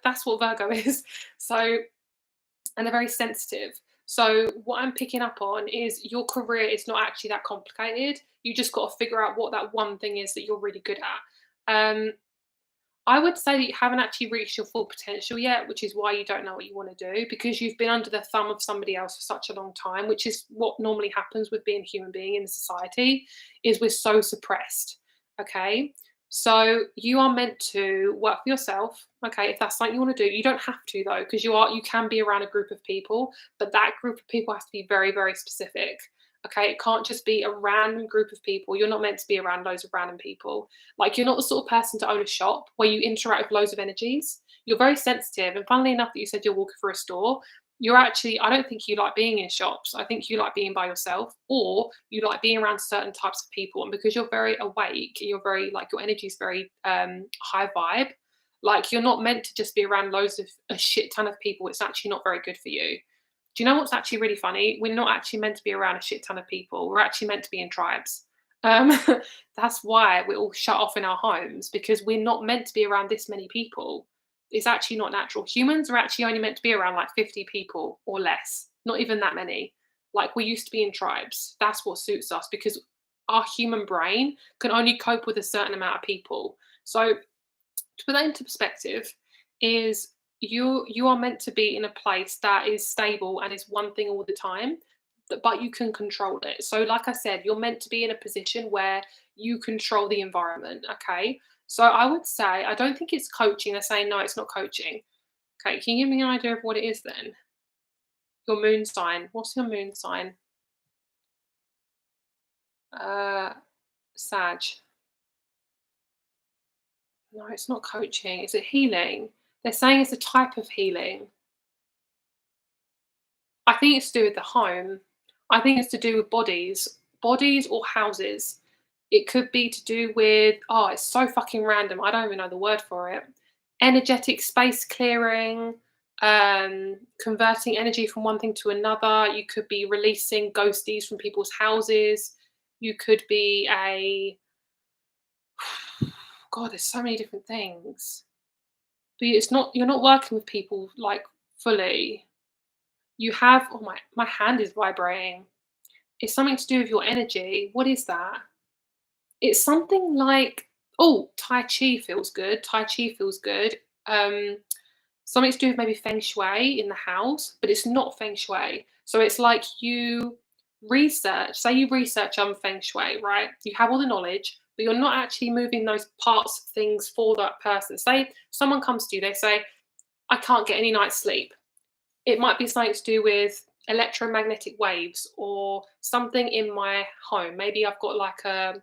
That's what Virgo is. So, and they're very sensitive. So what I'm picking up on is your career is not actually that complicated. You just got to figure out what that one thing is that you're really good at. I would say that you haven't actually reached your full potential yet, which is why you don't know what you want to do, because you've been under the thumb of somebody else for such a long time, which is what normally happens with being a human being in society, is we're so suppressed. Okay. So you are meant to work for yourself. Okay. If that's something you want to do, you don't have to though, because you can be around a group of people, but that group of people has to be very, very specific. Okay, it can't just be a random group of people. You're not meant to be around loads of random people. Like, you're not the sort of person to own a shop where you interact with loads of energies. you're very sensitive. And funnily enough, that you said you're walking through a store, you're actually, I don't think you like being in shops. I think you like being by yourself, or you like being around certain types of people. And because you're very awake and you're very, like, your energy is very high vibe, like, you're not meant to just be around loads of a shit ton of people. It's actually not very good for you. Do you know what's actually really funny? We're not actually meant to be around a shit ton of people. We're actually meant to be in tribes. Um, that's why we're all shut off in our homes, because we're not meant to be around this many people. It's actually not natural. Humans are actually only meant to be around like 50 people or less, not even that many. Like, we used to be in tribes. That's what suits us, because our human brain can only cope with a certain amount of people. So, to put that into perspective, is you are meant to be in a place that is stable and is one thing all the time, but you can control it. So, like I said, you're meant to be in a position where you control the environment. Okay. So I would say, I don't think it's coaching. They're saying no, it's not coaching. Okay, can you give me an idea of what it is then? Your moon sign. What's your moon sign? Uh Sag. No, it's not coaching. Is it healing? They're saying it's a type of healing. I think it's to do with the home. I think it's to do with bodies or houses. It could be to do with, oh, it's so fucking random. I don't even know the word for it. Energetic space clearing, converting energy from one thing to another. You could be releasing ghosties from people's houses. You could be a, God, there's so many different things. But it's not, you're not working with people like fully. You have, oh, my hand is vibrating. It's something to do with your energy. What is that? It's something like, oh, Tai Chi feels good. Tai Chi feels good. Um, Something to do with maybe Feng Shui in the house, but it's not Feng Shui. So it's like you research, say you research on Feng Shui, right? You have all the knowledge, but you're not actually moving those parts of things for that person. Say someone comes to you, they say, I can't get any night's sleep. It might be something to do with electromagnetic waves or something in my home. Maybe I've got like an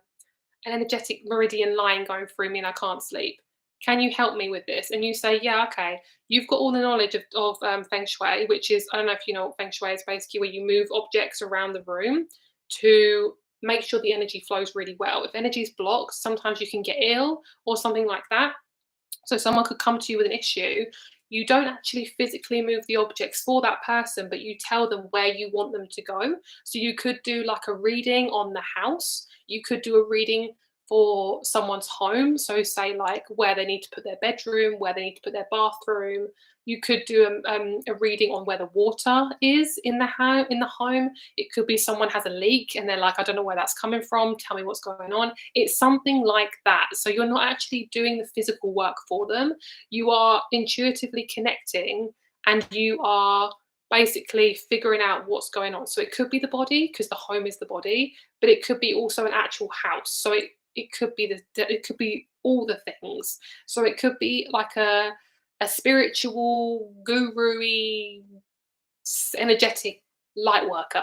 energetic meridian line going through me and I can't sleep. Can you help me with this? And you say, yeah, okay. You've got all the knowledge of Feng Shui, which is, I don't know if you know what Feng Shui is, basically where you move objects around the room to make sure the energy flows really well. If energy is blocked, sometimes you can get ill or something like that. So someone could come to you with an issue. You don't actually physically move the objects for that person, but you tell them where you want them to go. So you could do like a reading on the house. You could do a reading for someone's home. So say like where they need to put their bedroom, where they need to put their bathroom. You could do a reading on where the water is in the home. It could be someone has a leak and they're like, I don't know where that's coming from. Tell me what's going on. It's something like that. So you're not actually doing the physical work for them. You are intuitively connecting and you are basically figuring out what's going on. So it could be the body, because the home is the body, but it could be also an actual house. So it could be it could be all the things. So it could be like a spiritual guru-y energetic light worker.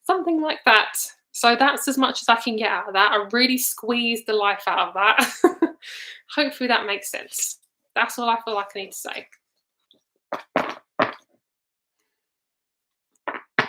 Something like that. So that's as much as I can get out of that. I really squeezed the life out of that. Hopefully that makes sense. That's all I feel like I need to say.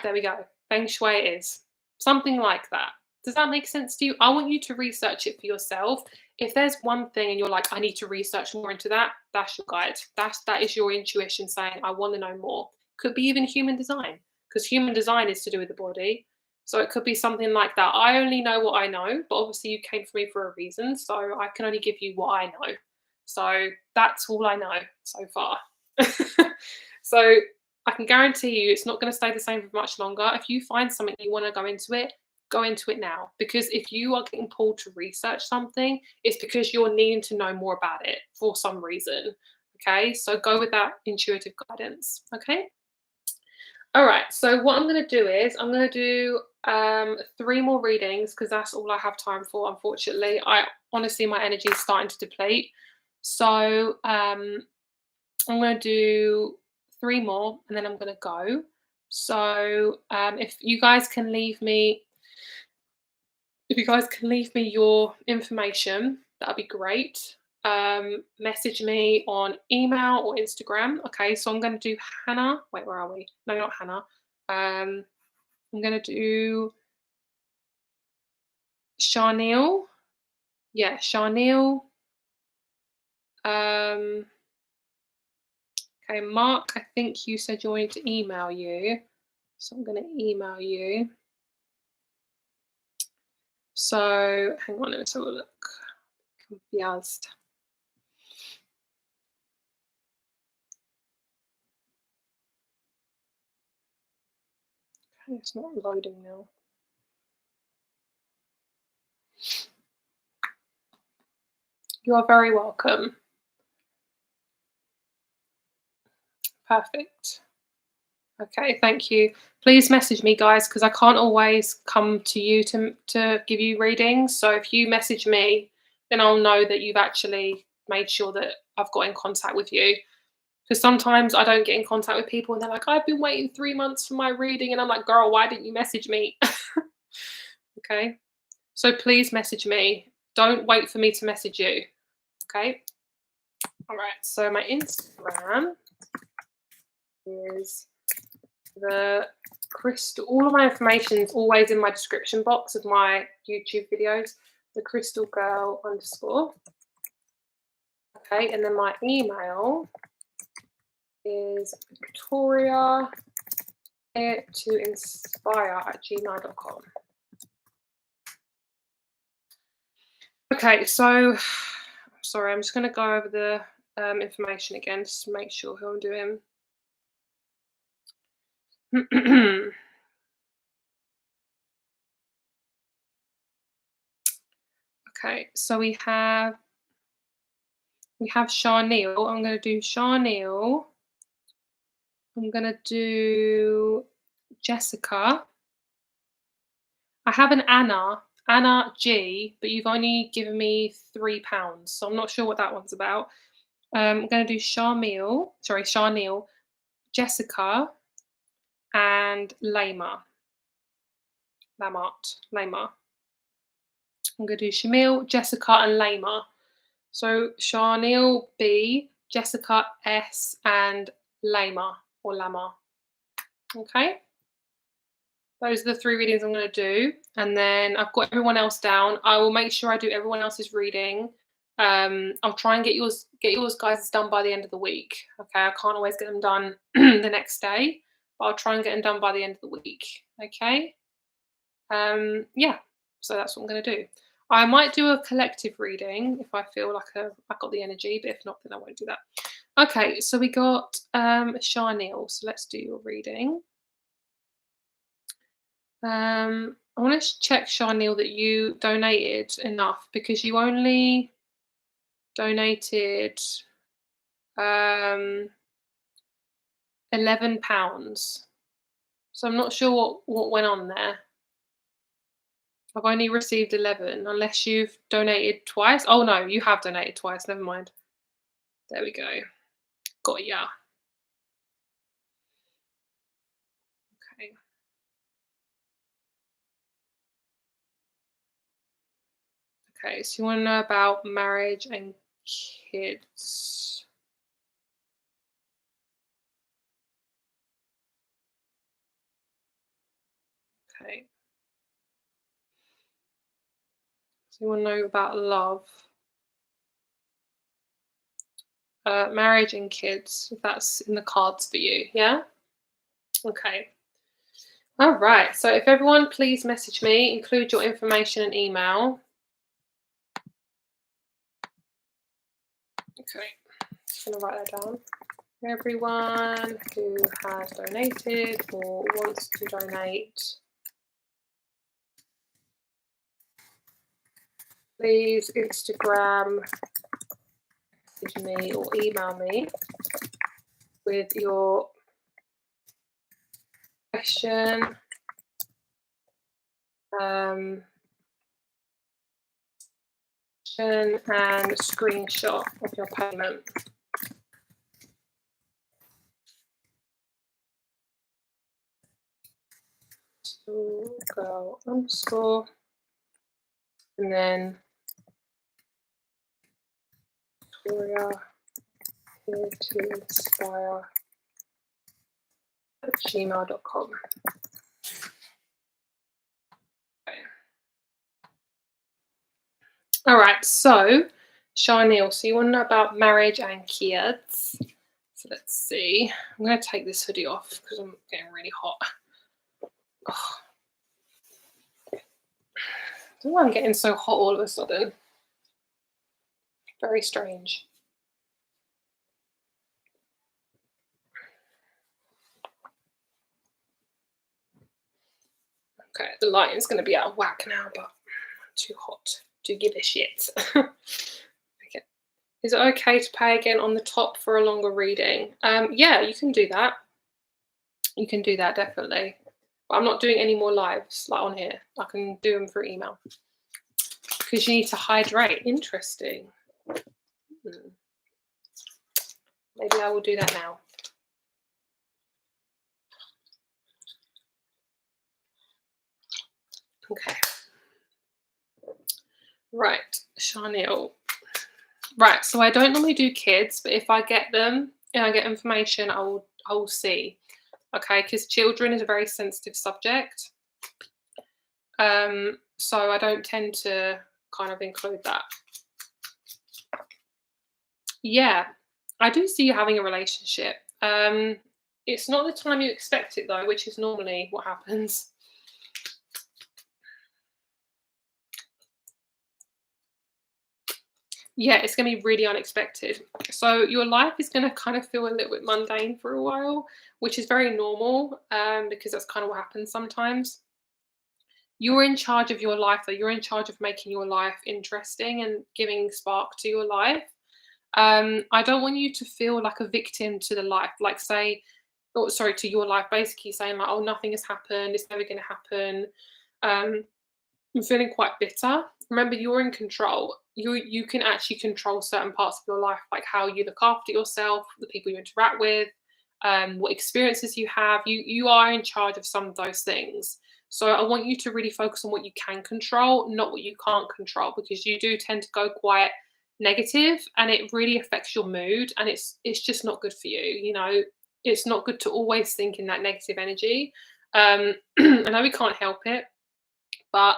There we go. Feng Shui is something like that. Does that make sense to you? I want you to research it for yourself. If there's one thing and you're like, I need to research more into that, that's your guide. That is your intuition saying, I want to know more. Could be even human design, because human design is to do with the body. So it could be something like that. I only know what I know, but obviously you came for me for a reason. So I can only give you what I know. So that's all I know so far. So I can guarantee you it's not going to stay the same for much longer. If you find something you want to go into it now. Because if you are getting pulled to research something, it's because you're needing to know more about it for some reason. Okay, so go with that intuitive guidance. Okay. All right. So what I'm going to do is I'm going to do 3 more readings, because that's all I have time for. Unfortunately, I honestly my energy is starting to deplete. So I'm going to do 3 more and then I'm going to go. So if you guys can leave me your information, that'd be great. message me on email or Instagram. Okay, so I'm going to do Hannah. Wait, where are we? No, not Hannah. I'm going to do Charnel. Yeah, Charnel. Okay, Mark, I think you said you wanted to email you. So I'm going to email you. So hang on, let's have a look. Confused. Okay, it's not loading now. You are very welcome. Perfect. Okay, thank you. Please message me, guys, because I can't always come to you to give you readings. So if you message me, then I'll know that you've actually made sure that I've got in contact with you. Because sometimes I don't get in contact with people and they're like, I've been waiting 3 months for my reading. And I'm like, girl, why didn't you message me? Okay. So please message me. Don't wait for me to message you. Okay. All right. So my Instagram is the crystal. All of my information is always in my description box of my YouTube videos. The crystal girl _ Okay. And then my email is Victoria to inspire at gmail.com. Okay, so sorry, I'm just going to go over the information again just to make sure who I'm doing. Okay, so we have Charnel. I'm going to do Charnel. I'm going to do Jessica. I have an Anna G, but you've only given me £3, so I'm not sure what that one's about. I'm going to do Charnel, Jessica, and Lama. I'm going to do Shamil, Jessica, and Lama. So Charnel B, Jessica S, and Lama. Okay. Those are the 3 readings I'm going to do. And then I've got everyone else down. I will make sure I do everyone else's reading. I'll try and get yours guys done by the end of the week. Okay. I can't always get them done the next day, but I'll try and get them done by the end of the week. Okay. Yeah. So that's what I'm going to do. I might do a collective reading if I feel like I've got the energy, but if not, then I won't do that. Okay, so we got Charnel. So let's do your reading. I want to check, Charnel, that you donated enough because you only donated £11. So I'm not sure what went on there. I've only received 11, unless you've donated twice. Oh no, you have donated twice. Never mind. There we go. Got ya. Okay. Okay, so you want to know about marriage and kids. Okay. So you want to know about love. Marriage and kids, if that's in the cards for you, yeah? Okay. All right, so if everyone please message me, include your information and email. Okay, just gonna write that down. Everyone who has donated or wants to donate, please Instagram message me or email me with your question, and screenshot of your payment. Girl _ and then Victoria, here to inspire at gmail.com. Okay. All right, so Charnel, so you want to know about marriage and kids. So let's see. I'm going to take this hoodie off because I'm getting really hot. Oh. I don't know why I'm getting so hot all of a sudden. Very strange. Okay, the lighting's going to be out of whack now, but I'm too hot to give a shit. Okay. Is it okay to pay again on the top for a longer reading? Yeah, you can do that. You can do that, definitely. But I'm not doing any more lives like on here. I can do them through email. Because you need to hydrate. Interesting. Maybe I will do that now. Okay. Right, Charnel. Right, so I don't normally do kids, but if I get them and I get information, I will see. Okay, because children is a very sensitive subject. So I don't tend to kind of include that. Yeah, I do see you having a relationship. It's not the time you expect it though, which is normally what happens. Yeah, it's going to be really unexpected. So your life is going to kind of feel a little bit mundane for a while, which is very normal because that's kind of what happens sometimes. You're in charge of your life, though. You're in charge of making your life interesting and giving spark to your life. I don't want you to feel like a victim to the life, like say, oh, sorry, to your life, basically saying like, oh, nothing has happened, it's never going to happen. I'm feeling quite bitter. Remember, you're in control. You can actually control certain parts of your life, like how you look after yourself, the people you interact with, what experiences you have. You are in charge of some of those things. So I want you to really focus on what you can control, not what you can't control, because you do tend to go quite negative, and it really affects your mood, and it's just not good for you. You know, it's not good to always think in that negative energy. I know we can't help it, but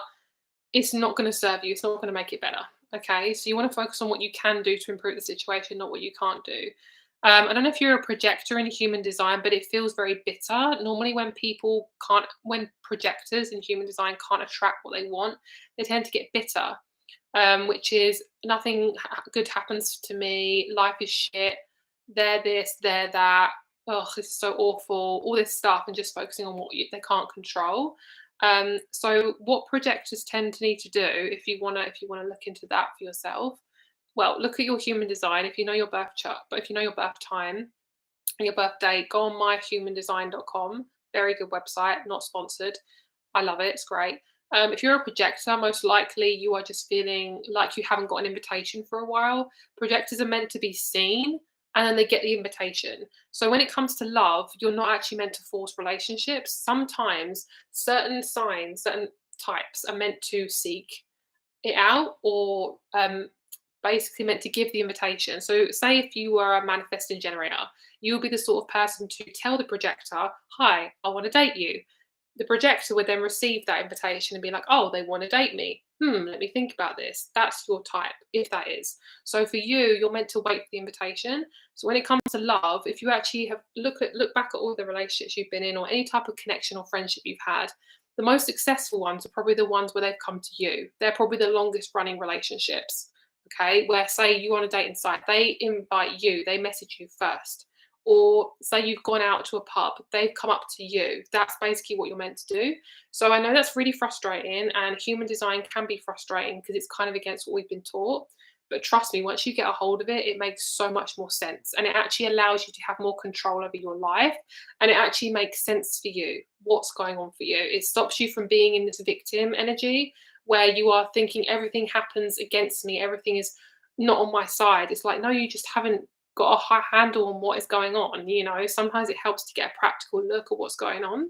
it's not going to serve you. It's not going to make it better. Okay. So you want to focus on what you can do to improve the situation, not what you can't do. I don't know if you're a projector in human design, but it feels very bitter. Normally, when projectors in human design can't attract what they want, they tend to get bitter, which is nothing good happens to me. Life is shit. They're this, they're that. Oh, this is so awful. All this stuff, and just focusing on what they can't control. So what projectors tend to need to do if you wanna look into that for yourself, well, look at your human design if you know your birth chart, but if you know your birth time and your birth date, go on myhumandesign.com. Very good website, not sponsored. I love it, it's great. If you're a projector, most likely you are just feeling like you haven't got an invitation for a while. Projectors are meant to be seen and then they get the invitation. So when it comes to love, you're not actually meant to force relationships. Sometimes certain signs, certain types are meant to seek it out, or basically meant to give the invitation. So, say if you were a manifesting generator, you'll be the sort of person to tell the projector, "Hi, I want to date you." The projector would then receive that invitation and be like, "Oh, they want to date me. Let me think about this." That's your type, if that is. So for you, you're meant to wait for the invitation. So when it comes to love, if you actually have look back at all the relationships you've been in, or any type of connection or friendship you've had, the most successful ones are probably the ones where they've come to you. They're probably the longest running relationships. Okay, where say you on a dating site, they invite you, they message you first. Or say you've gone out to a pub, they've come up to you. That's basically what you're meant to do. So I know that's really frustrating, and human design can be frustrating because it's kind of against what we've been taught. But trust me, once you get a hold of it, it makes so much more sense. And it actually allows you to have more control over your life. And it actually makes sense for you what's going on for you. It stops you from being in this victim energy where you are thinking everything happens against me, everything is not on my side. It's like, no, you just haven't got a high handle on what is going on. You know, sometimes it helps to get a practical look at what's going on.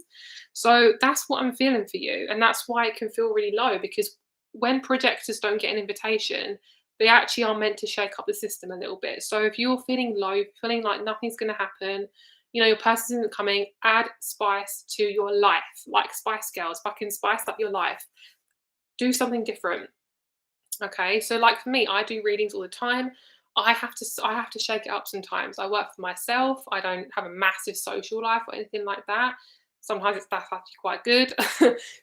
So that's what I'm feeling for you. And that's why it can feel really low, because when projectors don't get an invitation, They actually are meant to shake up the system a little bit. So if you're feeling low, feeling like nothing's going to happen, your person isn't coming, add spice to your life, like Spice Girls, fucking spice up your life. Do something different. Okay, so like for me, I do readings all the time. I have to shake it up sometimes. I work for myself. I don't have a massive social life or anything like that. Sometimes that's actually quite good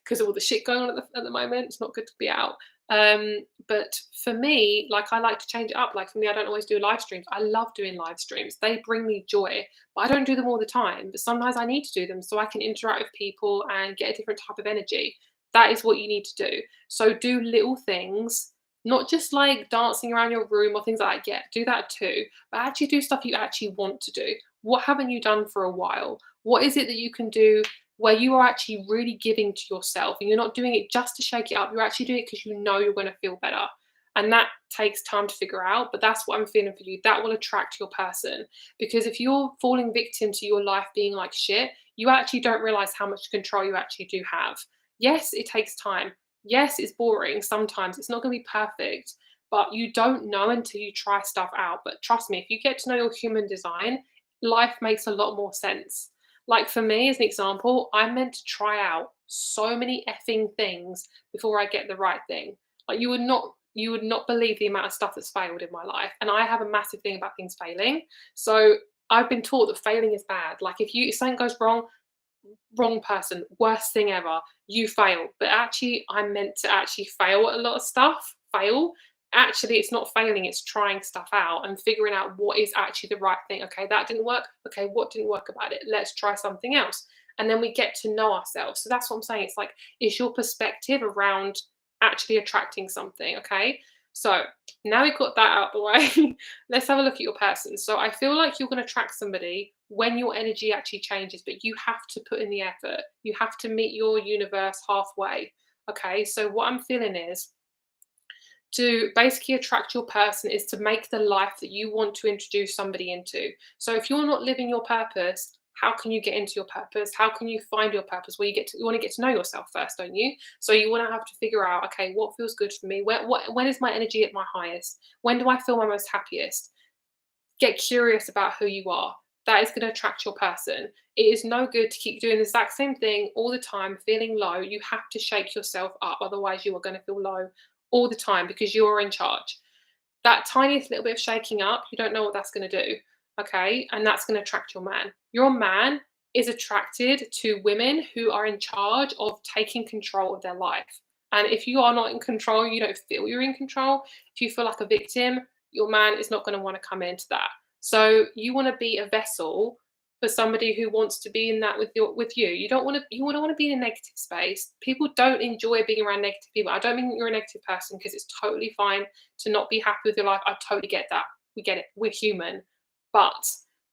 because of all the shit going on at the moment. It's not good to be out. But for me, like I like to change it up. Like for me, I don't always do live streams. I love doing live streams. They bring me joy, but I don't do them all the time. But sometimes I need to do them so I can interact with people and get a different type of energy. That is what you need to do. So do little things, not just like dancing around your room or things like that. Yeah, do that too. But actually do stuff you actually want to do. What haven't you done for a while? What is it that you can do where you are actually really giving to yourself and you're not doing it just to shake it up? You're actually doing it because you know you're going to feel better. And that takes time to figure out. But that's what I'm feeling for you. That will attract your person. Because if you're falling victim to your life being like shit, you actually don't realize how much control you actually do have. Yes, it takes time. Yes, it's boring sometimes. It's not going to be perfect, but you don't know until you try stuff out. But trust me, if you get to know your human design, life makes a lot more sense. Like for me, as an example, I'm meant to try out so many effing things before I get the right thing. Like you would not believe the amount of stuff that's failed in my life. And I have a massive thing about things failing. So I've been taught that failing is bad. Like if something goes wrong, wrong person, worst thing ever, you fail. But actually, I'm meant to actually fail at a lot of stuff. Fail. Actually, it's not failing, it's trying stuff out and figuring out what is actually the right thing. Okay, that didn't work. Okay, what didn't work about it? Let's try something else. And then we get to know ourselves. So that's what I'm saying. It's like, it's your perspective around actually attracting something. Okay. So now we've got that out of the way, let's have a look at your person. So I feel like you're going to attract somebody when your energy actually changes, but you have to put in the effort. You have to meet your universe halfway. Okay. So what I'm feeling is to basically attract your person is to make the life that you want to introduce somebody into. So if you're not living your purpose, how can you get into your purpose? How can you find your purpose? Well, you want to get to know yourself first, don't you? So you want to have to figure out, okay, what feels good for me? When is my energy at my highest? When do I feel my most happiest? Get curious about who you are. That is going to attract your person. It is no good to keep doing the exact same thing all the time, feeling low. You have to shake yourself up. Otherwise, you are going to feel low all the time because you're in charge. That tiniest little bit of shaking up, you don't know what that's going to do. Okay. And that's going to attract your man. Your man is attracted to women who are in charge of taking control of their life. And if you are not in control, you don't feel you're in control. If you feel like a victim, your man is not going to want to come into that. So you want to be a vessel for somebody who wants to be in that with you. You don't want to be in a negative space. People don't enjoy being around negative people. I don't mean you're a negative person because it's totally fine to not be happy with your life. I totally get that. We get it. We're human. But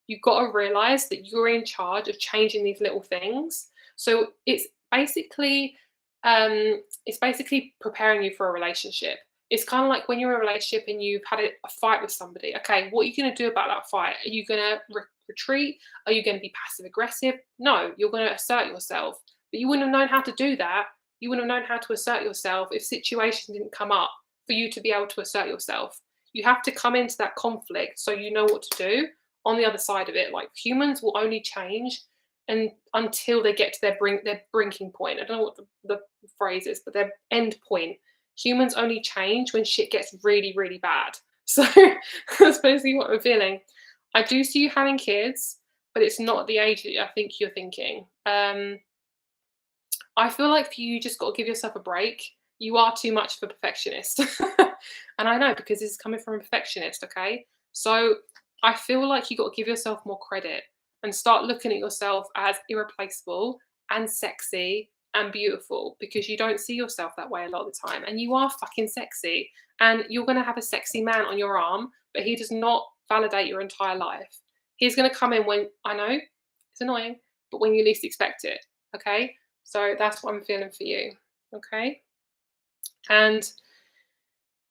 you've got to realize that you're in charge of changing these little things. So it's basically preparing you for a relationship. It's kind of like when you're in a relationship and you've had a fight with somebody. Okay, what are you going to do about that fight? Are you going to retreat? Are you going to be passive aggressive? No, you're going to assert yourself. But you wouldn't have known how to do that. You wouldn't have known how to assert yourself if situations didn't come up for you to be able to assert yourself. You have to come into that conflict so you know what to do on the other side of it. Like humans will only change and until they get to their brinking point. I don't know what the phrase is, but their end point. Humans only change when shit gets really, really bad. So that's basically what I'm feeling. I do see you having kids, but it's not the age that I think you're thinking. I feel like for you, you just got to give yourself a break. You are too much of a perfectionist. And I know because this is coming from a perfectionist, okay? So I feel like you got to give yourself more credit and start looking at yourself as irreplaceable and sexy and beautiful because you don't see yourself that way a lot of the time. And you are fucking sexy. And you're going to have a sexy man on your arm, but he does not validate your entire life. He's going to come in when, I know, it's annoying, but when you least expect it, okay? So that's what I'm feeling for you, okay? And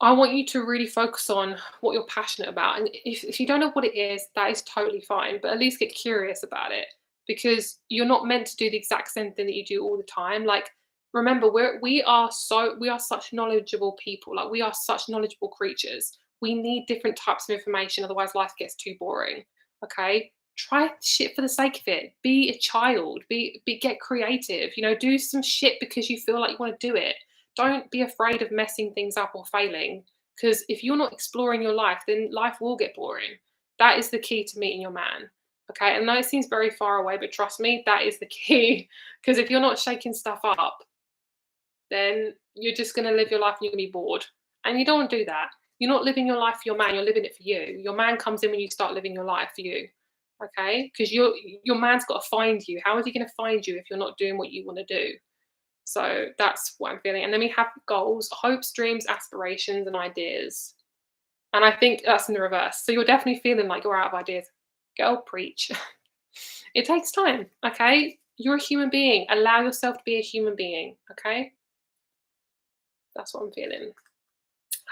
I want you to really focus on what you're passionate about. And if you don't know what it is, that is totally fine, but at least get curious about it because you're not meant to do the exact same thing that you do all the time. Like Remember, we are such knowledgeable people. Like, we are such knowledgeable creatures. We need different types of information, otherwise life gets too boring. Okay? Try shit for the sake of it. Be a child. Get creative. You know, do some shit because you feel like you want to do it. Don't be afraid of messing things up or failing. Because if you're not exploring your life, then life will get boring. That is the key to meeting your man. Okay. And I know it seems very far away, but trust me, that is the key. Because if you're not shaking stuff up, then you're just going to live your life and you're going to be bored. And you don't want to do that. You're not living your life for your man, you're living it for you. Your man comes in when you start living your life for you. Okay? Because your man's got to find you. How is he going to find you if you're not doing what you want to do? So that's what I'm feeling. And then we have goals, hopes, dreams, aspirations, and ideas. And I think that's in the reverse. So you're definitely feeling like you're out of ideas. Girl, preach. It takes time. Okay? You're a human being. Allow yourself to be a human being. Okay? That's what I'm feeling.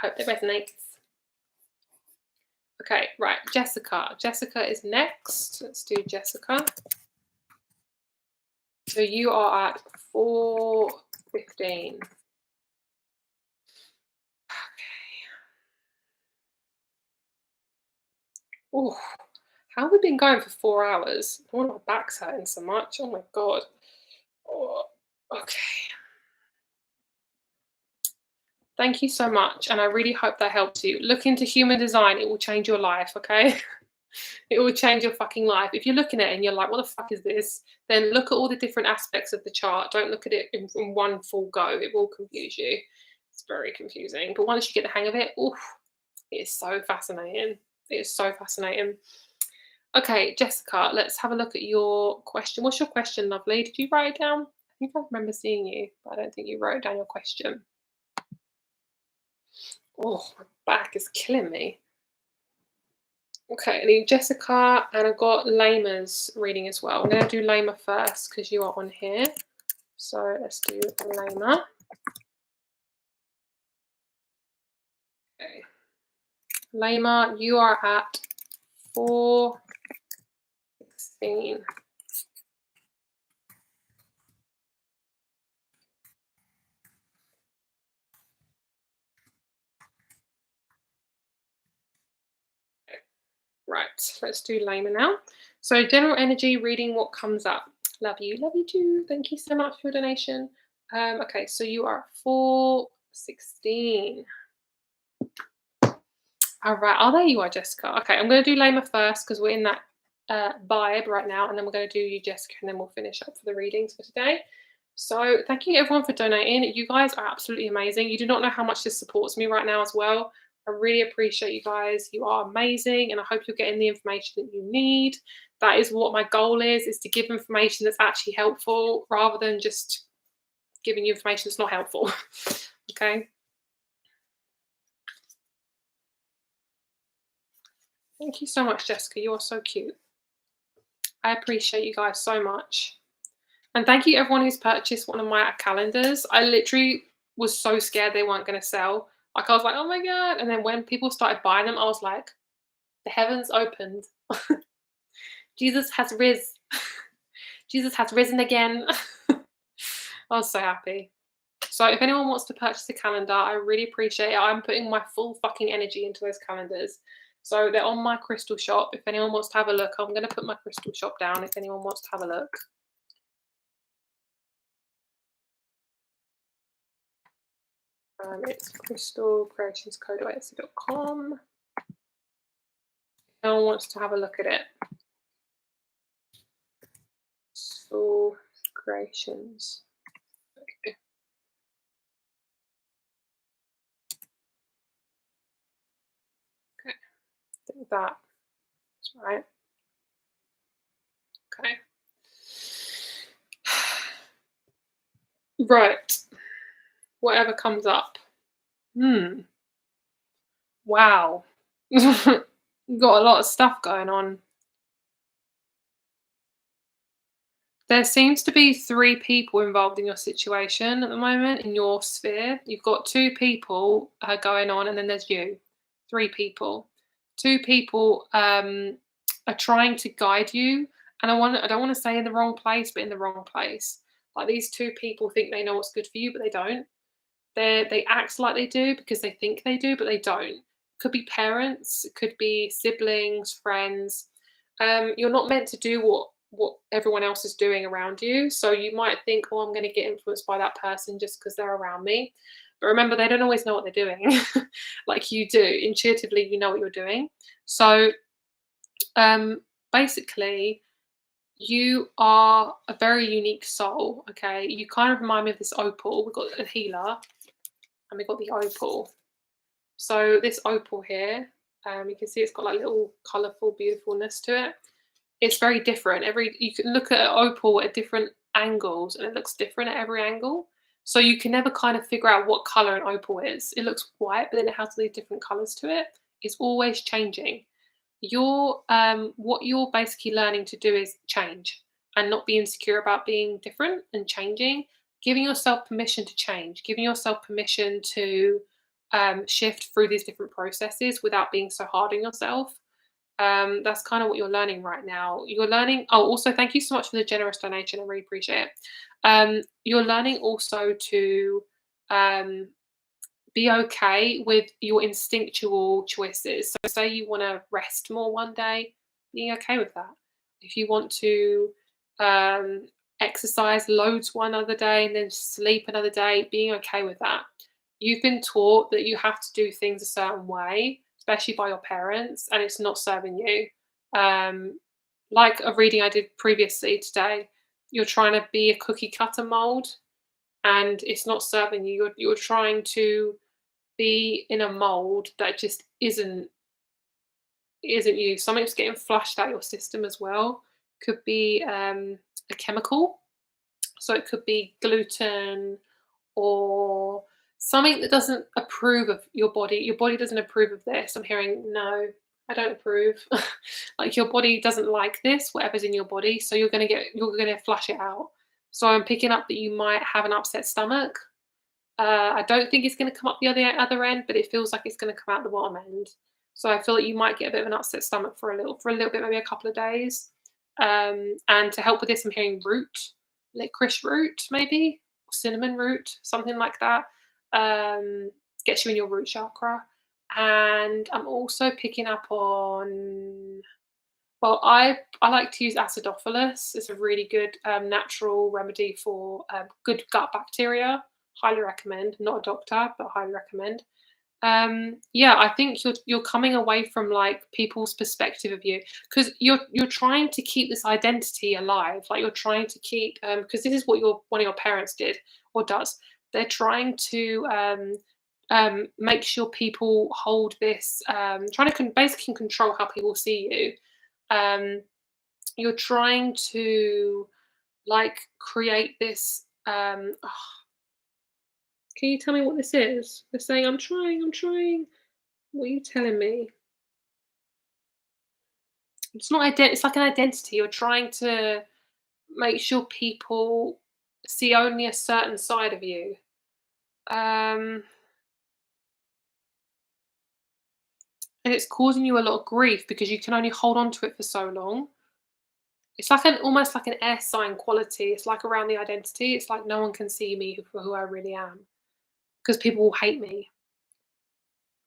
Hope that resonates. Okay, right. Jessica. Jessica is next. Let's do Jessica. So you are at 4:15. Okay. Oh, how have we been going for 4 hours? Oh, my back's hurting so much. Oh my god. Oh, okay. Thank you so much, and I really hope that helps you. Look into human design, it will change your life, okay? It will change your fucking life. If you're looking at it and you're like, what the fuck is this? Then look at all the different aspects of the chart. Don't look at it in one full go. It will confuse you. It's very confusing. But once you get the hang of it, oof, it is so fascinating. It is so fascinating. Okay, Jessica, let's have a look at your question. What's your question, lovely? Did you write it down? I think I remember seeing you, but I don't think you wrote down your question. Oh, my back is killing me. Okay, I need Jessica, and I've got Lama's reading as well. I'm going to do Lama first because you are on here. So let's do Lama. Okay. Lama, you are at 4:16. Right, let's do Lama now. So general energy reading, what comes up. Love you too. Thank you so much for your donation. Okay, so you are 4:16. All right. Oh, there you are, Jessica. Okay, I'm going to do Lama first because we're in that vibe right now, and then we're going to do you, Jessica, and then we'll finish up for the readings for today. So thank you everyone for donating. You guys are absolutely amazing. You do not know how much this supports me right now as well. I really appreciate you guys. You are amazing, and I hope you're getting the information that you need. That is what my goal is to give information that's actually helpful rather than just giving you information that's not helpful. Okay. Thank you so much, Jessica. You are so cute. I appreciate you guys so much. And thank you everyone who's purchased one of my calendars. I literally was so scared they weren't going to sell. Like, I was like, oh my God. And then when people started buying them, I was like, the heavens opened. Jesus has Jesus has risen again. I was so happy. So if anyone wants to purchase a calendar, I really appreciate it. I'm putting my full fucking energy into those calendars. So they're on my crystal shop. If anyone wants to have a look, I'm going to put my crystal shop down if anyone wants to have a look. It's crystalcreationsco.etsy.com. If anyone wants to have a look at it. Crystal Creations. Okay. Okay. I think that's right. Okay. Right. Whatever comes up. Wow. Got a lot of stuff going on. There seems to be 3 people involved in your situation at the moment, in your sphere. You've got 2 people going on, and then there's you. 3 people. 2 people are trying to guide you, and I don't want to say in the wrong place, but in the wrong place. Like, these two people think they know what's good for you, but they don't. They act like they do because they think they do, but they don't. Could be parents, it could be siblings, friends. You're not meant to do what everyone else is doing around you. So you might think, "Oh, I'm going to get influenced by that person just because they're around me." But remember, they don't always know what they're doing, like you do. Intuitively, you know what you're doing. So basically, you are a very unique soul. Okay, you kind of remind me of this opal. We've got a healer, and we've got the opal. So this opal here, you can see it's got like little colourful beautifulness to it. It's very different. You can look at an opal at different angles, and it looks different at every angle. So you can never kind of figure out what colour an opal is. It looks white, but then it has these different colours to it. It's always changing. What you're basically learning to do is change and not be insecure about being different and changing, giving yourself permission to change, giving yourself permission to shift through these different processes without being so hard on yourself. That's kind of what you're learning right now. You're learning. Oh, also, thank you so much for the generous donation. I really appreciate it. You're learning also to um, be okay with your instinctual choices. So, say you want to rest more one day, being okay with that. If you want to um, exercise loads one other day and then sleep another day, being okay with that. You've been taught that you have to do things a certain way, especially by your parents, and it's not serving you. Like a reading I did previously today, you're trying to be a cookie cutter mold, and it's not serving you. You're trying to be in a mold that just isn't you. Something's getting flushed out your system as well. Could be a chemical, so it could be gluten or something that doesn't approve of your body. Your body doesn't approve of this. I'm hearing no. I don't approve. Like your body doesn't like this, whatever's in your body. So you're gonna flush it out. So I'm picking up that you might have an upset stomach. I don't think it's going to come up the other end, but it feels like it's going to come out the bottom end. So I feel like you might get a bit of an upset stomach for a little bit, maybe a couple of days. And to help with this, I'm hearing root, licorice root, maybe or cinnamon root, something like that. Gets you in your root chakra. And I'm also picking up on. Well, I like to use acidophilus. It's a really good natural remedy for good gut bacteria. Highly recommend. Not a doctor, but highly recommend. Yeah, I think you're coming away from like people's perspective of you because you're trying to keep this identity alive. Like you're trying to keep because this is what your one of your parents did or does. They're trying to make sure people hold this, trying to basically control how people see you. You're trying to like create this can you tell me what this is? They're saying I'm trying. What are you telling me? It's not it's like an identity. You're trying to make sure people see only a certain side of you. Um and it's causing you a lot of grief because you can only hold on to it for so long. It's like an almost like an air sign quality. It's like around the identity. It's like no one can see me for who I really am because people will hate me.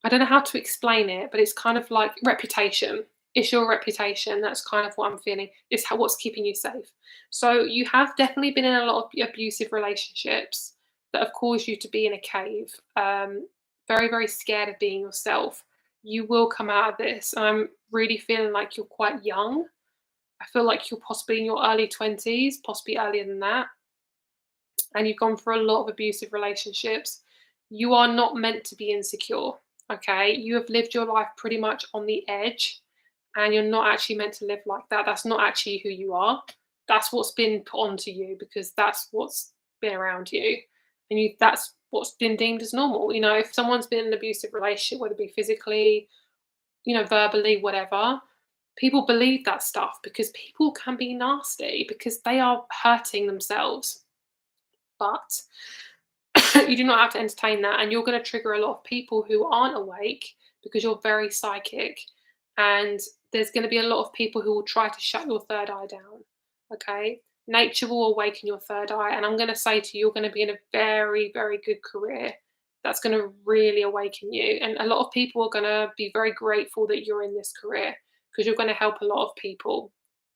I don't know how to explain it, but it's kind of like reputation. It's your reputation. That's kind of what I'm feeling. It's what's keeping you safe. So you have definitely been in a lot of abusive relationships that have caused you to be in a cave. Very, very scared of being yourself. You will come out of this. And I'm really feeling like you're quite young. I feel like you're possibly in your early 20s, possibly earlier than that. And you've gone through a lot of abusive relationships. You are not meant to be insecure. Okay, you have lived your life pretty much on the edge, and you're not actually meant to live like that. That's not actually who you are. That's what's been put onto you because that's what's been around you, and that's what's been deemed as normal. If someone's been in an abusive relationship, whether it be physically, verbally, whatever, people believe that stuff because people can be nasty because they are hurting themselves. But you do not have to entertain that, and you're going to trigger a lot of people who aren't awake because you're very psychic, and there's going to be a lot of people who will try to shut your third eye down. Okay, Nature will awaken your third eye, and I'm going to say to you, you're going to be in a very, very good career that's going to really awaken you. And a lot of people are going to be very grateful that you're in this career because you're going to help a lot of people.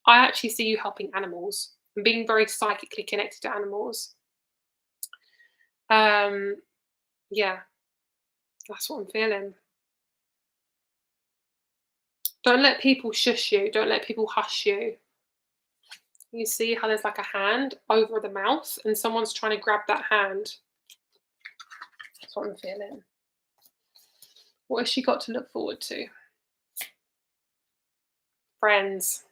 I actually see you helping animals and being very psychically connected to animals. Um, yeah, that's what I'm feeling. Don't let people shush you. Don't let people hush you. You see how there's like a hand over the mouth and someone's trying to grab that hand. That's what I'm feeling. What has she got to look forward to? Friends.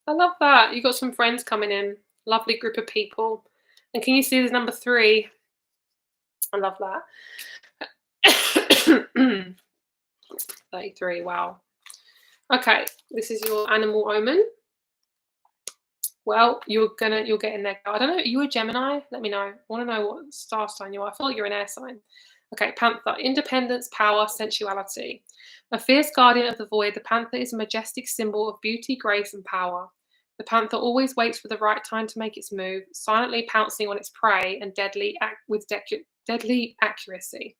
I love that. You got some friends coming in. Lovely group of people. And can you see there's number 3? I love that. 33. Wow. Okay, this is your animal omen. Well, you're getting there. I don't know. Are you a Gemini? Let me know. I want to know what star sign you are. I feel like you're an air sign. Okay, Panther. Independence, power, sensuality. A fierce guardian of the void, the Panther is a majestic symbol of beauty, grace, and power. The Panther always waits for the right time to make its move, silently pouncing on its prey and deadly accuracy.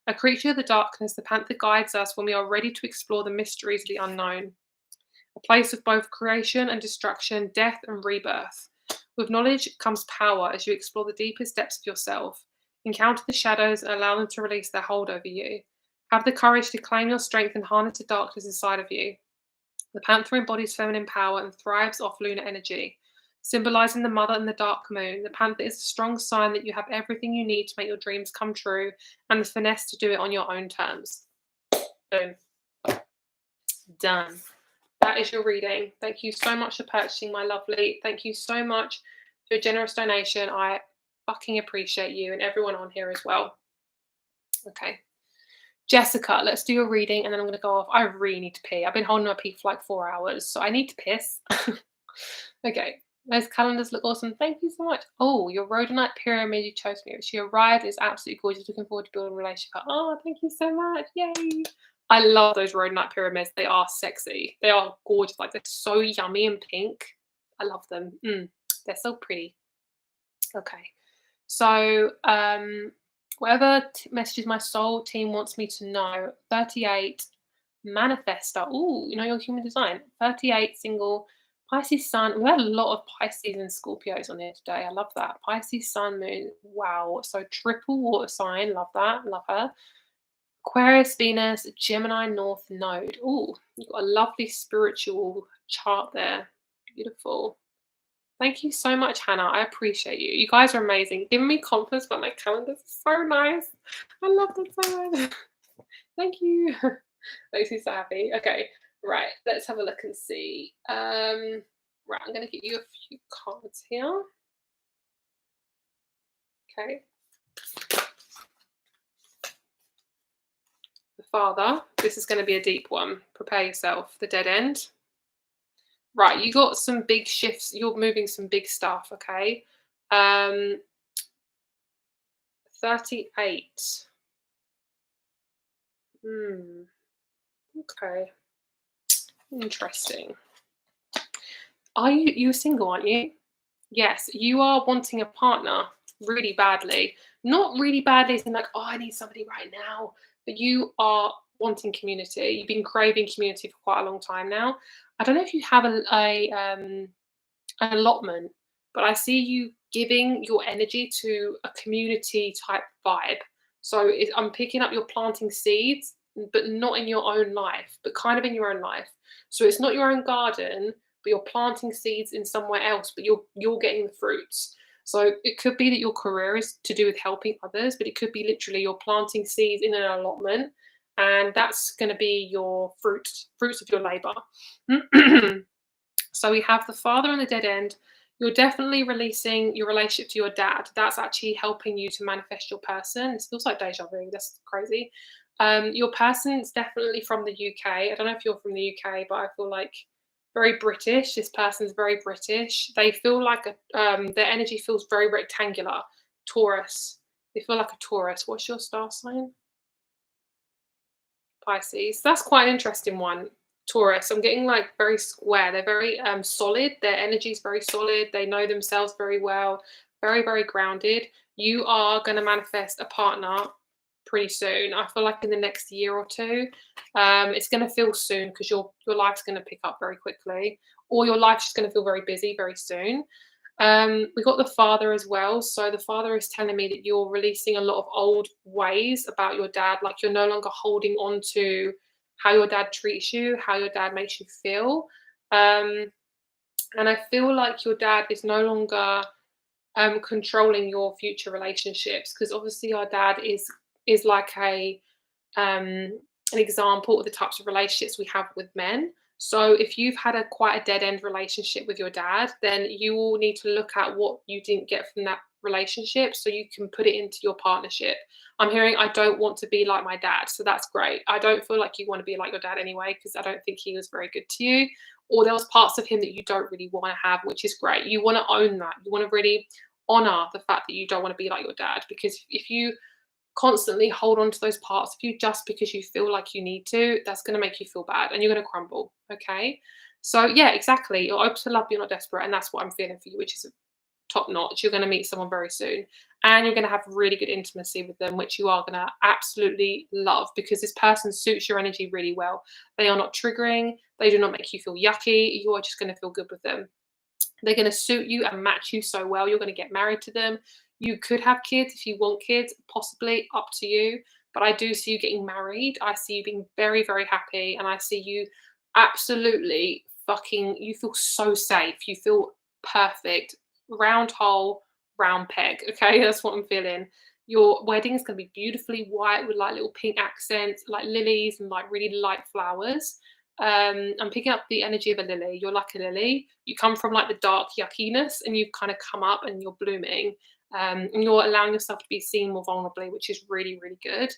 A creature of the darkness, the Panther guides us when we are ready to explore the mysteries of the unknown. A place of both creation and destruction, death and rebirth. With knowledge comes power as you explore the deepest depths of yourself. Encounter the shadows and allow them to release their hold over you. Have the courage to claim your strength and harness the darkness inside of you. The Panther embodies feminine power and thrives off lunar energy. Symbolizing the mother and the dark moon, the Panther is a strong sign that you have everything you need to make your dreams come true and the finesse to do it on your own terms. Boom. Done. That is your reading. Thank you so much for purchasing, my lovely. Thank you so much for a generous donation. I fucking appreciate you and everyone on here as well. Okay. Jessica, let's do your reading and then I'm going to go off. I really need to pee. I've been holding my pee for like 4 hours, so I need to piss. Okay. Those calendars look awesome. Thank you so much. Oh, your rhodonite pyramid you chose me. She arrived. Is absolutely gorgeous. Looking forward to building a relationship. Oh, thank you so much. Yay. I love those rhodonite pyramids. They are sexy. They are gorgeous. Like, they're so yummy and pink. I love them. They're so pretty. Okay. So, whatever messages my soul team wants me to know. 38 manifester. Ooh, you know your human design. 38 single. Pisces sun. We had a lot of Pisces and Scorpios on here today. I love that. Pisces sun, moon. Wow. So triple water sign. Love that. Love her. Aquarius, Venus, Gemini, North Node. Ooh, you've got a lovely spiritual chart there. Beautiful. Thank you so much, Hannah. I appreciate you. You guys are amazing. Giving me confidence about my calendars is so nice. I love them so much. Thank you. Makes me so happy. Okay, right. Let's have a look and see. Right, I'm going to get you a few cards here. Okay. The Father. This is going to be a deep one. Prepare yourself. The Dead End. Right, you got some big shifts. You're moving some big stuff, okay? 38. Okay. Interesting. Are you single, aren't you? Yes, you are wanting a partner really badly. Not really badly as in like, oh, I need somebody right now. But you are wanting community. You've been craving community for quite a long time now. I don't know if you have an allotment, but I see you giving your energy to a community type vibe. So I'm picking up you're planting seeds, but not in your own life, but kind of in your own life. So it's not your own garden, but you're planting seeds in somewhere else, but you're getting the fruits. So it could be that your career is to do with helping others, but it could be literally you're planting seeds in an allotment, and that's going to be your fruits of your labor. So we have the Father and the Dead End. You're definitely releasing your relationship to your dad. That's actually helping you to manifest your person. It feels like deja vu. That's crazy. Your person's definitely from the UK. I don't know if you're from the UK, but I feel like very British. This person's very British. They feel like their energy feels very rectangular. Taurus. They feel like a Taurus. What's your star sign? Pisces. That's quite an interesting one. Taurus, I'm getting like very square. They're very solid. Their energy is very solid. They know themselves very well, very, very grounded. You are going to manifest a partner pretty soon. I feel like in the next year or two. It's going to feel soon because your life's going to pick up very quickly, or your life's just going to feel very busy very soon. We got the father as well. So the father is telling me that you're releasing a lot of old ways about your dad. Like you're no longer holding on to how your dad treats you, how your dad makes you feel. Um, and I feel like your dad is no longer controlling your future relationships because obviously our dad is like a an example of the types of relationships we have with men. So if you've had a quite a dead end relationship with your dad, then you will need to look at what you didn't get from that relationship so you can put it into your partnership. I'm hearing I don't want to be like my dad. So that's great. I don't feel like you want to be like your dad anyway because I don't think he was very good to you. Or there was parts of him that you don't really want to have, which is great. You want to own that. You want to really honor the fact that you don't want to be like your dad because if you constantly hold on to those parts of you just because you feel like you need to, that's going to make you feel bad and you're going to crumble. Okay. So, yeah, exactly. You're open to love, you're not desperate. And that's what I'm feeling for you, which is top notch. You're going to meet someone very soon and you're going to have really good intimacy with them, which you are going to absolutely love because this person suits your energy really well. They are not triggering, they do not make you feel yucky. You are just going to feel good with them. They're going to suit you and match you so well. You're going to get married to them. You could have kids if you want kids, possibly up to you. But I do see you getting married. I see you being very, very happy. And I see you absolutely fucking, you feel so safe. You feel perfect. Round hole, round peg. Okay, that's what I'm feeling. Your wedding is going to be beautifully white with like little pink accents, like lilies and like really light flowers. I'm picking up the energy of a lily. You're like a lily. You come from like the dark yuckiness and you've kind of come up and you're blooming. And you're allowing yourself to be seen more vulnerably, which is really, really good.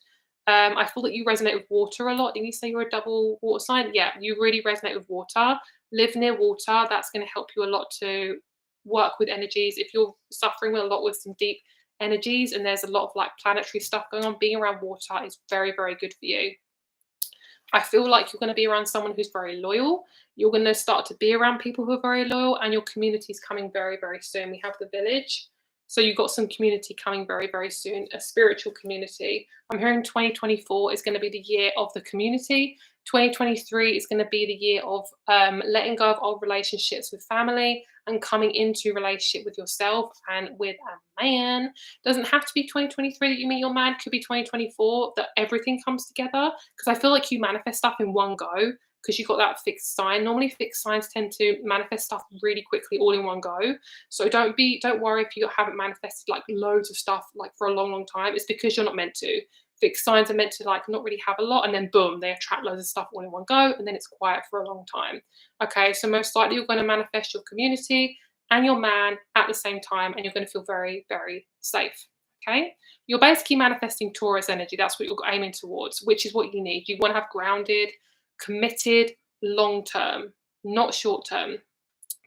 I feel that you resonate with water a lot. Didn't you say you're a double water sign? Yeah, you really resonate with water. Live near water. That's going to help you a lot to work with energies. If you're suffering with a lot with some deep energies and there's a lot of like planetary stuff going on, being around water is very, very good for you. I feel like you're going to be around someone who's very loyal. You're going to start to be around people who are very loyal, and your community is coming very, very soon. We have the village. So you've got some community coming very, very soon, a spiritual community. I'm hearing 2024 is going to be the year of the community. 2023 is going to be the year of letting go of old relationships with family and coming into relationship with yourself and with a man. Doesn't have to be 2023 that you meet your man. Could be 2024 that everything comes together. Because I feel like you manifest stuff in one go because you've got that fixed sign. Normally fixed signs tend to manifest stuff really quickly all in one go. So don't worry if you haven't manifested like loads of stuff like for a long, long time. It's because you're not meant to. Fixed signs are meant to like not really have a lot and then boom, they attract loads of stuff all in one go and then it's quiet for a long time. Okay, so most likely you're going to manifest your community and your man at the same time and you're going to feel very, very safe. Okay, you're basically manifesting Taurus energy. That's what you're aiming towards, which is what you need. You want to have grounded, committed, long term, not short term.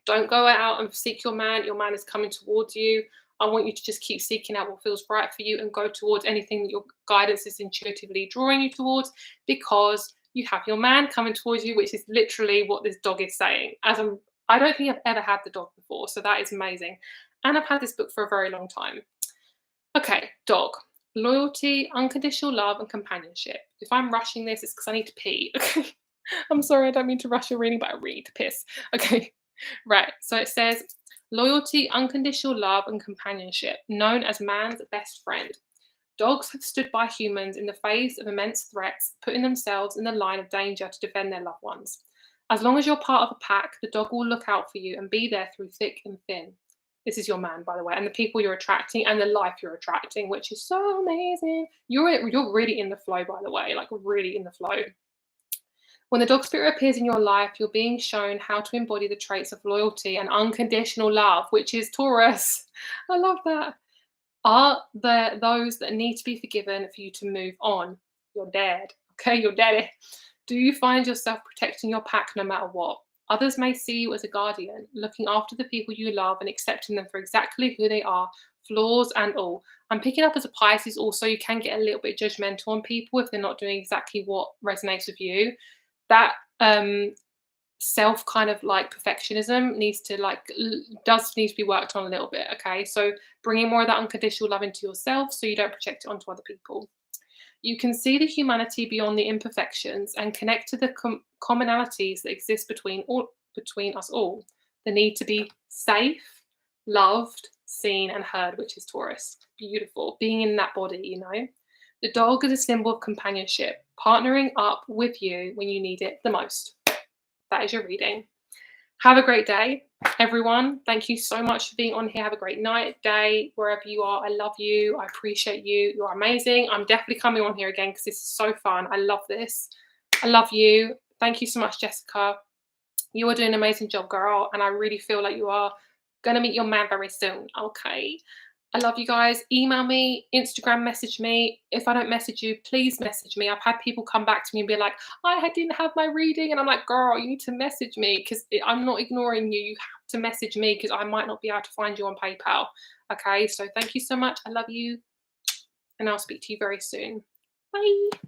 Don't go out and seek your man. Your man is coming towards you. I want you to just keep seeking out what feels right for you and go towards anything that your guidance is intuitively drawing you towards because you have your man coming towards you, which is literally what this dog is saying. I don't think I've ever had the dog before, so that is amazing. And I've had this book for a very long time. Okay, dog. Loyalty, unconditional love, and companionship. If I'm rushing this, it's because I need to pee. Okay. I'm sorry, I don't mean to rush your reading, but I really need to piss. Okay. Right. So it says loyalty, unconditional love, and companionship, known as man's best friend. Dogs have stood by humans in the face of immense threats, putting themselves in the line of danger to defend their loved ones. As long as you're part of a pack, the dog will look out for you and be there through thick and thin. This is your man, by the way, and the people you're attracting and the life you're attracting, which is so amazing. You're really in the flow, by the way, like really in the flow. When the dog spirit appears in your life, you're being shown how to embody the traits of loyalty and unconditional love, which is Taurus. I love that. Are there those that need to be forgiven for you to move on? You're dead. Okay, you're dead. Do you find yourself protecting your pack no matter what? Others may see you as a guardian, looking after the people you love and accepting them for exactly who they are, flaws and all. I'm picking up as a Pisces also, you can get a little bit judgmental on people if they're not doing exactly what resonates with you. That um, self kind of like perfectionism needs to does need to be worked on a little bit. Okay, so bringing more of that unconditional love into yourself so you don't project it onto other people. You can see the humanity beyond the imperfections and connect to the commonalities that exist between us all. The need to be safe, loved, seen, and heard, which is Taurus. Beautiful. Being in that body, you know. The dog is a symbol of companionship, partnering up with you when you need it the most. That is your reading. Have a great day, everyone. Thank you so much for being on here. Have a great night, day, wherever you are. I love you. I appreciate you. You're amazing. I'm definitely coming on here again because this is so fun. I love this. I love you. Thank you so much, Jessica. You are doing an amazing job, girl. And I really feel like you are going to meet your man very soon. Okay. I love you guys. Email me, Instagram message me. If I don't message you, please message me. I've had people come back to me and be like, I didn't have my reading. And I'm like, girl, you need to message me because I'm not ignoring you. You have to message me because I might not be able to find you on PayPal. Okay, so thank you so much. I love you. And I'll speak to you very soon. Bye.